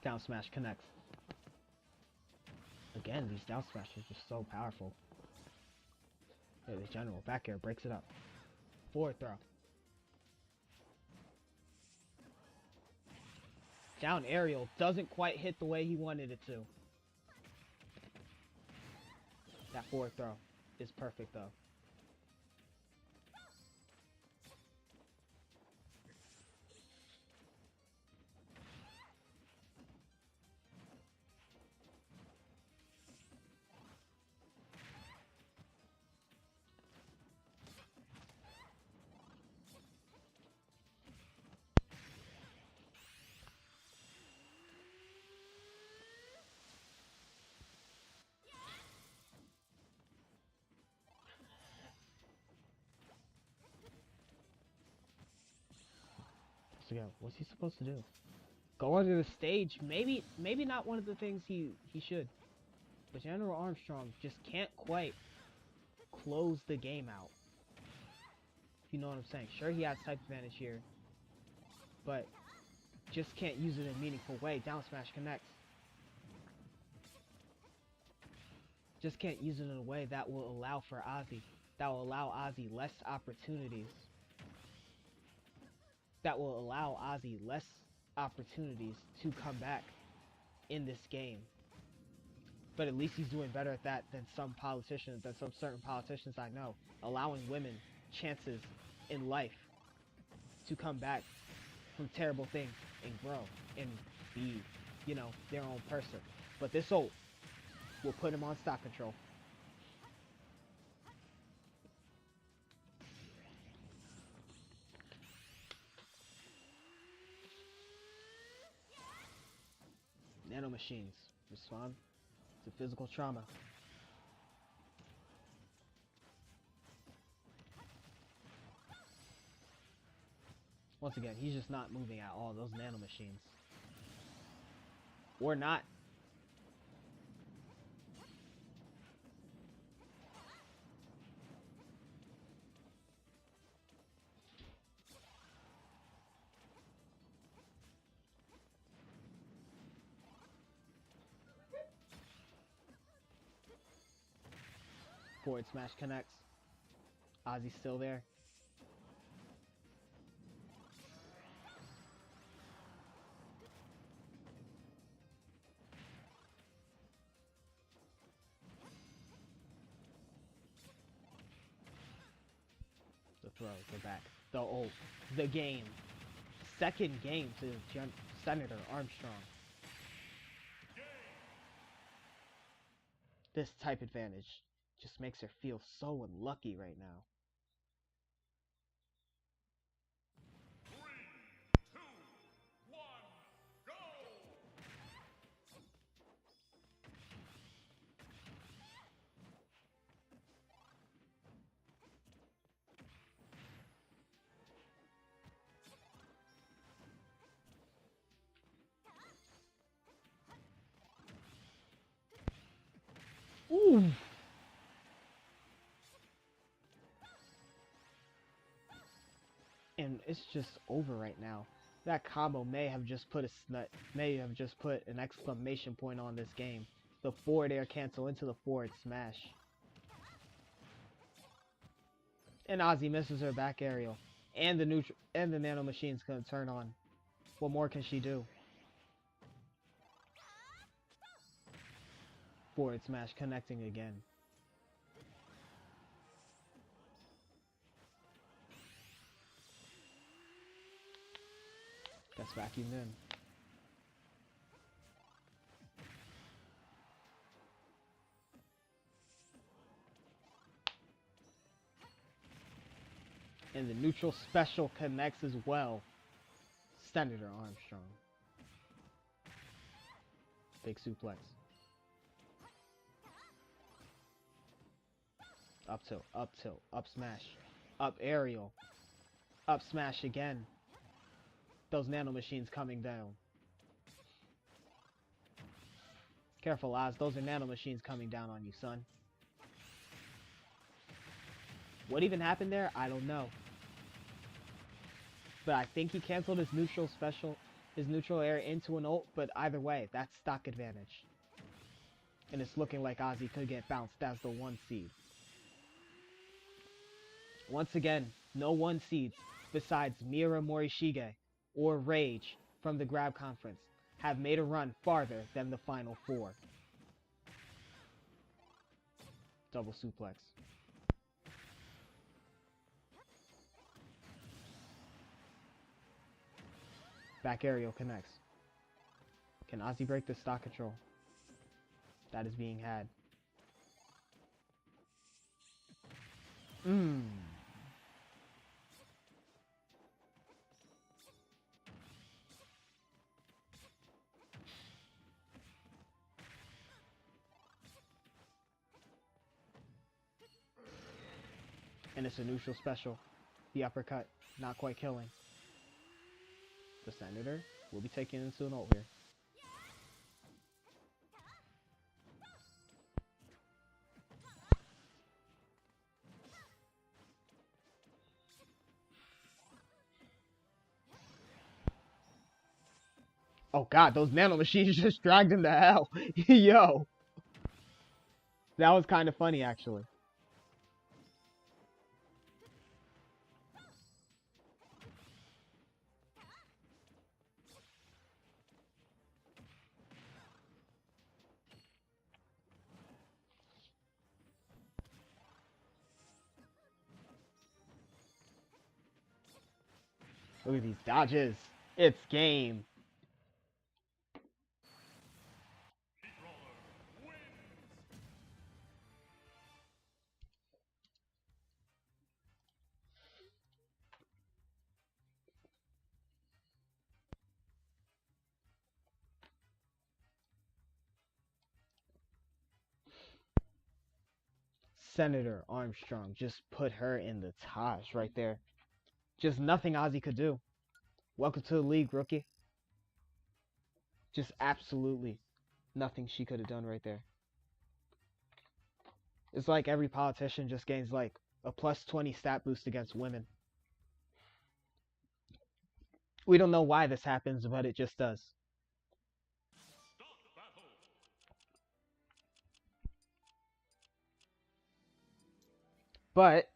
Down smash connects. Again, these down smashes are so powerful. Hey, the general back air breaks it up. Forward throw. Down aerial doesn't quite hit the way he wanted it to. That forward throw is perfect though. So yeah, what's he supposed to do? Go under the stage? Maybe not one of the things he should. But General Armstrong just can't quite close the game out. If you know what I'm saying. Sure, he has type advantage here, but just can't use it in a meaningful way. Down smash connects. Just can't use it in a way that will allow for Ozzy. That will allow Ozzy less opportunities. That will allow Ozzy less opportunities to come back in this game. But at least he's doing better at that than some certain politicians I know, allowing women chances in life to come back from terrible things and grow and be, their own person. But this ult will put him on stock control. Nano machines respond to physical trauma. Once again, he's just not moving at all. Those nano machines. Or not. Forward smash connects. Ozzy's still there. The throw, the back, the ult, the game. Second game to Senator Armstrong. This type advantage just makes her feel so unlucky right now. 3, 2, 1, go! Ooh. And it's just over right now. That combo may have just put an exclamation point on this game. The forward air cancel into the forward smash. And Ozzy misses her back aerial. And the nano machine's gonna turn on. What more can she do? Forward smash connecting again. Gets vacuumed in. And the neutral special connects as well. Senator Armstrong. Big suplex. Up tilt, up smash, up aerial, up smash again. Those nano machines coming down. Careful, Oz. Those are nano machines coming down on you, son. What even happened there? I don't know. But I think he canceled his neutral special, his neutral air into an ult. But either way, that's stock advantage. And it's looking like Ozzy could get bounced as the 1 seed. Once again, no 1 seeds besides Mira Morishige or Rage from the Grab Conference have made a run farther than the final 4. Double suplex. Back aerial connects. Can Ozzy break the stock control? That is being had. And it's a neutral special. The uppercut, not quite killing. The Senator will be taken into an ult here. Oh god, those nano machines just dragged him to hell. Yo. That was kind of funny, actually. Look at these dodges. It's game. Senator Armstrong just put her in the Taj right there. Just nothing Ozzy could do. Welcome to the league, rookie. Just absolutely nothing she could have done right there. It's like every politician just gains like a plus 20 stat boost against women. We don't know why this happens, but it just does. But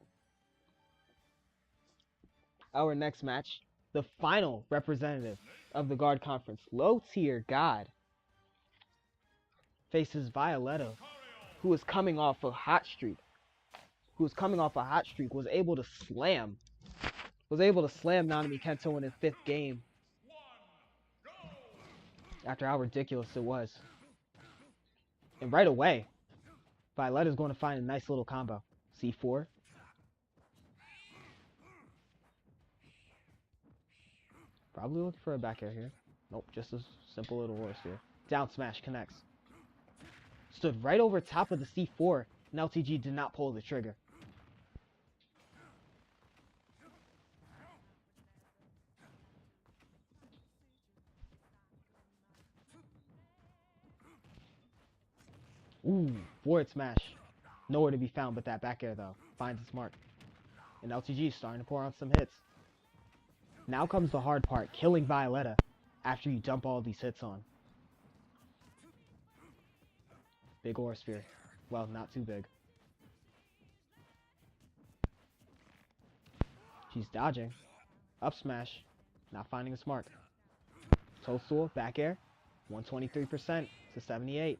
our next match, the final representative of the guard conference, low tier God, faces Violetta, who is coming off a hot streak. Was able to slam Nanami Kento in his 5th game. After how ridiculous it was. And right away, Violetta's going to find a nice little combo. C4. Probably looking for a back air here. Nope, just a simple little horse here. Down smash connects. Stood right over top of the C4, and LTG did not pull the trigger. Ooh, forward smash. Nowhere to be found but that back air though. Finds its mark. And LTG is starting to pour on some hits. Now comes the hard part, killing Violetta after you dump all these hits on. Big aura sphere. Well, not too big. She's dodging. Up smash. Not finding its mark. Toadstool, back air. 123% to 78.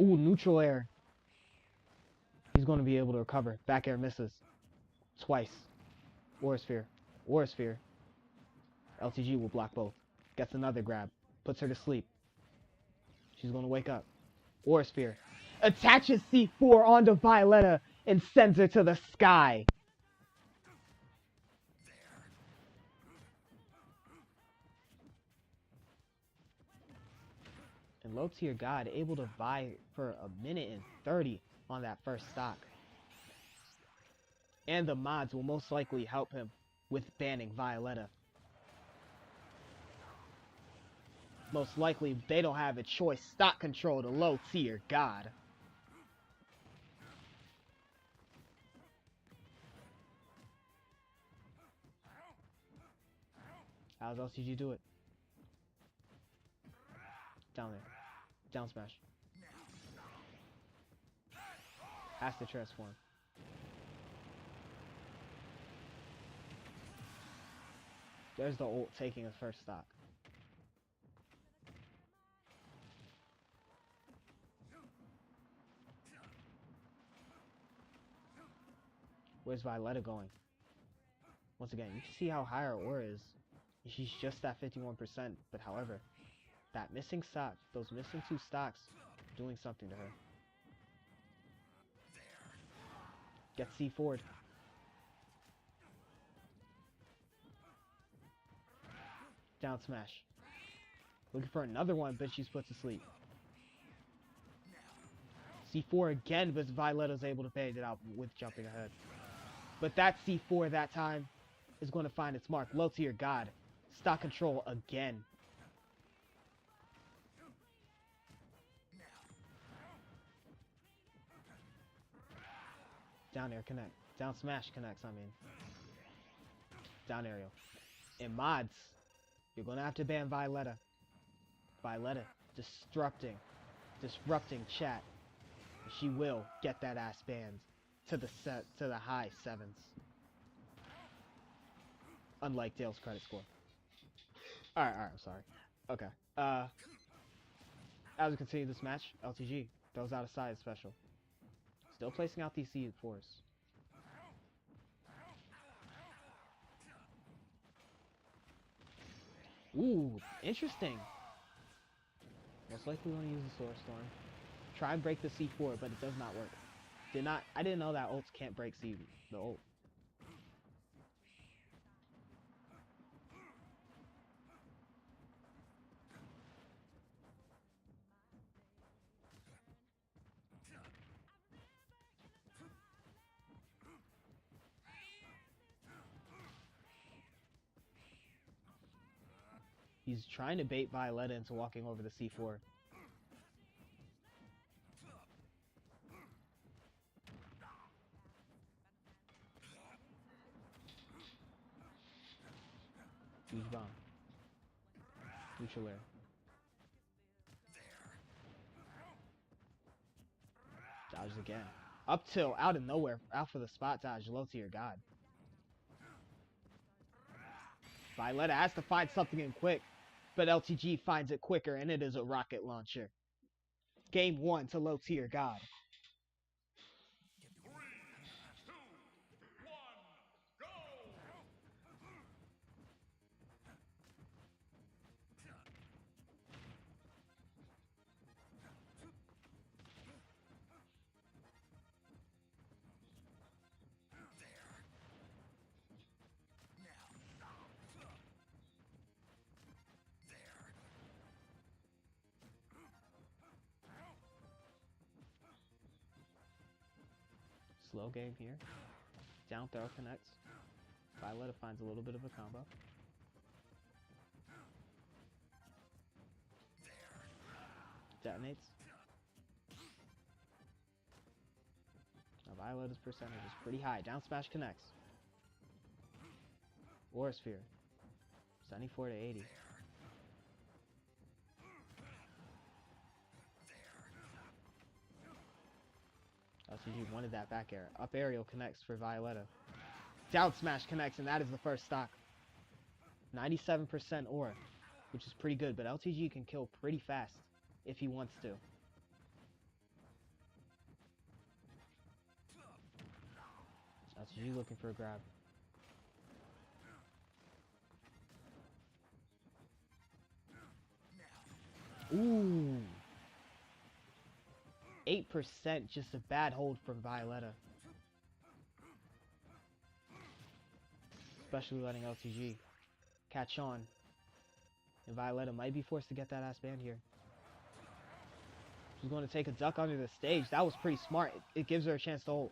Ooh, neutral air. He's going to be able to recover. Back air misses. Twice. Aura sphere. Aura sphere. LTG will block both. Gets another grab. Puts her to sleep. She's going to wake up. Aura sphere. Attaches C4 onto Violetta and sends her to the sky. And low tier God able to vie for 1:30 on that first stock. And the mods will most likely help him with banning Violetta. Most likely they don't have a choice. Stock control to low tier God. How does LCG do it? Down there. Down smash. Has to transform. There's the ult taking his first stock. Where's Violetta going? Once again, you can see how high her aura is. She's just at 51%, but however, that missing stock, those missing 2 stocks, doing something to her. Get C forward. Down smash. Looking for another one, but she's put to sleep. C4 again, but Violetta's able to fade it out with jumping ahead. But that C4 that time is going to find its mark. Low tier God. Stock control again. Down air connect. Down smash connects, I mean. Down aerial. In mods, you're going to have to ban Violetta. Violetta disrupting chat. She will get that ass banned to the high 7s. Unlike Dale's credit score. Alright, I'm sorry. Okay. As we continue this match, LTG throws out a side special. Still placing out these C4s. Ooh, interesting. Most likely want to use the Solar Storm. Try and break the C4, but it does not work. I didn't know that ults can't break the ult. He's trying to bait Violetta into walking over the C4. Huge bomb. Neutral air. Dodges again. Up tilt out of nowhere, out for the spot dodge, low tier god. Violetta has to find something in quick, but LTG finds it quicker, and it is a rocket launcher. Game 1 to low tier god. 3, 2, 1, go! Slow game here. Down throw connects. Violetta finds a little bit of a combo. Detonates. Now Violetta's percentage is pretty high. Down smash connects. Aura Sphere. 74 to 80. LCG wanted that back air. Up aerial connects for Violetta. Down smash connects, and that is the first stock. 97% aura, which is pretty good, but LTG can kill pretty fast if he wants to. LTG looking for a grab. Ooh. 8%, just a bad hold from Violetta. Especially letting LTG catch on. And Violetta might be forced to get that ass banned here. She's going to take a duck under the stage. That was pretty smart. It gives her a chance to hold.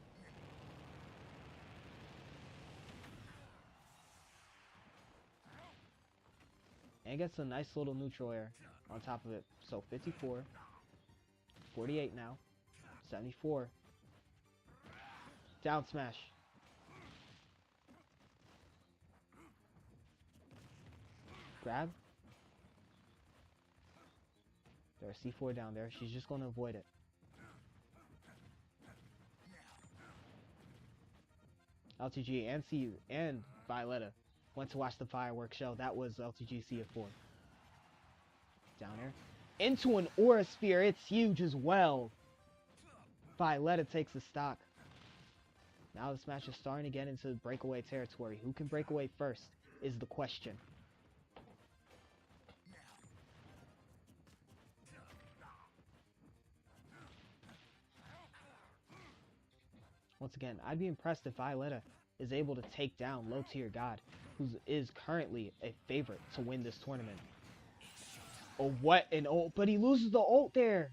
And gets a nice little neutral air on top of it. So 54. 48 now. 74. Down smash. Grab. There's C4 down there. She's just going to avoid it. LTG and CU and Violetta went to watch the fireworks show. That was LTG CF4. Down there. Into an Aura Sphere. It's huge as well. Violetta takes the stock. Now this match is starting to get into breakaway territory. Who can break away first is the question. Once again, I'd be impressed if Violetta is able to take down low tier god, who is currently a favorite to win this tournament. Oh, what an ult, but he loses the ult there.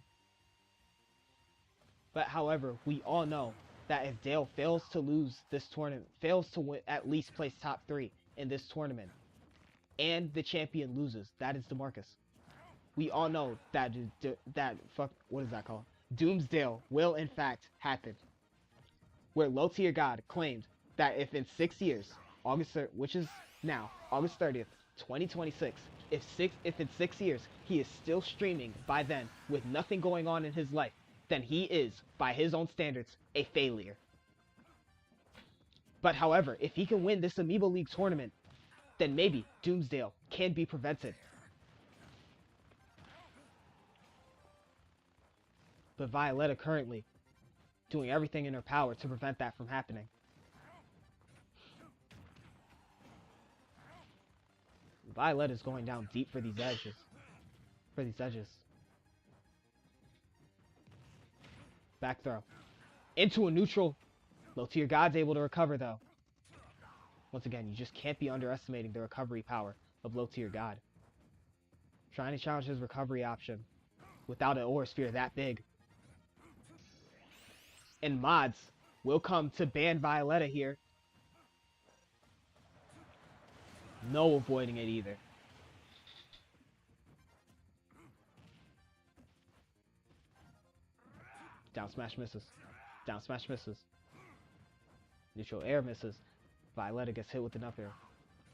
But however, we all know that if Dale fails to lose this tournament, fails to win, at least place top 3 in this tournament, and the champion loses, that is DeMarcus. We all know that what is that called? Doomsdale will in fact happen. Where low tier god claimed that if in 6 years, which is now, August 30th, 2026, if in 6 years he is still streaming by then with nothing going on in his life, then he is, by his own standards, a failure. But however, if he can win this Amiibo League tournament, then maybe Doomsdale can be prevented. But Violetta currently doing everything in her power to prevent that from happening. Violetta's going down deep for these edges. Back throw. Into a neutral. Low tier god's able to recover though. Once again, you just can't be underestimating the recovery power of low tier god. Trying to challenge his recovery option without an Aura Sphere that big. And mods will come to ban Violetta here. No avoiding it either. Down smash misses. Down smash misses. Neutral air misses. Violetta gets hit with an up air.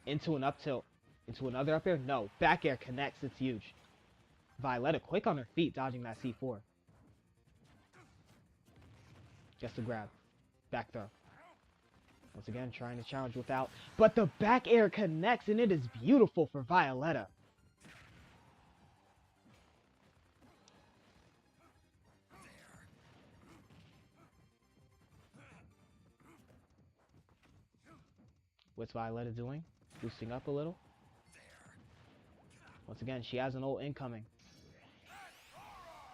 Into an up tilt. Into another up air? No. Back air connects. It's huge. Violetta quick on her feet, dodging that C4. Gets the grab. Back throw. Once again, trying to challenge without. But the back air connects, and it is beautiful for Violetta. What's Violetta doing? Boosting up a little. Once again, she has an ult incoming.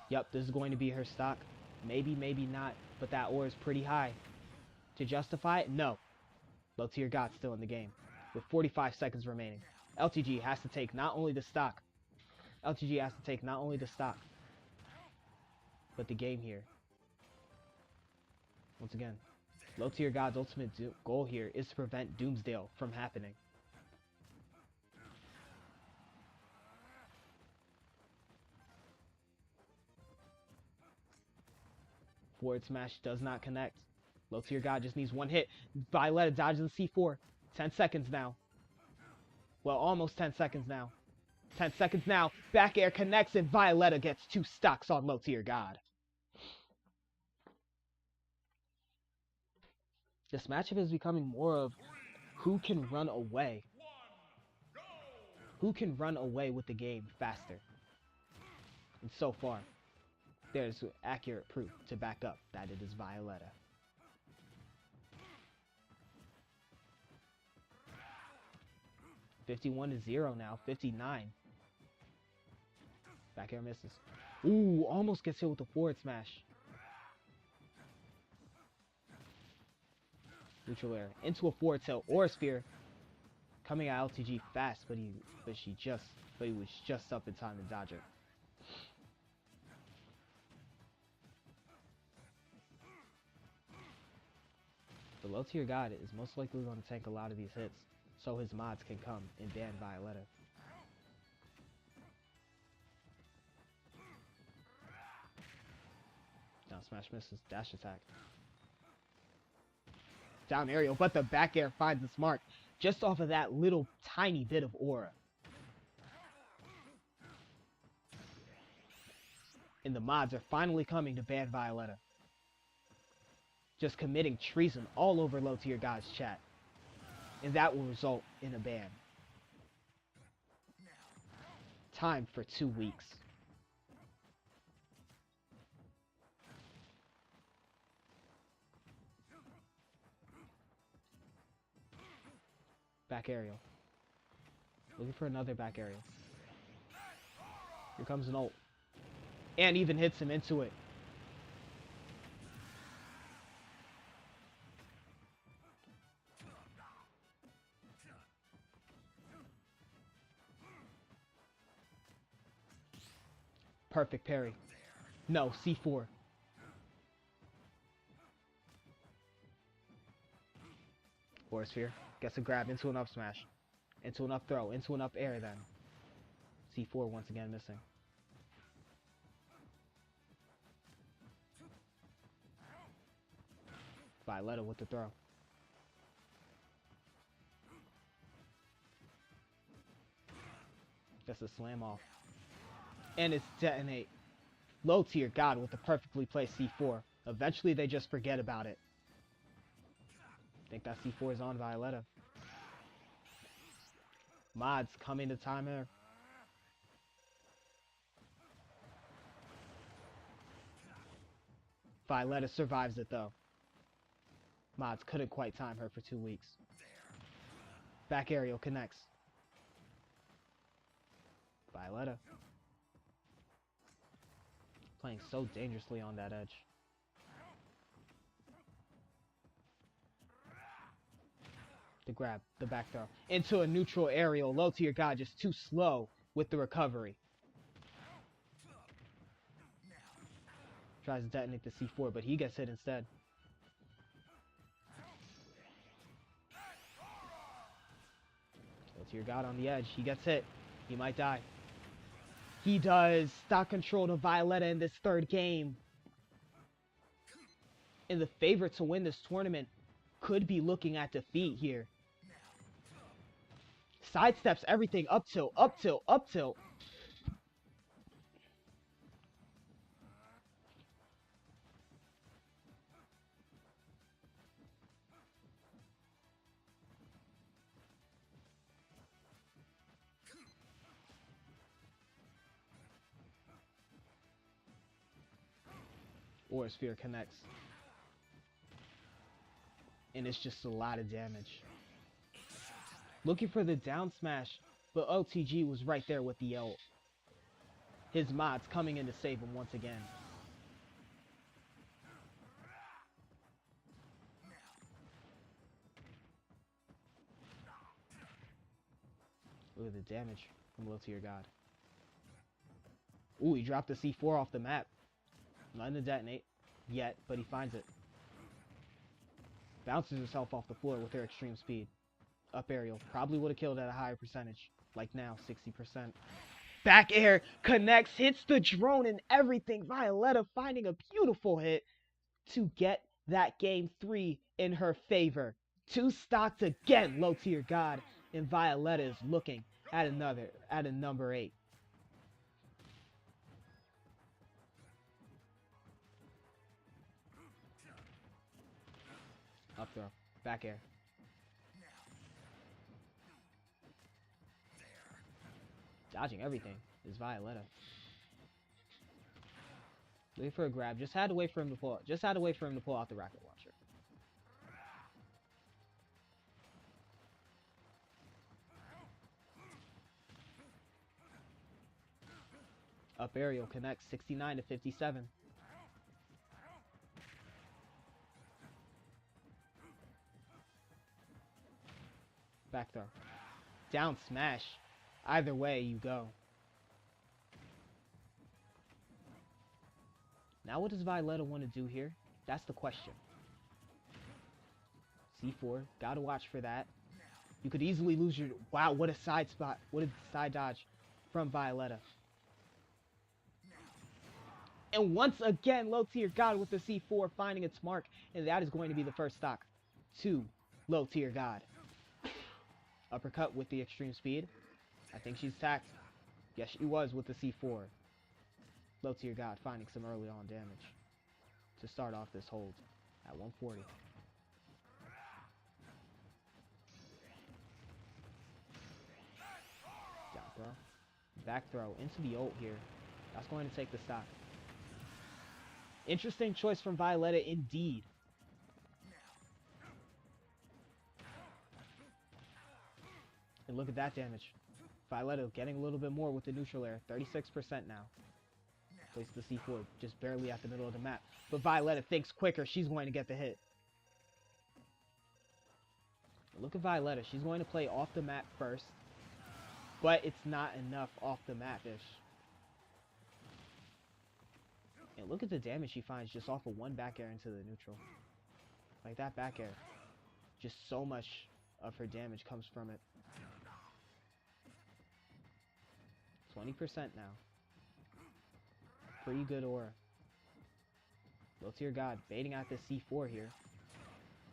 Yep, this is going to be her stock. Maybe, maybe not, but that ore is pretty high. To justify it? No. Low tier God still in the game, with 45 seconds remaining. LTG has to take not only the stock, but the game here. Once again, low tier God's ultimate goal here is to prevent Doomsdale from happening. Forward smash does not connect. Low tier God just needs one hit. Violetta dodges the C4. 10 seconds now. Well, almost 10 seconds now. 10 seconds now. Back air connects and Violetta gets 2 stocks on low tier God. This matchup is becoming more of who can run away. Who can run away with the game faster. And so far, there's accurate proof to back up that it is Violetta. $51-0 now. 59. Back air misses. Ooh, almost gets hit with the forward smash. Neutral air into a forward tilt or a sphere. Coming at LTG fast, but he was just up in time to dodge it. The low tier God is most likely going to tank a lot of these hits, so his mods can come and ban Violetta. Down smash misses, dash attack. Down aerial, but the back air finds its mark just off of that little tiny bit of aura. And the mods are finally coming to ban Violetta. Just committing treason all over low tier God's chat. And that will result in a ban. Time for 2 weeks. Back aerial. Looking for another back aerial. Here comes an ult. And even hits him into it. Perfect parry. No, C4. Or sphere. Gets a grab into an up smash. Into an up throw. Into an up air then. C4 once again missing. Violetta with the throw. Gets a slam off. And it's detonate. Low tier God with the perfectly placed C4. Eventually they just forget about it. I think that C4 is on Violetta. Mods coming to time her. Violetta survives it though. Mods couldn't quite time her for 2 weeks. Back aerial connects. Violetta. Playing so dangerously on that edge. The grab, the back throw. Into a neutral aerial. Low tier God just too slow with the recovery. Tries to detonate the C4, but he gets hit instead. Low tier God on the edge. He gets hit. He might die. He does. Stock control to Violetta in this third game. And the favorite to win this tournament could be looking at defeat here. Sidesteps everything. Up tilt, up tilt, up tilt. Aura Sphere connects. And it's just a lot of damage. Looking for the down smash, but OTG was right there with the ult. His mods coming in to save him once again. Look at the damage from low tier god. Ooh, he dropped the C4 off the map. Nothing to detonate yet, but he finds it. Bounces herself off the floor with her extreme speed. Up aerial. Probably would have killed at a higher percentage. Like now, 60%. Back air connects, hits the drone and everything. Violetta finding a beautiful hit to get that game 3 in her favor. 2 stocks again, low tier god. And Violetta is looking at a number 8. Up throw. Back air. Dodging everything is Violetta. Looking for a grab. Just had to wait for him to pull out. Just had to wait for him to pull out the rocket launcher. Up aerial connects 69 to 57. Back throw. Down smash. Either way you go. Now what does Violetta want to do here? That's the question. C4. Gotta watch for that. You could easily lose your... Wow, what a side spot. What a side dodge from Violetta. And once again, low tier god with the C4 finding its mark. And that is going to be the first stock to low tier god. Uppercut with the extreme speed. I think she's tacked. Yes, she was with the C4. Low tier god finding some early on damage to start off this hold at 140. Down throw. Back throw into the ult here. That's going to take the stock. Interesting choice from Violetta indeed. And look at that damage. Violetta getting a little bit more with the neutral air. 36% now. Place the C4 just barely at the middle of the map. But Violetta thinks quicker. She's going to get the hit. Look at Violetta. She's going to play off the map first. But it's not enough off the map-ish. And look at the damage she finds just off of one back air into the neutral. Like that back air. Just so much of her damage comes from it. 20% now. Pretty good aura. Low tier god baiting out the C4 here.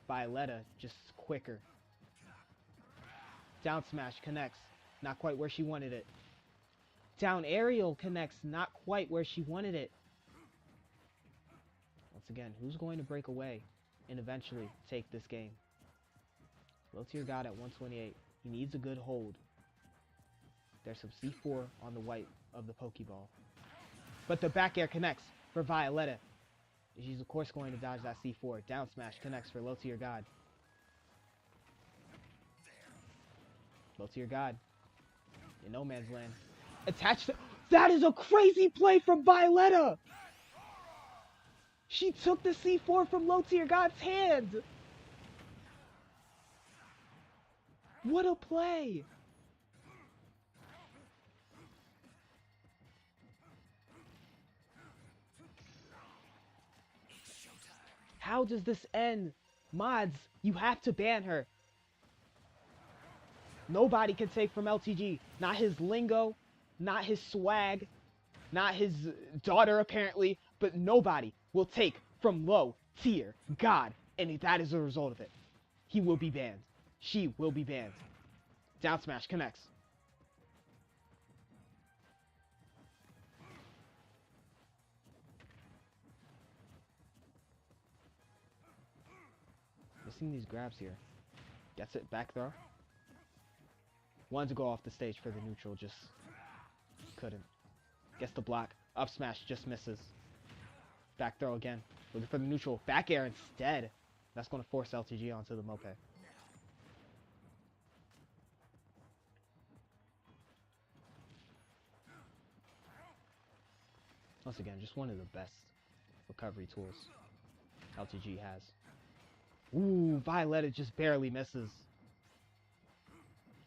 Violetta just quicker. Down smash connects. Not quite where she wanted it. Down aerial connects. Not quite where she wanted it. Once again, who's going to break away and eventually take this game? Low tier god at 128. He needs a good hold. There's some C4 on the white of the Pokeball. But the back air connects for Violetta. She's of course going to dodge that C4. Down smash connects for low tier god. Low tier god. In no man's land. Attached to... That is a crazy play from Violetta! She took the C4 from low tier god's hand! What a play! How does this end? Mods, you have to ban her. Nobody can take from LTG. Not his lingo, not his swag, not his daughter apparently, but nobody will take from low tier god. And that is a result of it. He will be banned. She will be banned. Down smash connects. Missing these grabs here. Gets it, back throw. Wanted to go off the stage for the neutral, just couldn't. Gets the block. Up smash, just misses. Back throw again. Looking for the neutral. Back air instead. That's going to force LTG onto the Mope. Once again, just one of the best recovery tools LTG has. Ooh, Violetta just barely misses.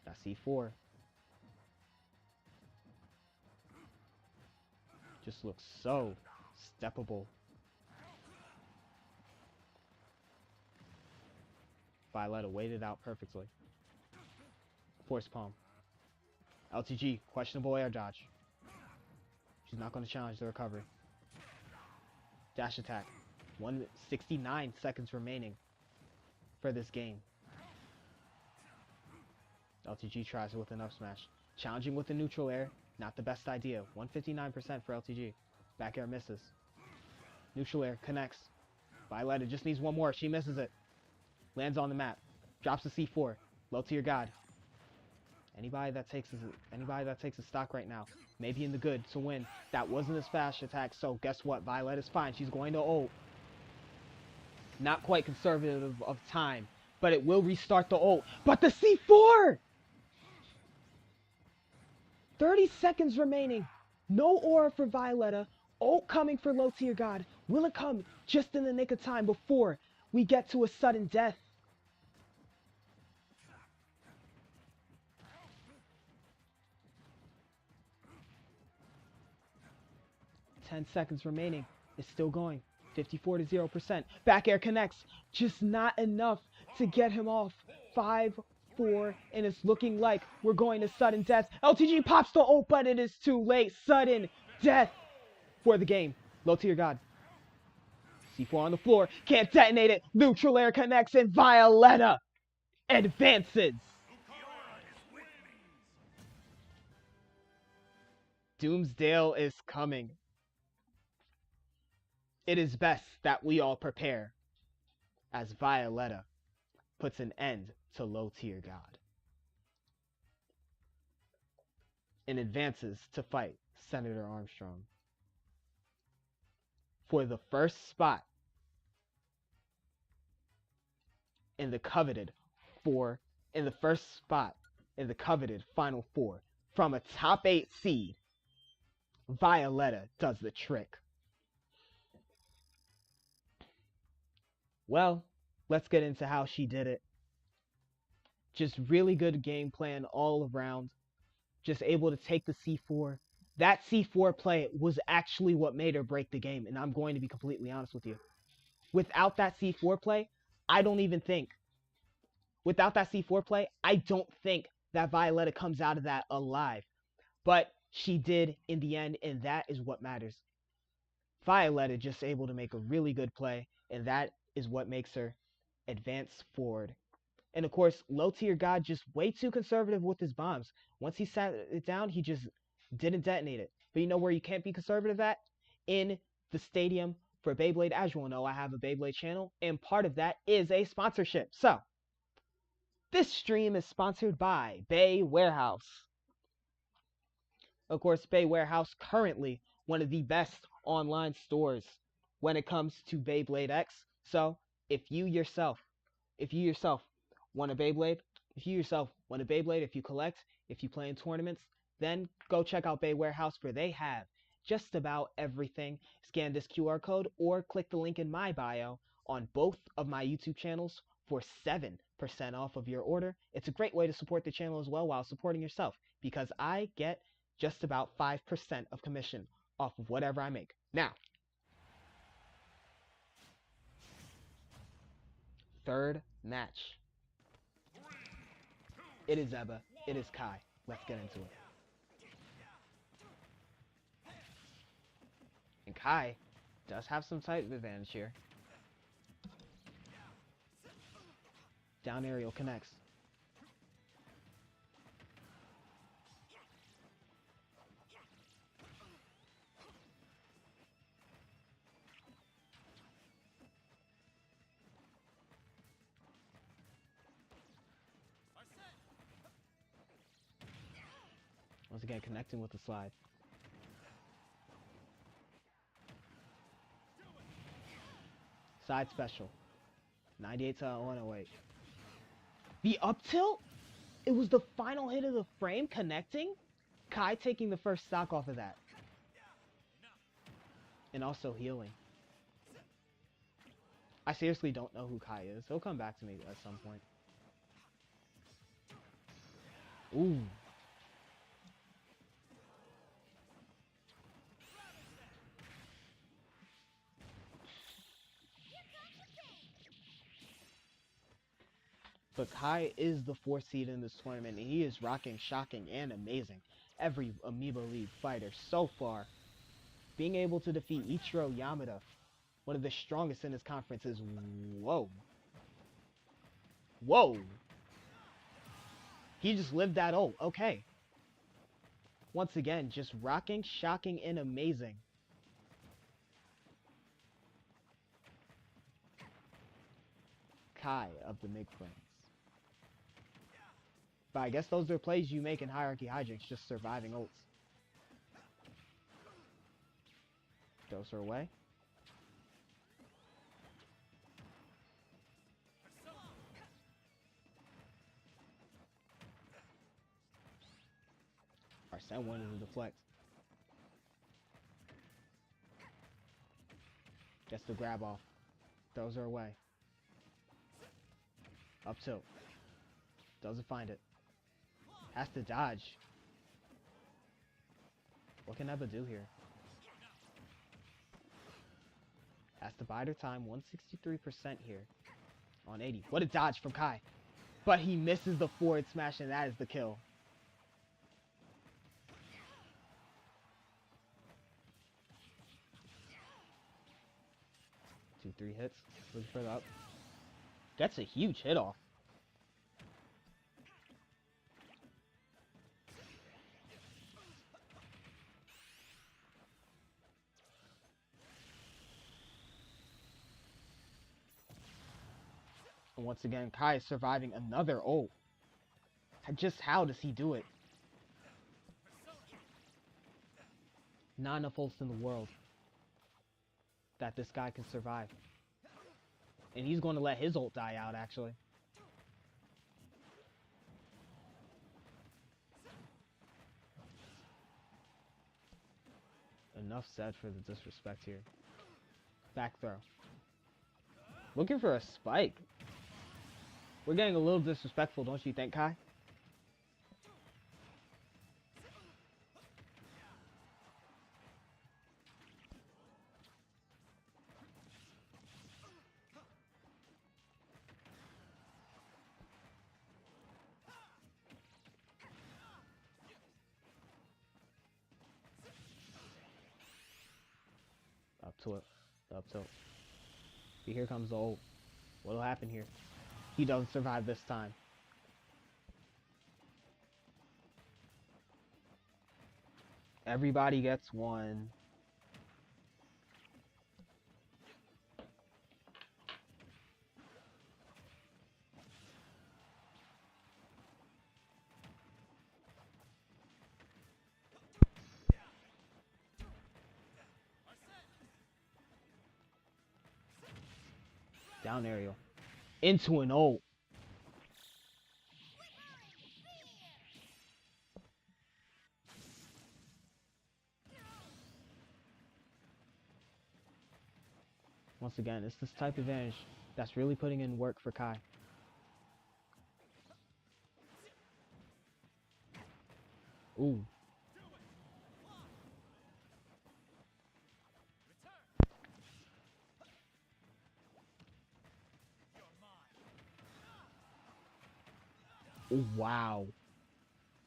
That's C4. Just looks so steppable. Violetta waited out perfectly. Force palm. LTG, questionable air dodge. She's not going to challenge the recovery. Dash attack. 169 seconds remaining for this game. LTG tries it with an up smash. Challenging with the neutral air, not the best idea. 159% for LTG. Back air misses. Neutral air connects. Violetta just needs one more. She misses it. Lands on the map. Drops the C4. Low tier god. Anybody that takes a stock right now, maybe in the good to win. That wasn't a smash attack, so guess what? Violetta's fine. She's going to ult. Not quite conservative of time, but it will restart the ult. But the C4! 30 seconds remaining. No aura for Violetta. Ult coming for low tier god. Will it come just in the nick of time before we get to a sudden death? Ten seconds remaining. It's still going. 54 to 0%. Back air connects. Just not enough to get him off. 5-4, and it's looking like we're going to sudden death. LTG pops the ult, but it is too late. Sudden death for the game. Low tier god. C4 on the floor. Can't detonate it. Neutral air connects, and Violetta advances. Doomsdale is coming. It is best that we all prepare, as Violetta puts an end to low tier god and advances to fight Senator Armstrong for the first spot in the coveted Final Four. From a top 8 seed, Violetta does the trick. Well, let's get into how she did it. Just really good game plan all around. Just able to take the C4. That C4 play was actually what made or break the game, and I'm going to be completely honest with you. Without that C4 play, I don't think that Violetta comes out of that alive. But she did in the end, and that is what matters. Violetta just able to make a really good play, and that is what makes her advance forward. And of course, low tier god just way too conservative with his bombs. Once he sat it down, he just didn't detonate it. But you know where you can't be conservative at? In the stadium for Beyblade. As you all know, I have a Beyblade channel, and part of that is a sponsorship. So, this stream is sponsored by Bay Warehouse. Of course, Bay Warehouse, currently one of the best online stores when it comes to Beyblade X. So, if you yourself want a Beyblade, if you collect, if you play in tournaments, then go check out Bay Warehouse, where they have just about everything. Scan this QR code or click the link in my bio on both of my YouTube channels for 7% off of your order. It's a great way to support the channel as well while supporting yourself, because I get just about 5% of commission off of whatever I make. Now, third match. It is Zeba. It is Kai. Let's get into it. And Kai does have some type advantage here. Down aerial connects. Once again, connecting with the slide. Side special. 98 to 108. The up tilt? It was the final hit of the frame connecting? Kai taking the first stock off of that. And also healing. I seriously don't know who Kai is. He'll come back to me at some point. Ooh. But Kai is the 4th seed in this tournament, and he is rocking, shocking, and amazing every Amiibo League fighter so far. Being able to defeat Ichiro Yamada, one of the strongest in his conference, is whoa. Whoa. He just lived that ult. Okay. Once again, just rocking, shocking, and amazing. Kai of the Mig Friends. But I guess those are plays you make in Hierarchy Hijinx, just surviving ults. Throws her away. Arsene wanted to deflect. Gets the grab off. Throws her away. Up tilt. Doesn't find it. Has to dodge. What can Ebba do here? Has to bide her time. 163% here. On 80. What a dodge from Kai. But he misses the forward smash, and that is the kill. Two, 3 hits. Looking for the up. That's a huge hit off. And once again, Kai is surviving another ult. Just how does he do it? Not enough ults in the world that this guy can survive. And he's going to let his ult die out, actually. Enough said for the disrespect here. Back throw. Looking for a spike. We're getting a little disrespectful, don't you think, Kai? Up to it. Up tilt. Here comes the ult. What'll happen here? He doesn't survive this time. Everybody gets one. Down aerial. Into an ult. Once again, it's this type of advantage that's really putting in work for Kai. Ooh. Ooh, wow.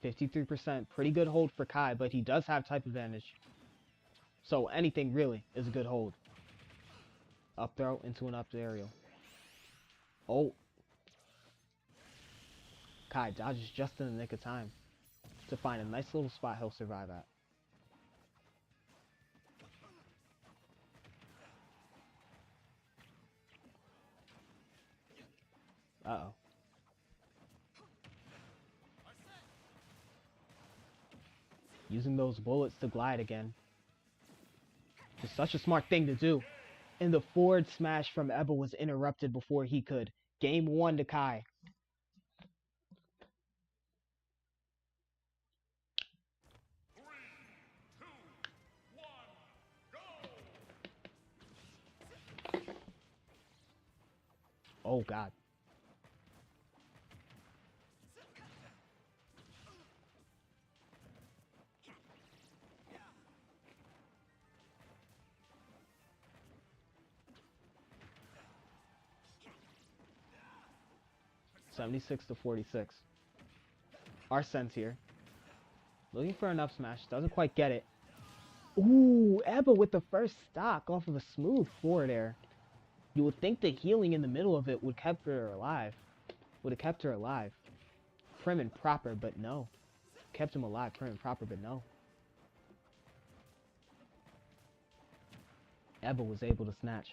53%. Pretty good hold for Kai, but he does have type advantage. So anything really is a good hold. Up throw into an up aerial. Oh. Kai dodges just in the nick of time to find a nice little spot he'll survive at. Uh-oh. Using those bullets to glide again. Just such a smart thing to do. And the forward smash from Ebba was interrupted before he could. Game 1 to Kai. Oh god. $76-46. Arsene's here. Looking for an up smash. Doesn't quite get it. Ooh, Ebba with the first stock off of a smooth forward air. You would think the healing in the middle of it would kept her alive. Would have kept her alive. Prim and proper, but no. Kept him alive, prim and proper, but no. Ebba was able to snatch.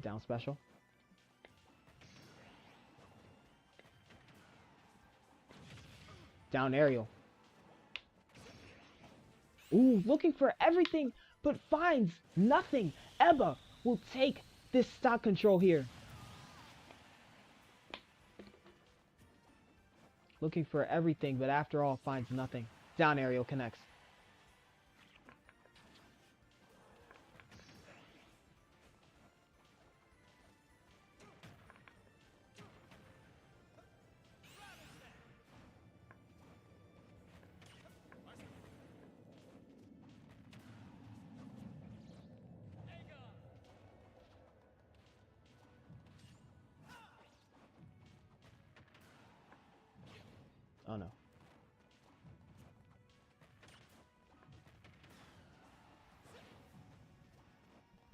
Down special. Down aerial. Ooh, looking for everything, but finds nothing. Ebba will take this stock control here. Looking for everything, but after all, finds nothing. Down aerial connects. Oh no.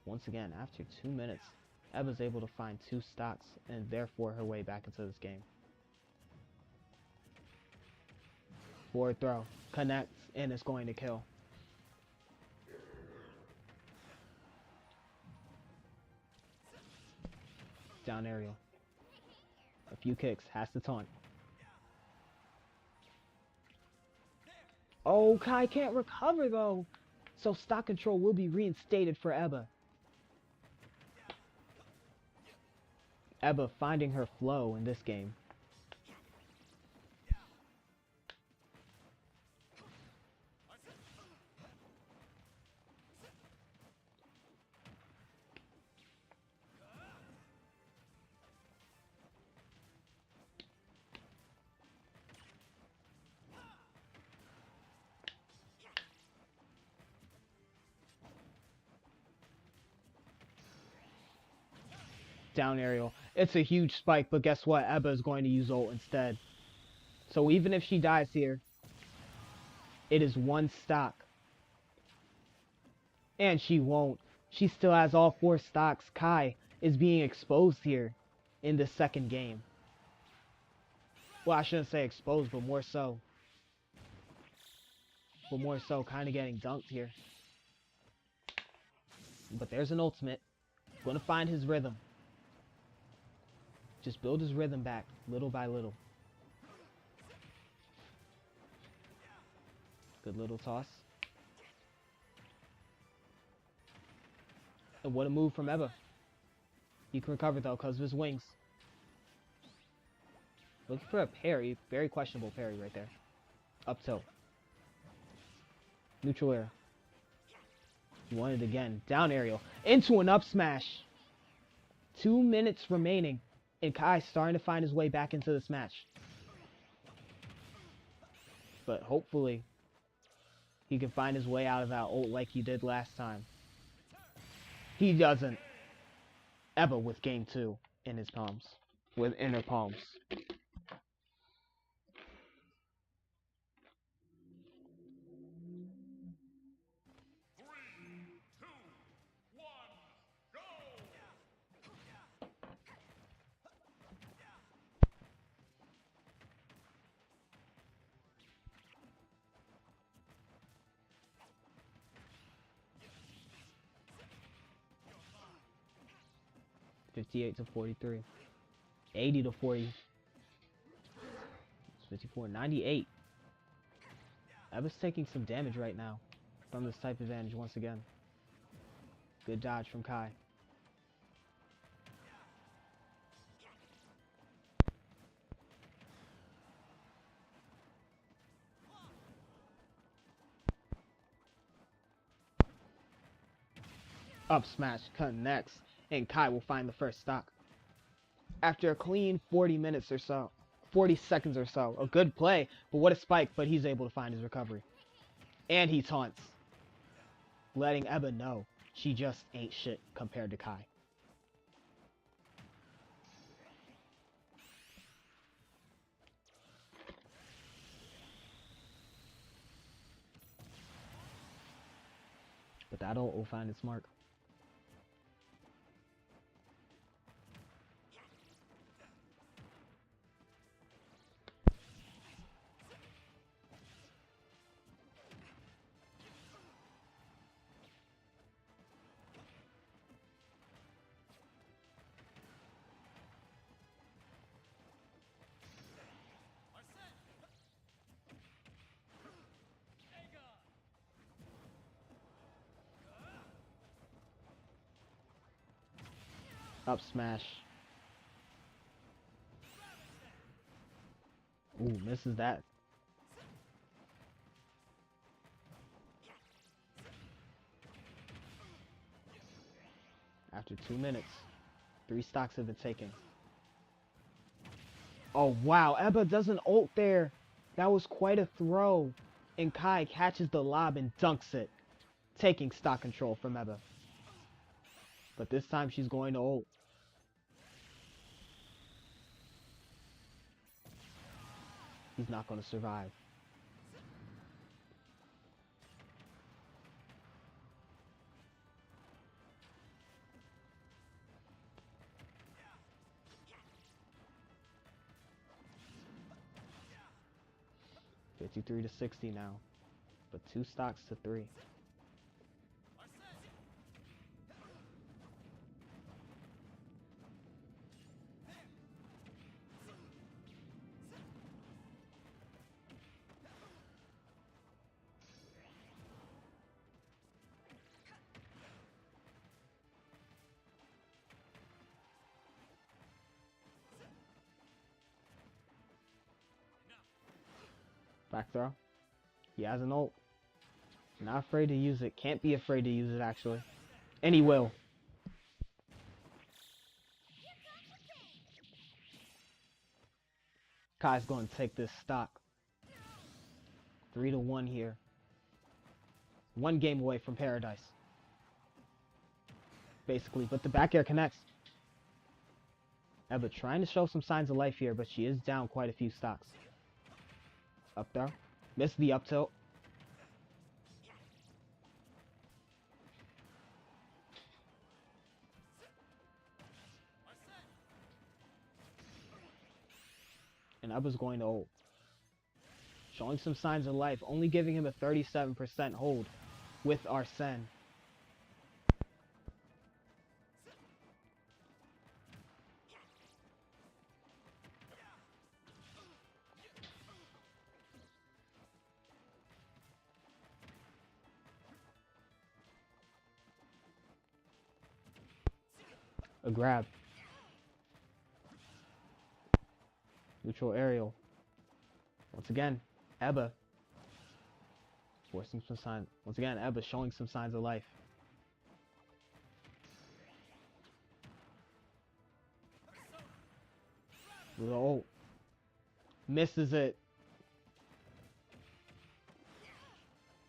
Once again, after 2 minutes, Ebba's able to find 2 stocks and therefore her way back into this game. Forward throw. Connects and it's going to kill. Down aerial. A few kicks. Has to taunt. Oh, Kai can't recover though. So stock control will be reinstated for Ebba. Ebba finding her flow in this game. Down aerial. It's a huge spike, but guess what? Ebba is going to use ult instead. So even if she dies here, it is 1 stock. And she won't. She still has all 4 stocks. Kai is being exposed here in the second game. Well, I shouldn't say exposed, but more so. But more so kind of getting dunked here. But there's an ultimate. Gonna find his rhythm. Just build his rhythm back, little by little. Good little toss. And what a move from Ebba. He can recover though because of his wings. Looking for a parry. Very questionable parry right there. Up tilt. Neutral air. He won it again. Down aerial. Into an up smash. 2 minutes remaining. And Kai's starting to find his way back into this match. But hopefully, he can find his way out of that ult like he did last time. He doesn't. Ebba with game 2 in his palms. Within her palms. $58-43. 80-40. 54. 98. Ebba's taking some damage right now. from this type advantage once again. Good dodge from Kai. Up smash connects, and Kai will find the first stock. After a clean 40 minutes or so, 40 seconds or so. A good play, but what a spike, but he's able to find his recovery. And he taunts, letting Ebba know she just ain't shit compared to Kai. But that ult will find its mark. Up smash. Ooh, misses that. After 2 minutes, 3 stocks have been taken. Oh wow, Ebba doesn't ult there. That was quite a throw. And Kai catches the lob and dunks it, taking stock control from Ebba. But this time she's going to ult. He's not going to survive. $53 to 60 now, but 2 stocks to 3. Back throw. He has an ult. Not afraid to use it. Can't be afraid to use it, actually. And he will. Kai's going to take this stock. 3 to 1 here. 1 game away from paradise. Basically, but the back air connects. Ebba trying to show some signs of life here, but she is down quite a few stocks. Up there. Missed the up tilt. And Ebba's going to ult. Showing some signs of life, only giving him a 37% hold with Arsene. A grab. Neutral aerial. Once again, Ebba forcing some signs. Once again, Ebba showing some signs of life. With the ult. Misses it.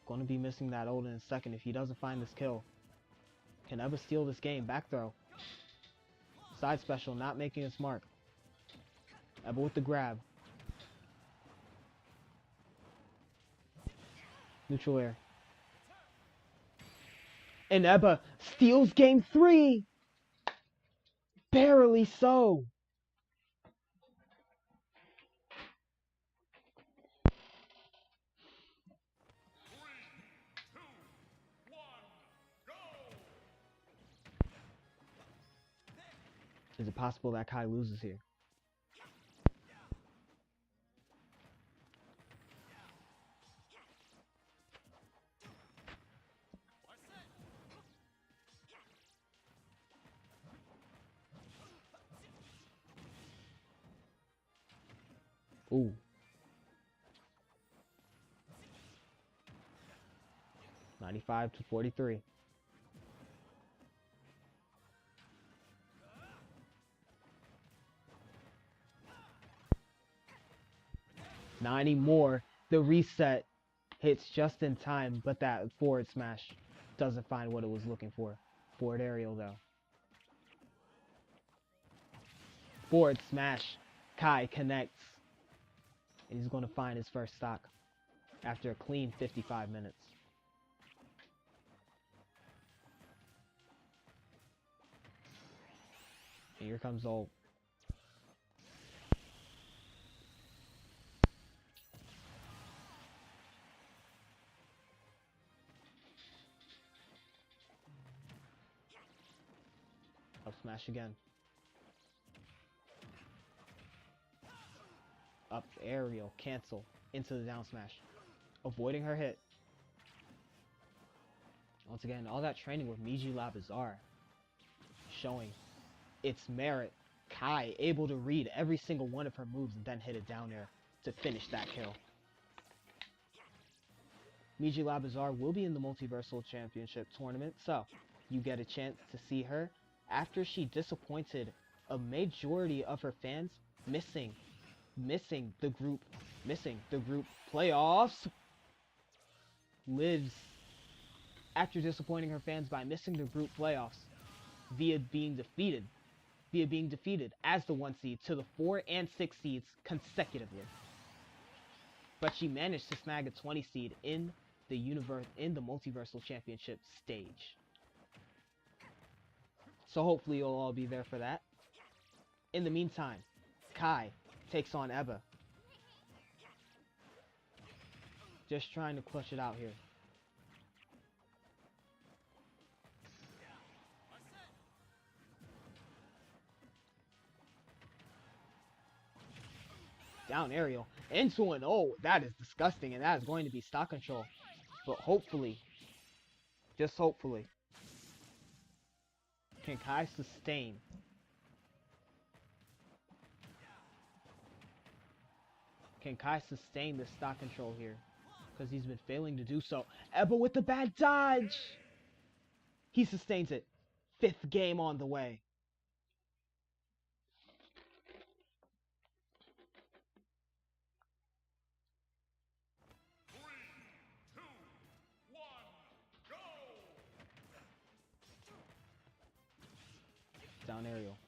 Going to be missing that ult in a second if he doesn't find this kill. Can Ebba steal this game? Back throw. Side special, not making its mark. Ebba with the grab. Neutral air. And Ebba steals game 3! Barely so! Is it possible that Kai loses here? Ooh. $95-43. $90 more. The reset hits just in time, but that forward smash doesn't find what it was looking for. Forward aerial, though. Forward smash. Kai connects. And he's going to find his first stock after a clean 55 minutes. And here comes ult. Up smash again. Up aerial, cancel, into the down smash. Avoiding her hit. Once again, all that training with Miji Labazar showing its merit. Kai able to read every single one of her moves and then hit it down air to finish that kill. Miji Labazar will be in the Multiversal Championship tournament, so you get a chance to see her after she disappointed a majority of her fans, missing the group playoffs. Lives after disappointing her fans by missing the group playoffs via being defeated as the 1 seed to the 4 and 6 seeds consecutively. But she managed to snag a 20 seed in the Multiversal Championship stage. So hopefully you'll all be there for that. In the meantime, Kai takes on Eba. Just trying to clutch it out here. Down aerial into an ult. That is disgusting, and that is going to be stock control. But hopefully, just hopefully, can Kai sustain? Can Kai sustain the stock control here? Because he's been failing to do so. Eba with the bad dodge! He sustains it. 5th game on the way. Down aerial.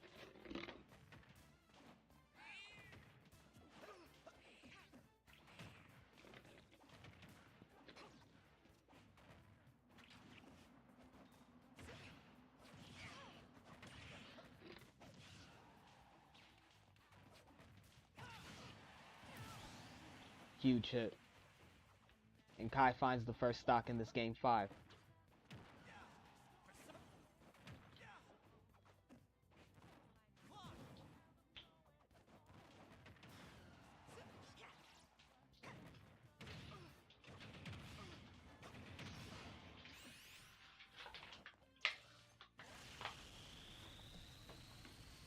Huge hit. And Kai finds the first stock in this game 5.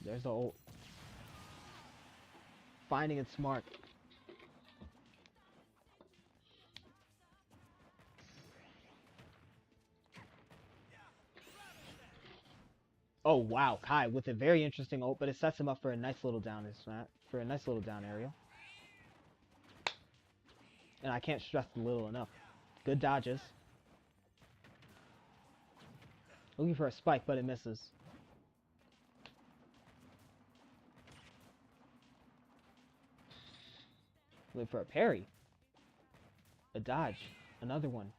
There's the ult. Finding its mark. Oh wow, Kai with a very interesting ult, but it sets him up for a nice little down area. And I can't stress the little enough. Good dodges. Looking for a spike, but it misses. Looking for a parry. A dodge. Another one.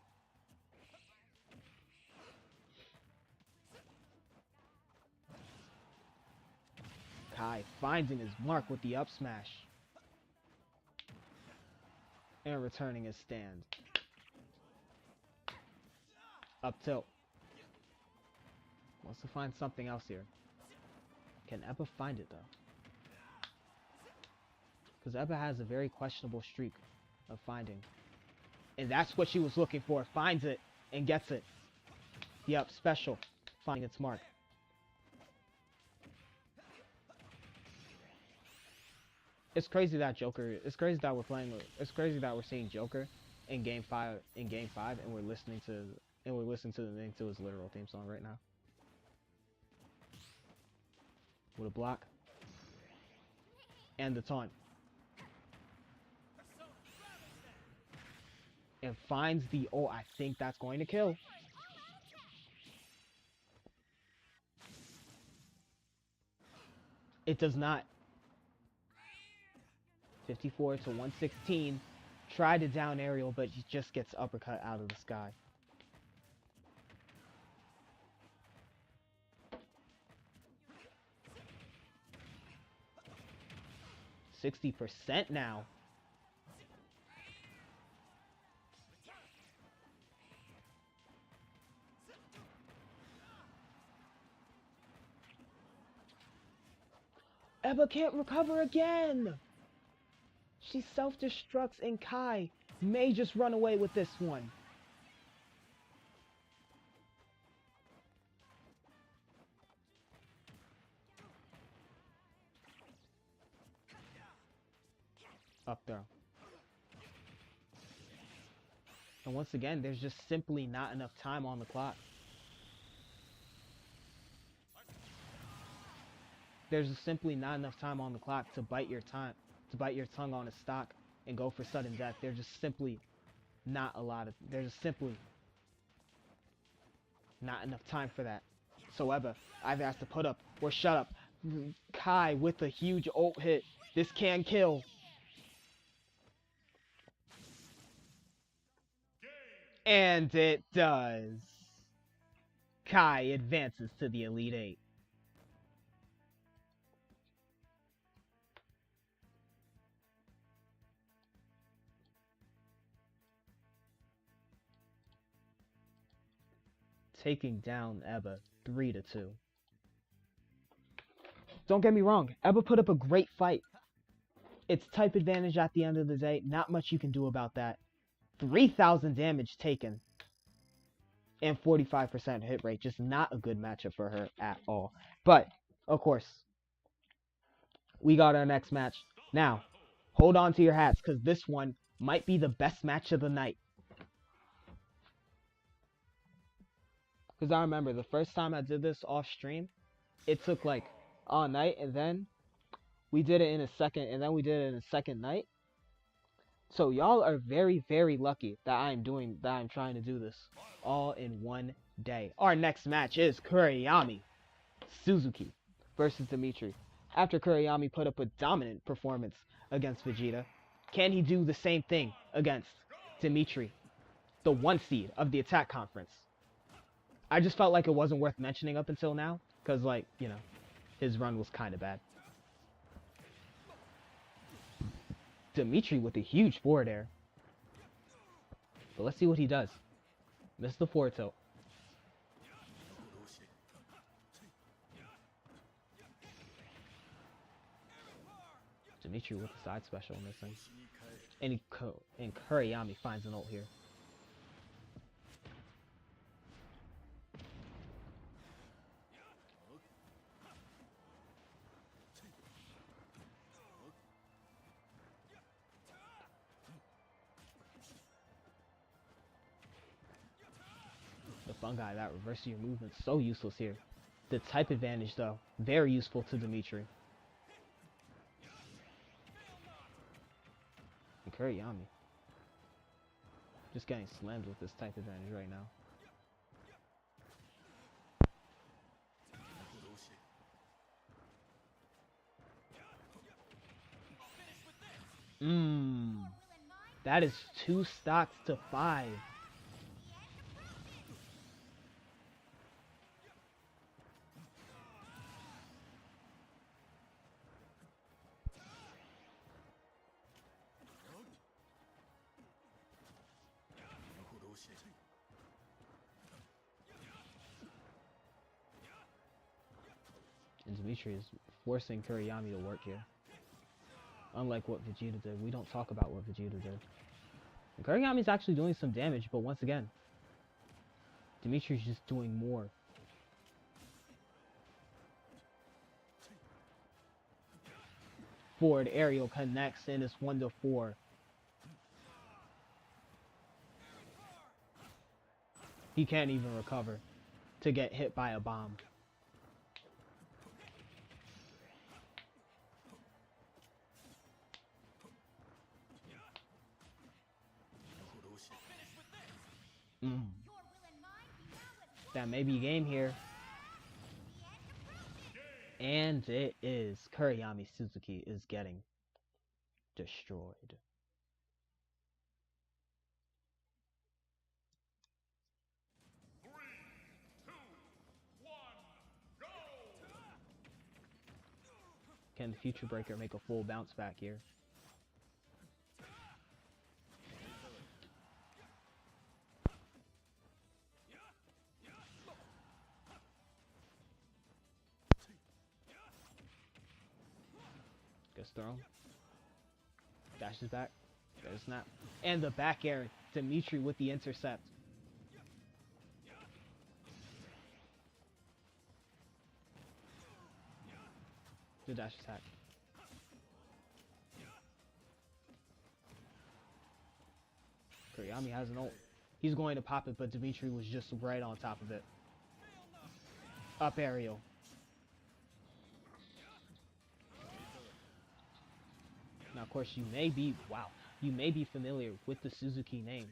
Kai finding his mark with the up smash. And returning his stand. Up tilt. Wants to find something else here. Can Eba find it though? Because Eba has a very questionable streak of finding. And that's what she was looking for. Finds it and gets it. The up special. Finding its mark. It's crazy that Joker. It's crazy that we're playing. It's crazy that we're seeing Joker in game five. And we're listening to the thing to his literal theme song right now. With a block and the taunt, and finds the I think that's going to kill. It does not. 54 to 116. Tried to down aerial, but he just gets uppercut out of the sky. %60 now. Eba can't recover again. She self-destructs, and Kai may just run away with this one. Up throw. And once again, there's just simply not enough time on the clock. There's just simply not enough time on the clock to bite your tongue on a stock and go for sudden death. There's just simply not there's just simply not enough time for that. So Eba either has to put up or shut up. Kai with a huge ult hit. This can kill. And it does. Kai advances to the Elite Eight. Taking down Eba 3-2. Don't get me wrong, Eba put up a great fight. It's type advantage at the end of the day. Not much you can do about that. 3,000 damage taken. And 45% hit rate. Just not a good matchup for her at all. But, of course, we got our next match. Now, hold on to your hats, because this one might be the best match of the night. Because I remember the first time I did this off stream, it took like all night, and then we did it in a second, and then we did it in a second night. So y'all are very, very lucky that I'm trying to do this all in one day. Our next match is Kuriyami Suzuki versus Dimitri. After Kuriyami put up a dominant performance against Vegeta, can he do the same thing against Dimitri, the 1 seed of the Attack Conference? I just felt like it wasn't worth mentioning up until now, because, like, you know, his run was kind of bad. Dimitri with a huge forward air. But let's see what he does. Missed the forward tilt. Dimitri with the side special missing. And Kuriyami finds an ult here. Fungi, that reversing your movement, so useless here. The type advantage, though, very useful to Dimitri. And Kuriyami just getting slammed with this type advantage right now. That is 2 stocks to 5. And Dimitri is forcing Kuriyami to work here. Unlike what Vegeta did. We don't talk about what Vegeta did. And Kuriyami's actually doing some damage, but once again, Dimitri's just doing more. forward aerial connects, and it's 1-4. He can't even recover to get hit by a bomb. That may be game here. And it is. Kuriyami Suzuki is getting destroyed. 3, 2, 1, go! Can the Future Breaker make a full bounce back here? Gets thrown. Dashes back. There's a snap. And the back air. Dimitri with the intercept. The dash attack. Kuriyami has an ult. He's going to pop it, but Dimitri was just right on top of it. Up aerial. Now, of course, you may be familiar with the Suzuki name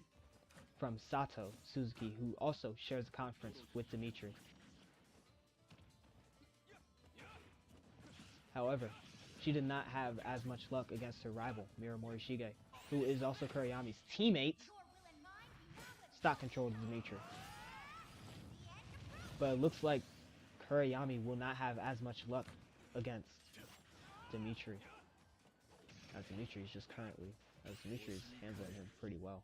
from Sato Suzuki, who also shares a conference with Dimitri. However, she did not have as much luck against her rival, Mira Morishige, who is also Kuriyami's teammate. Stock control to Dimitri. But it looks like Kuriyami will not have as much luck against Dimitri. As Dimitri is handling him pretty well.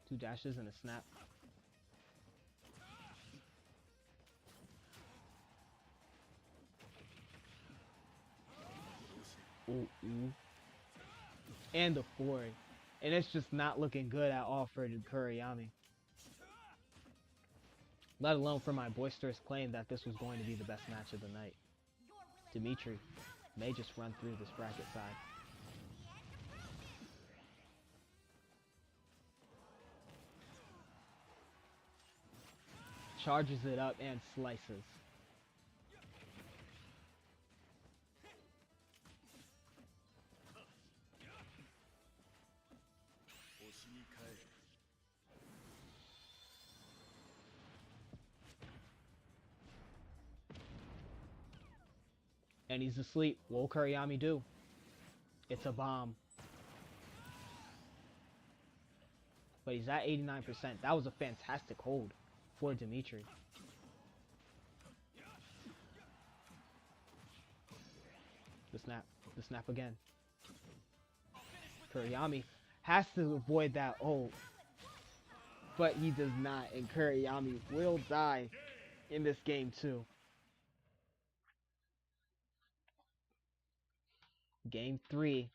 Two dashes and a snap. Ooh. And the forward. And it's just not looking good at all for Kuriyami. Let alone for my boisterous claim that this was going to be the best match of the night. Dimitri may just run through this bracket side. Charges it up and slices. And he's asleep. What will Kuriyami do? It's a bomb. But he's at 89%. That was a fantastic hold for Dimitri. The snap again. Kuriyami has to avoid that ult. But he does not, and Kuriyami will die in this game too. Game 3.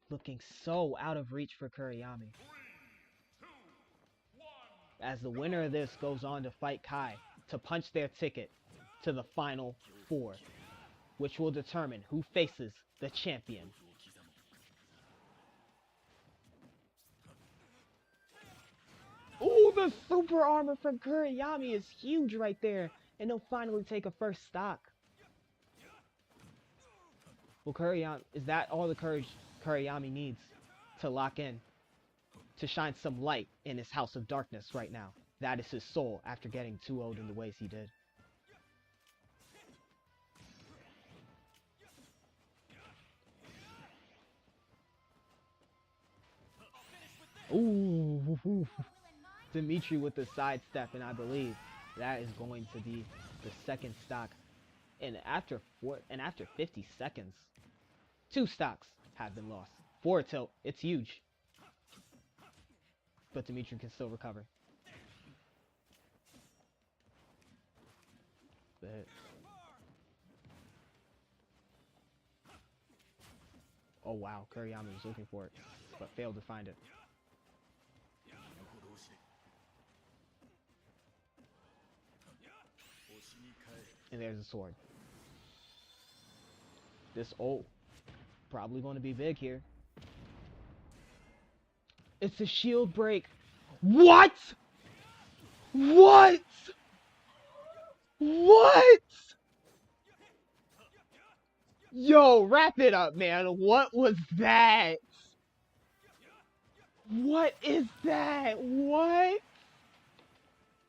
Looking so out of reach for Kuriyami. 3, 2, 1. As the winner of this goes on to fight Kai to punch their ticket to the final 4, which will determine who faces the champion. Ooh, the super armor from Kuriyami is huge right there, and he'll finally take a first stock. Well, Kuriyami, is that all the courage Kuriyami needs to lock in, to shine some light in his House of Darkness right now? That is his soul after getting 2-0'd in the ways he did. Ooh, Dimitri with the sidestep, and I believe that is going to be the second stock. And after 50 seconds, 2 stocks have been lost. 4 tilt, it's huge. But Dimitri can still recover. The hit. Oh wow, Kuriyama was looking for it, but failed to find it. And there's a sword. This ult probably going to be big here. It's a shield break. What? What? What? Yo, wrap it up, man. What was that? What is that? What?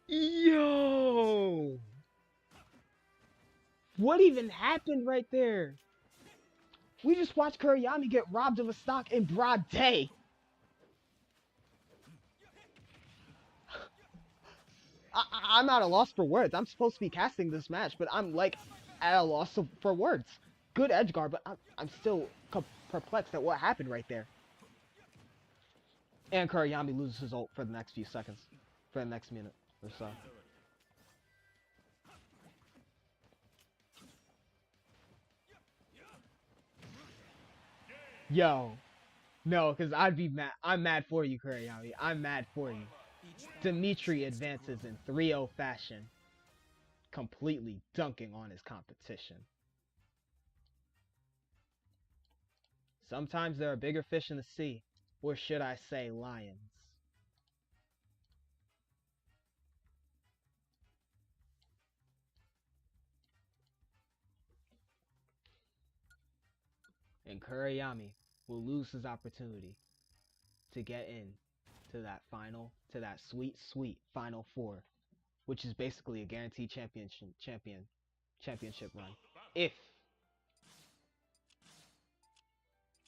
Yo. What even happened right there? We just watched Kuriyama get robbed of a stock in broad day. I'm at a loss for words. I'm supposed to be casting this match, but I'm like at a loss for words. Good edge guard, but I'm still perplexed at what happened right there. And Kuriyama loses his ult for the next few seconds, for the next minute or so. Yo, no, because I'd be mad. I'm mad for you, Kuriyama. I'm mad for you. Dimitri advances in 3-0 fashion, completely dunking on his competition. Sometimes there are bigger fish in the sea, or should I say lions. And Kuriyama will lose his opportunity to get in to that sweet, sweet Final Four, which is basically a guaranteed championship run. If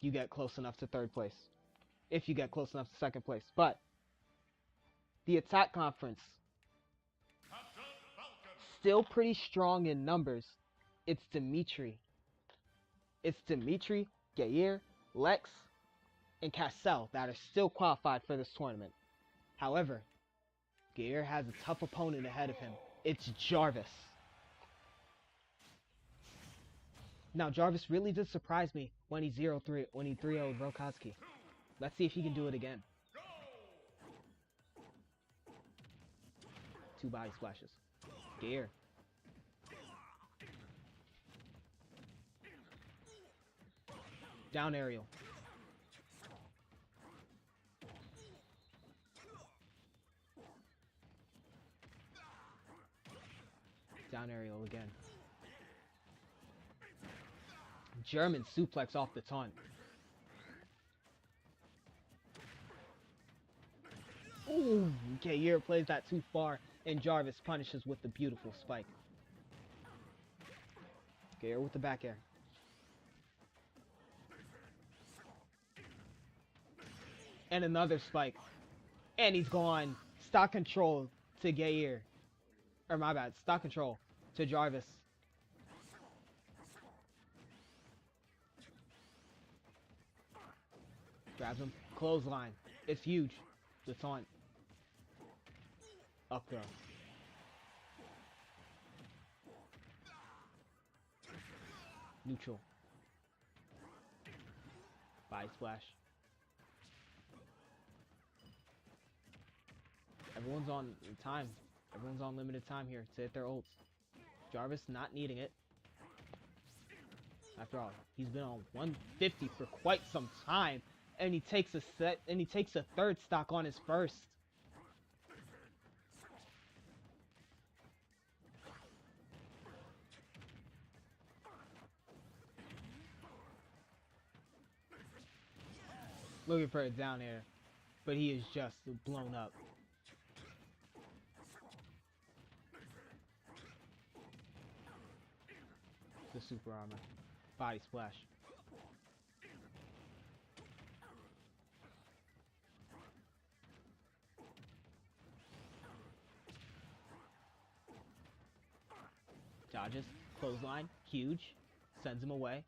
you get close enough to third place. If you get close enough to second place. But the attack conference, still pretty strong in numbers. It's Dimitri, Gair, Lex, and Cassell that are still qualified for this tournament. However, Gair has a tough opponent ahead of him. It's Jarvis. Now, Jarvis really did surprise me when he 0-3, when he 3-0'd Rokoski. Let's see if he can do it again. 2 body splashes. Gair. Down aerial. Down aerial again. German suplex off the taunt. Ooh, Gair plays that too far, and Jarvis punishes with the beautiful spike. Gair with the back air. And another spike. And he's gone. Stock control to Gair. Or my bad, stock control to Jarvis. Grabs him. Clothesline. It's huge. The taunt. Up throw. Neutral. Body splash. Everyone's on time. Everyone's on limited time here to hit their ults. Jarvis not needing it. After all, he's been on 150 for quite some time, and he takes a third stock on his first. Looking for it down here, but he is just blown up. The super armor. Body splash. Dodges. Clothesline. Huge. Sends him away.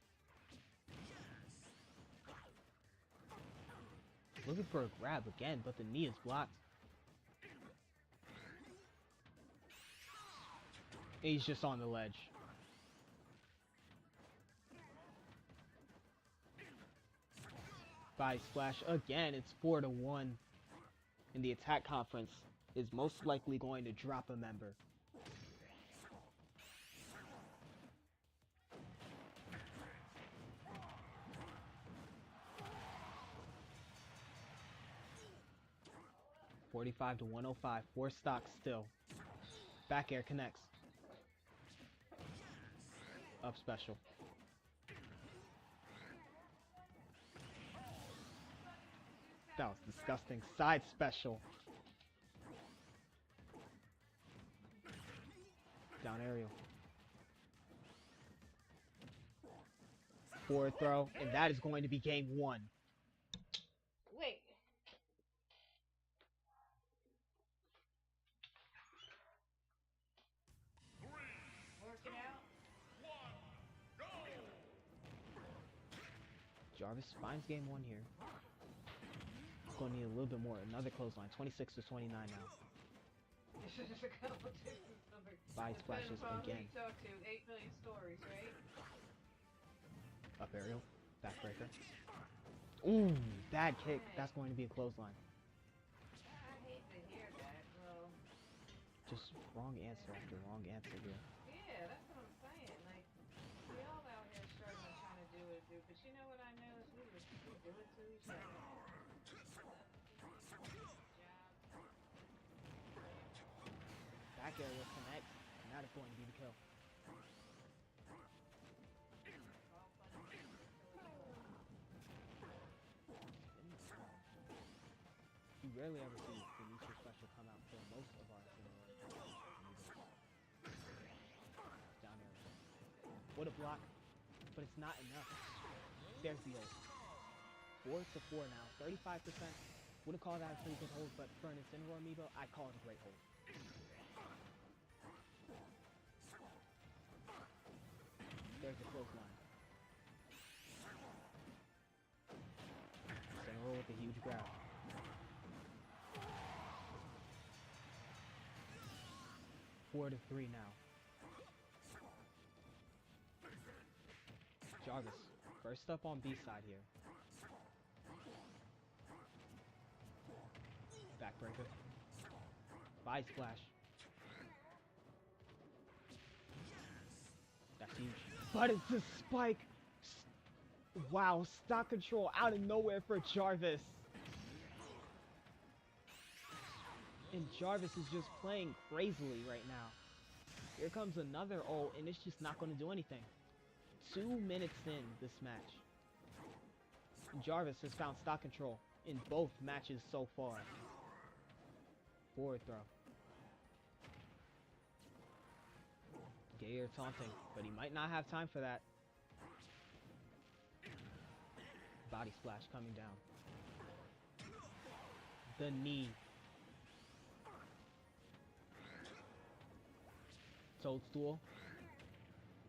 Looking for a grab again, but the knee is blocked. He's just on the ledge. Body splash again. It's 4-1. And the attack conference is most likely going to drop a member. $45 to 105. 4 stocks still. Back air connects. Up special. That was disgusting. Side special. Down aerial. Forward throw, and that is going to be game 1. Wait. Working out. Jarvis finds game 1 here. Going to need a little bit more. Another clothesline. 26 to 29 now. Body splashes again. Talk to 8 million stories, right? Up aerial. Backbreaker. Ooh, bad kick. That's going to be a clothesline. I hate to hear that. Well, Just wrong answer after wrong answer here. yeah, that's what I'm saying. Like, we all out here struggling trying to do it, dude. But you know what I noticed? We do it to each other. Back aerial connects, and that is going to be the kill. You rarely ever see the neutral special come out for most of our down area. What a block, but it's not enough. There's the ult. 4 to 4 now, 35%. Wouldn't call that a pretty good hold, but for an Incineroar Amiibo, I'd call it a great hold. There's the clothesline. Incineroar with a huge grab. Four to 3 now. Jarvis, first up on B side here. Backbreaker. Body splash. That's huge. But it's a spike! Wow, stock control out of nowhere for Jarvis. And Jarvis is just playing crazily right now. Here comes another ult, and it's just not going to do anything. 2 minutes in this match. Jarvis has found stock control in both matches so far. Forward throw. Gayer taunting, but he might not have time for that. Body splash coming down. The knee. Toadstool.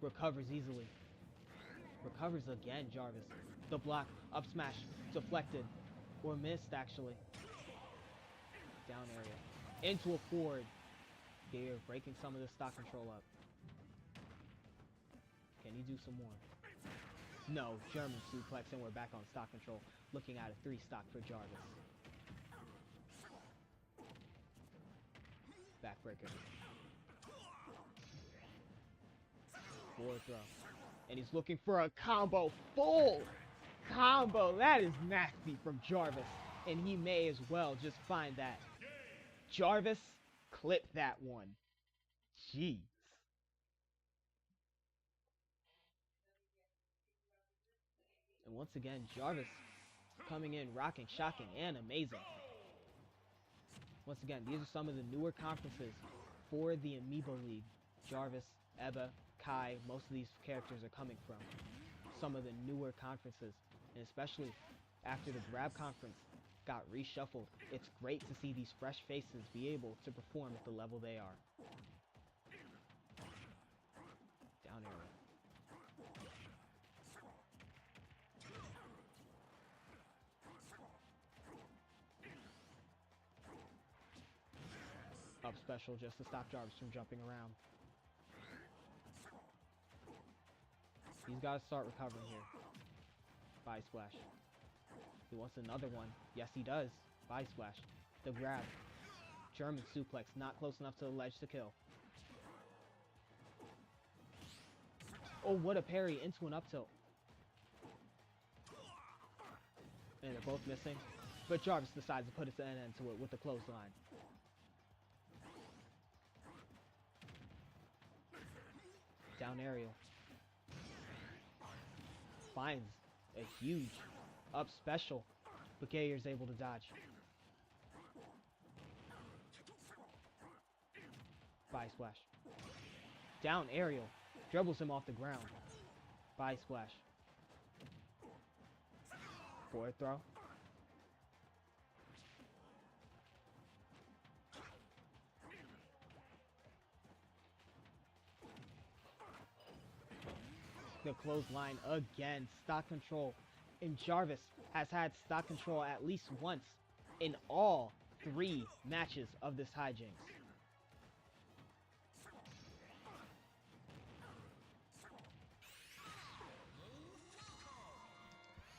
Recovers easily. Recovers again, Jarvis. The block. Up smash. Deflected. Or missed, actually. Down area. Into a forward. Gayer breaking some of the stock control up. Can he do some more? No. German suplex, and we're back on stock control. Looking at a 3 stock for Jarvis. Backbreaker. Forward throw. And he's looking for a combo. Full combo. That is nasty from Jarvis. And he may as well just find that. Jarvis, clip that one. Jeez. And once again, Jarvis coming in, rocking, shocking, and amazing. Once again, these are some of the newer conferences for the Amiibo League. Jarvis, Eba, Kai, most of these characters are coming from some of the newer conferences. And especially after the Grab conference got reshuffled, it's great to see these fresh faces be able to perform at the level they are. Down arrow. Up special just to stop Jarvis from jumping around. He's got to start recovering here. Body splash. He wants another one. Yes, he does. Body splash. The grab. German suplex. Not close enough to the ledge to kill. Oh, what a parry into an up tilt. And they're both missing. But Jarvis decides to put an end to it with the clothesline. Down aerial. Finds a huge up special. But Gayer's able to dodge. Body splash. Down aerial. Dribbles him off the ground. Body splash. Forward throw. The clothesline again. Stock control. And Jarvis has had stock control at least once in all 3 matches of this Hijinx.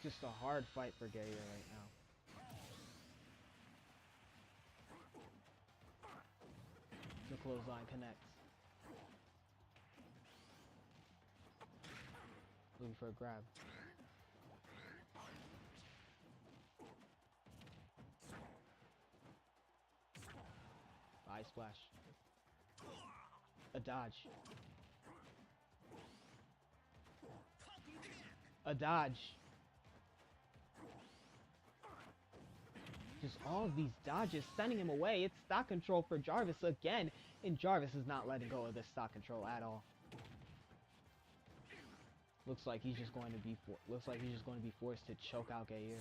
Just a hard fight for Gayer right now. The clothesline connects. Looking for a grab. Eye splash. A dodge. A dodge. Just all of these dodges sending him away. It's stock control for Jarvis again, and Jarvis is not letting go of this stock control at all. Looks like he's just going to be forced to choke out Gayer.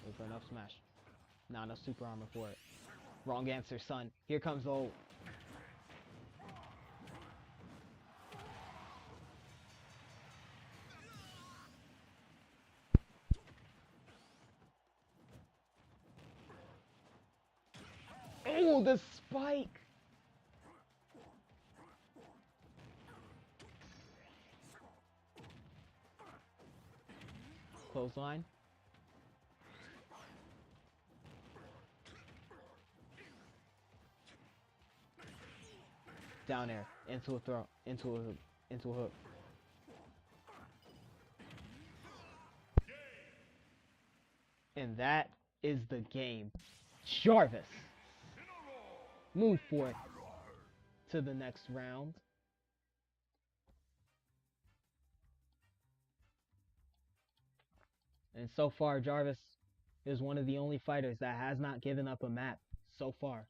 Look for an up smash. Not enough super armor for it. Wrong answer, son. Here comes the ult. Oh, the spike! Clothesline. Down air, into a throw, into a hook. And that is the game. Jarvis move forth to the next round. And so far, Jarvis is one of the only fighters that has not given up a map so far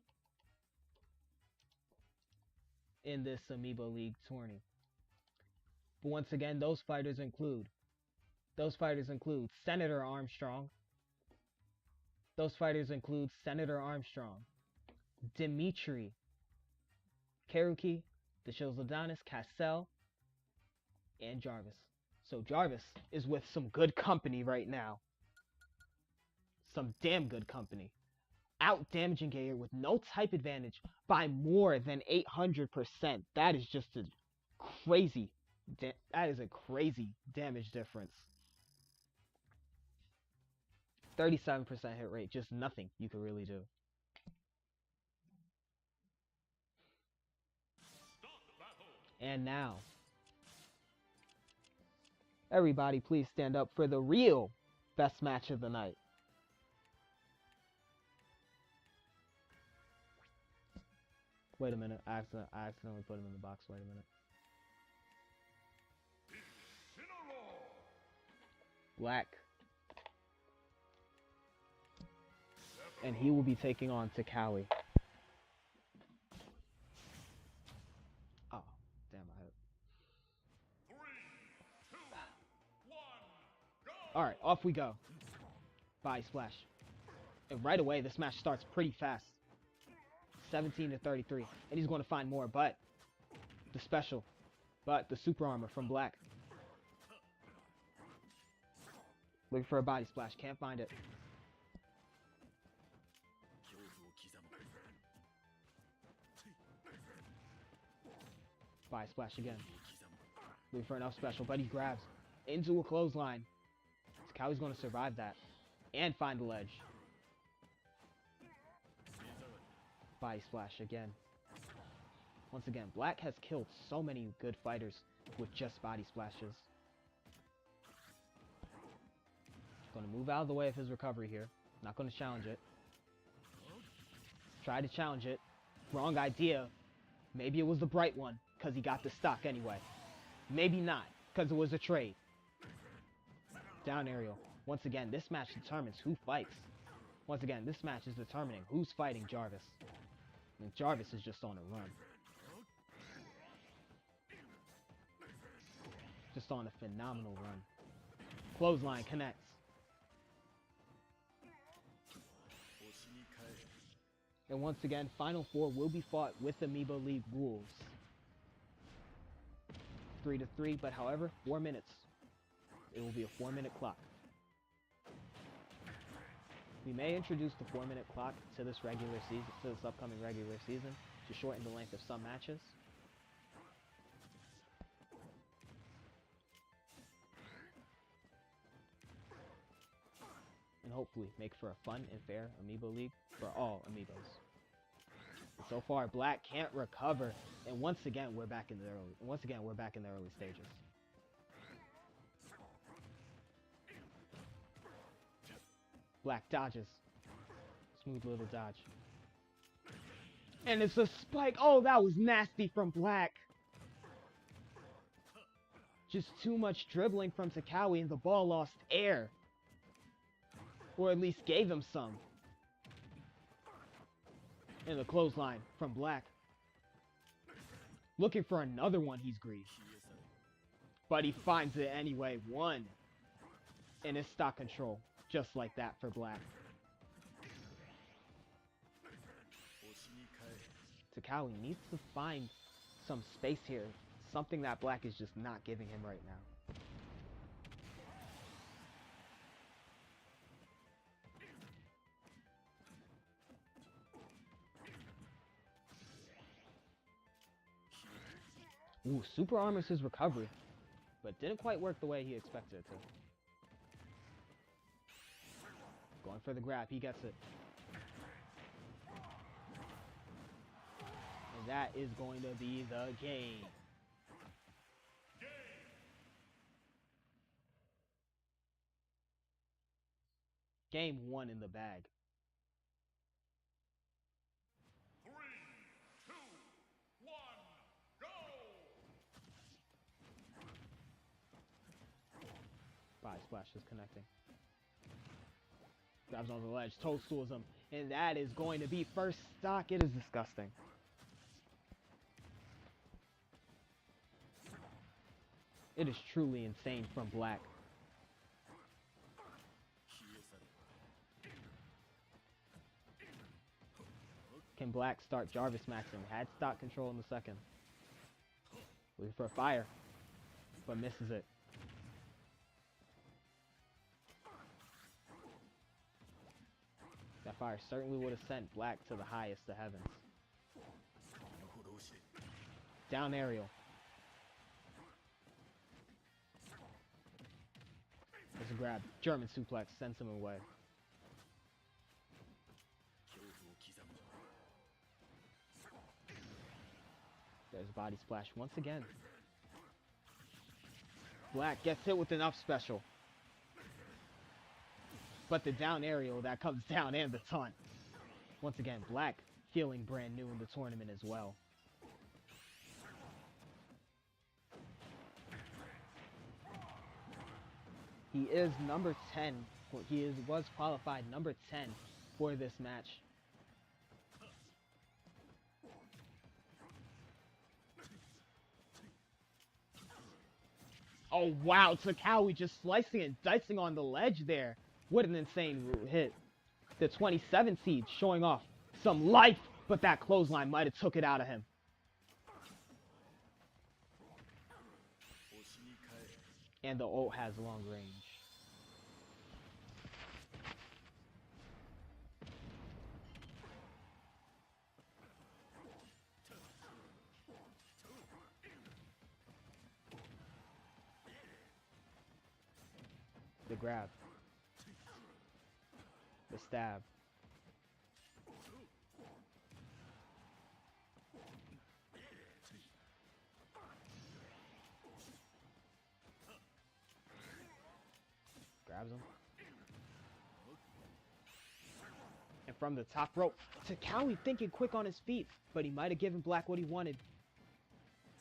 in this Amiibo League tourney. But once again, those fighters include Senator Armstrong. Those fighters include Senator Armstrong, Dimitri, Karuki, the Shilzadonis, Cassell, and Jarvis. So Jarvis is with some good company right now. Some damn good company. Out damaging Gayer with no type advantage by more than 800%. That is just a crazy, damage difference. 37% hit rate, just nothing you could really do. And now, everybody please stand up for the real best match of the night. Wait a minute, I accidentally put him in the box. Wait a minute. Black. And he will be taking on Takawi. Oh, damn, I hit. 3, 2, 1, go! Alright, off we go. Body splash. And right away, this match starts pretty fast. 17-33. And he's going to find more, but the super armor from Black. Looking for a body splash. Can't find it. Body splash again. Looking for enough special, but he grabs into a clothesline. Sakaui's going to survive that and find the ledge. Body splash again. Once again, Black has killed so many good fighters with just body splashes. Going to move out of the way of his recovery here. Not going to challenge it. Try to challenge it. Wrong idea. Maybe it was the bright one, because he got the stock anyway. Maybe not, because it was a trade. Down aerial. Once again, this match determines who fights. Once again, this match is determining who's fighting Jarvis. And Jarvis is just on a run. Just on a phenomenal run. Clothesline connects. And once again, Final Four will be fought with Amiibo League rules. 3-3, but however, 4 minutes. It will be a 4-minute clock. We may introduce the 4-minute clock to this upcoming regular season to shorten the length of some matches. And hopefully make for a fun and fair Amiibo League for all Amiibos. And so far, Black can't recover, and once again we're back in the early stages. Black dodges. Smooth little dodge. And it's a spike. Oh, that was nasty from Black. Just too much dribbling from Takawi, and the ball lost air. Or at least gave him some. And the clothesline from Black. Looking for another one, he's greased. But he finds it anyway. One. And it's stock control. Just like that for Black. Takawi needs to find some space here. Something that Black is just not giving him right now. Ooh, super armors his recovery, but didn't quite work the way he expected it to. Going for the grab, he gets it. And that is going to be the game. Game 1 in the bag. 3, 2, 1, go! Body splash is connecting. Grabs on the ledge, toadstools him, and that is going to be first stock. It is disgusting. It is truly insane from Black. Can Black start Jarvis maxing? Had stock control in the second. Looking for a fire, but misses it. That fire certainly would have sent Black to the highest of heavens. Down aerial. There's a grab. German suplex sends him away. There's a body splash once again. Black gets hit with enough special. But the down aerial that comes down and the taunt. Once again, Black feeling brand new in the tournament as well. He is number 10. Was qualified number 10 for this match. Oh wow, Takawi just slicing and dicing on the ledge there. What an insane hit. The 27 seed showing off some life, but that clothesline might have took it out of him. And the ult has long range. grab. The stab. Grabs him. And from the top rope, Takawi thinking quick on his feet, but he might have given Black what he wanted.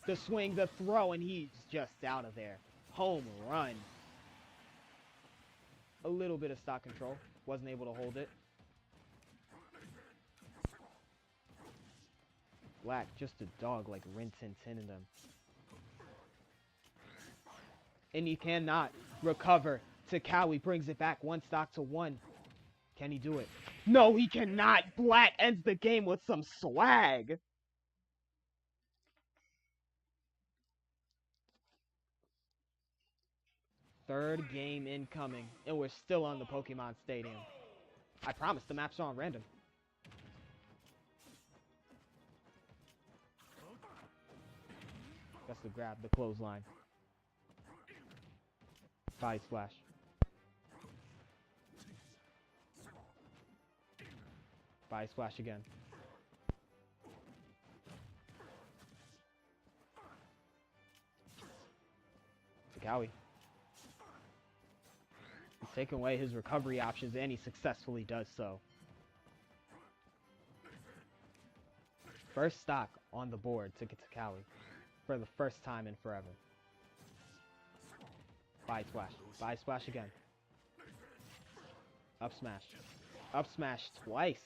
The swing, the throw, and he's just out of there. Home run. A little bit of stock control. Wasn't able to hold it. Black, just a dog like Rin Tin Tin in them. And he cannot recover. Takawi brings it back 1 stock to 1. Can he do it? No, he cannot. Black ends the game with some swag. Third game incoming, and we're still on the Pokemon Stadium. I promise the maps are on random. That's the grab, the clothesline. Body splash. Body splash again. Takawi. He's taking away his recovery options, and he successfully does so. First stock on the board to Takawi for the first time in forever. Body splash. Body splash again. Up smash. Up smash twice.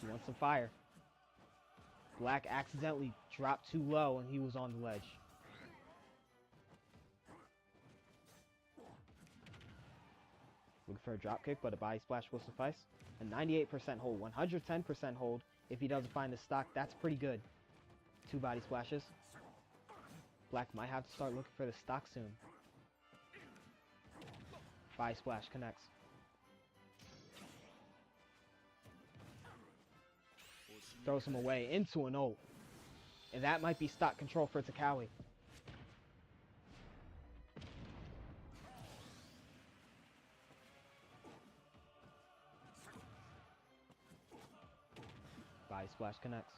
He wants some fire. Black accidentally dropped too low and he was on the ledge. Looking for a drop kick, but a body splash will suffice. A 98% hold, 110% hold. If he doesn't find the stock, that's pretty good. 2 body splashes. Black might have to start looking for the stock soon. Body splash connects. Throws him away into an ult. And that might be stock control for Takawi. Body splash connects.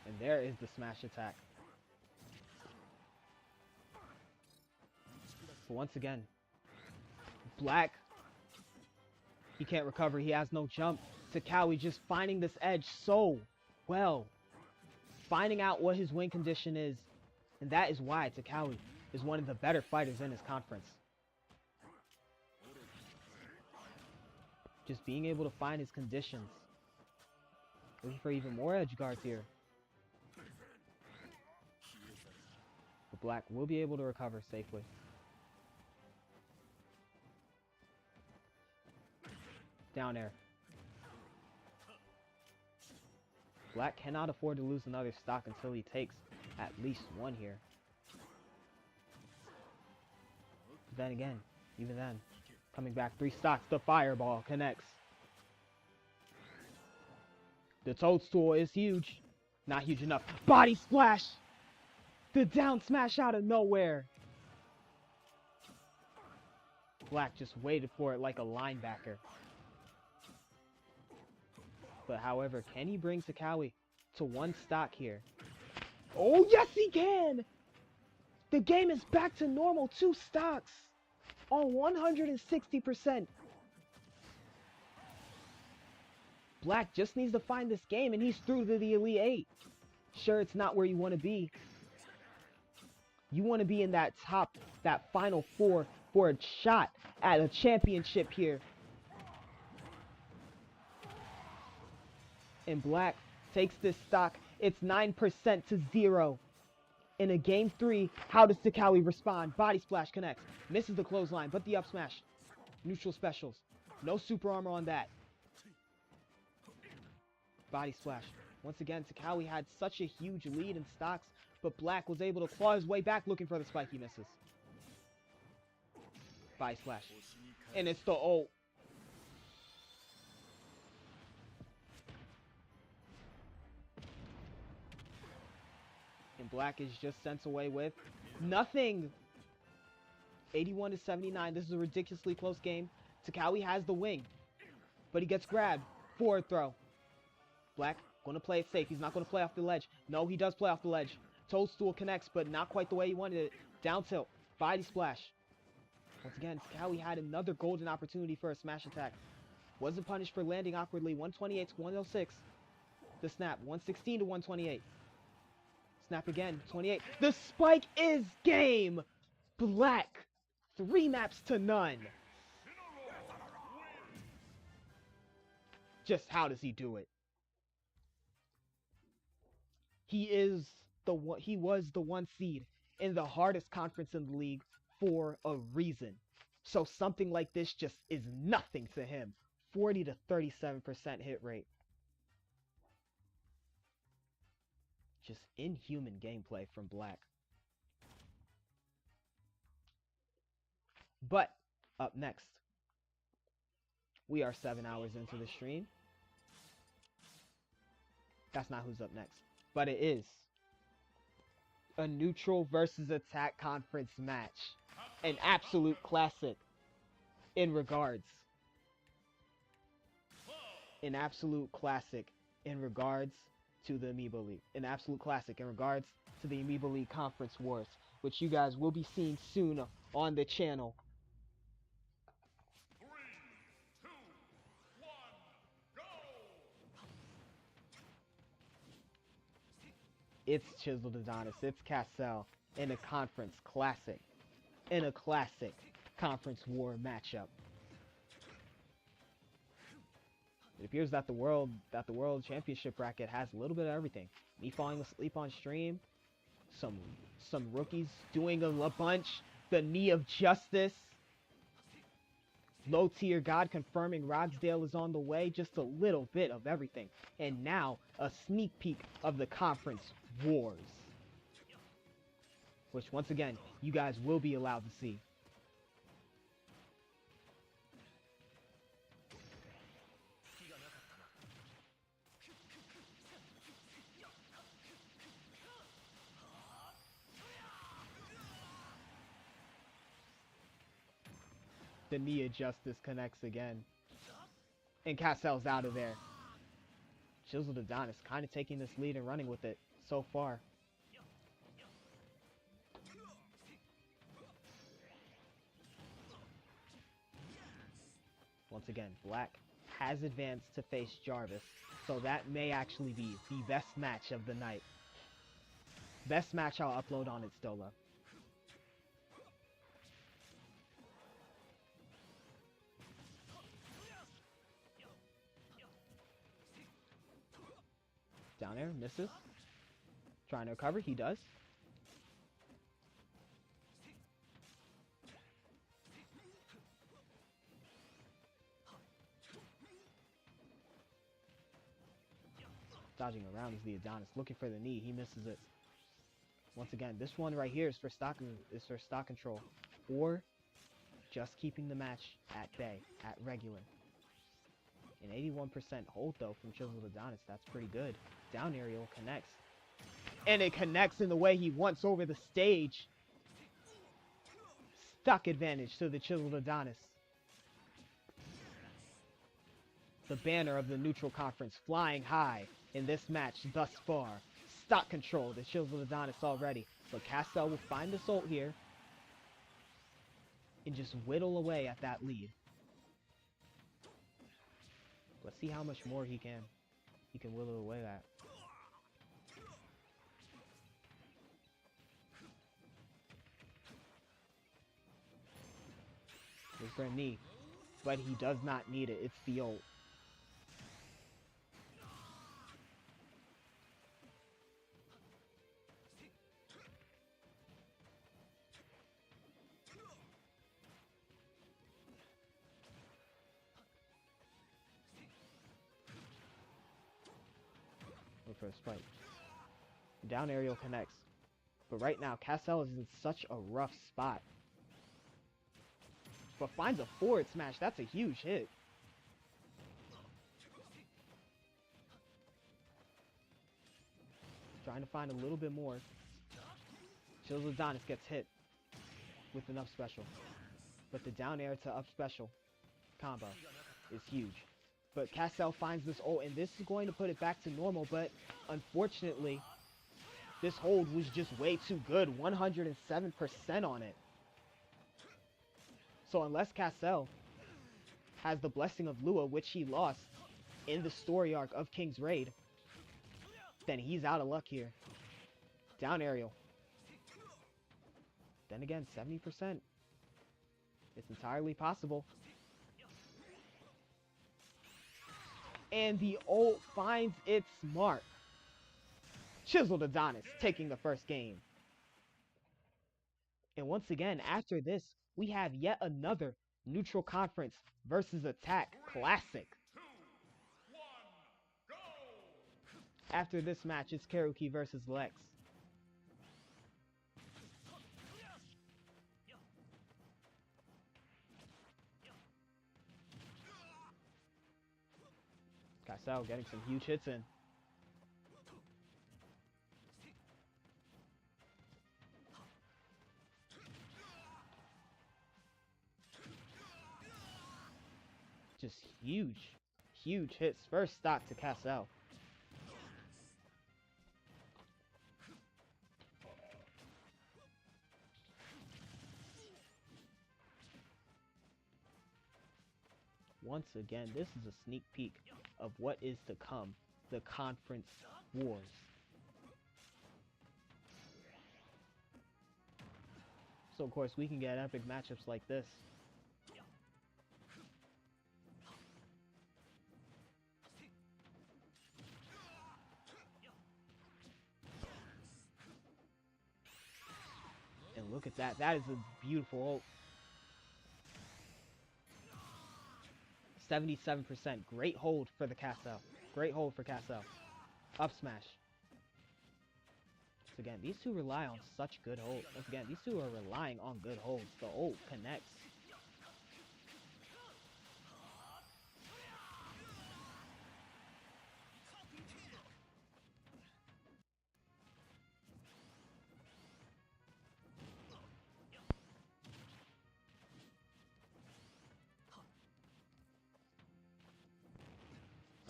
And there is the smash attack. But once again, Black, he can't recover. He has no jump. Takawi just finding this edge so well. Finding out what his win condition is. And that is why Takawi is one of the better fighters in his conference. Just being able to find his conditions. Looking for even more edge guards here. But Black will be able to recover safely. Down air. Black cannot afford to lose another stock until he takes at least 1 here. But then again, even then, coming back 3 stocks, the fireball connects. The toadstool is huge. Not huge enough. Body splash! The down smash out of nowhere. Black just waited for it like a linebacker. But however, can he bring Takawi to 1 stock here? Oh, yes he can! The game is back to normal. 2 stocks on 160%. Black just needs to find this game and he's through to the Elite 8. Sure, it's not where you want to be. You want to be in that final 4 for a shot at a championship here. And Black takes this stock. It's 9% to 0. In a game 3, how does Takawi respond? Body splash connects. Misses the clothesline, but the up smash. Neutral specials. No super armor on that. Body splash. Once again, Takawi had such a huge lead in stocks, but Black was able to claw his way back looking for the spike. He misses. Body splash. And it's the ult. Black is just sent away with nothing. 81-79. This is a ridiculously close game. Takawi has the wing, but he gets grabbed. Forward throw. Black going to play it safe. He's not going to play off the ledge. No, he does play off the ledge. Toadstool connects, but not quite the way he wanted it. Down tilt. Body splash. Once again, Takawi had another golden opportunity for a smash attack. Wasn't punished for landing awkwardly. 128 to 106. The snap. 116 to 128. Snap again. 28. The spike is game! Black. 3 maps to none. Just how does he do it? He is the one. He was the 1 seed in the hardest conference in the league for a reason. So something like this just is nothing to him. 40 to 37% hit rate. Just inhuman gameplay from Black. But up next, we are 7 hours into the stream. That's not who's up next, but it is a neutral versus attack conference match. An absolute classic in regards. An absolute classic in regards to the Amiibo League. An absolute classic in regards to the Amiibo League Conference Wars, which you guys will be seeing soon on the channel. 3, 2, 1, go! It's Chiseled Adonis, it's Cashapp in a conference classic. In a classic conference war matchup. It appears that the world championship bracket has a little bit of everything. Me falling asleep on stream, some rookies doing a bunch, the knee of justice, low tier god confirming Rogsdale is on the way, just a little bit of everything. And now a sneak peek of the conference wars, which once again you guys will be allowed to see. The knee of justice connects again. And Cashapp's out of there. Chiseled Adonis kind of taking this lead and running with it so far. Once again, Black has advanced to face Jarvis, so that may actually be the best match of the night. Best match I'll upload on it still though. Down air, misses. Trying to recover, he does. Dodging around is the Adonis, looking for the knee, he misses it. Once again, this one right here is for stock control, or just keeping the match at bay, at regular. An 81% hold though from Chiseled Adonis, that's pretty good. Down aerial connects. And it connects in the way he wants over the stage. Stock advantage to the Chiseled Adonis. The banner of the neutral conference flying high in this match thus far. Stock control to Chiseled Adonis already. But Cashapp will find the ult here and just whittle away at that lead. Let's see how much more he can whittle away at. There's for a knee, but he does not need it. It's the ult. For a spike. Down aerial connects. But right now, Cashapp is in such a rough spot. But finds a forward smash. That's a huge hit. Trying to find a little bit more. Chills Adonis gets hit with an up special. But the down air to up special combo is huge. But Cassell finds this ult, and this is going to put it back to normal, but unfortunately, this hold was just way too good. 107% on it. So unless Cassell has the blessing of Lua, which he lost in the story arc of King's Raid, then he's out of luck here. Down aerial. Then again, 70%. It's entirely possible. And the ult finds its mark. Chiseled Adonis taking the first game. And once again, after this, we have yet another neutral conference versus attack classic. 2, 1, go! After this match, it's Karuki versus Lex. Cassell getting some huge hits in. Just huge hits. First stock to Cassell. Once again, this is a sneak peek of what is to come. The Conference Wars. So of course we can get epic matchups like this. And look at that. That is a beautiful ult. 77%. Great hold for the Cassell. Great hold for Cassell. Up smash. So again, these two rely on such good holds. Once again, these two are relying on good holds. The ult connects.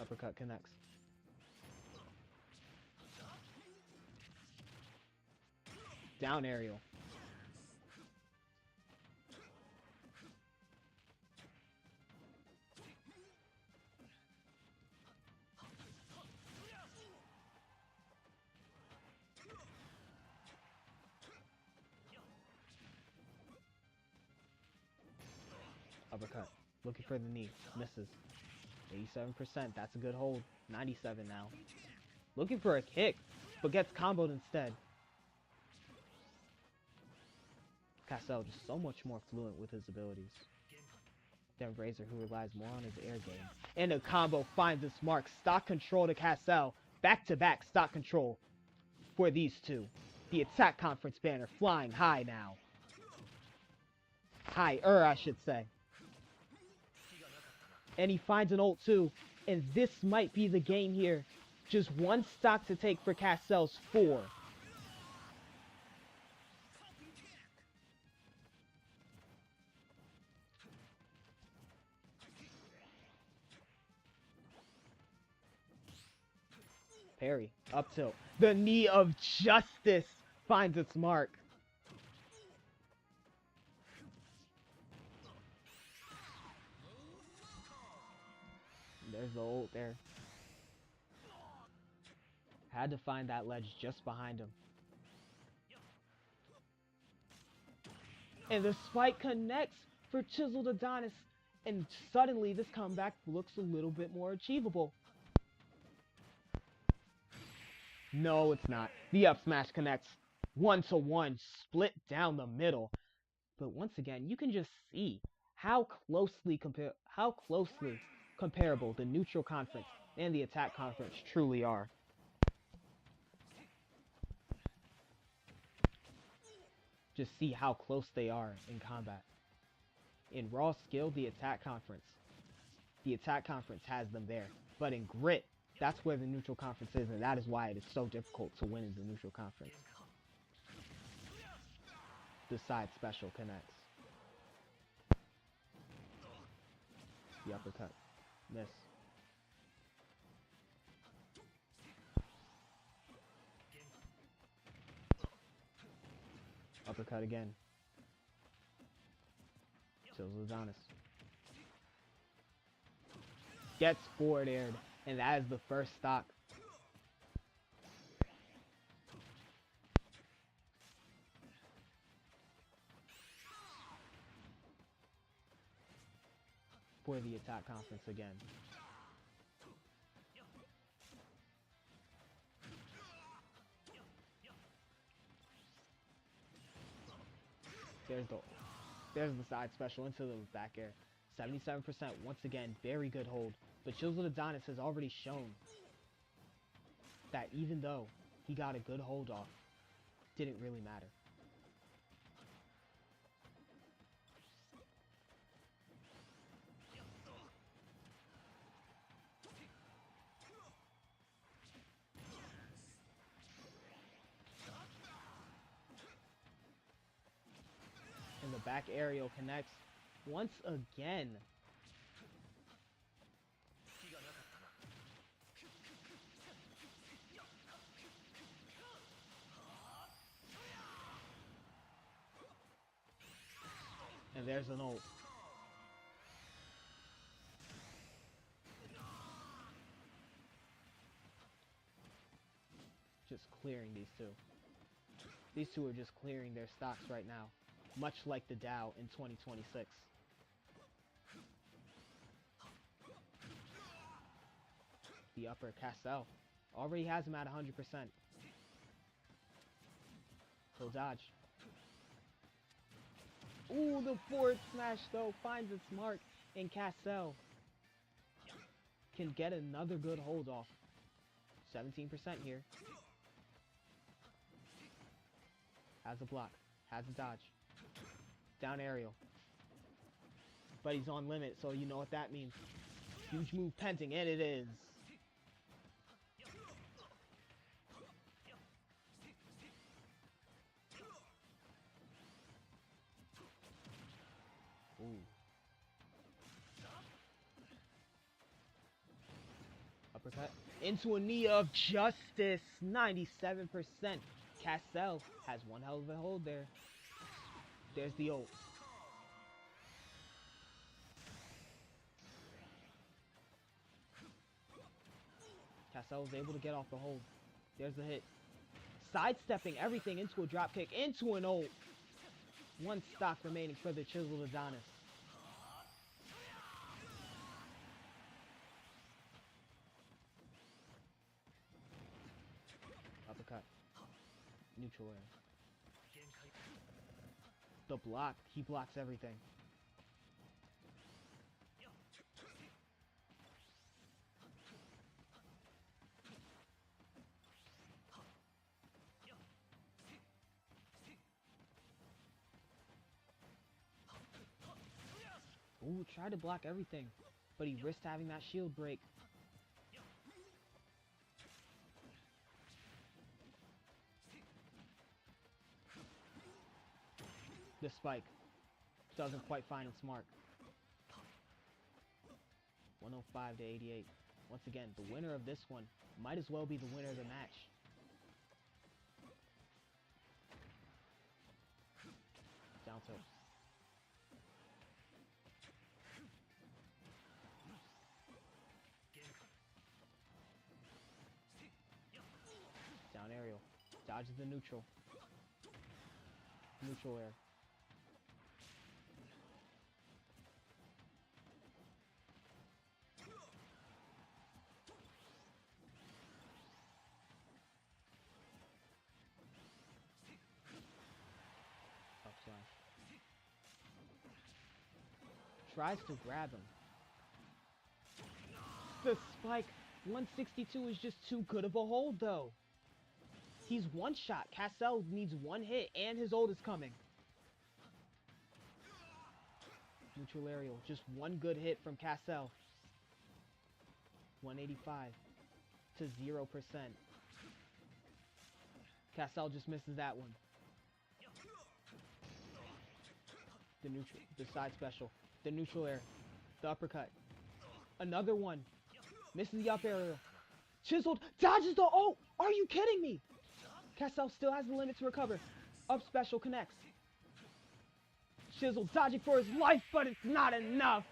Uppercut connects. Down aerial. Uppercut. Looking for the knee. Misses. 87%. That's a good hold. 97 now. Looking for a kick, but gets comboed instead. Cassell just so much more fluent with his abilities than Razor, who relies more on his air game. And a combo finds its mark. Stock control to Cassell. Back-to-back stock control for these two. The attack conference banner flying high now. Higher, I should say. And he finds an ult too. And this might be the game here. Just one stock to take for Cassell's 4. Parry. Up tilt. The knee of justice finds its mark. There's the ult there. Had to find that ledge just behind him. And the spike connects for Chiseled Adonis. And suddenly this comeback looks a little bit more achievable. No, it's not. The up smash connects 1-to-1, split down the middle. But once again, you can just see how closely comparable the neutral conference and the attack conference truly are. Just see how close they are in combat. In raw skill, the attack conference has them there. But in grit, that's where the neutral conference is, and that is why it is so difficult to win in the neutral conference. The side special connects. The uppercut. Miss. Uppercut again. Kills Adonis. Gets forward aired, and that is the first stock. For the attack conference again. There's the side special into the back air. 77% once again, very good hold. But Chills with Adonis has already shown that even though he got a good hold off, didn't really matter. And the back aerial connects once again. And there's an ult. Just clearing these two. These two are just clearing their stocks right now. Much like the Dow in 2026. The upper Cashapp already has him at 100%. He'll dodge. Ooh, the forward smash though finds its mark, and Cashapp can get another good hold off. 17% here. Has a block. Has a dodge. Down aerial. But he's on limit, so you know what that means. Huge move pending, and it is. Ooh. Uppercut. Into a knee of justice. 97%. Cashapp has one hell of a hold there. There's the ult. Cashapp was able to get off the hold. There's the hit. Sidestepping everything into a dropkick, into an ult. One stock remaining for the Chiseled Adonis. Uppercut. Neutral air. The block. He blocks everything. Ooh, tried to block everything, but he risked having that shield break. The spike doesn't quite find its mark. 105 to 88. Once again, the winner of this one might as well be the winner of the match. Down tilt. Down aerial. Dodges the neutral. Neutral air. Up slash. Tries to grab him. The spike. 162 is just too good of a hold though. He's one shot. Cashapp needs one hit and his ult is coming. Neutral aerial. Just one good hit from Cashapp. 185 to 0%. Cashapp just misses that one. The neutral, the side special, the neutral air, the uppercut. Another one. Misses the up aerial. Chiseled, dodges the ult! Are you kidding me? Cashapp still has the limit to recover. Up special connects. Chiseled dodging for his life, but it's not enough.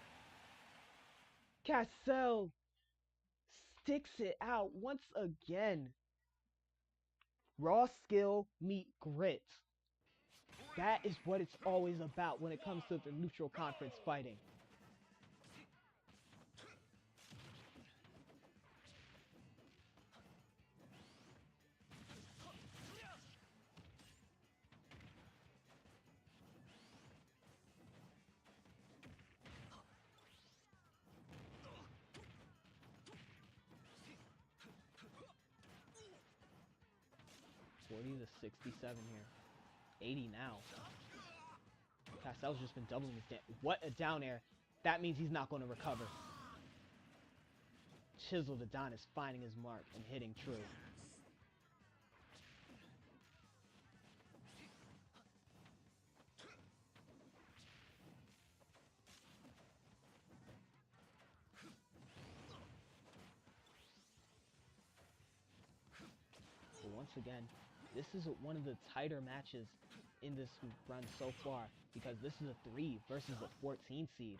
Cashapp sticks it out once again. Raw skill meet grit. That is what it's always about when it comes to the neutral conference fighting. To 67 here. 80 now. Cashapp's just been doubling his damage. What a down air. That means he's not going to recover. Chiseled Adonis finding his mark and hitting true. But once again, this is one of the tighter matches in this run so far, because this is a 3 versus a 14 seed.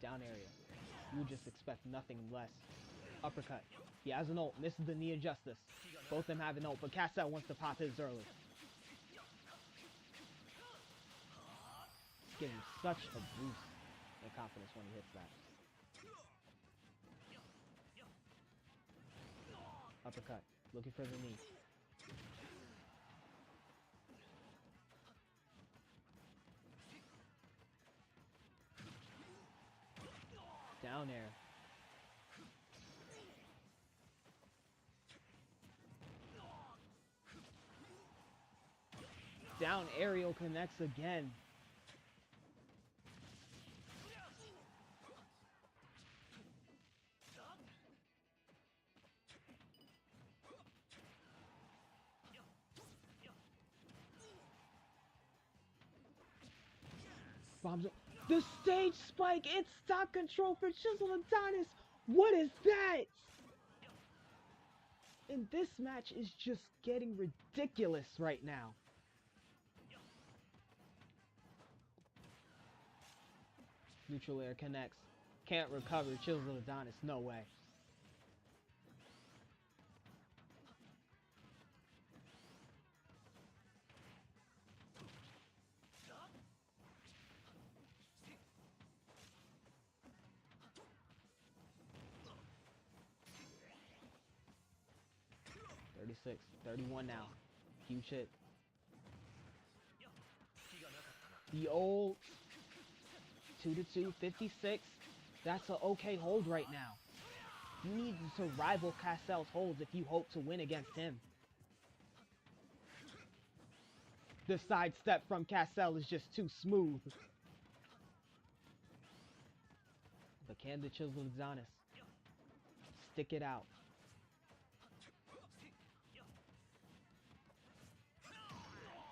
Down area. You would just expect nothing less. Uppercut. He has an ult. Misses the knee of justice. Both of them have an ult, but Cashapp wants to pop his early. It's giving such a boost in confidence when he hits that. Uppercut. Looking for the knee. Down air. Down aerial connects again. Bombs. The stage spike. It's stock control for Chiseled Adonis. What is that? And this match is just getting ridiculous right now. Neutral air connects. Can't recover. Chiseled Adonis. No way. .36, 31 now. Huge hit. The old 2-2, 56. That's an okay hold right now. You need to rival Cashapp's holds if you hope to win against him. The sidestep from Cashapp is just too smooth. But can the Chiseled Adonis stick it out?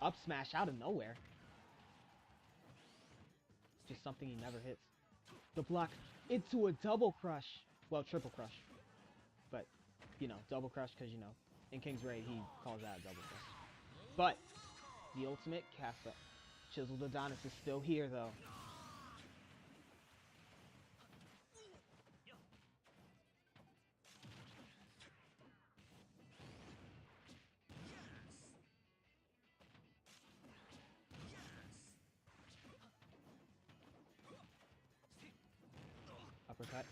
Up smash out of nowhere. Just something he never hits. The block into a double crush. Well, triple crush. But, you know, double crush because, you know, in King's Raid he calls that a double crush. But, the ultimate Cashapp. Chiseled Adonis is still here though. Uppercut,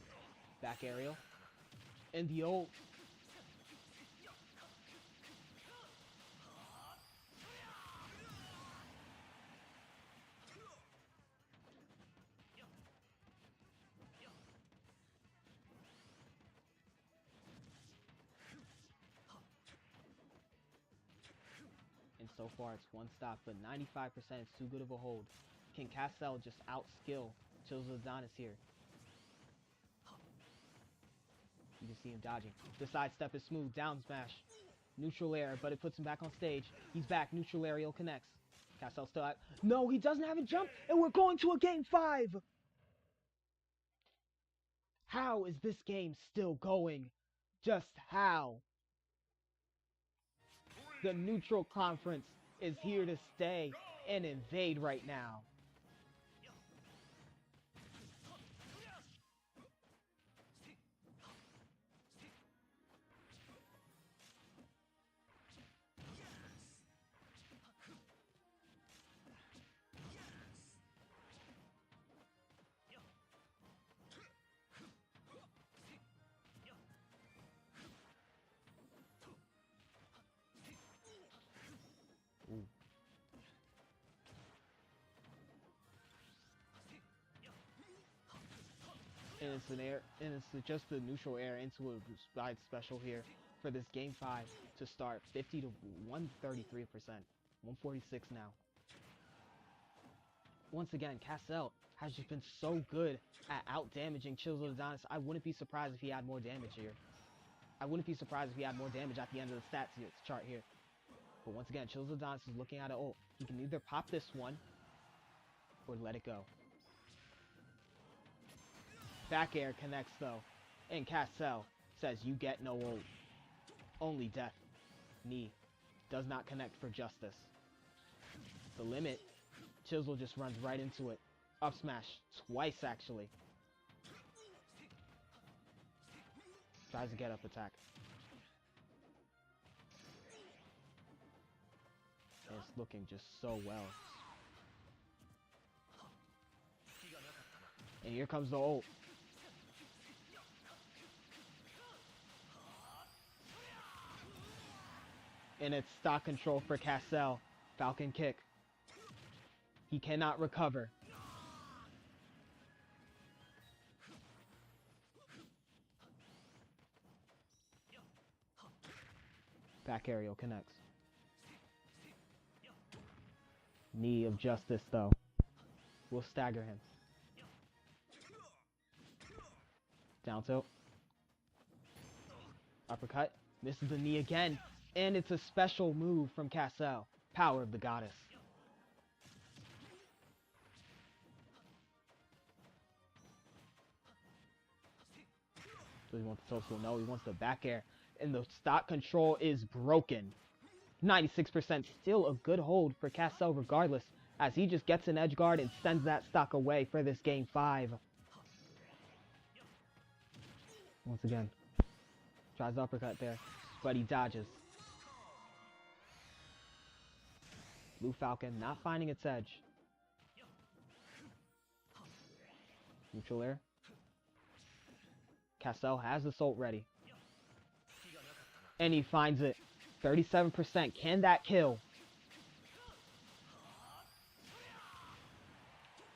back aerial, and the ult. And so far it's one stock, but 95% is too good of a hold. Can Cashapp just outskill Chiseled Adonis here? You can see him dodging. The sidestep is smooth. Down smash. Neutral air, but it puts him back on stage. He's back. Neutral aerial connects. Cassell still out. No, he doesn't have a jump, and we're going to a game 5. How is this game still going? Just how? The neutral conference is here to stay and invade right now. Ooh. And it's an air, and it's just the neutral air into a side special here for this game 5 to start. 50 to 133%, 146 now. Once again, Cassell has just been so good at out damaging Chills of Adonis. I wouldn't be surprised if he had more damage here. I wouldn't be surprised if he had more damage at the end of the stats chart here. But once again, Chills of Adonis is looking at it. Oh, he can either pop this one or let it go. Back air connects though, and Cassell says you get no ult. Only death. Knee does not connect for justice. The limit. Chisel just runs right into it. Up smash twice actually. Tries to get up attack. And it's looking just so well. And here comes the ult. And it's stock control for Cassell. Falcon kick. He cannot recover. Back aerial connects. Knee of justice though. Will stagger him. Down tilt. Uppercut. Misses the knee again. And it's a special move from Cassell. Power of the Goddess. So he wants the social. No, he wants the back air. And the stock control is broken. 96% still a good hold for Cassell regardless. As he just gets an edge guard and sends that stock away for this game 5. Once again. Tries the uppercut there. But he dodges. Blue Falcon not finding its edge. Neutral air. Cassell has the ult ready. And he finds it. 37%. Can that kill?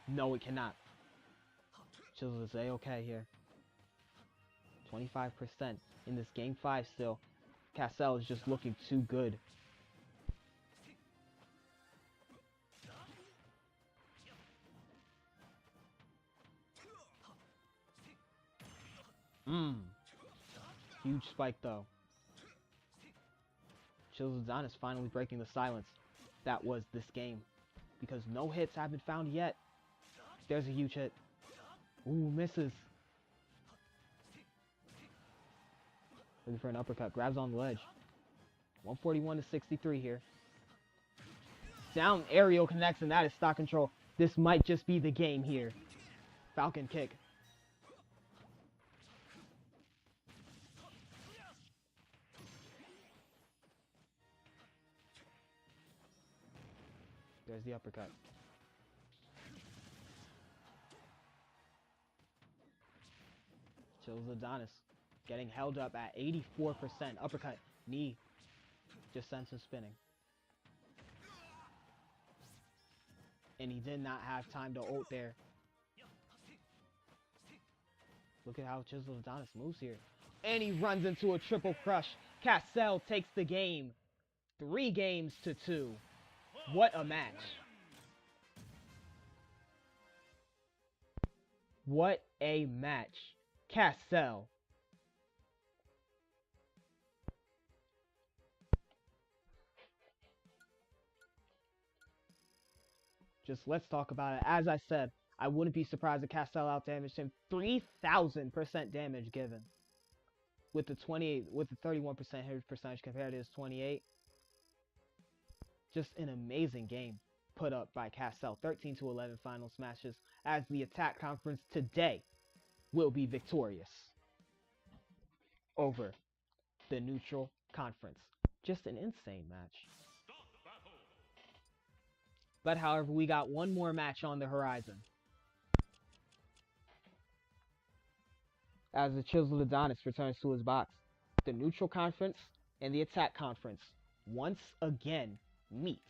No, it cannot. Chisel is A-okay here. 25% in this game 5 still. Cassell is just looking too good. Huge spike though. Chilzadon is finally breaking the silence that was this game. Because no hits have been found yet. There's a huge hit. Ooh, misses. Looking for an uppercut. Grabs on the ledge. 141 to 63 here. Down aerial connects, and that is stock control. This might just be the game here. Falcon kick. There's the uppercut. Chills Adonis getting held up at 84%. Uppercut. Knee. Just sends him spinning. And he did not have time to ult there. Look at how Chisel Adonis moves here. And he runs into a triple crush. Cassell takes the game. 3 games to 2. What a match. What a match. Cassell. Just let's talk about it. As I said, I wouldn't be surprised if Castel out damaged him. 3,000% damage given. With the 31% hit percentage compared to his 28. Just an amazing game put up by Castel. 13-11 final smashes as the attack conference today will be victorious over the neutral conference. Just an insane match. But however, we got one more match on the horizon. As the Chiseled Adonis returns to his box, the neutral conference and the attack conference once again meet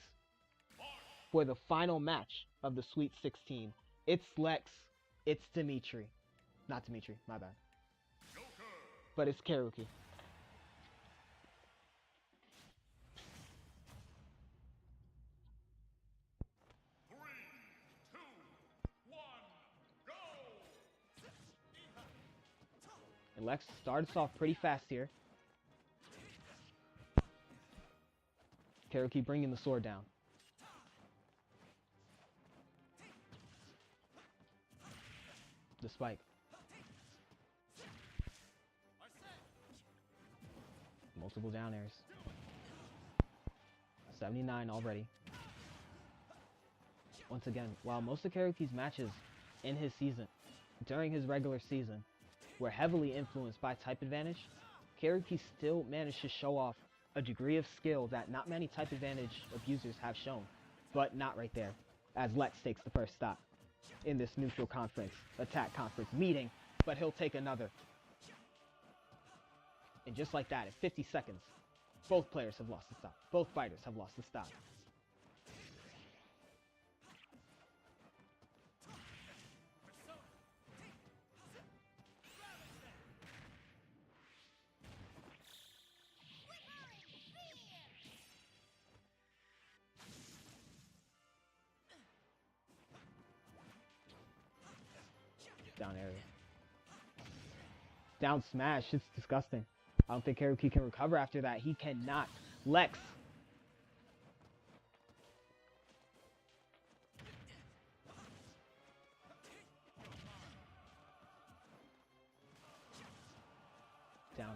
for the final match of the Sweet 16. It's Lex, it's Dimitri. Not Dimitri, my bad. But it's Karuki. And Lex starts off pretty fast here. Karuki bringing the sword down. The spike. Multiple down airs. 79 already. Once again, while most of Karuki's matches in his season, during his regular season, were heavily influenced by type advantage, Karuki still managed to show off a degree of skill that not many type advantage abusers have shown, but not right there, as Lex takes the first stop in this neutral conference, attack conference meeting, but he'll take another. And just like that, in 50 seconds, both players have lost the stop. Both fighters have lost the stop. Down area. Down smash. It's disgusting. I don't think Karuki can recover after that. He cannot. Lex. Down air.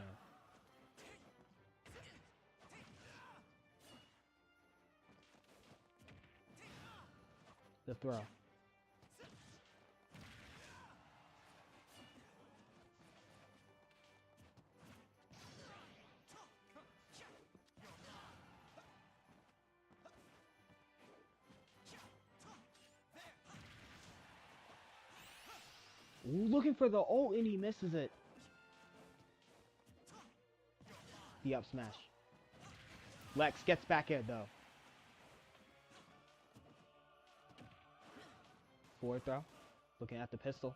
The throw. Looking for the ult and he misses it. The up smash. Lex gets back in though. Forward throw. Looking at the pistol.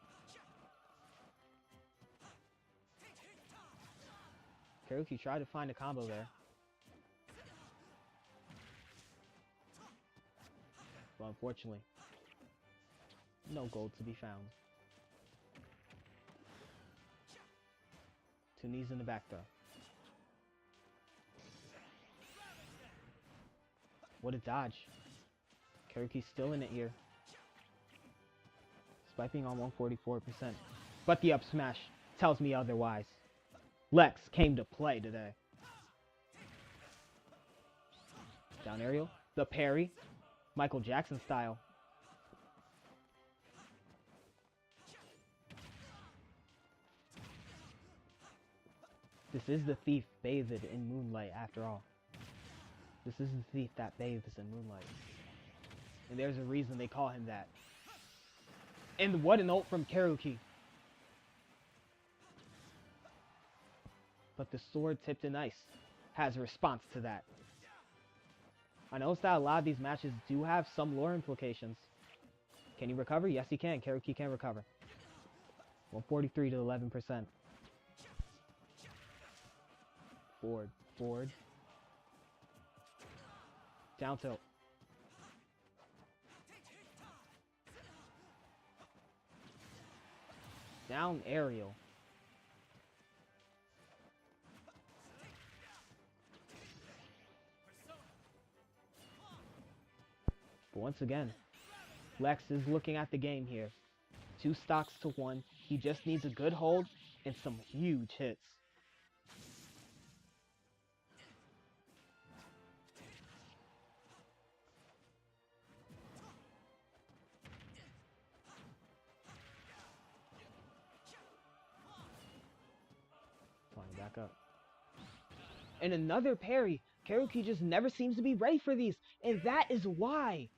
Karuki tried to find a combo there. But unfortunately, no gold to be found. Two knees in the back throw. What a dodge. Karuki's still in it here. Spiping on 144%. But the up smash tells me otherwise. Lex came to play today. Down aerial. The parry. Michael Jackson style. This is the thief bathed in moonlight after all. This is the thief that bathes in moonlight. And there's a reason they call him that. And what an ult from Karuki. But the sword tipped in ice has a response to that. I noticed that a lot of these matches do have some lore implications. Can he recover? Yes, he can. Karuki can recover. 143 to 11%. Forward, forward. Down tilt. Down aerial. But once again, Lex is looking at the game here. 2 stocks to 1. He just needs a good hold and some huge hits. Flying back up. And another parry. Karuki just never seems to be ready for these. And that is why.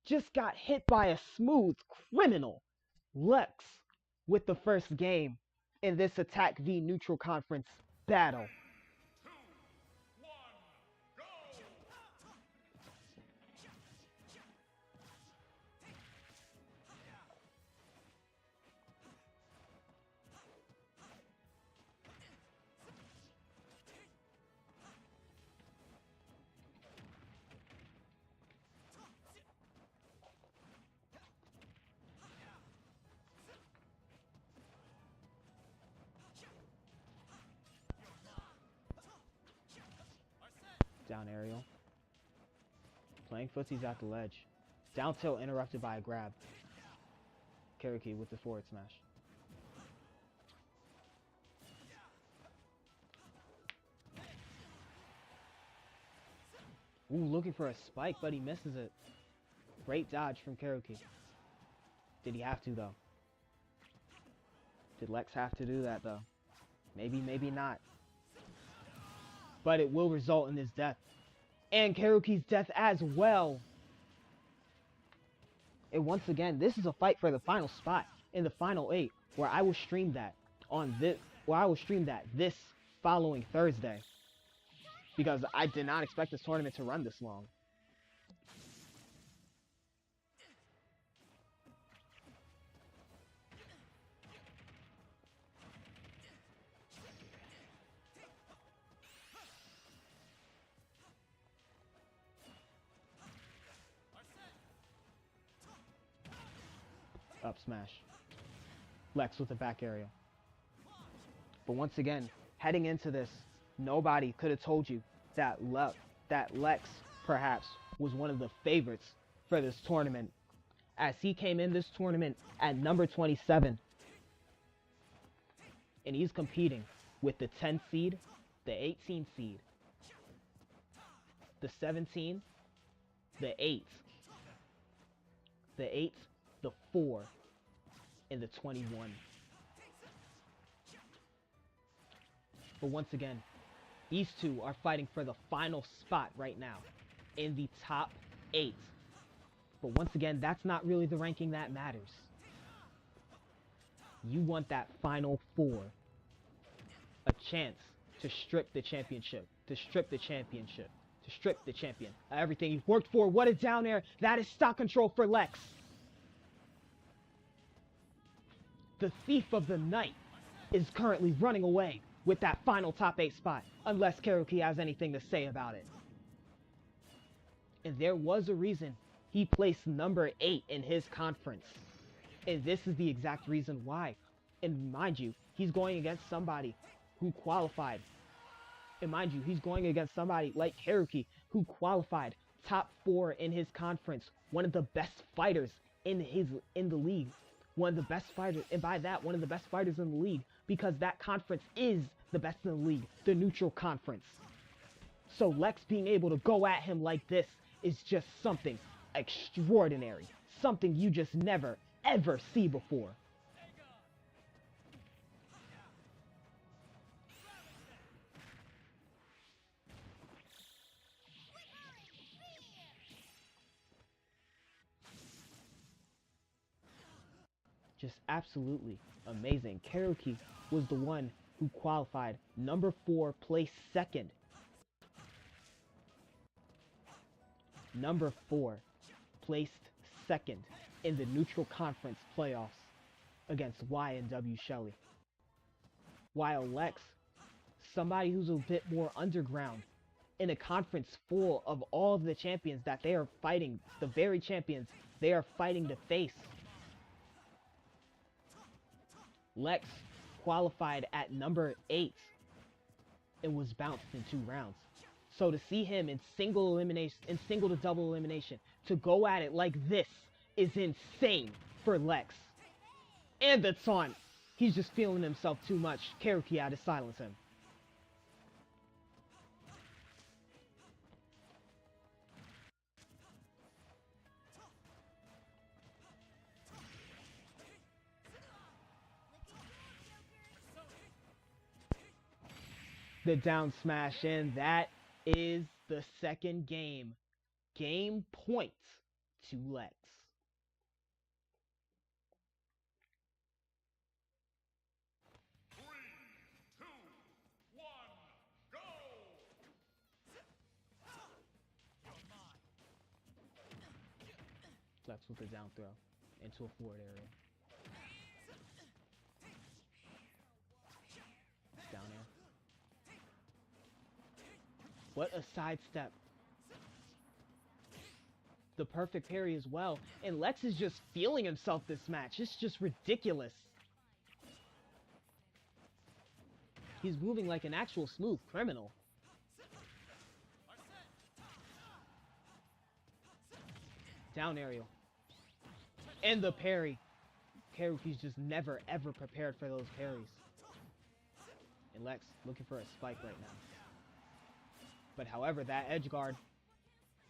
Just got hit by a smooth criminal. Lex with the first game in this Attack v Neutral Conference battle. 2, 1, go! Down aerial. Playing footsies at the ledge. Down tilt interrupted by a grab. Karuki with the forward smash. Ooh, looking for a spike, but he misses it. Great dodge from Karuki. Did he have to, though? Did Lex have to do that, though? Maybe, maybe not. But it will result in his death. And Karuki's death as well. And once again, this is a fight for the final spot in the final 8, where I will stream that this following Thursday. Because I did not expect this tournament to run this long. Up smash. Lex with the back aerial. But once again, heading into this, nobody could have told you that Lex perhaps was one of the favorites for this tournament, as he came in this tournament at number 27. And he's competing with the 10 seed, the 18 seed, the 17, the 8, the 8, the 4, and the 21. But once again, these two are fighting for the final spot right now in the top 8. But once again, that's not really the ranking that matters. You want that final 4. A chance to strip the championship, to strip the championship, to strip the champion. Everything you've worked for. What a down air. That is stock control for Lex. The thief of the night is currently running away with that final top 8 spot, unless Karuki has anything to say about it. And there was a reason he placed number 8 in his conference. And this is the exact reason why. And mind you, he's going against somebody who qualified. And mind you, he's going against somebody like Karuki, who qualified top 4 in his conference. One of the best fighters in the league. One of the best fighters, and by that, one of the best fighters in the league, because that conference is the best in the league, the neutral conference. So Lex being able to go at him like this is just something extraordinary, something you just never, ever see before. Just absolutely amazing. Karuki was the one who qualified number 4, placed second. Number 4, placed second in the neutral conference playoffs against Y&W Shelly. While Lex, somebody who's a bit more underground, in a conference full of all of the champions that they are fighting, the very champions they are fighting to face. Lex qualified at number 8 and was bounced in 2 rounds. So to see him in single elimination, in single to double elimination, to go at it like this is insane for Lex. And the taunt. He's just feeling himself too much. Karuki had to silence him. The down smash, and that is the second game. Game point to Lex. Lex with the down throw into a forward area. Down air. What a sidestep. The perfect parry as well. And Lex is just feeling himself this match. It's just ridiculous. He's moving like an actual smooth criminal. Down aerial. And the parry. Karuki's just never ever prepared for those parries. And Lex looking for a spike right now. But however, that edge guard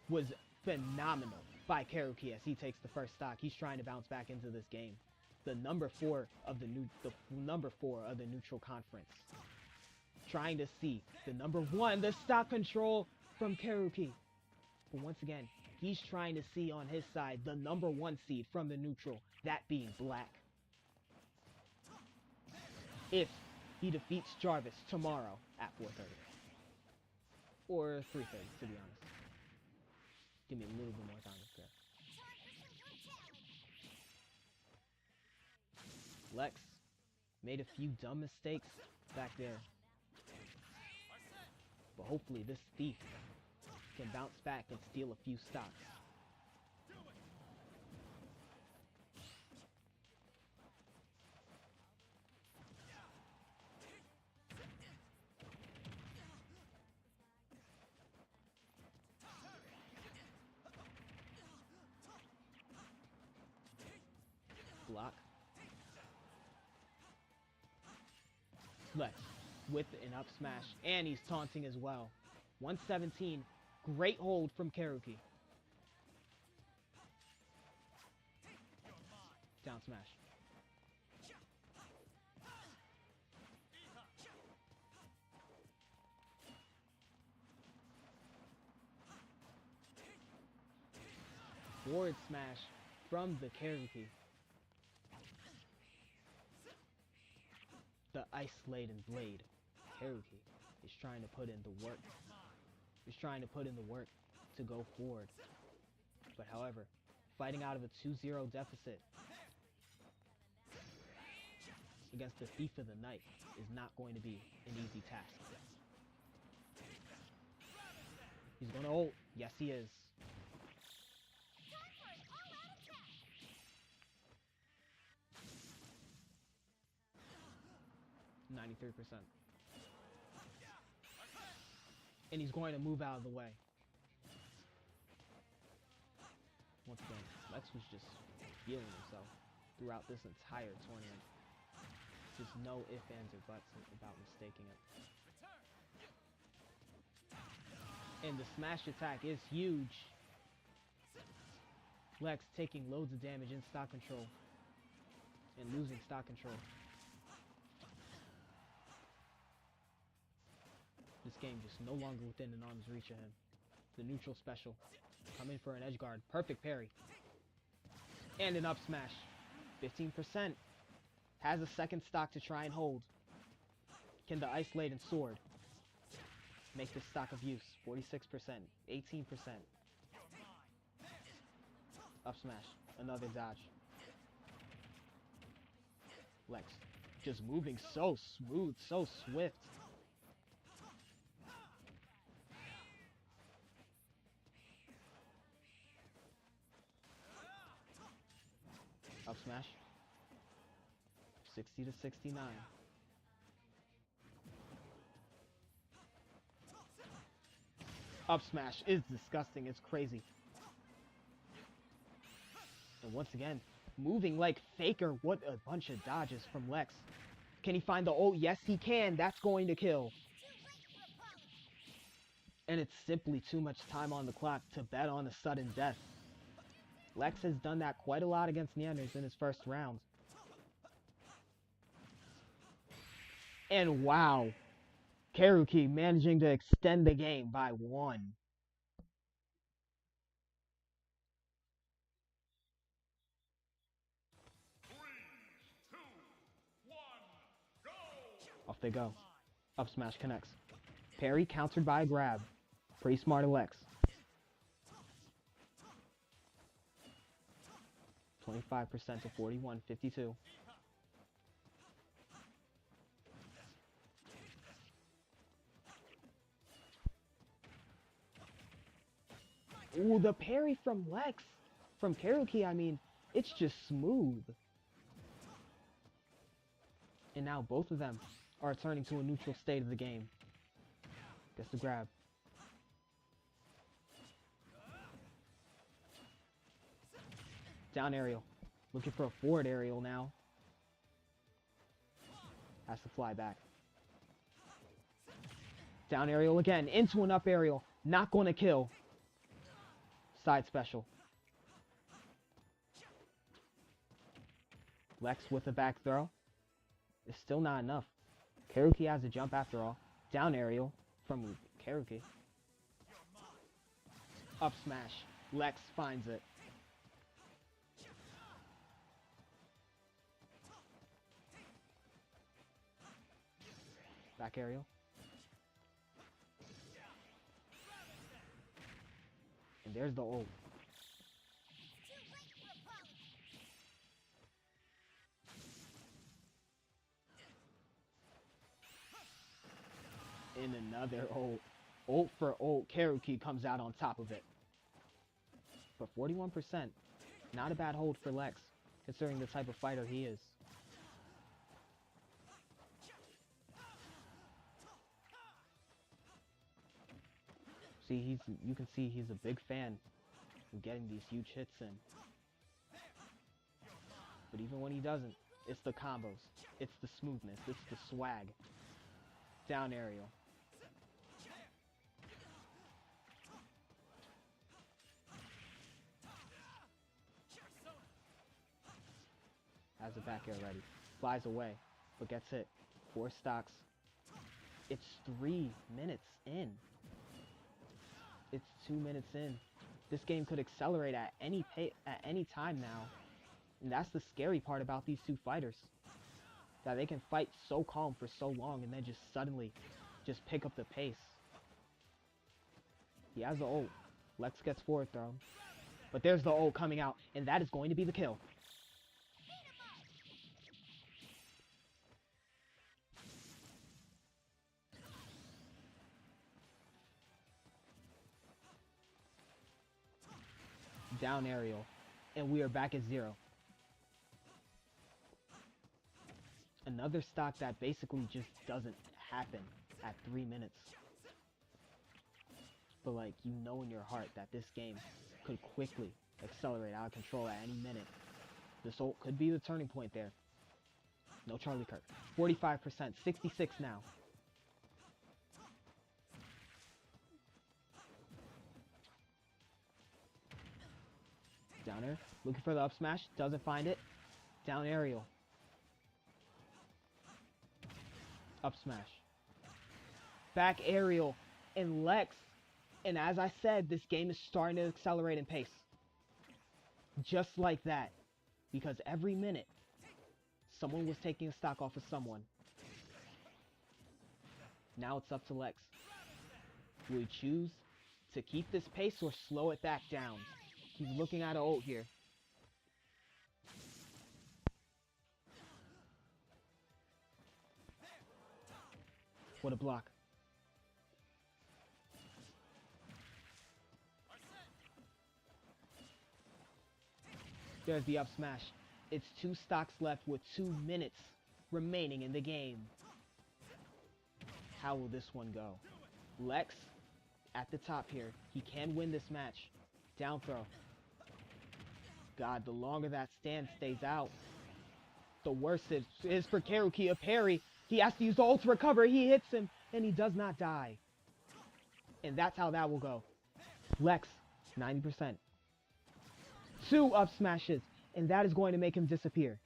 was phenomenal by Karuki as he takes the first stock. He's trying to bounce back into this game. The number 4 of the neutral conference. Trying to see the number 1, the stock control from Karuki. But once again, he's trying to see on his side the number 1 seed from the neutral, that being Black. If he defeats Jarvis tomorrow at 4:30. Or 3:30, to be honest. Give me a little bit more time to prepare. Lex made a few dumb mistakes back there. But hopefully this thief can bounce back and steal a few stocks. Block. Lex with an up smash, and he's taunting as well. 117, great hold from Karuki. Down smash. Forward smash from the Karuki. The ice-laden blade. Karuki is trying to put in the work. He's trying to put in the work to go forward. But however, fighting out of a 2-0 deficit against the Thief of the Night is not going to be an easy task. He's gonna ult. Yes, he is. %93. And he's going to move out of the way. Once again, Lex was just feeling himself throughout this entire tournament. Just no ifs, ands, or buts about mistaking it. And the smash attack is huge. Lex taking loads of damage in stock control. And losing stock control. This game just no longer within an arm's reach of him. The neutral special. Coming for an edge guard. Perfect parry. And an up smash. 15%. Has a second stock to try and hold. Can the ice-laden sword make this stock of use? 46%. 18%. Up smash. Another dodge. Lex just moving so smooth, so swift. Up smash. 60 to 69. Up smash is disgusting. It's crazy. And once again, moving like Faker. What a bunch of dodges from Lex. Can he find the ult? Yes, he can. That's going to kill. And it's simply too much time on the clock to bet on a sudden death. Lex has done that quite a lot against Neanders in his first round. And wow, Karuki managing to extend the game by 1. Off they go. Up smash connects. Parry countered by a grab. Pretty smart Alex. 25% to 41, 52. Ooh, the parry from Lex. From Karuki, I mean, it's just smooth. And now both of them are returning to a neutral state of the game. Gets the grab. Down aerial. Looking for a forward aerial now. Has to fly back. Down aerial again. Into an up aerial. Not going to kill. Side special. Lex with a back throw. It's still not enough. Karuki has a jump after all. Down aerial from Karuki. Up smash. Lex finds it. Back aerial. And there's the ult. In another ult. Ult for ult. Karuki comes out on top of it. For 41%. Not a bad hold for Lex, considering the type of fighter he is. See, you can see he's a big fan of getting these huge hits in. But even when he doesn't, it's the combos, it's the smoothness, it's the swag. Down aerial. Has a back air ready. Flies away, but gets hit. 4 stocks. It's 3 minutes in. It's 2 minutes in. This game could accelerate at any time now. And that's the scary part about these two fighters. That they can fight so calm for so long and then just suddenly just pick up the pace. He has the ult. Lex gets forward thrown. But there's the ult coming out, and that is going to be the kill. Down aerial, and we are back at 0. Another stock that basically just doesn't happen at 3 minutes. But like, you know in your heart that this game could quickly accelerate out of control at any minute. This ult could be the turning point there. No Charlie Kirk. 45%, 66 now. Down air, looking for the up smash, doesn't find it. Down aerial. Up smash. Back aerial. And Lex. And as I said, this game is starting to accelerate in pace. Just like that. Because every minute, someone was taking a stock off of someone. Now it's up to Lex. Will he choose to keep this pace or slow it back down? He's looking at an ult here. What a block. There's the up smash. It's 2 stocks left with 2 minutes remaining in the game. How will this one go? Lex at the top here. He can win this match. Down throw. God, the longer that stand stays out, the worse it is for Karuki. A parry. He has to use the ult to recover. He hits him, and he does not die. And that's how that will go. Lex, 90%. 2 up smashes, and that is going to make him disappear.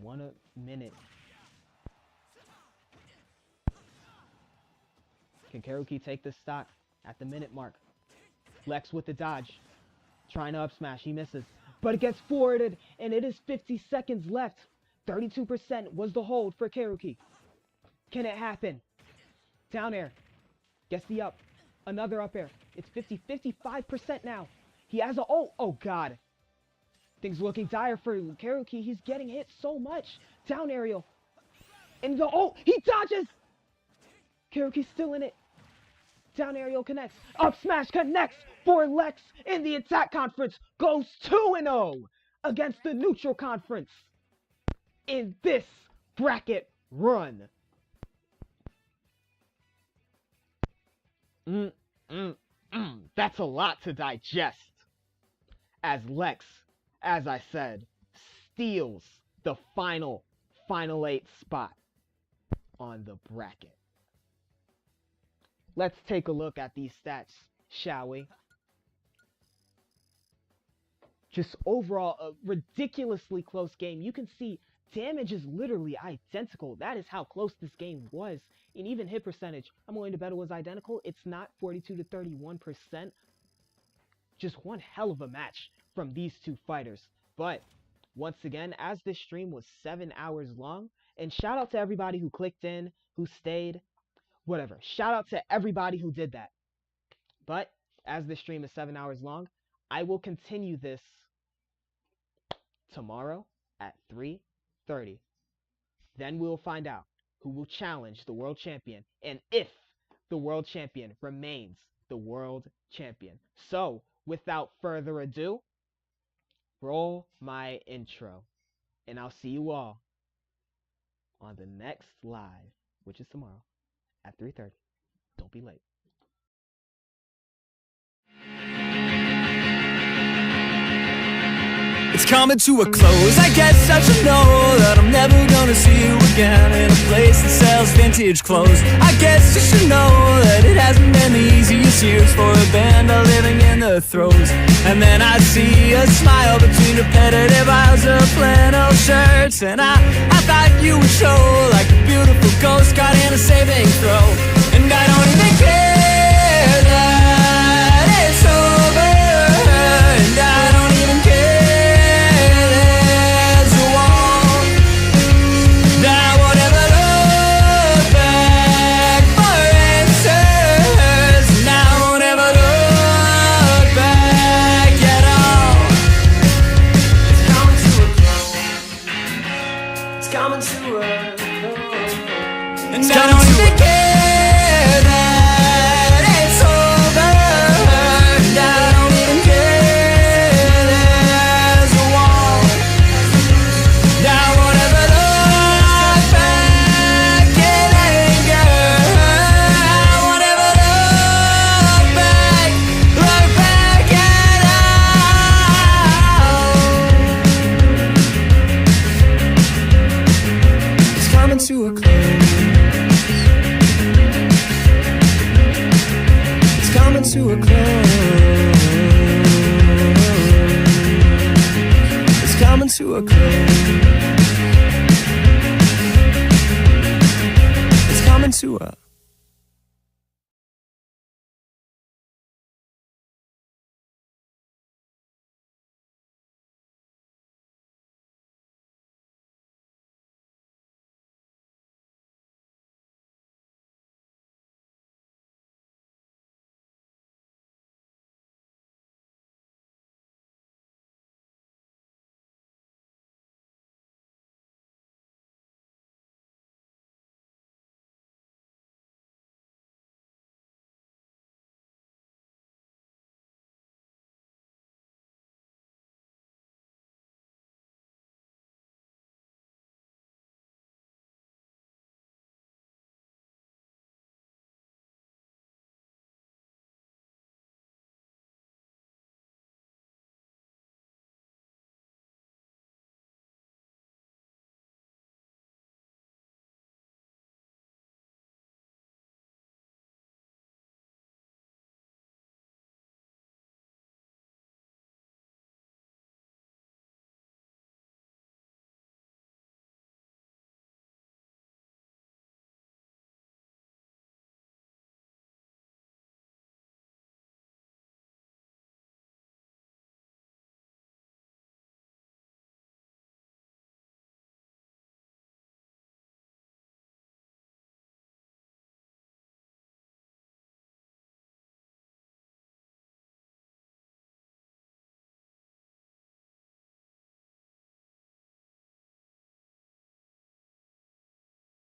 One minute. Can Karuki take this stock at the minute mark? Lex with the dodge. Trying to up smash. He misses. But it gets forwarded, and it is 50 seconds left. 32% was the hold for Karuki. Can it happen? Down air. Gets the up. Another up air. It's 55% now. He has a ult. Oh, God. Things looking dire for Karuki. He's getting hit so much. Down aerial. And the ult. He dodges. Karuki's still in it. Down aerial connects. Up smash connects for Lex. In the attack conference goes 2-0 against the neutral conference in this bracket run. That's a lot to digest. As Lex, as I said, steals the final 8 spot on the bracket. Let's take a look at these stats, shall we? Just overall, a ridiculously close game. You can see damage is literally identical. That is how close this game was. And even hit percentage, I'm willing to bet it was identical. It's not 42 to 31%. Just one hell of a match from these two fighters. But once again, as this stream was 7 hours long, and shout out to everybody who clicked in, who stayed, whatever. Shout out to everybody who did that. But as this stream is 7 hours long, I will continue this tomorrow at 3:30. Then we will find out who will challenge the world champion and if the world champion remains the world champion. So, without further ado, roll my intro. And I'll see you all on the next live, which is tomorrow at 3:30. Don't be late. It's coming to a close. I guess I should know that I'm never gonna see you again in a place that sells vintage clothes. I guess you should know that it hasn't been the easiest years for a band living in the throes. And then I see a smile between repetitive aisles of flannel shirts, and I thought you would show like a beautiful ghost caught in a saving throw. And I don't even care that it's over, and I don't even care. To a close. It's coming to a close. It's coming to a